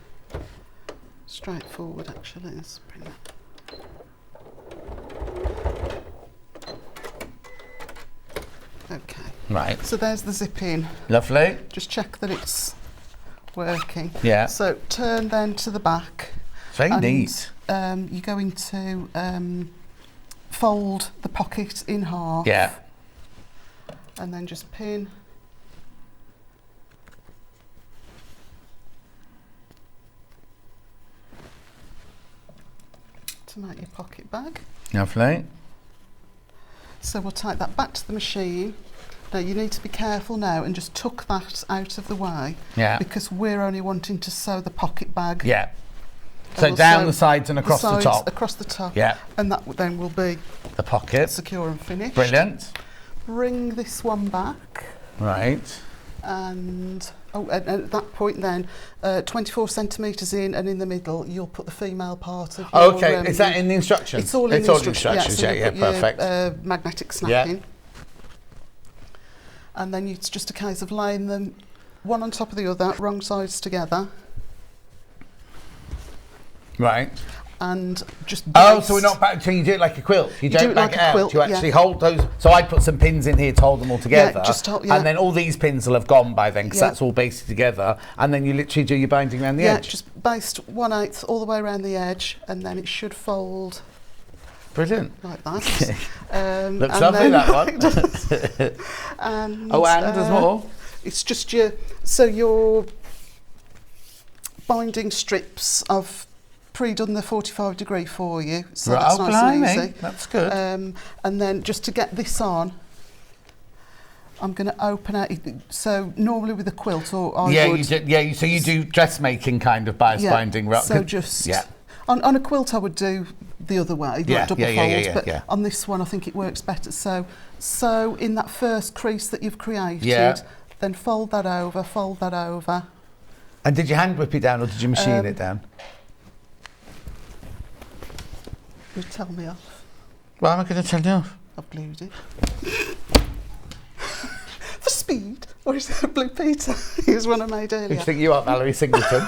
straightforward actually. Let's bring that. Okay. Right. So there's the zip in. Lovely. Just check that it's working. Yeah. So turn then to the back. Very neat. You're going to fold the pocket in half. Yeah. And then just pin. To make your pocket bag. Lovely. So we'll take that back to the machine. Now you need to be careful now and just tuck that out of the way. Yeah. Because we're only wanting to sew the pocket bag. Yeah. And So we'll down sew the sides and across the sides, top. Across the top. Yeah. And that then will be The pocket. secure and finished. Brilliant. Bring this one back. Right. And at that point then, 24 centimetres in and in the middle, you'll put the female part of your... Okay, is that in the instructions? It's all in the instructions. Yeah, So yeah, you put your, perfect. magnetic snap Yeah. in. And then it's just a case of laying them one on top of the other, wrong sides together, Right. and just Oh, baste. so we're not back. So you do it like a quilt. You do don't it back like it a out. quilt, You actually yeah. hold those. So I put some pins in here to hold them all together. just hold- yeah. And then all these pins will have gone by then because Yeah. that's all basted together. And then you literally do your binding around the Yeah, edge. just baste 1/8 all the way around the edge, and then it should fold Brilliant. like that. Looks and lovely, then- that one. and, There's more. It's just your binding strips. I've pre-done the 45 degree for you, so Right, that's oh, nice and blimey, easy. that's good. And then just to get this on, I'm going to open out. So normally with a quilt, or I Yeah, would, you do, yeah. So you do dressmaking kind of bias binding, right? So just yeah. on a quilt, I would do the other way, Yeah, like double yeah, fold. yeah, yeah, but yeah. on this one, I think it works better. So in that first crease that you've created, Yeah. then fold that over. And did you hand whip it down or did you machine it down? You tell me off. Well, am I going to tell you off? I've glued it. For speed, or is that Blue Peter? He was one I made Who do earlier. you think you are, Valerie Singleton?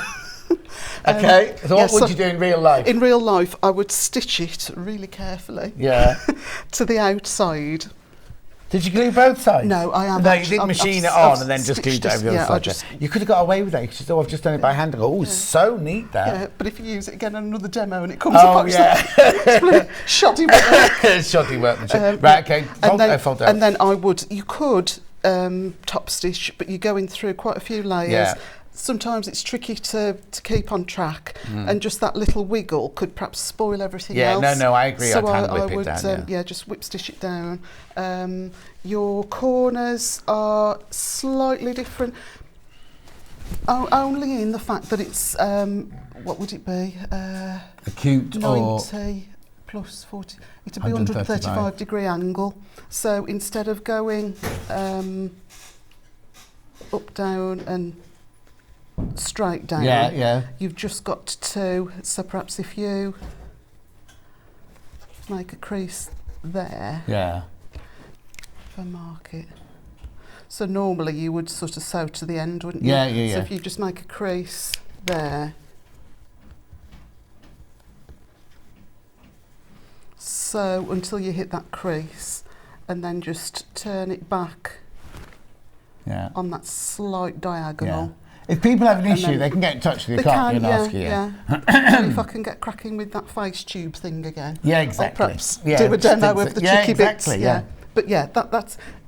Okay, so what would you do in real life? In real life, I would stitch it really carefully Yeah. to the outside. Did you glue both sides? No, I am No, you actually- didn't I've- machine I've- it on I've and then just stitched glued it over the it, other yeah, I side. just- You could have got away with that. You could have I've just done it by hand. I go, oh, so neat that. Yeah, but if you use it again on another demo and it comes Oh, apart, yeah. shoddy work. Shoddy workmanship. Right, okay. Fold out. And then you could top stitch, but you're going through quite a few layers. Yeah. Sometimes it's tricky to keep on track, and just that little wiggle could perhaps spoil everything Yeah, else. no, I agree. So I'd hand whip I it would, down, yeah. just whip stitch it down. Your corners are slightly different, only in the fact that it's what would it be? Acute 90 plus 40. It'd be 135 degree angle. So instead of going up, down, and straight down, Yeah. you've just got to. So perhaps if you make a crease there Yeah. for market. So normally you would sort of sew to the end, wouldn't Yeah, you? yeah, So yeah. if you just make a crease there. So until you hit that crease, and then just turn it back Yeah. on that slight diagonal. If people have an And issue, then they can get in touch with you, They can't you, can, and ask you? yeah. And if I can get cracking with that face tube thing again. Yeah, I'll exactly. perhaps Yeah, do a just demo things of the that- yeah, tricky exactly, bits. yeah. But yeah,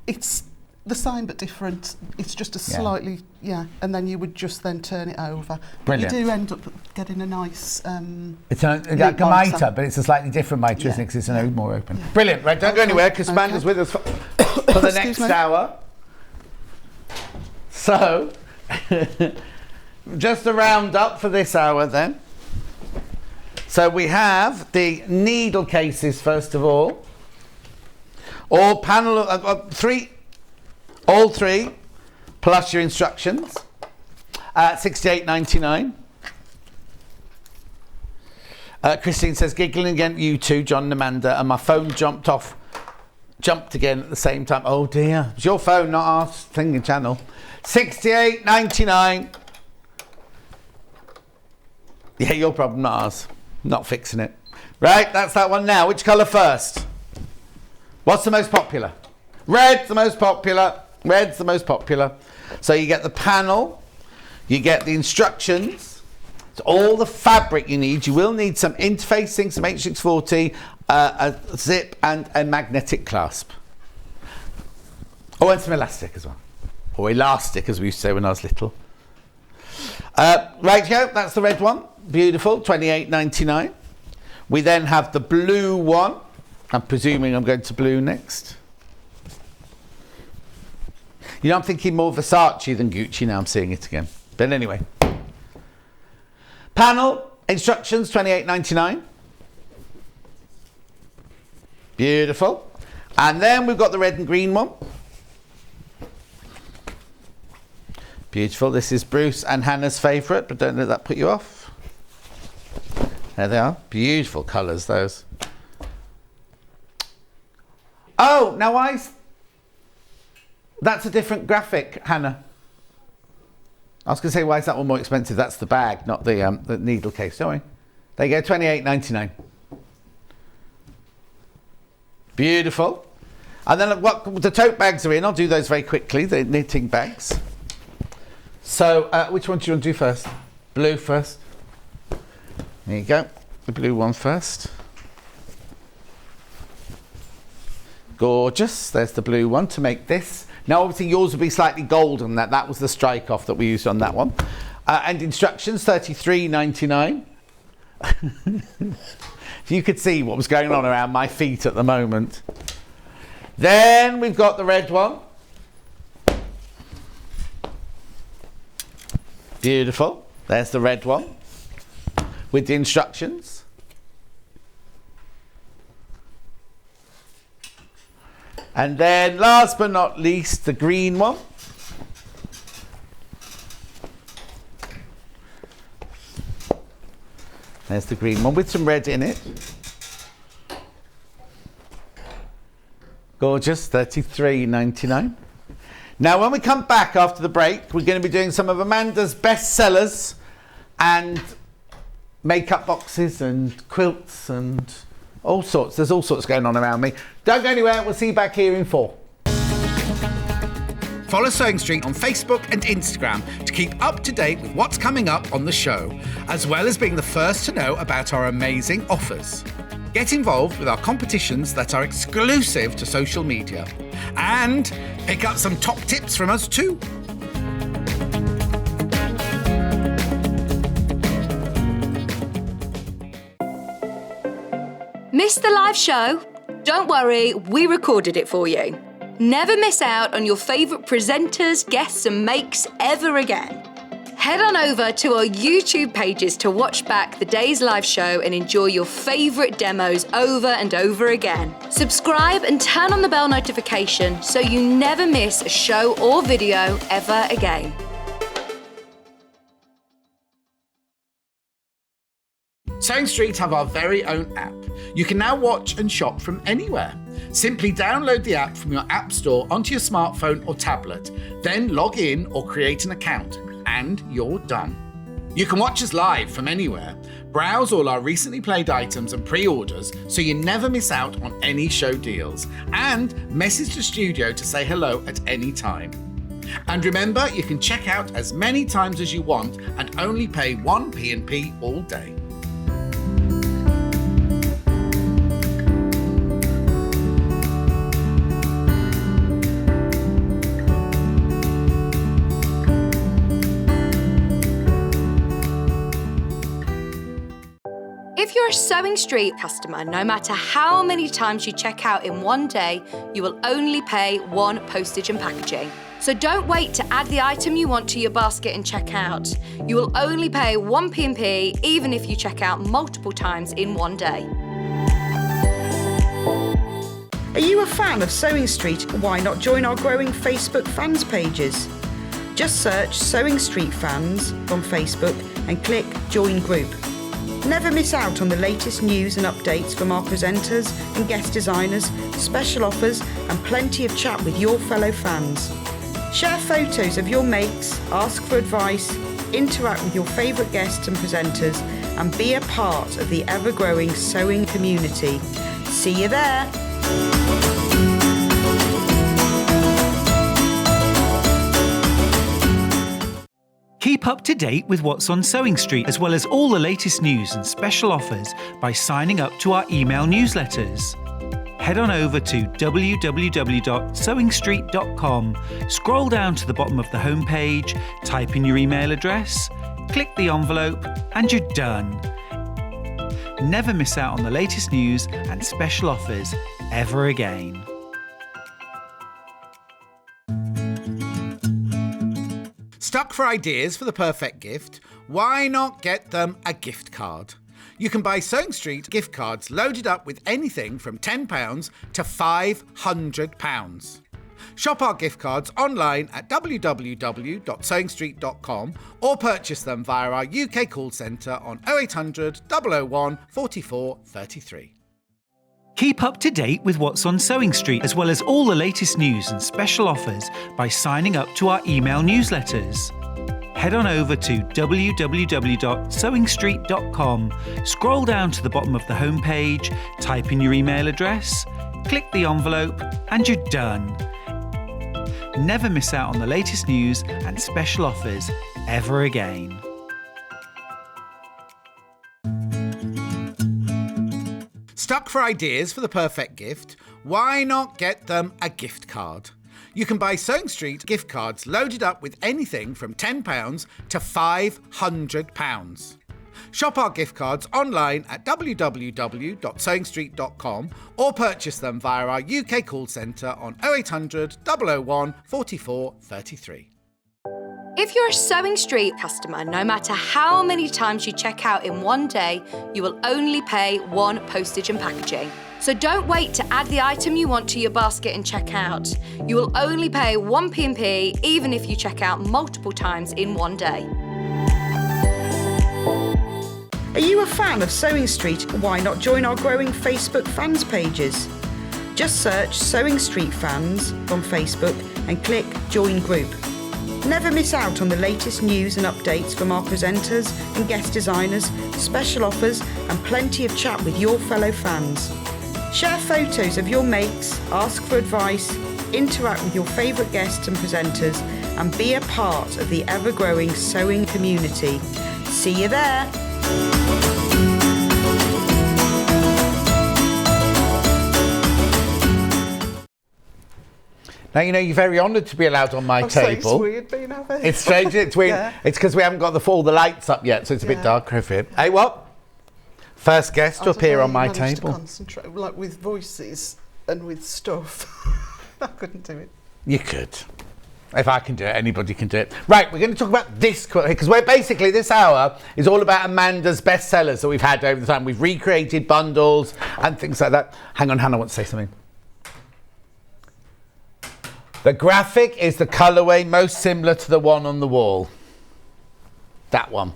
it's the same but different. It's just a Yeah. slightly, and then you would just then turn it over. Brilliant. But you do end up getting a nice... It's like a Neat mitre, mitre. but it's a slightly different mitre, Yeah. isn't it? 'Cause it's a little more open. Brilliant. Right, don't go Okay, anywhere because okay. Amanda's with us for the Excuse next me. hour. So, just a round up for this hour then. So we have the needle cases first of all. All panel of all three, plus your instructions. $68.99. Christine says, giggling again, you two, John and Amanda, and my phone jumped off jumped again at the same time. Oh dear, it's your phone, not our thinking channel. 68.99. Yeah, your problem, not ours. Not fixing it. Right, that's that one now. Which colour first? What's the most popular? Red's the most popular. Red's the most popular. So you get the panel, you get the instructions, it's all the fabric you need. You will need some interfacing, some H640, a zip and a magnetic clasp. Oh, and some elastic as well. Or elastic, as we used to say when I was little. Right, here, that's the red one. Beautiful, 28.99. We then have the blue one. I'm presuming I'm going to blue next. You know, I'm thinking more Versace than Gucci now. I'm seeing it again. But anyway. Panel, instructions, 28.99. Beautiful. And then we've got the red and green one. Beautiful. This is Bruce and Hannah's favourite, but don't let that put you off. There they are. Beautiful colours, those. Oh, now that's a different graphic, Hannah. I was going to say, why is that one more expensive? That's the bag, not the needle case. Don't worry. There you go, 28.99. Beautiful. And then what the tote bags are in, I'll do those very quickly, the knitting bags. So, which one do you want to do first? Blue first. There you go, the blue one first. Gorgeous, there's the blue one to make this. Now obviously yours will be slightly gold on that. That was the strike off that we used on that one. And instructions, 33.99. If you could see what was going on around my feet at the moment. Then we've got the red one. Beautiful, there's the red one with the instructions. And then last but not least, the green one. There's the green one with some red in it. Gorgeous, 33.99. Now when we come back after the break, we're going to be doing some of Amanda's best sellers and makeup boxes and quilts and all sorts. There's all sorts going on around me. Don't go anywhere. We'll see you back here in 4. Follow Sewing Street on Facebook and Instagram to keep up to date with what's coming up on the show, as well as being the first to know about our amazing offers. Get involved with our competitions that are exclusive to social media. And pick up some top tips from us too. Missed the live show? Don't worry, we recorded it for you. Never miss out on your favourite presenters, guests and makes ever again. Head on over to our YouTube pages to watch back the day's live show and enjoy your favourite demos over and over again. Subscribe and turn on the bell notification so you never miss a show or video ever again. Sewing Street have our very own app. You can now watch and shop from anywhere. Simply download the app from your app store onto your smartphone or tablet, then log in or create an account, and you're done. You can watch us live from anywhere, browse all our recently played items and pre-orders so you never miss out on any show deals, and message the studio to say hello at any time. And remember, you can check out as many times as you want and only pay 1 P&P all day. If you're a Sewing Street customer, no matter how many times you check out in one day, you will only pay 1 postage and packaging. So don't wait to add the item you want to your basket and check out. You will only pay 1 P&P even if you check out multiple times in one day. Are you a fan of Sewing Street? Why not join our growing Facebook fans pages? Just search Sewing Street Fans on Facebook and click Join Group. Never miss out on the latest news and updates from our presenters and guest designers, special offers and plenty of chat with your fellow fans. Share photos of your makes, ask for advice, interact with your favourite guests and presenters and be a part of the ever-growing sewing community. See you there! Keep up to date with what's on Sewing Street, as well as all the latest news and special offers by signing up to our email newsletters. Head on over to www.sewingstreet.com, scroll down to the bottom of the homepage, type in your email address, click the envelope, and you're done. Never miss out on the latest news and special offers ever again. Stuck for ideas for the perfect gift? Why not get them a gift card? You can buy Sewing Street gift cards loaded up with anything from £10 to £500. Shop our gift cards online at www.sewingstreet.com or purchase them via our UK call centre on 0800 001 44 33. Keep up to date with what's on Sewing Street, as well as all the latest news and special offers by signing up to our email newsletters. Head on over to www.sewingstreet.com, scroll down to the bottom of the homepage, type in your email address, click the envelope, and you're done. Never miss out on the latest news and special offers ever again. Stuck for ideas for the perfect gift? Why not get them a gift card? You can buy Sewing Street gift cards loaded up with anything from £10 to £500. Shop our gift cards online at www.sewingstreet.com or purchase them via our UK call centre on 0800 001 44 33. If you're a Sewing Street customer, no matter how many times you check out in one day, you will only pay one postage and packaging. So don't wait to add the item you want to your basket and check out. You will only pay one P&P even if you check out multiple times in one day. Are you a fan of Sewing Street? Why not join our growing Facebook fans pages? Just search Sewing Street Fans on Facebook and click Join Group. Never miss out on the latest news and updates from our presenters and guest designers, special offers and plenty of chat with your fellow fans. Share photos of your makes, ask for advice, interact with your favourite guests and presenters and be a part of the ever-growing sewing community. See you there! Now, you know, you're very honoured to be allowed on my table. It's weird being out there. It's strange, it's weird. Yeah. It's because we haven't got all the lights up yet, so it's a bit darker over here. Hey, what? First guest to appear on my table. To concentrate, like with voices and with stuff. I couldn't do it. You could. If I can do it, anybody can do it. Right, we're going to talk about this quilt here, because we're basically, this hour is all about Amanda's bestsellers that we've had over the time. We've recreated bundles and things like that. Hang on, Hannah wants to say something. The graphic is the colourway most similar to the one on the wall. That one.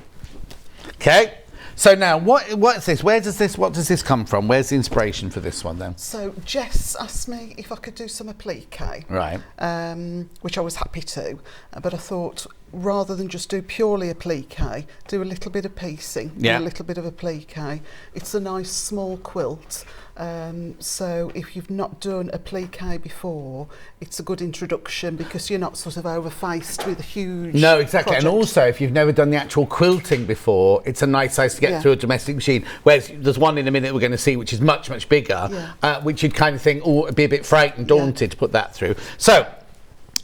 Okay. So now, what's this? What does this come from? Where's the inspiration for this one then? So Jess asked me if I could do some applique, right? Which I was happy to, but I thought rather than just do purely applique, do a little bit of piecing, do a little bit of applique. It's a nice small quilt. So if you've not done applique before, it's a good introduction because you're not sort of overfaced with a huge project. And also if you've never done the actual quilting before, it's a nice size to get through a domestic machine, whereas there's one in a minute we're going to see which is much bigger, which you'd kind of think, oh, it'd be a bit frightened, daunted to put that through. So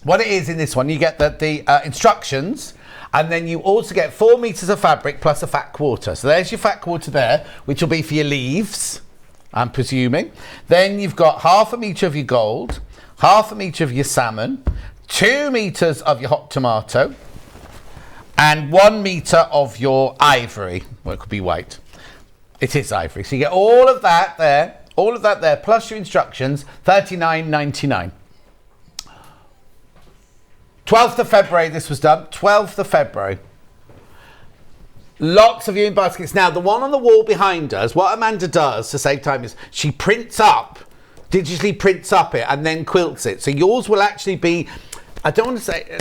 what it is in this one, you get the instructions, and then you also get 4 meters of fabric plus a fat quarter. So there's your fat quarter there, which will be for your leaves, I'm presuming. Then you've got 1/2 metre of your gold, 1/2 metre of your salmon, 2 meters of your hot tomato, and 1 metre of your ivory. Well, it could be white. It is ivory. So you get all of that there, plus your instructions, $39.99. 12th of February this was done, 12th of February. Lots of viewing baskets. Now, the one on the wall behind us, what Amanda does to save time is she digitally prints up it and then quilts it. So yours will actually be, I don't want to say...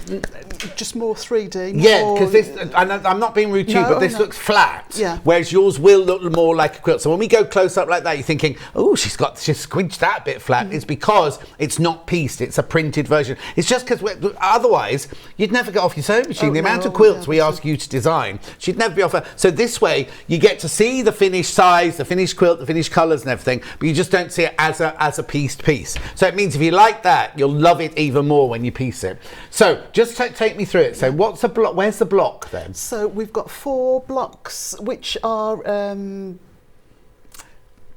Just more 3D. Yeah, because this, and I'm not being rude to you, but this looks flat. Yeah. Whereas yours will look more like a quilt. So when we go close up like that, you're thinking, oh, she's squinched that a bit flat. It's because it's not pieced. It's a printed version. It's just because otherwise you'd never get off your sewing machine. The amount of quilts we ask you to design, she'd never be off. So this way, you get to see the finished size, the finished quilt, the finished colours and everything, but you just don't see it as a pieced piece. So it means if you like that, you'll love it even more when you piece it. So just take me through it. So what's the block? Where's the block then? So we've got 4 blocks, which are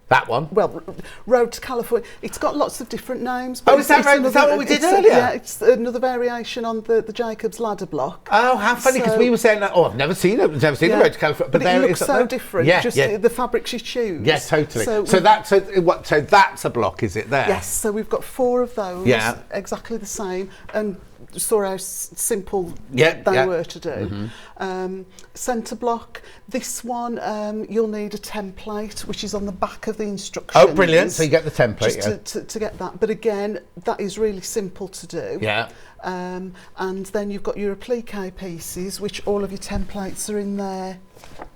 that one. Well, Road to California. It's got lots of different names. Oh, is that what we did earlier? Yeah, it's another variation on the Jacob's Ladder block. Oh, how funny! Because we were saying that. Oh, I've never seen it. Never seen the Road to California. But it looks so different. Yeah, just the fabrics you choose. Yes, totally. So that's a block, is it there? Yes. So we've got 4 of those. Yeah. Exactly the same, and saw how simple they were to do. Centre block, this one you'll need a template which is on the back of the instructions. Oh, brilliant. So you get the template. Just to get that. But again, that is really simple to do. Yeah. And then you've got your applique pieces, which all of your templates are in there.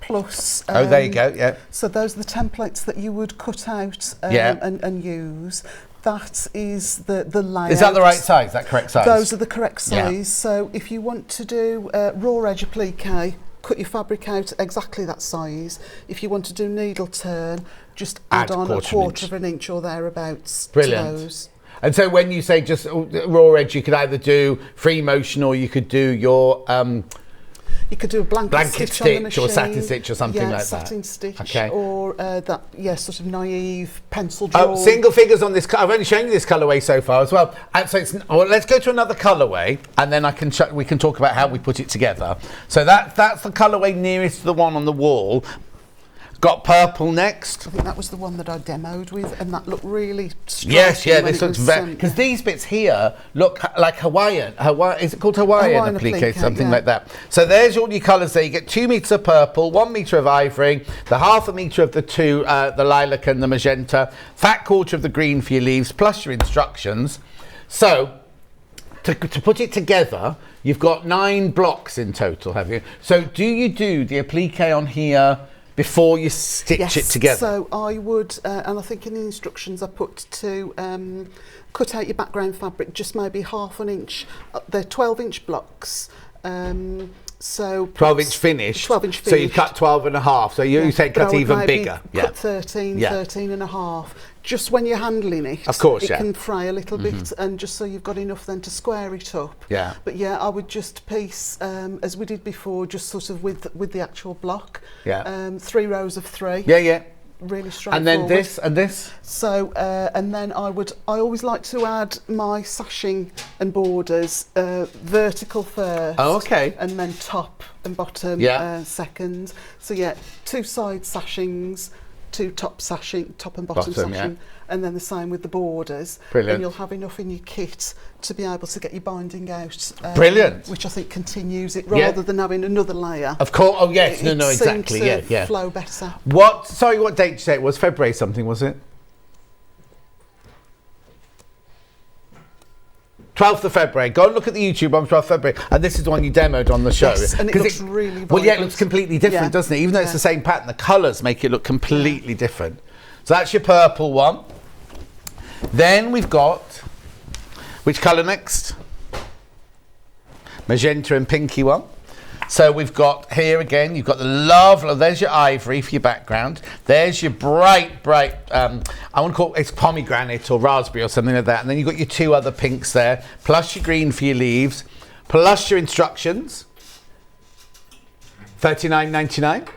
Plus, oh, there you go. Yeah. So those are the templates that you would cut out and use. That is the layout. Is that the right size? That correct size? Those are the correct size. So if you want to do raw edge applique, cut your fabric out exactly that size. If you want to do needle turn, just add on a quarter of an inch or thereabouts. Brilliant. To those. And so when you say just raw edge, you could either do free motion or you could do your... you could do a blanket stitch on the machine. Or satin stitch or something like that. Satin stitch. Okay. Or sort of naive pencil draw. Oh, single figures on this. I've only shown you this colourway so far as well. And so let's go to another colourway, and then we can talk about how we put it together. So that's the colourway nearest to the one on the wall. Got purple next. I think that was the one that I demoed with, and that looked really striking. Yes, this looks very... Because these bits here look like Hawaiian. Is it called Hawaiian applique? Something like that. So there's all your colours there. You get 2 metres of purple, 1 metre of ivory, the 1/2 metre of the the lilac and the magenta, fat quarter of the green for your leaves, plus your instructions. So to put it together, you've got 9 blocks in total, have you? So do you do the applique on here before you stitch it together? So I would, and I think in the instructions I put to cut out your background fabric just maybe 1/2 inch. They're 12-inch blocks. So 12-inch finish. 12-inch finish. So you cut 12.5. So you say cut even bigger. Cut 13, 13.5. Just when you're handling it, of course, it can fray a little bit, and just so you've got enough then to square it up. Yeah. But I would just piece as we did before, just sort of with the actual block. Yeah. 3 rows of 3. Yeah. Really straightforward. And then this and this. So and then I always like to add my sashing and borders vertical first. Oh, okay. And then top and bottom second. So 2 side sashings, 2 top and bottom sashing, and then the same with the borders. Brilliant. And you'll have enough in your kit to be able to get your binding out. Brilliant. Which I think continues it rather than having another layer. Of course. Oh yes. It Exactly. seems to flow better. What date did you say it was? February something, was it? 12th of February. Go and look at the YouTube on 12th of February. And this is the one you demoed on the show. Yes, and it looks really vibrant. Well, it looks completely different, doesn't it? Even though it's the same pattern, the colours make it look completely different. So that's your purple one. Then we've got... Which colour next? Magenta and pinky one. So we've got here again, you've got the there's your ivory for your background. There's your bright, I want to call it's pomegranate or raspberry or something like that. And then you've got your 2 other pinks there, plus your green for your leaves, plus your instructions. $39.99.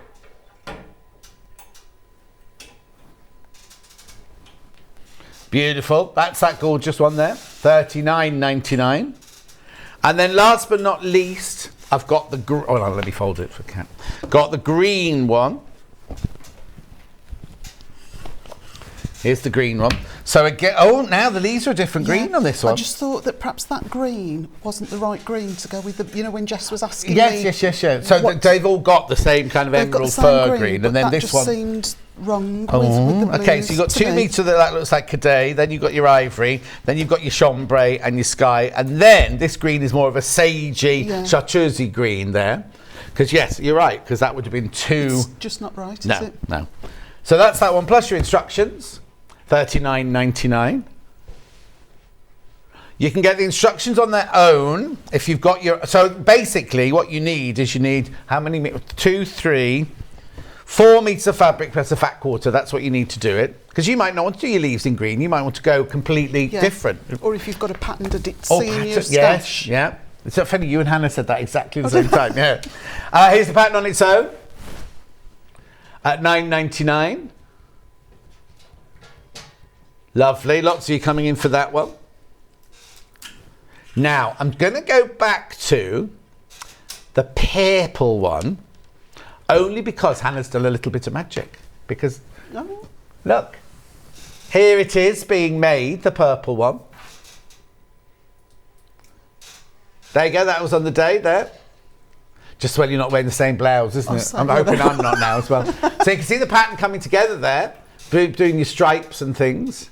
Beautiful. That's that gorgeous one there. $39.99. And then last but not least, I've got the let me fold it for a cat. Got the green one. Here's the green one. So again, oh, now the leaves are a different green on this one. I just thought that perhaps that green wasn't the right green to go with the, when Jess was asking me. Yes. So they've all got the same kind of emerald fir green, and then this one seemed wrong with the blues. Okay, so you've got 2 metres that looks like Cadet, then you've got your ivory, then you've got your chambray and your sky, and then this green is more of a sagey, chartreusey green there. Because yes, you're right, because that would have been too... It's just not right, is it? No. So that's that one, plus your instructions, $39.99. You can get the instructions on their own if you've got your... So basically what you need is how many? 2, 3, 4 metres of fabric plus a fat quarter. That's what you need to do it. Because you might not want to do your leaves in green. You might want to go completely different. Or if you've got a patterned senior stash. Yes, yeah. It's so funny, you and Hannah said that exactly the same time. Yeah. Here's the pattern on its own at $9.99. Lovely. Lots of you coming in for that one. Now, I'm going to go back to the purple one, only because Hannah's done a little bit of magic. Because, look, here it is being made, the purple one. There you go, that was on the day there. Just when you're not wearing the same blouse, isn't it? I'm hoping I'm not now as well. So you can see the pattern coming together there, doing your stripes and things.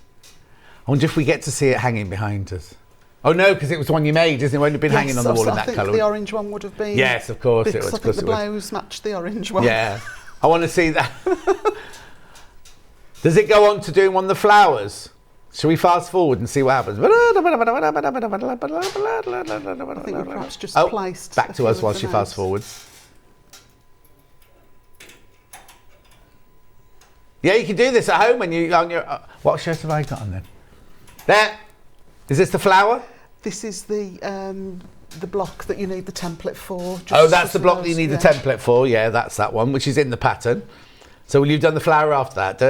I wonder if we get to see it hanging behind us. Oh no, because it was the one you made, isn't it? It wouldn't have been hanging on the wall in that colour. I think the orange one would have been. Yes, of course it was. I think the blouse matched the orange one. Yeah, I want to see that. Does it go on to doing one of the flowers? Shall we fast forward and see what happens? I think we perhaps just placed. Back to us while she fast forwards. Yeah, you can do this at home when you on your. What shirt have I got on then? There. Is this the flower? This is the block that you need the template for. That's the block that you need the template for. Yeah, that's that one, which is in the pattern. So will you have done the flower after that?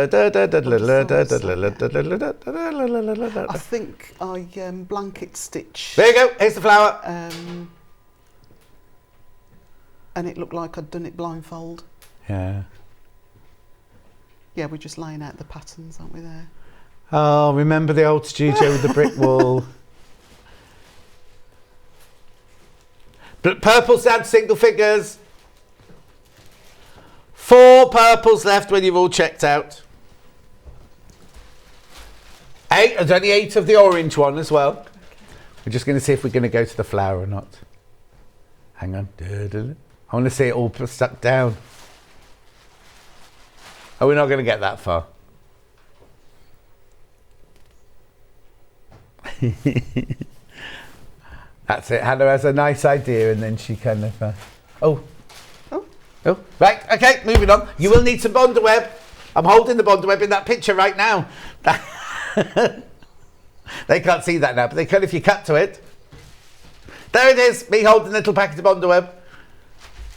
I think I blanket stitch. There you go. Here's the flower. And it looked like I'd done it blindfold. Yeah. Yeah, we're just laying out the patterns, aren't we there? Oh, remember the old studio with the brick wall? But purple's down to single figures. 4 purples left when you've all checked out. 8, there's only 8 of the orange one as well. We're just going to see if we're going to go to the flower or not. Hang on. I want to see it all stuck down. Oh, we're not going to get that far. That's it. Hannah has a nice idea and then she kind of... Oh, right. Okay, moving on. You will need some bonder web. I'm holding the bonder web in that picture right now. They can't see that now, but they can if you cut to it. There it is, me holding a little packet of bonder web.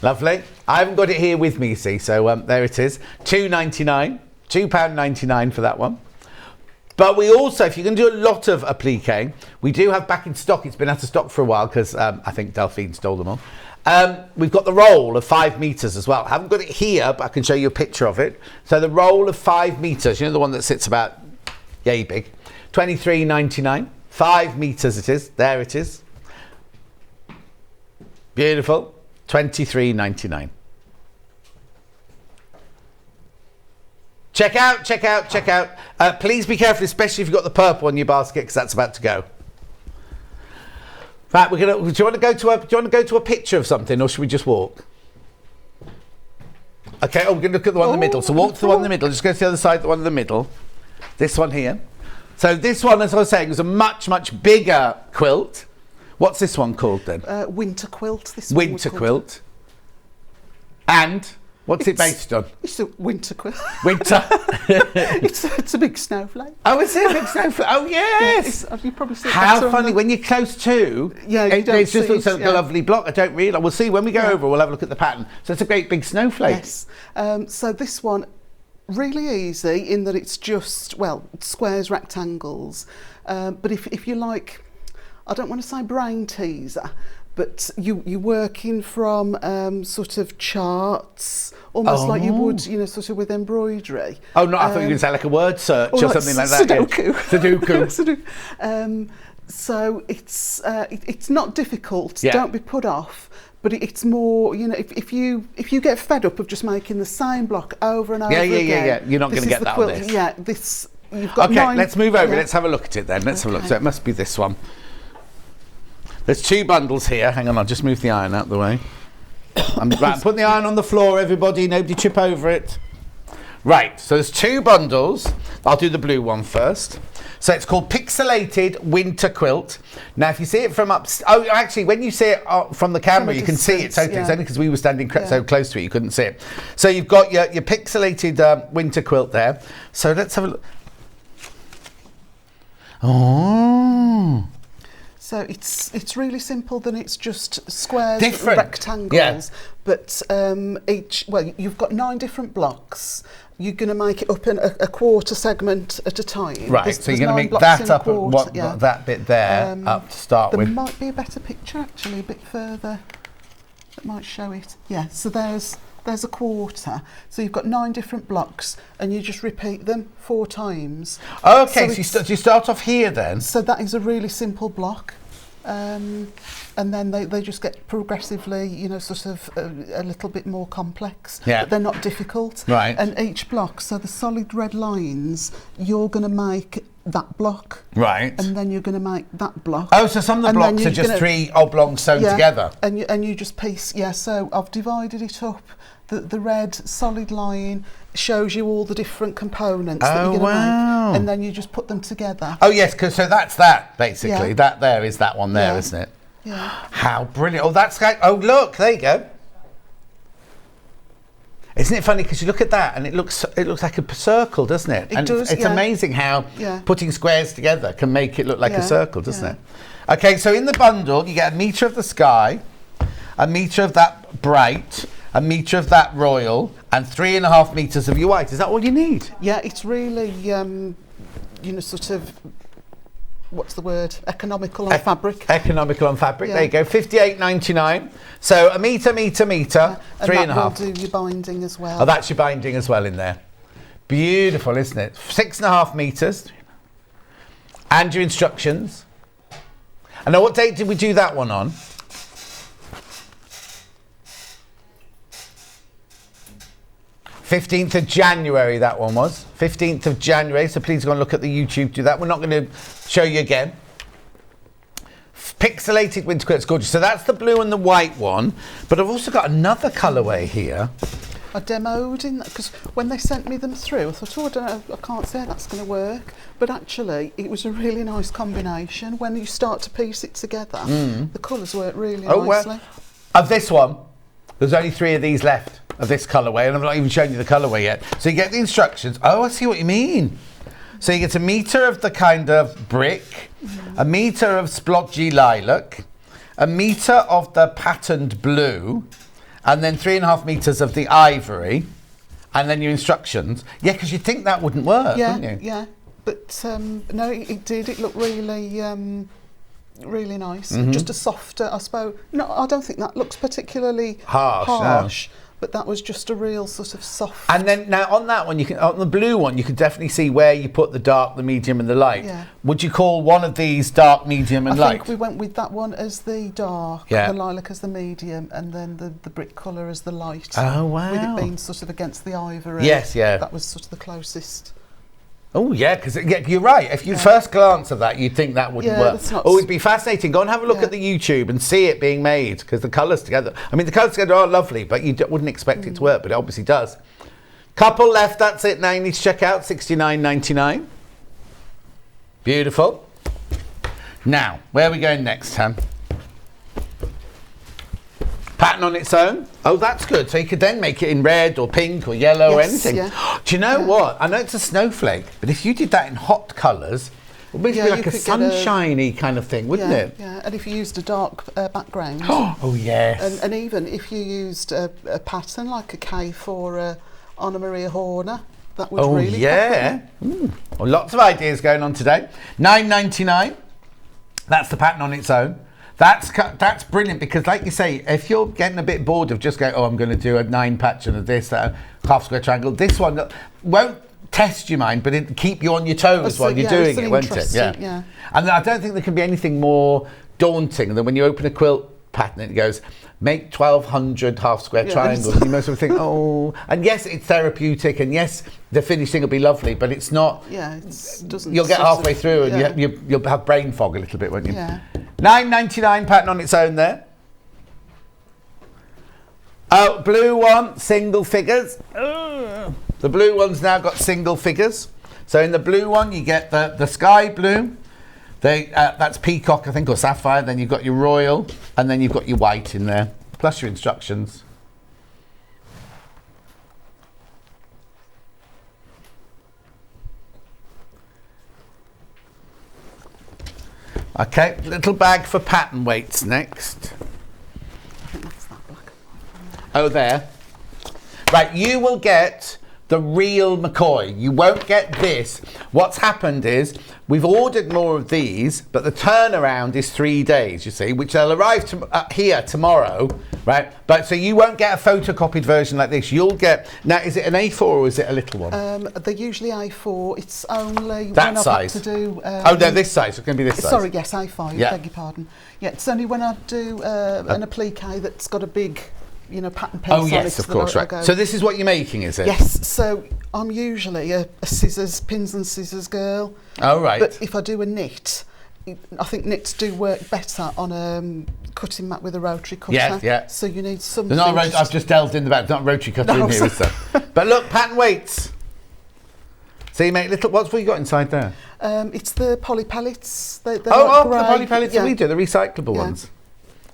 Lovely. I haven't got it here with me, you see, so there it is. £2.99, £2.99 for that one. But we also, if you're going to do a lot of applique, we do have back in stock. It's been out of stock for a while because I think Delphine stole them all. We've got the roll of 5 metres as well. I haven't got it here, but I can show you a picture of it. So the roll of 5 metres, you know, the one that sits about yay big, $23.99. 5 metres it is. There it is. Beautiful. $23.99. Check out, check out, check out. Please be careful, especially if you've got the purple in your basket, because that's about to go. Right, do you want to go to a picture of something, or should we just walk? Okay, we're going to look at the one in the middle. So walk to the one in the middle. Just go to the other side, the one in the middle. This one here. So this one, as I was saying, is a much, much bigger quilt. What's this one called then? Winter quilt. Winter quilt. And what's it based on? It's a winter quilt. Winter. it's a big snowflake. Oh, is it a big snowflake? Oh, yes. Yeah, you probably see it. How funny when you're close to. Yeah, it just looks like a lovely block. I don't realise. We'll see when we go over. We'll have a look at the pattern. So it's a great big snowflake. Yes. So this one, really easy in that it's just squares, rectangles. But if you like, I don't want to say brain teaser, but you're working from sort of charts, almost like you would, sort of with embroidery. Oh, no, I thought you were going to say like a word search or something like that. Sudoku. Sudoku. So it's not difficult. Yeah. Don't be put off. But it's more, if you get fed up of just making the same block over and over again. You're not going to get that on this. Yeah, this. You've got okay, 9. let's move over. Let's have a look at it then. Let's have a look. So it must be this one. There's 2 bundles here. Hang on, I'll just move the iron out of the way. I'm putting the iron on the floor, everybody. Nobody trip over it. Right, so there's 2 bundles. I'll do the blue one first. So it's called Pixelated Winter Quilt. Now, if you see it from up... Oh, actually, when you see it from the camera, you can see it totally. It's only because we were standing so close to it, you couldn't see it. So you've got your Pixelated Winter Quilt there. So let's have a look. Oh... So it's really simple. Then it's just squares, different rectangles. Yeah. But you've got 9 different blocks. You're going to make it up in a quarter segment at a time. Right. So you're going to make that up at that bit there up to start with. There might be a better picture actually, a bit further that might show it. Yeah. So there's a quarter. So you've got 9 different blocks, and you just repeat them 4 times. Okay, so you start off here then? So that is a really simple block. And then they just get progressively, sort of a little bit more complex. Yeah. But they're not difficult. Right. And each block, so the solid red lines, you're going to make that block. Right. And then you're going to make that block. Oh, so some of the blocks are just 3 oblongs sewn together. And you just piece, so I've divided it up. The red solid line shows you all the different components that you're going to make, and then you just put them together. Oh yes, so that's that basically. That there is that one there, isn't it? Yeah. How brilliant! Oh, that's great. Oh, look, there you go. Isn't it funny because you look at that and it looks like a circle, doesn't it? It does. It's amazing how putting squares together can make it look like a circle, doesn't it? Okay, so in the bundle you get 1 metre of the sky, 1 metre of that bright, 1 metre of that royal, and 3.5 metres of your white. Is that all you need? Yeah, it's really, sort of, what's the word? Economical on fabric. Economical on fabric. There you go. 58.99. So a metre, 3.5. And that will do your binding as well. Oh, that's your binding as well in there. Beautiful, isn't it? 6.5 metres. And your instructions. And now, what date did we do that one on? 15th of January, that one was. 15th of January, so please go and look at the YouTube, do that. We're not going to show you again. Pixelated Winter Quilt, it's gorgeous. So that's the blue and the white one, but I've also got another colourway here. I demoed in that, because when they sent me them through, I thought, I don't know, I can't say that's going to work. But actually, it was a really nice combination. When you start to piece it together, the colours work really nicely. Well, of this one, there's only 3 of these left. Of this colourway, and I've not even shown you the colourway yet. So you get the instructions. Oh, I see what you mean. So you get 1 metre of the kind of brick, 1 metre of splodgy lilac, 1 metre of the patterned blue, and then 3.5 metres of the ivory, and then your instructions. Yeah, because you'd think that wouldn't work, wouldn't you? Yeah, but no, it did. It looked really, really nice. Just a softer, I suppose. No, I don't think that looks particularly harsh. No. But that was just a real sort of soft. And then now on that one, on the blue one, you can definitely see where you put the dark, the medium, and the light. Yeah. Would you call one of these dark, medium, and light? I think we went with that one as the dark, the lilac as the medium, and then the brick colour as the light. Oh wow! With it being sort of against the ivory. Yes, yeah. That was sort of the closest. Oh yeah, because you're right. If you first glance at that, you'd think that wouldn't work. Oh, it'd be fascinating. Go and have a look at the YouTube and see it being made, because the colours together. I mean, the colours together are lovely, but you wouldn't expect it to work, but it obviously does. Couple left. That's it. Now you need to check out. $69.99. Beautiful. Now, where are we going next, Tam? Pattern on its own. Oh, that's good. So you could then make it in red or pink or yellow or anything. Yeah. Do you know what? I know it's a snowflake, but if you did that in hot colours, it would be like a sunshiny kind of thing, wouldn't it? Yeah, and if you used a dark background. Oh, yes. And even if you used a pattern like a Cape or a Anna Maria Horner, that would really Well, lots of ideas going on today. $9.99. That's the pattern on its own. That's brilliant, because like you say, if you're getting a bit bored of just going, oh, I'm going to do a 9 patch and a this, half square triangle, this one won't test your mind, but it'll keep you on your toes while you're doing it, won't it? Yeah. And I don't think there can be anything more daunting than when you open a quilt pattern and it goes, make 1,200 half square triangles. And you most of think, oh, and yes, it's therapeutic, and yes, the finishing will be lovely, but it's not. Yeah, it doesn't. You'll get halfway through and you'll have brain fog a little bit, won't you? Yeah. $9.99 pattern on its own there. Oh, blue one, single figures. The blue one's now got single figures. So in the blue one, you get the sky blue. That's peacock, I think, or sapphire. Then you've got your royal, and then you've got your white in there, plus your instructions. Okay, little bag for pattern weights next. I think that's that black. Oh, there. Right, you will get the real McCoy. You won't get this. What's happened is we've ordered more of these, but the turnaround is 3 days, you see, which they'll arrive here tomorrow, right? But so you won't get a photocopied version like this. You'll get, now is it an A4 or is it a little one? They're usually A4. It's only that when size. I've had to do. Oh no, this size. It's going to be this size. Sorry, yes, A5. Yeah. Beg your pardon. Yeah, it's only when I do an applique that's got a big, pattern piece. Oh yes, of course, right. So this is what you're making, is it? Yes. So I'm usually a pins and scissors girl. Oh right. But if I do a knit, I think knits do work better on a cutting mat with a rotary cutter. Yeah, yeah. So you need something. I've just delved in the back. There's not a rotary cutter in here, is there? But look, pattern weights. So you make little. What's what you got inside there? It's the poly pellets. They're the grey. poly pellets that we do, the recyclable Yeah. ones.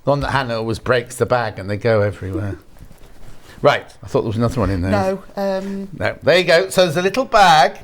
The one that Hannah always breaks the bag and they go everywhere. Right, I thought there was another one in there. No. No, there you go. So there's a little bag.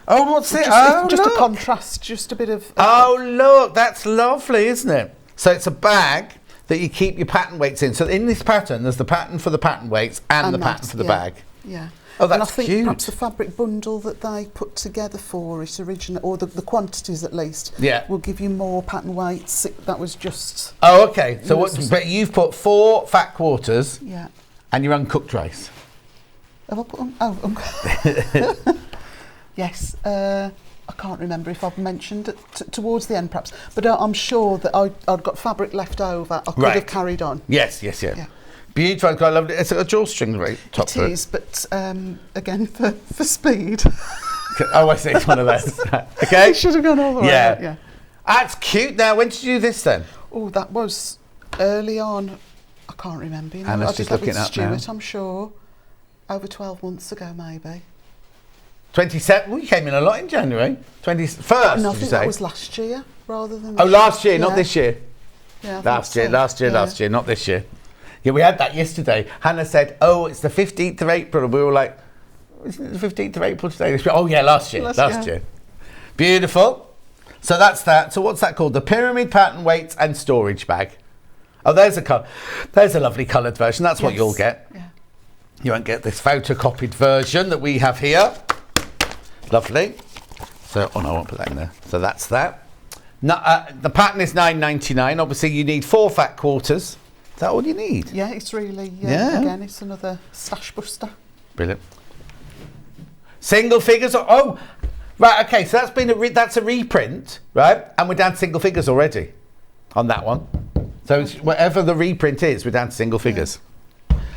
Oh, what's it? Just look. a contrast, just a bit of. Oh, look, that's lovely, isn't it? So it's a bag that you keep your pattern weights in. So in this pattern, there's the pattern for the pattern weights and the pattern for the bag. Yeah. Oh, that's and I think cute. perhaps the fabric bundle that they put together for it originally, or the quantities at least, will give you more pattern weights. That was just. Oh, okay. So but you've put 4 fat quarters. Yeah. And your uncooked rice. Have I put on? Oh, yes. I can't remember if I've mentioned it towards the end, perhaps. But I'm sure that I'd got fabric left over. I could have carried on. Yes. Beautiful. I love it. It's a drawstring top. It is, but again for speed. Oh, I see. It's one of those. Okay. It should have gone all the way. Yeah. That's cute. Now, when did you do this then? Oh, that was early on. I can't remember. Hannah's I did just that looking with up Stuart, now. I'm sure. Over 12 months ago, maybe. 27. Well, you came in a lot in January. 21st, No, I did you think say? that was last year rather than. Oh, last year, not this year. Yeah, last year, not this year. Yeah, we had that yesterday. Hannah said, "Oh, it's the 15th of April," and we were like, "Isn't it the 15th of April today?" Oh yeah, last year. Beautiful. So that's that. So what's that called? The pyramid pattern weights and storage bag. Oh, there's a lovely coloured version. That's what you'll get. Yeah. You won't get this photocopied version that we have here. Lovely. So, oh no, I won't put that in there. So that's that. Now, the pattern is $9.99. Obviously, you need 4 fat quarters. Is that all you need? Yeah, it's really, again, it's another stash buster. Brilliant. Single figures. Oh, right, okay. So that's a reprint, right? And we're down to single figures already on that one. So whatever the reprint is, we're down to single figures.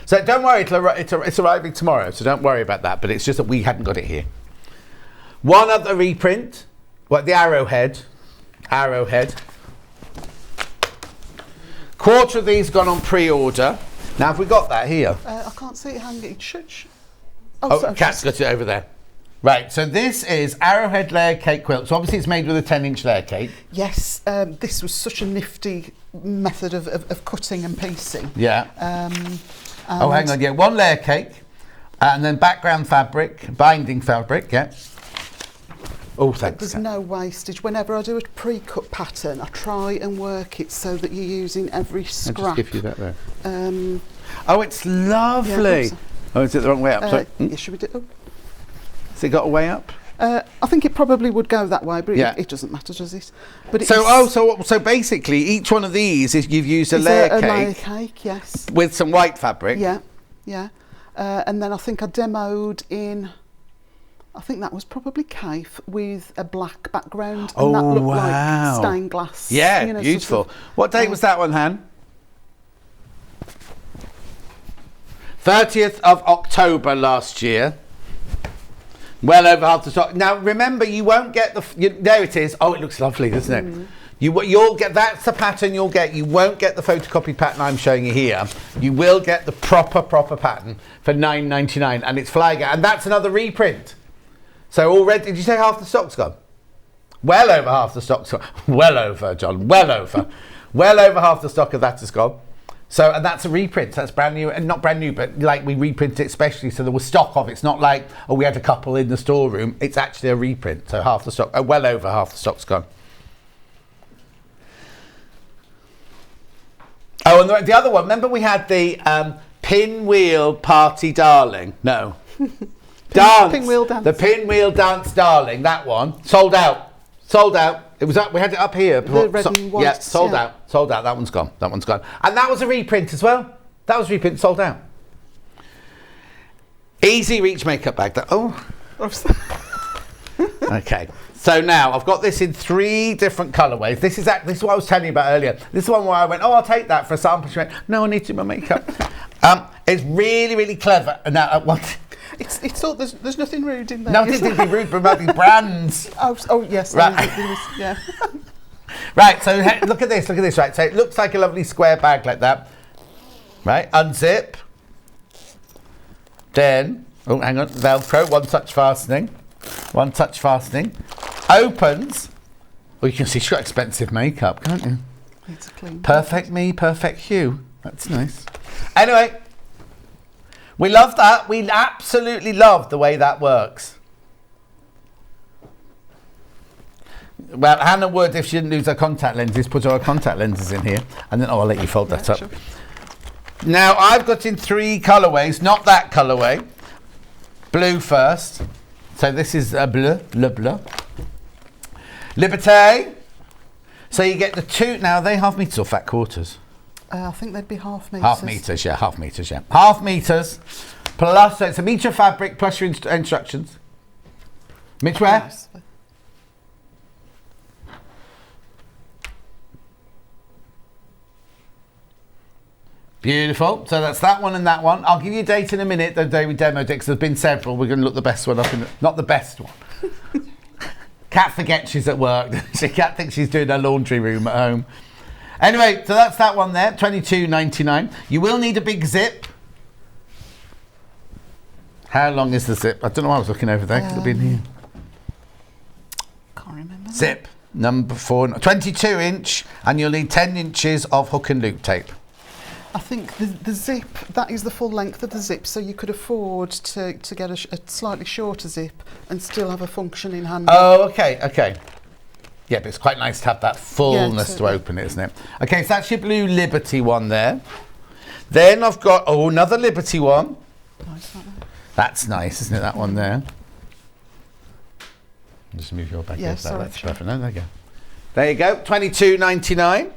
So don't worry, it's arriving tomorrow, so don't worry about that. But it's just that we hadn't got it here. One other reprint, the arrowhead. Quarter of these gone on pre-order. Now, have we got that here? I can't see it hanging. It should. Oh, Kat's got it over there. Right, so this is Arrowhead Layer Cake Quilt. So obviously it's made with a 10-inch layer cake. Yes, this was such a nifty method of cutting and piecing. Yeah. Oh, hang on, 1 layer cake, and then background fabric, binding fabric, Oh, thanks. There's no wastage. Whenever I do a pre-cut pattern, I try and work it so that you're using every scrap. I'll just give you that there. Oh, it's lovely. Yeah, Oh, is it the wrong way up? Sorry. Yeah, should we do? Oh. Has it got a way up? I think it probably would go that way, but Yeah. it doesn't matter, does it? But So basically, each one of these is you've used a layer layer cake cake, yes. with some white fabric. Yeah, yeah. And then I think I demoed in, I think that was probably Cafe with a black background. And that looked like stained glass. Yeah, you know, beautiful. sort of, What date was that one, Han? 30th of October last year. Well over half the stock. Now remember, you won't get there it is. Oh, it looks lovely, doesn't it? You'll get, that's the pattern you'll get. You won't get the photocopied pattern I'm showing you here. You will get the proper pattern for $9.99, and it's flying out. And that's another reprint. So already, did you say half the stock's gone? Well over half the stock's gone. Well over, John. Well over. Well over half the stock of that is gone. So, and that's a reprint. So that's brand new, and not brand new, but like we reprinted it specially, so there was stock of it. It's not like, oh, we had a couple in the storeroom. It's actually a reprint. So half the stock, well over half the stock's gone. Oh, and the other one, remember we had the Pinwheel Party Darling? No. Dance. Pinwheel Dance. The Pinwheel Dance Darling, that one. Sold out. Sold out. It was up, we had it up here. The red and white. Yeah, sold out. Sold out. That one's gone. That one's gone. And that was a reprint as well. That was a reprint, sold out. Easy Reach makeup bag. Okay. So now I've got this in 3 different colourways. This is what I was telling you about earlier. This is one where I went, oh, I'll take that for a sample. She went, no, I need to do my makeup. It's really, really clever. And now what? It's all, there's nothing rude in there. No, it didn't be rude, but about these brands. Oh yes. Right. Yeah. Right, so look at this, right. So it looks like a lovely square bag like that. Right, unzip. Then, oh, hang on, Velcro, one touch fastening. Opens. Well, you can see she's got expensive makeup, can't you? It's a clean. Perfect me, perfect hue. That's nice. Anyway, we love that. We absolutely love the way that works. Well, Hannah would, if she didn't lose her contact lenses, put her contact lenses in here. And then, I'll let you fold that up. Sure. Now, I've got in 3 colourways, not that colourway. Blue first. So this is a bleu, le bleu. Liberté. So you get the 2, now are they half metres or fat quarters? I think they'd be half meters. Half meters, yeah. Half meters plus, so it's a metre of fabric plus your instructions. Mitch, where? Nice. Beautiful. So that's that one and that one. I'll give you a date in a minute, the day we demoed it, because there's been several. We're going to look the best one up in not the best one. Kat forgets she's at work. Kat thinks she's doing her laundry room at home. Anyway, so that's that one there, $22.99. You will need a big zip. How long is the zip? I don't know why I was looking over there, because I've been here. Can't remember. Zip, number 4, 22 inch, and you'll need 10 inches of hook and loop tape. I think the zip, that is the full length of the zip, so you could afford to get a slightly shorter zip and still have a functioning handle. Oh, okay. Yeah, but it's quite nice to have that fullness to open it, isn't it? Okay, so that's your blue Liberty one there. Then I've got, another Liberty one. Nice, aren't they? That's nice, isn't it, that one there? Just move your back. Yeah, That's sorry. perfect. No, there you go. There you go, $22.99.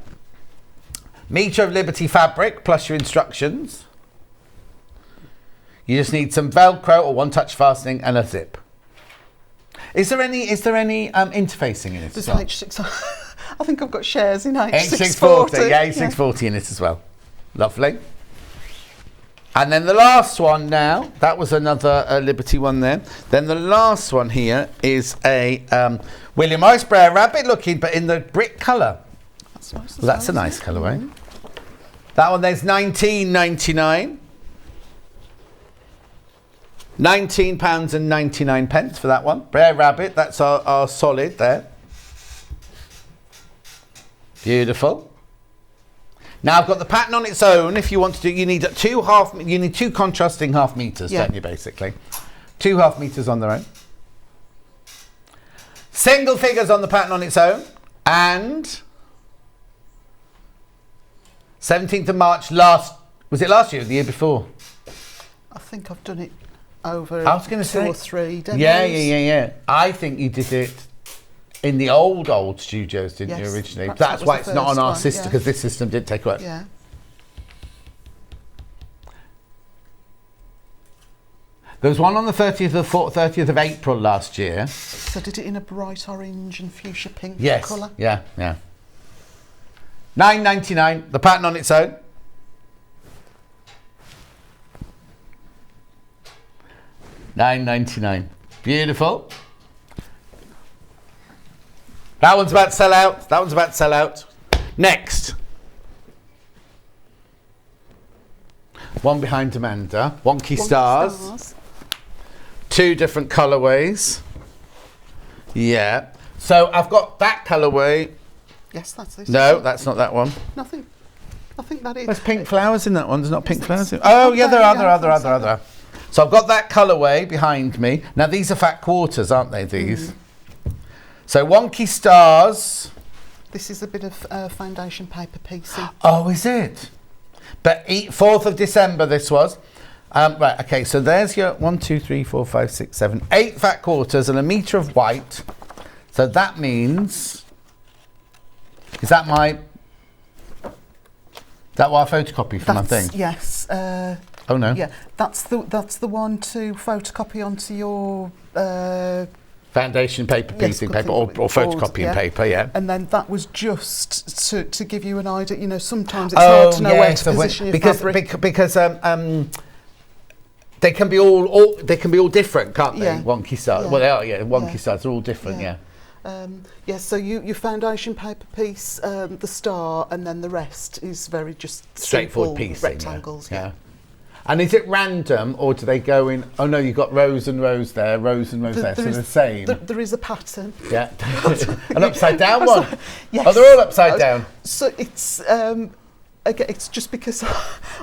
Metre of Liberty fabric plus your instructions. You just need some Velcro or one touch fastening and a zip. Is there any interfacing in it? There's as well? H6. I think I've got shares in H640. Yeah, H640 in it as well. Lovely. And then the last one now, that was another Liberty one there. Then the last one here is a William Morris Brer Rabbit looking, but in the brick colour. That's nice. Well, that's a nice colourway. That one there's £19.99. £19.99 for that one. Brer Rabbit, that's our solid there. Beautiful. Now I've got the pattern on its own. If you want to do, you need two contrasting half meters, don't you? Basically, 2 half meters on their own. Single figures on the pattern on its own, and 17th of March was it last year or the year before? I think I've done it over I was going to say 2 or 3 demos. Yeah. I think you did it in the old studios, didn't you, Yes, originally? perhaps That's that was why the it's not on first our one, system, yeah. because this system did take away. Yeah. There was one on the 30th of April last year. So did it in a bright orange and fuchsia pink Yes. colour? Yeah. £9.99. The pattern on its own. £9.99. Beautiful. That one's about to sell out. Next. One behind Amanda. Wonky Stars. 2 different colourways. Yeah. So I've got that colourway. Yes, that's this. No, that's not that one. Nothing. I think that is. There's pink flowers in that one. There's not pink flowers in. Oh, Oh, yeah, there there are you go. other. So I've got that colourway behind me. Now, these are fat quarters, aren't they, these? So Wonky Stars. This is a bit of foundation paper piecing. Oh, is it? But 4th of December this was. Right, okay, so there's your 1, 2, 3, 4, 5, 6, 7, 8 fat quarters and a metre of white. So that means... Is that my... Is that what I photocopy from my thing? Yes. Oh, no. Yeah, that's the one to photocopy onto your... Foundation paper, Yes, piecing cutting paper, or board, photocopying yeah. paper, yeah. And then that was just to give you an idea. You know, sometimes it's hard to know where to position your fabric. Because they can be all different, can't they? Yeah. Wonky Stars. Yeah. Well, they are, yeah. Wonky Yeah. Stars are all different, yeah. So your foundation paper piece, the star, and then the rest is very just Straightforward simple piecing. rectangles. Yeah. And is it random, or do they go in? Oh no, you've got rows and rows there, rows and rows there. So is- the same. There is a pattern. Yeah. An upside down one. Yes. Oh, they're all upside down. So it's again, it's just because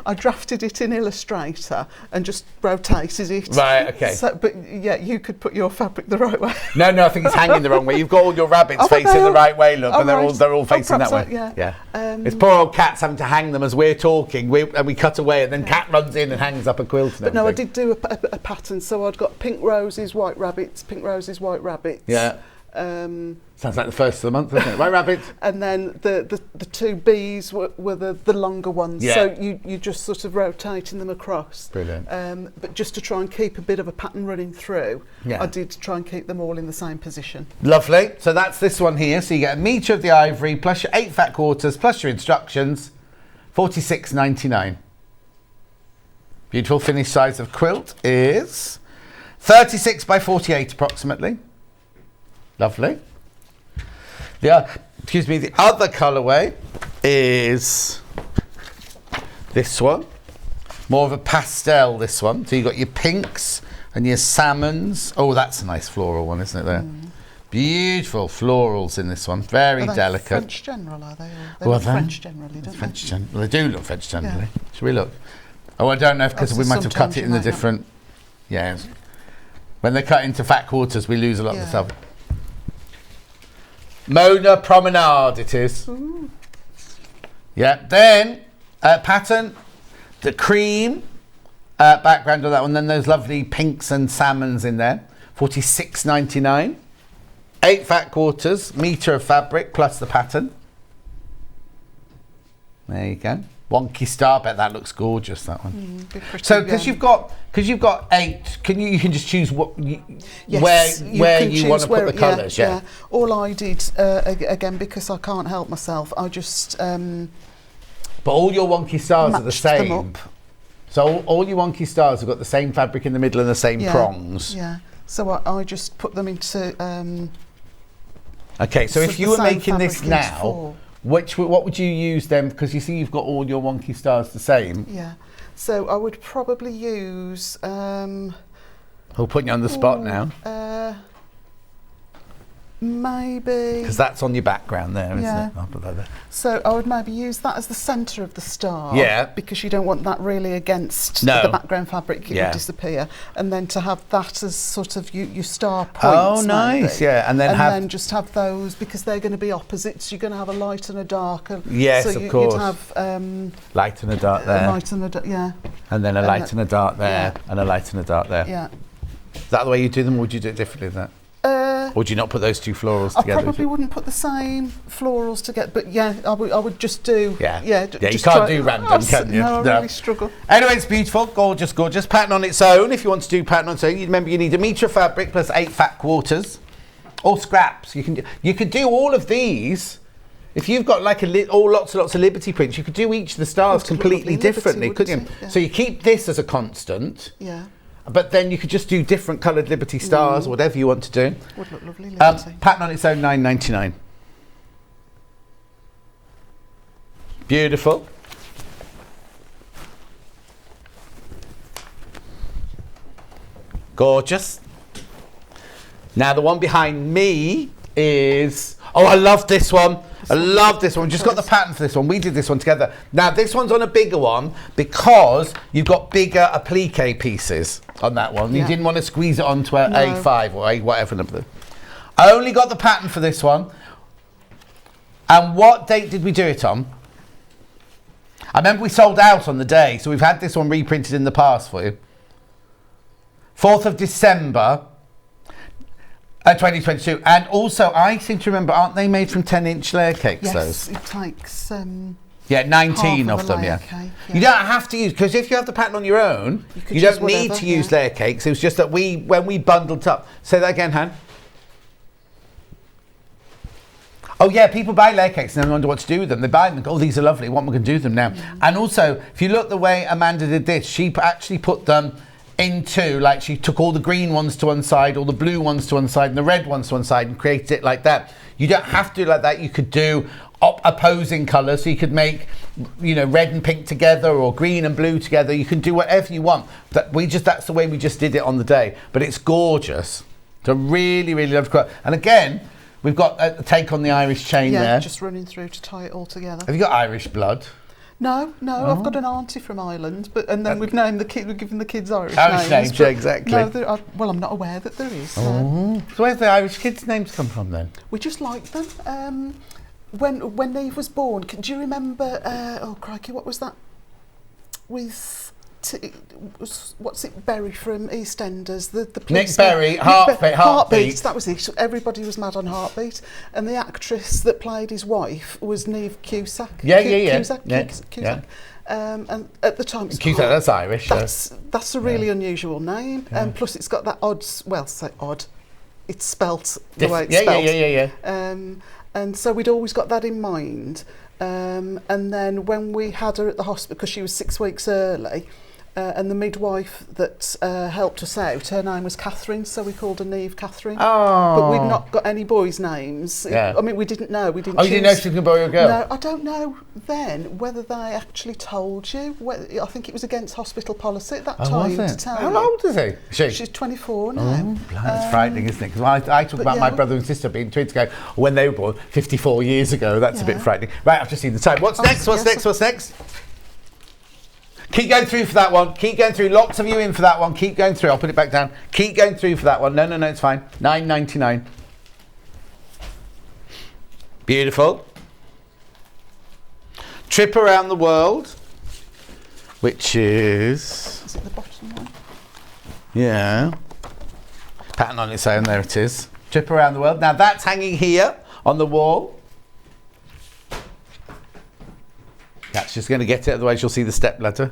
I drafted it in Illustrator and just rotated it. Right, okay. So, but yeah, you could put your fabric the right way. No, I think it's hanging the wrong way. You've got all your rabbits Oh, but facing they the are- right way, look, oh, and they're right. all facing that way. perhaps Yeah. Um, It's poor old Cat's having to hang them as we're talking, and we cut away, and then Cat runs in and hangs up a quilt. And But no, I everything. did do a pattern. So I'd got pink roses, white rabbits, pink roses, white rabbits. Yeah. Sounds like the first of the month, doesn't it? Right, rabbit. And then the 2 bees were the longer ones. Yeah. So you just sort of rotating them across. Brilliant. But just to try and keep a bit of a pattern running through, Yeah. I did try and keep them all in the same position. Lovely. So that's this one here. So you get a metre of the ivory plus your 8 fat quarters plus your instructions, $46.99. Beautiful finished size of quilt is 36 by 48 approximately. Lovely. The other colourway is this one. More of a pastel, this one. So you've got your pinks and your salmons. Oh, that's a nice floral one, isn't it there? Beautiful florals in this one. Very Are they delicate. French general, are they? Or they Well, look then, French generally, don't French they? they do look French generally. Yeah. Should we look? Oh, I don't know because Oh, we so might have cut sometimes it you in the might not. different... Yeah. When they cut into fat quarters, we lose a lot of the Yeah. stuff. Mona Promenade it is. Ooh. Yeah. Then pattern, the cream background of that one. Then those lovely pinks and salmons in there. $46.99. 8 fat quarters, metre of fabric plus the pattern. There you go. Wonky Star. Bet that looks gorgeous. That one. Be pretty, So because you've got 8, you can just choose what Yes, where can you want to choose put the colours. Yeah. All I did again, because I can't help myself, I just But all your Wonky Stars are the matched them same. up. So all your Wonky Stars have got the same fabric in the middle and the same Yeah, prongs. Yeah. So I just put them into. Okay. So So if the you were same making this fabric into now, 4. what would you use then? Because you see you've got all your Wonky Stars the same. Yeah. So I would probably use. We'll put you on the spot now. Maybe. Because that's on your background there, isn't Yeah. it? I'll put that there. So I would maybe use that as the centre of the star. Yeah. Because you don't want that really against No. the background fabric. It Yeah. would disappear. And then to have that as sort of your star points. Oh, nice. maybe. Yeah. And then just have those, because they're going to be opposites. You're going to have a light and a dark. Yes, so of course. You'd have light and a dark a there. light and a dark. Yeah. And then a light and a dark there, yeah. and a light and a dark there. Yeah. Is that the way you do them, or would you do it differently than that? Or would you not put those two florals I together? probably wouldn't put the same florals together, but yeah, I would just do. Yeah, yeah. You Just can't try- do random, can you? No, I really struggle. Anyway, it's beautiful, gorgeous, gorgeous. Pattern on its own. If you want to do pattern on its own, you remember you need a metre of fabric plus 8 fat quarters, or scraps. You could do all of these. If you've got like lots and lots of Liberty prints, you could do each of the stars completely differently, couldn't you? Yeah. So you keep this as a constant. Yeah. But then you could just do different coloured Liberty stars, whatever you want to do. Would look lovely, Liberty. Pattern on its own, £9.99. Beautiful. Gorgeous. Now the one behind me is... Oh, I love this one. I love this one. Just got the pattern for this one. We did this one together. Now this one's on a bigger one because you've got bigger applique pieces on that one. You didn't want to squeeze it onto a A5 or A whatever number. I only got the pattern for this one. And what date did we do it on? I remember we sold out on the day, so we've had this one reprinted in the past for you. 4th of December. 2022, and also I seem to remember, aren't they made from 10-inch layer cakes? Yes, those? it takes. Yeah, 19 half of them. layer Yeah. cake, yeah. You don't have to use, because if you have the pattern on your own, could you use don't need whatever, to use yeah. layer cakes. It was just that when we bundled up. Say that again, Han. Oh yeah, people buy layer cakes and they wonder what to do with them. They buy them and go, oh, these are lovely. What am I going to do with them now? And also, if you look the way Amanda did this, she actually put them into, like, she took all the green ones to one side, all the blue ones to one side, and the red ones to one side, and created it like that. You don't have to do like that. You could do opposing colours, so you could make, you know, red and pink together, or green and blue together. You can do whatever you want. That's the way we just did it on the day. But it's gorgeous. So really, really love it. And again, we've got a take on the Irish chain there. Yeah, just running through to tie it all together. Have you got Irish blood? No, I've got an auntie from Ireland, and then we've given the kids Irish names. Yeah, exactly. No, I'm not aware that there is. No. So where's the Irish kids' names come from then? We just like them. When Neve was born, do you remember? Oh crikey, what was that? With what's it? Berry from EastEnders, the Nick Berry, Heartbeat. That was it. Everybody was mad on Heartbeat, and the actress that played his wife was Neve Cusack. Cusack. And at the time, Cusack, that's Irish. That's a really unusual name, and plus it's got that odd. Well, say odd. It's spelt the way it's spelt. Yeah. And so we'd always got that in mind. And then when we had her at the hospital, because she was 6 weeks early, and the midwife that helped us out, her name was Catherine, so we called her Neve Catherine. Oh. But we'd not got any boys' names. Yeah. I mean, we didn't know. We didn't. Oh, you didn't know if she was a boy or a girl? No, I don't know then whether they actually told you. I think it was against hospital policy at that time to tell you. How old is he? She's 24 now. Oh, that's frightening, isn't it? Because I talk about my brother and sister being twins ago, when they were born 54 years ago. That's a bit frightening. Right, I've just seen the time. What's next? What's next? Keep going through for that one. Keep going through. Lots of you in for that one. Keep going through. I'll put it back down. Keep going through for that one. No, it's fine. £9.99. Beautiful. Trip around the world, which is... Is it the bottom one? Yeah. Pattern on its own. There it is. Trip around the world. Now that's hanging here on the wall. That's just going to get it, otherwise you'll see the step ladder.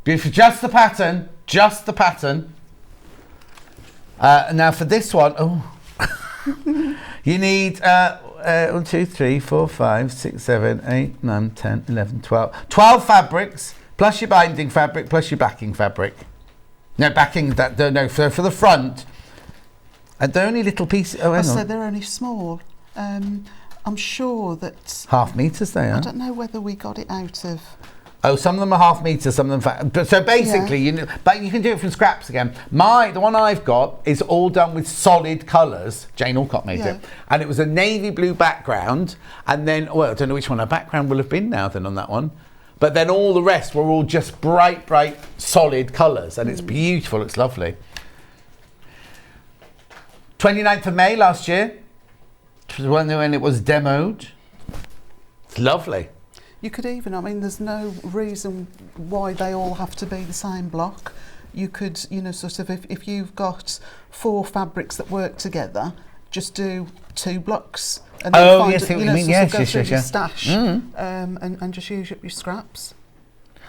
Beautiful. Just the pattern. Just the pattern. Now for this one, you need 1, 2, 3, 4, 5, 6, 7, 8, 9, 10, 11, 12. 12 fabrics, plus your binding fabric, plus your backing fabric. No, backing, for the front. And they're only little pieces. Oh, hang on. So they're only small. I'm sure that... Half metres they are. I don't know whether we got it out of... Oh, some of them are half metres, some of them... So basically, but you can do it from scraps again. The one I've got is all done with solid colours. Jane Alcott made it. And it was a navy blue background. And then, well, I don't know which one our background will have been now then on that one. But then all the rest were all just bright, solid colours. And it's beautiful, it's lovely. 29th of May last year. When it was demoed. It's lovely. You could even, I mean, there's no reason why they all have to be the same block. You could, you know, sort of, if you've got 4 fabrics that work together, just do 2 blocks. And then find yes, it, you mean, yes, go through your yes. stash, and just use up your scraps.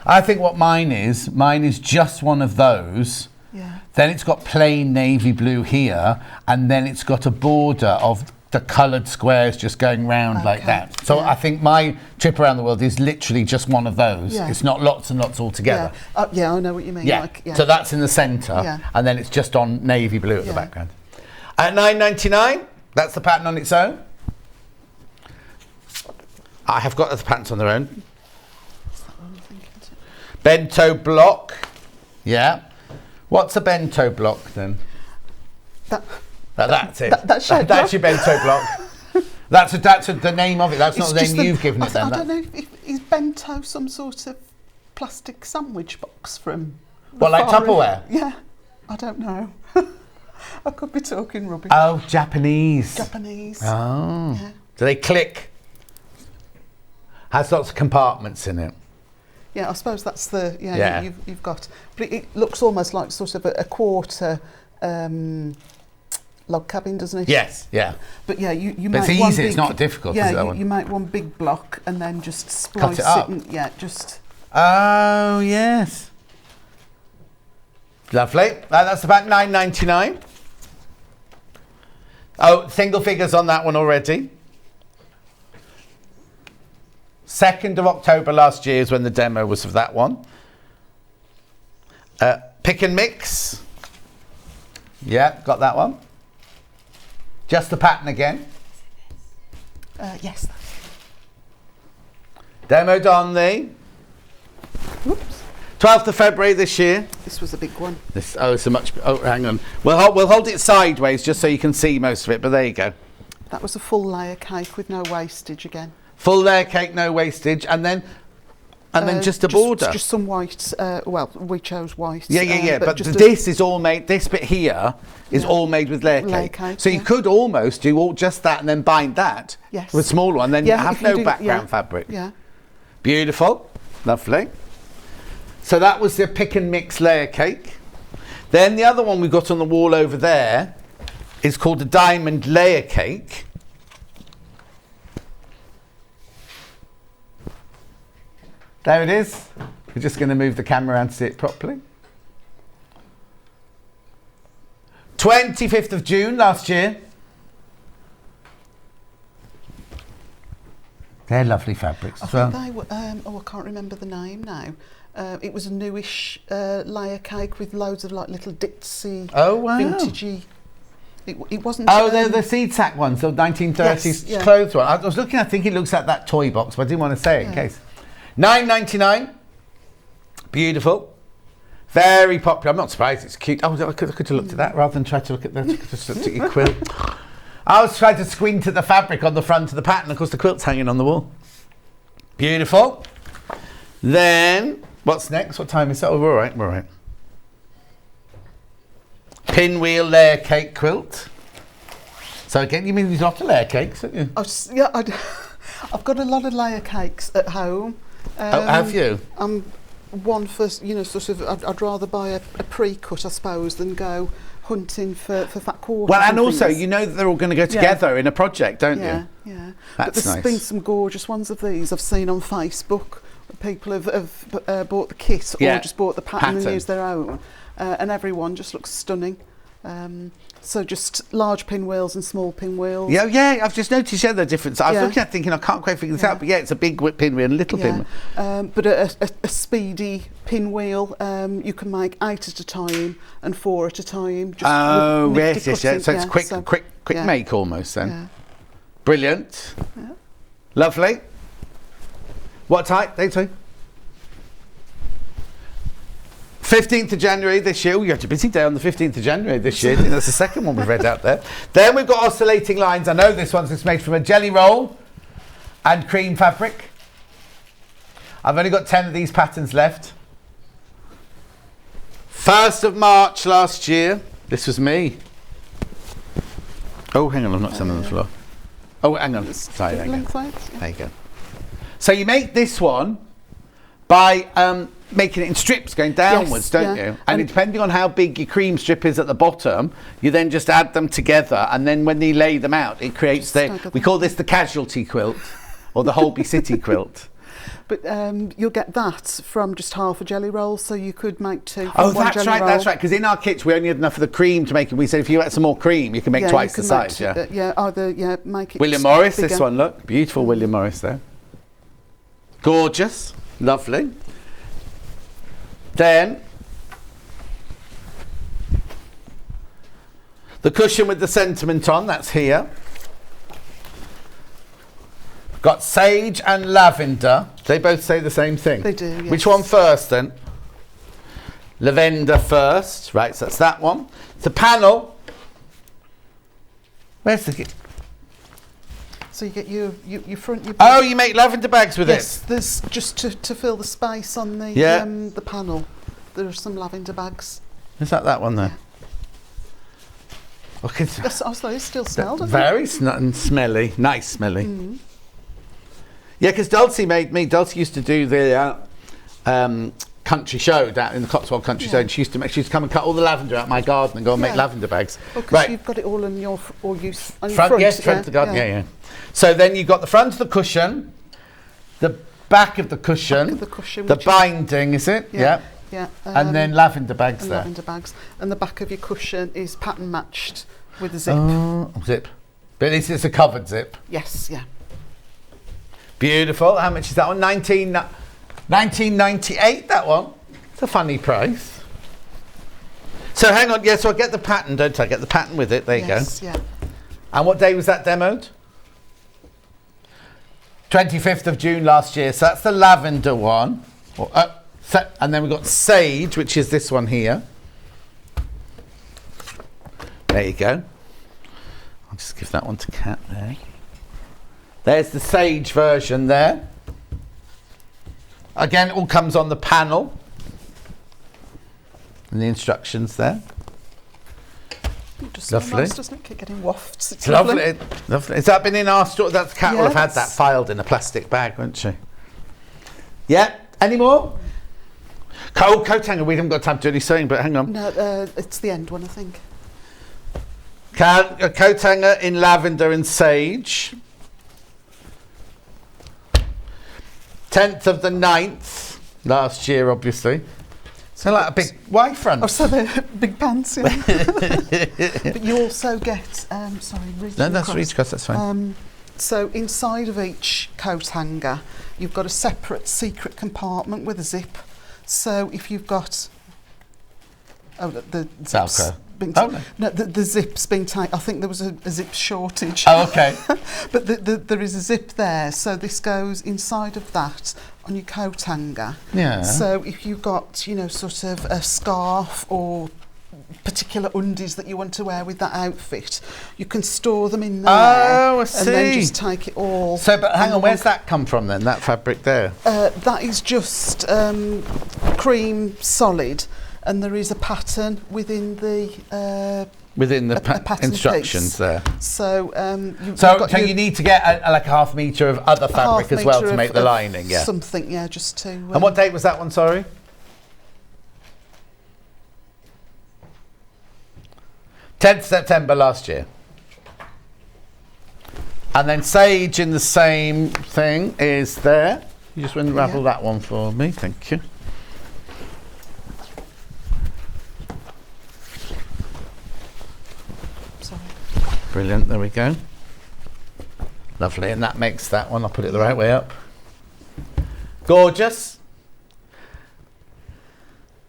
I think what mine is just one of those. Yeah. Then it's got plain navy blue here, and then it's got a border of the coloured squares just going round like that. So I think my trip around the world is literally just one of those. Yeah. It's not lots and lots all together. Yeah, I know what you mean. Yeah. Like, So that's in the centre, and then it's just on navy blue at the background. At $9.99, that's the pattern on its own. I have got other patterns on their own. Bento block. Yeah. What's a bento block then? That's it. That's your bento block. That's the name of it. That's not the name you've given it then. I don't know if is bento some sort of plastic sandwich box from. What, like Tupperware? Yeah, I don't know. I could be talking rubbish. Oh, Japanese. Japanese. Oh. Yeah. Do they click? Has lots of compartments in it. Yeah, I suppose that's the Yeah. you've got. But it looks almost like sort of a quarter. Log cabin, doesn't it? Yes, yeah. But yeah, you But make it's one easy, big, it's not difficult, is it, that one? you make one big block and then just splice it up. and just. Oh, yes. Lovely. That's about $9.99. Oh, single figures on that one already. 2nd of October last year is when the demo was of that one. Pick and mix. Yeah, got that one. Just the pattern again. Yes. Demoed on the Whoops. 12th of February this year. This was a big one. Hang on. We'll hold it sideways just so you can see most of it, but there you go. That was a full layer cake with no wastage again. Full layer cake, no wastage, and then just a border. Just some white. Well, we chose white. Yeah. But this is all made. This bit here is all made with layer cake. So you could almost do all just that and then bind that with a smaller one. Then you have no background fabric. Yeah. Beautiful, lovely. So that was the pick and mix layer cake. Then the other one we've got on the wall over there is called the diamond layer cake. There it is. We're just going to move the camera around to see it properly. 25th of June last year. They're lovely fabrics as well. They were, I can't remember the name now. It was a newish layer cake with loads of like little ditzy, vintagey. It wasn't. Oh, they're the seed sack ones, the 1930s clothes one. I was looking. I think it looks like that toy box, but I didn't want to say it in case. $9.99. Beautiful. Very popular. I'm not surprised. It's cute. Oh, I could have looked at that rather than try to look at that. I could have just looked at your quilt. I was trying to squint at the fabric on the front of the pattern. Of course, the quilt's hanging on the wall. Beautiful. Then, what's next? What time is it? Oh, we're all right. Pinwheel layer cake quilt. So again, you mean these are layer cakes, don't you? I've got a lot of layer cakes at home. Have you? I'm one for, sort of, I'd rather buy a pre-cut, I suppose, than go hunting for fat quarters. Well, and also, you know that they're all going to go together in a project, don't you? Yeah. That's but there's been some gorgeous ones of these I've seen on Facebook. People have bought the kit or just bought the pattern and used their own. And everyone just looks stunning. So just large pinwheels and small pinwheels. Yeah, I've just noticed the difference. I was looking at thinking I can't quite figure this out, but it's a big pinwheel and a little pinwheel. But a speedy pinwheel, you can make 8 at a time and 4 at a time. Just yes. So it's quick make almost then. Yeah. Brilliant. Yeah. Lovely. What type? 15th of January this year. You had a busy day on the 15th of January this year. I think that's the second one we've read out there. Then we've got oscillating lines. I know this one's made from a jelly roll and cream fabric. I've only got 10 of these patterns left. 1st of March last year. This was me. Oh, hang on, I'm not standing on the floor. Oh, hang on. Sorry, there you go. There you go. So you make this one by making it in strips going downwards, don't you? And depending on how big your cream strip is at the bottom, you then just add them together, and then when you lay them out, it creates we call this the casualty quilt or the Holby City quilt. But you'll get that from just half a jelly roll, so you could make 2 from Oh, one jelly roll. that's right, because in our kits we only had enough of the cream to make it. We said if you add some more cream, you can make twice the size, make it William Morris, bigger. this one, look. Beautiful William Morris there. Gorgeous, lovely. Then, the cushion with the sentiment on, that's here. Got sage and lavender. They both say the same thing. They do, yes. Which one first then? Lavender first. Right, so that's that one. The panel. Where's the... So you get your front... Oh, you make lavender bags with yes, it? there's just to fill the space on the panel. There are some lavender bags. Is that one there? Yeah. Okay. Also, it still smelled, doesn't very smelly. Nice smelly. Mm. Yeah, because Dulcie used to do the country show down in the Cotswold Country Show, and she used to come and cut all the lavender out of my garden and go and make lavender bags. Well, because you've got it all in your on your front. Yes, front of the garden. Yeah. So then you've got the front of the cushion, the back of the cushion, the binding, is it? Yeah. Yeah. And then lavender bags there. Lavender bags, and the back of your cushion is pattern matched with a zip. Zip. But it's a covered zip. Yes. Yeah. Beautiful. How much is that one? 1998, that one. It's a funny price. So hang on, so I get the pattern, don't I? Get the pattern with it. There you go. Yes, yeah. And what day was that demoed? 25th of June last year. So that's the lavender one. And then we've got sage, which is this one here. There you go. I'll just give that one to Kat there. There's the sage version there. Again, it all comes on the panel. And the instructions there. It just lovely. Nice, doesn't it? Keep getting wafts. It's lovely. Lovely. Has that been in our store? That Kat will have had that filed in a plastic bag, won't she? Yeah. Any more? Coat hanger. We haven't got time to do any sewing, but hang on. No, it's the end one, I think. A coat hanger in lavender and sage. 10th of the 9th last year, obviously. So like a big Y front. Oh, so they're big pants, yeah. But you also get, reach across, that's fine. So inside of each coat hanger, you've got a separate secret compartment with a zip. So if you've got... the zips the zip's been tight. I think there was a zip shortage. Oh, okay. But there is a zip there, so this goes inside of that on your coat hanger. Yeah. So if you've got, sort of a scarf or particular undies that you want to wear with that outfit, you can store them in there. Oh, I see. And then just take it all. So, but hang on, where's that come from then, that fabric there? That is just cream solid. And there is a pattern within the instructions piece. there. So you need to get like a half metre of other fabric as well to make the lining, yeah. Something, yeah, just to. And what date was that one? Sorry. 10th September last year. And then sage in the same thing is there. You just unravel that one for me, thank you. Brilliant, there we go. Lovely, and that makes that one. I'll put it the right way up. Gorgeous.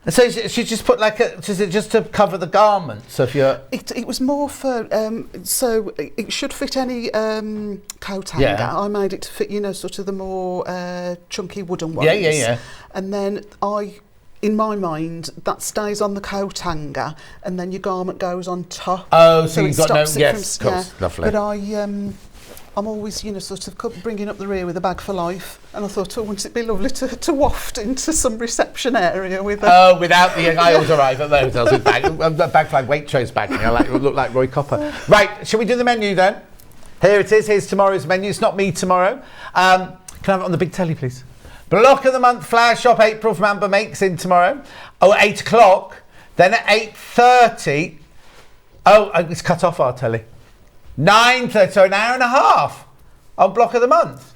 And so she just put just to cover the garment. So if you're... It was more for, so it should fit any coat hanger. Yeah. I made it to fit, sort of the more chunky wooden ones. Yeah. And then in my mind, that stays on the coat hanger, and then your garment goes on top. Oh, so you've got stops no... Yes, of course, lovely. But I'm always, sort of bringing up the rear with a bag for life, and I thought, wouldn't it be lovely to waft into some reception area with a... Oh, without the... I always arrive at those with bag flag Waitrose bagging. I look like Roy Copper. Right, shall we do the menu then? Here it is. Here's tomorrow's menu. It's not me tomorrow. Can Can I have it on the big telly, please? Block of the month flower shop April from Amber Makes in tomorrow. Oh, at 8 o'clock. Then at 8:30. Oh, it's cut off our telly. 9:30, so an hour and a half on block of the month.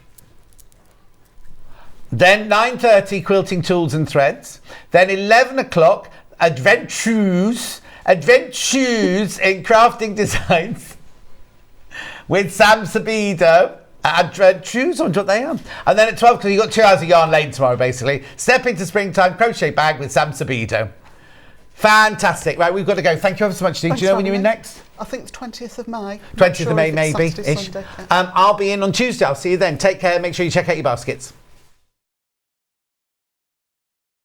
Then 9:30, quilting tools and threads. Then 11 o'clock, adventures in crafting designs with Sam Sabido. Adventures, I wonder what they are. And then at 12, because you've got 2 hours of yarn lane tomorrow, basically. Step into springtime, crochet bag with Sam Sabido. Fantastic. Right, we've got to go. Thank you ever so much, Steve. Do you know when you're in next? I think it's 20th of May. 20th of May, maybe. Saturday, Sunday, yeah. I'll be in on Tuesday. I'll see you then. Take care. Make sure you check out your baskets.